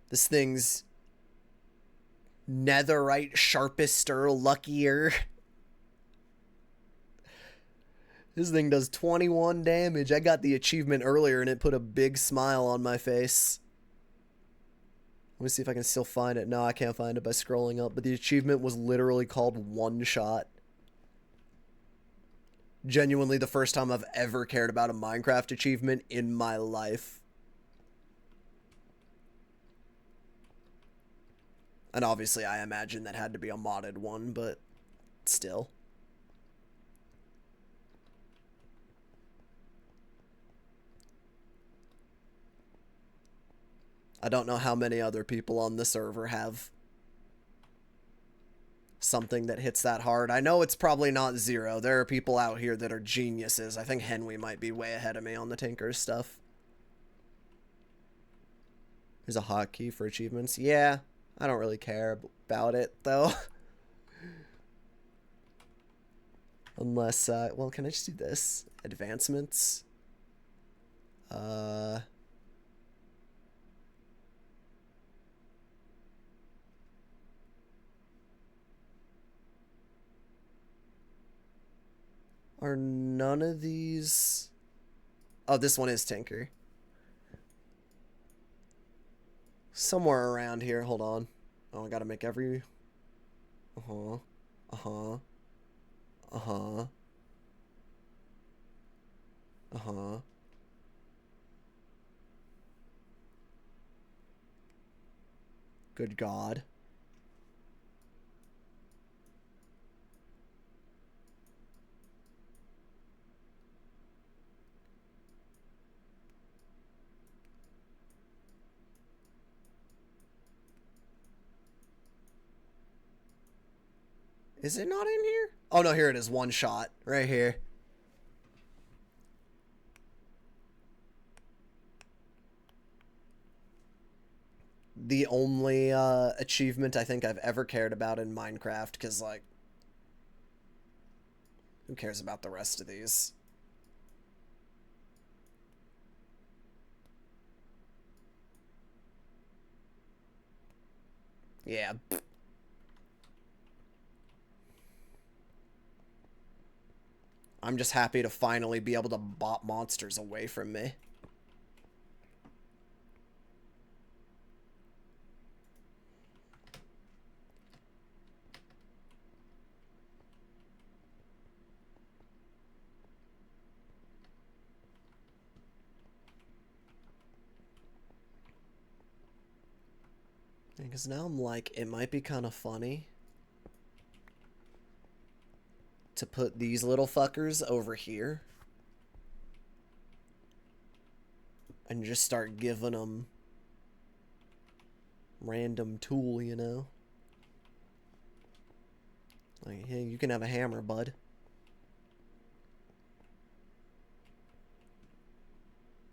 This thing's netherite sharpester luckier. This thing does 21 damage. I got the achievement earlier and it put a big smile on my face. Let me see if I can still find it. No, I can't find it by scrolling up, but the achievement was literally called One Shot. Genuinely the first time I've ever cared about a Minecraft achievement in my life. And obviously I imagine that had to be a modded one, but still. I don't know how many other people on the server have something that hits that hard. I know it's probably not zero. There are people out here that are geniuses. I think Henry might be way ahead of me on the Tinker's stuff. There's a hotkey for achievements. Yeah, I don't really care about it, though. Unless, well, can I just do this? Advancements. Are none of these... Oh, this one is Tinker. Somewhere around here. Hold on. Oh, I gotta make every... Uh-huh. Uh-huh. Uh-huh. Uh-huh. Good God. Is it not in here? Oh, no, here it is. One shot. Right here. The only achievement I think I've ever cared about in Minecraft, because, like, who cares about the rest of these? Yeah. I'm just happy to finally be able to bop monsters away from me. Because now I'm like, it might be kind of funny to put these little fuckers over here and just start giving them random tool, you know? Like, hey, you can have a hammer, bud.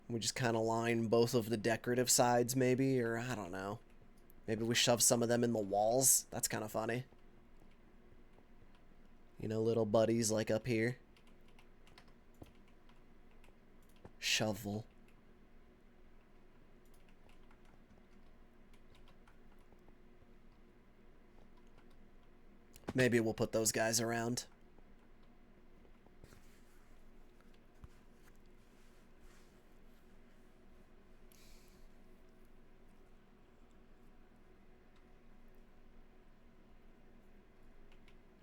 We just kind of line both of the decorative sides, maybe, or I don't know. Maybe we shove some of them in the walls. That's kind of funny. You know, little buddies like up here. Shovel. Maybe we'll put those guys around.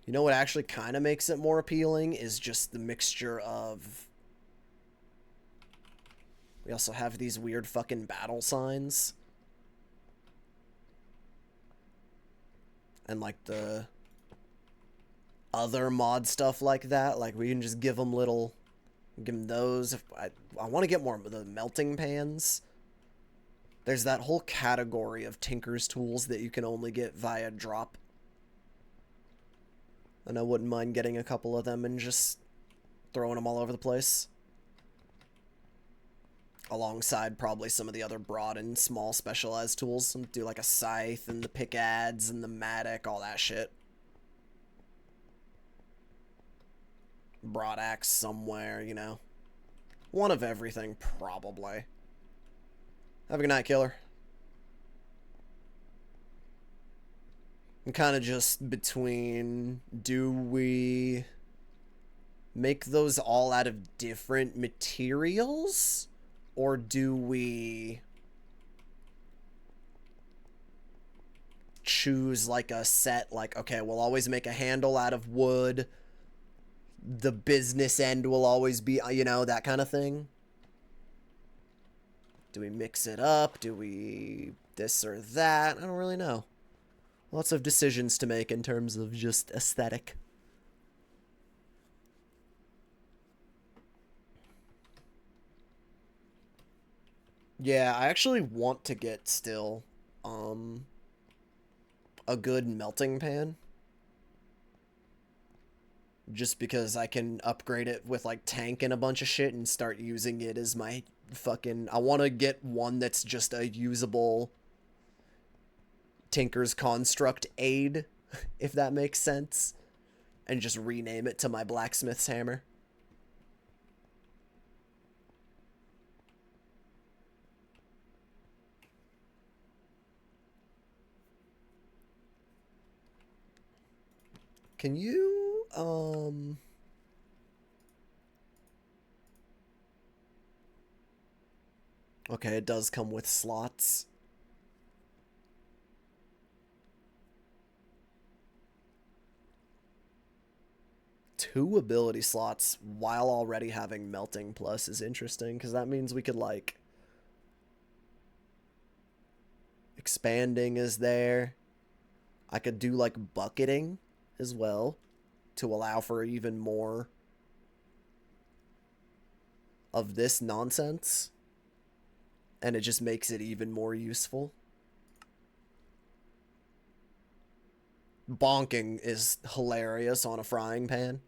You know what actually kind of makes it more appealing is just the mixture of... We also have these weird fucking battle signs. And like the other mod stuff like that. Like we can just give them little Give him those. If I want to get more of the melting pans. There's that whole category of Tinker's tools that you can only get via drop. And I wouldn't mind getting a couple of them and just throwing them all over the place. Alongside probably some of the other broad and small specialized tools. Do like a scythe and the pickads and the mattock, all that shit. Broad axe somewhere, you know. One of everything, probably. Have a good night, killer. I'm kind of just between, do we make those all out of different materials? Or do we choose like a set, like, okay, we'll always make a handle out of wood. The business end will always be, you know, that kind of thing. Do we mix it up? Do we this or that? I don't really know. Lots of decisions to make in terms of just aesthetic. Yeah, I actually want to get still a good melting pan. Just because I can upgrade it with like tank and a bunch of shit and start using it as my fucking... I want to get one that's just a usable Tinker's Construct aid, if that makes sense. And just rename it to my blacksmith's hammer. Can you, okay, it does come with slots. Two ability slots while already having melting plus is interesting, because that means we could, like... Expanding is there. I could do, like, bucketing as well to allow for even more of this nonsense, and it just makes it even more useful. Bonking is hilarious on a frying pan.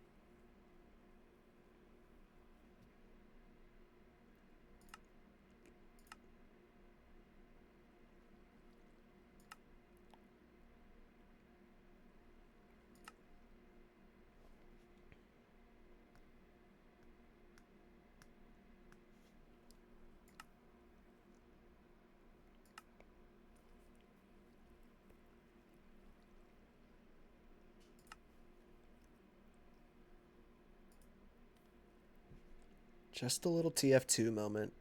Just a little TF2 moment.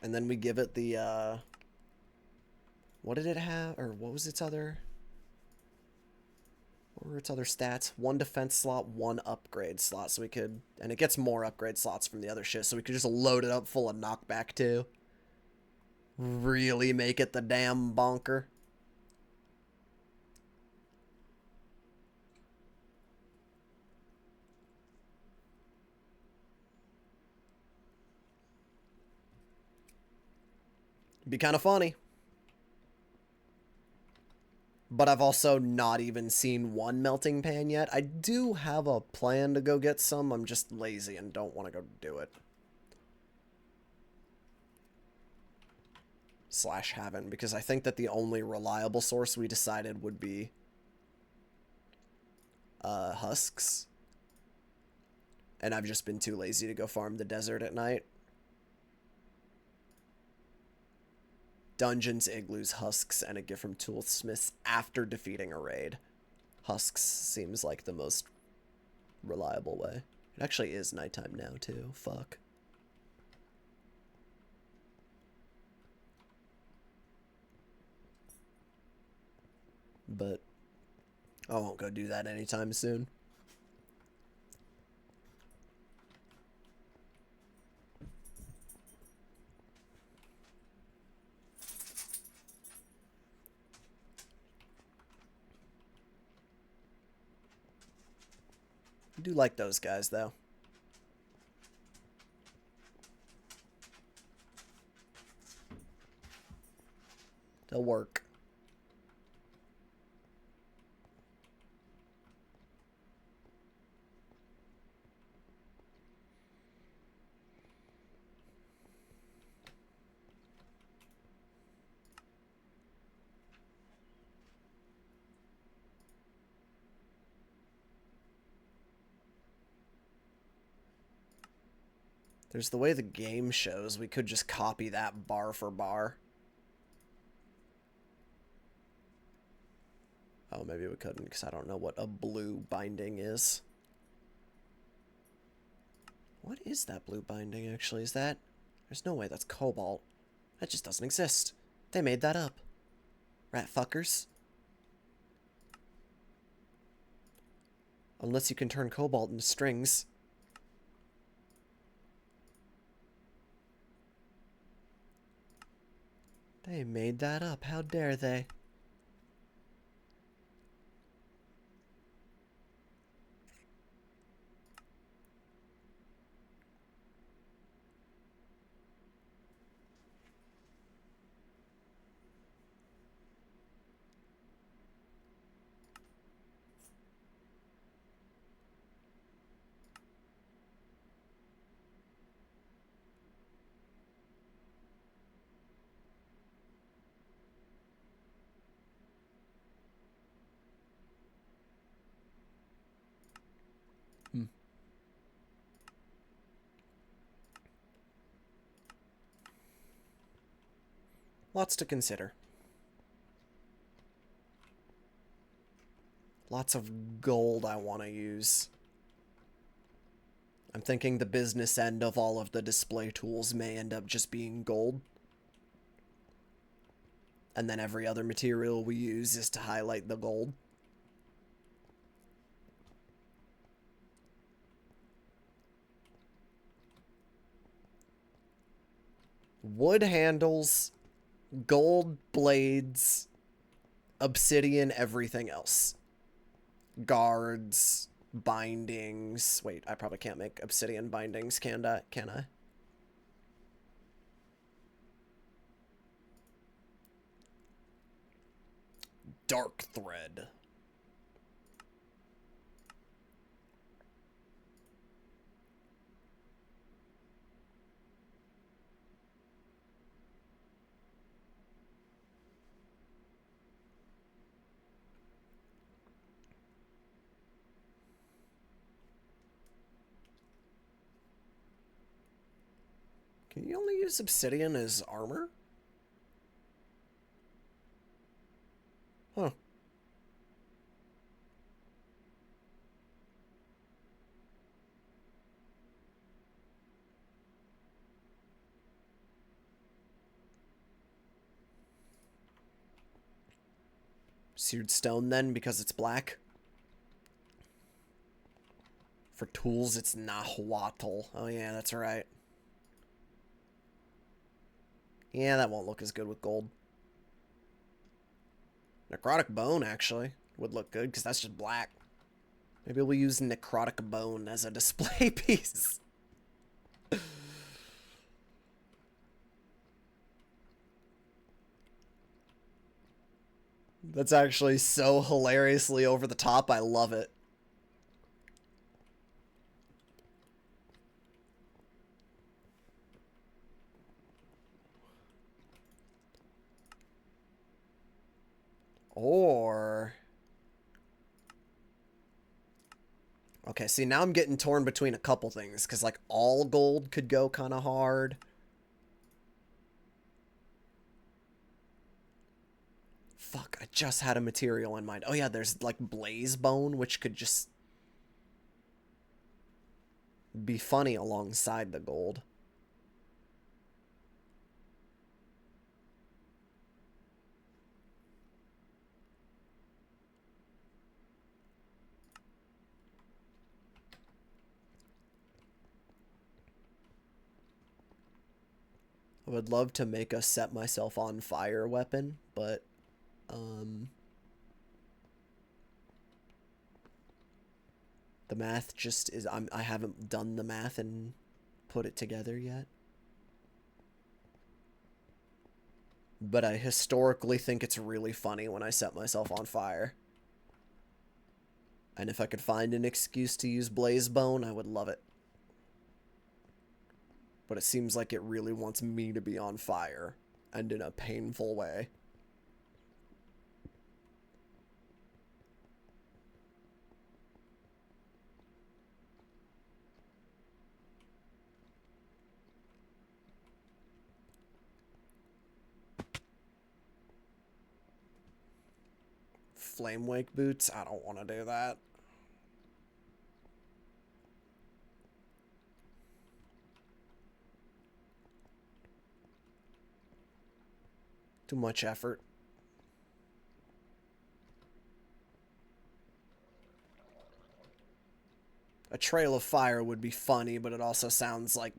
And then we give it the, what did it have? Or what was its other... What were its other stats? 1 defense slot, 1 upgrade slot. So we could... And it gets more upgrade slots from the other shit. So we could just load it up full of knockback, too. Really make it the damn bonker. Be kind of funny. But I've also not even seen one melting pan yet. I do have a plan to go get some. I'm just lazy and don't want to go do it. Slash haven't, because I think that the only reliable source we decided would be husks. And I've just been too lazy to go farm the desert at night. Dungeons, igloos, husks, and a gift from toolsmiths after defeating a raid. Husks seems like the most reliable way. It actually is nighttime now, too. Fuck. But I won't go do that anytime soon. I do like those guys, though. They'll work. There's the way the game shows. We could just copy that bar for bar. Oh, maybe we couldn't because I don't know what a blue binding is. What is that blue binding, actually? Is that... There's no way that's cobalt. That just doesn't exist. They made that up. Rat fuckers. Unless you can turn cobalt into strings. They made that up. How dare they? Lots to consider. Lots of gold I want to use. I'm thinking the business end of all of the display tools may end up just being gold. And then every other material we use is to highlight the gold. Wood handles, gold blades, obsidian, everything else. Guards, bindings. Wait, I probably can't make obsidian bindings, can I? Dark thread. Can you only use obsidian as armor? Huh. Seared stone then, because it's black. For tools, it's nahuatl. Oh yeah, that's right. Yeah, that won't look as good with gold. Necrotic bone, actually, would look good, because that's just black. Maybe we'll use necrotic bone as a display piece. That's actually so hilariously over the top, I love it. Or... Okay, see, now I'm getting torn between a couple things, because, like, all gold could go kind of hard. Fuck, I just had a material in mind. Oh yeah, there's, like, blaze bone, which could just be funny alongside the gold. I would love to make a set myself on fire weapon, but the math just is I haven't done the math and put it together yet. but I historically think it's really funny when I set myself on fire. And if I could find an excuse to use Blaze Bone, I would love it. But it seems like it really wants me to be on fire, and in a painful way. Flame Wake boots? I don't want to do that. Too much effort. A trail of fire would be funny, but it also sounds like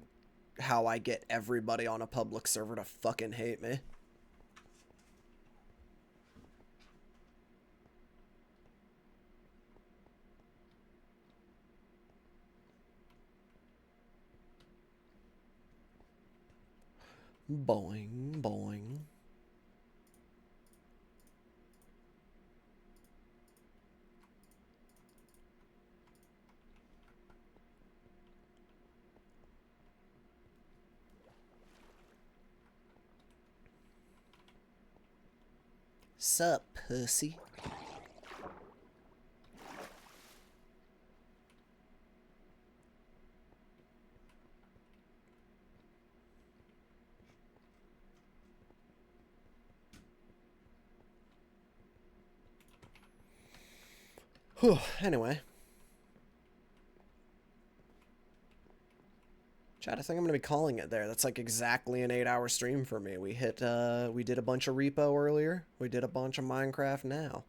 how I get everybody on a public server to fucking hate me. Boing, boing. Sup, pussy? Whew, anyway. Chat, I think I'm gonna be calling it there. That's like exactly an 8-hour stream for me. We did a bunch of repo earlier. We did a bunch of Minecraft now.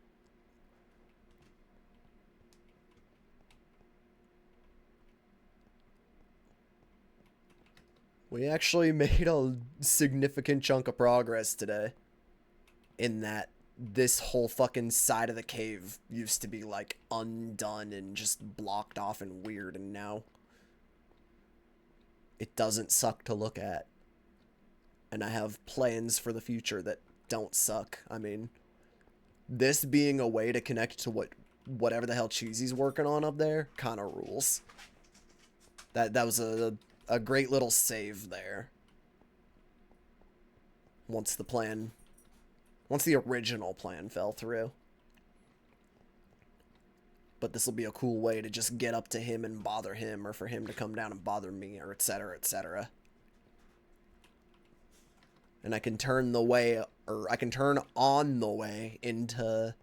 We actually made a significant chunk of progress today. In that this whole fucking side of the cave used to be like undone and just blocked off and weird, and now it doesn't suck to look at. And I have plans for the future that don't suck. I mean, this being a way to connect to whatever the hell Cheesy's working on up there kind of rules. That was a great little save there. Once the original plan fell through. But this will be a cool way to just get up to him and bother him, or for him to come down and bother me, or etc., etc. And I can turn on the way into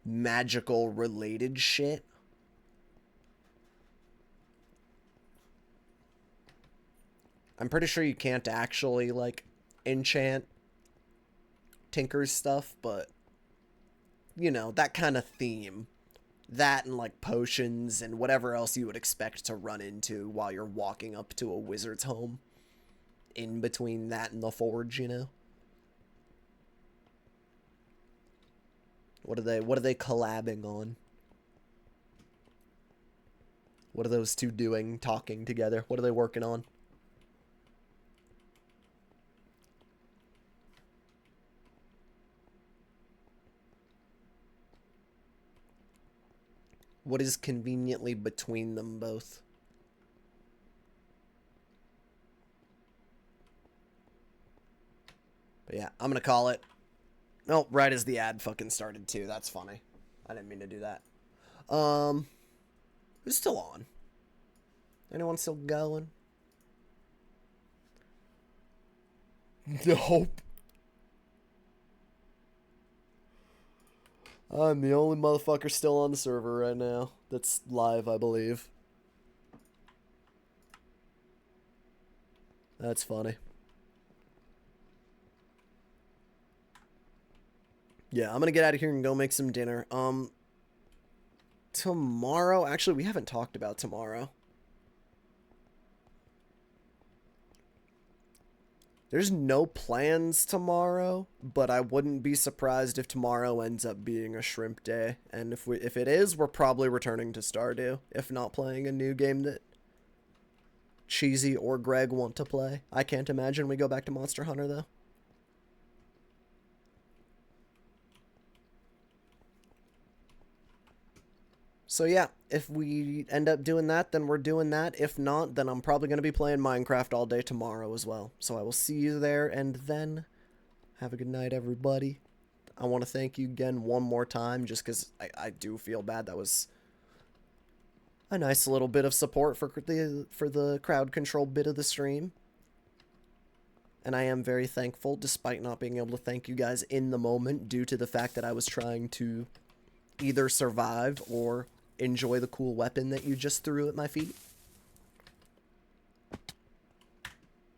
magical related shit. I'm pretty sure you can't actually, like, enchant Tinker's stuff, but, you know, that kind of theme. That and, like, potions and whatever else you would expect to run into while you're walking up to a wizard's home. In between that and the forge, you know? What are they collabing on? What are those two doing, talking together? What are they working on? What is conveniently between them both? But yeah, I'm gonna call it. Oh, right as the ad fucking started too. That's funny. I didn't mean to do that. Who's still on? Anyone still going? Nope. I'm the only motherfucker still on the server right now. That's live, I believe. That's funny. Yeah, I'm gonna get out of here and go make some dinner. Tomorrow, actually, we haven't talked about tomorrow. There's no plans tomorrow, but I wouldn't be surprised if tomorrow ends up being a shrimp day. And if it is, we're probably returning to Stardew, if not playing a new game that Cheesy or Greg want to play. I can't imagine we go back to Monster Hunter, though. So yeah, if we end up doing that, then we're doing that. If not, then I'm probably going to be playing Minecraft all day tomorrow as well. So I will see you there, and then have a good night, everybody. I want to thank you again one more time, just because I do feel bad. That was a nice little bit of support for the crowd control bit of the stream. And I am very thankful, despite not being able to thank you guys in the moment, due to the fact that I was trying to either survive or enjoy the cool weapon that you just threw at my feet.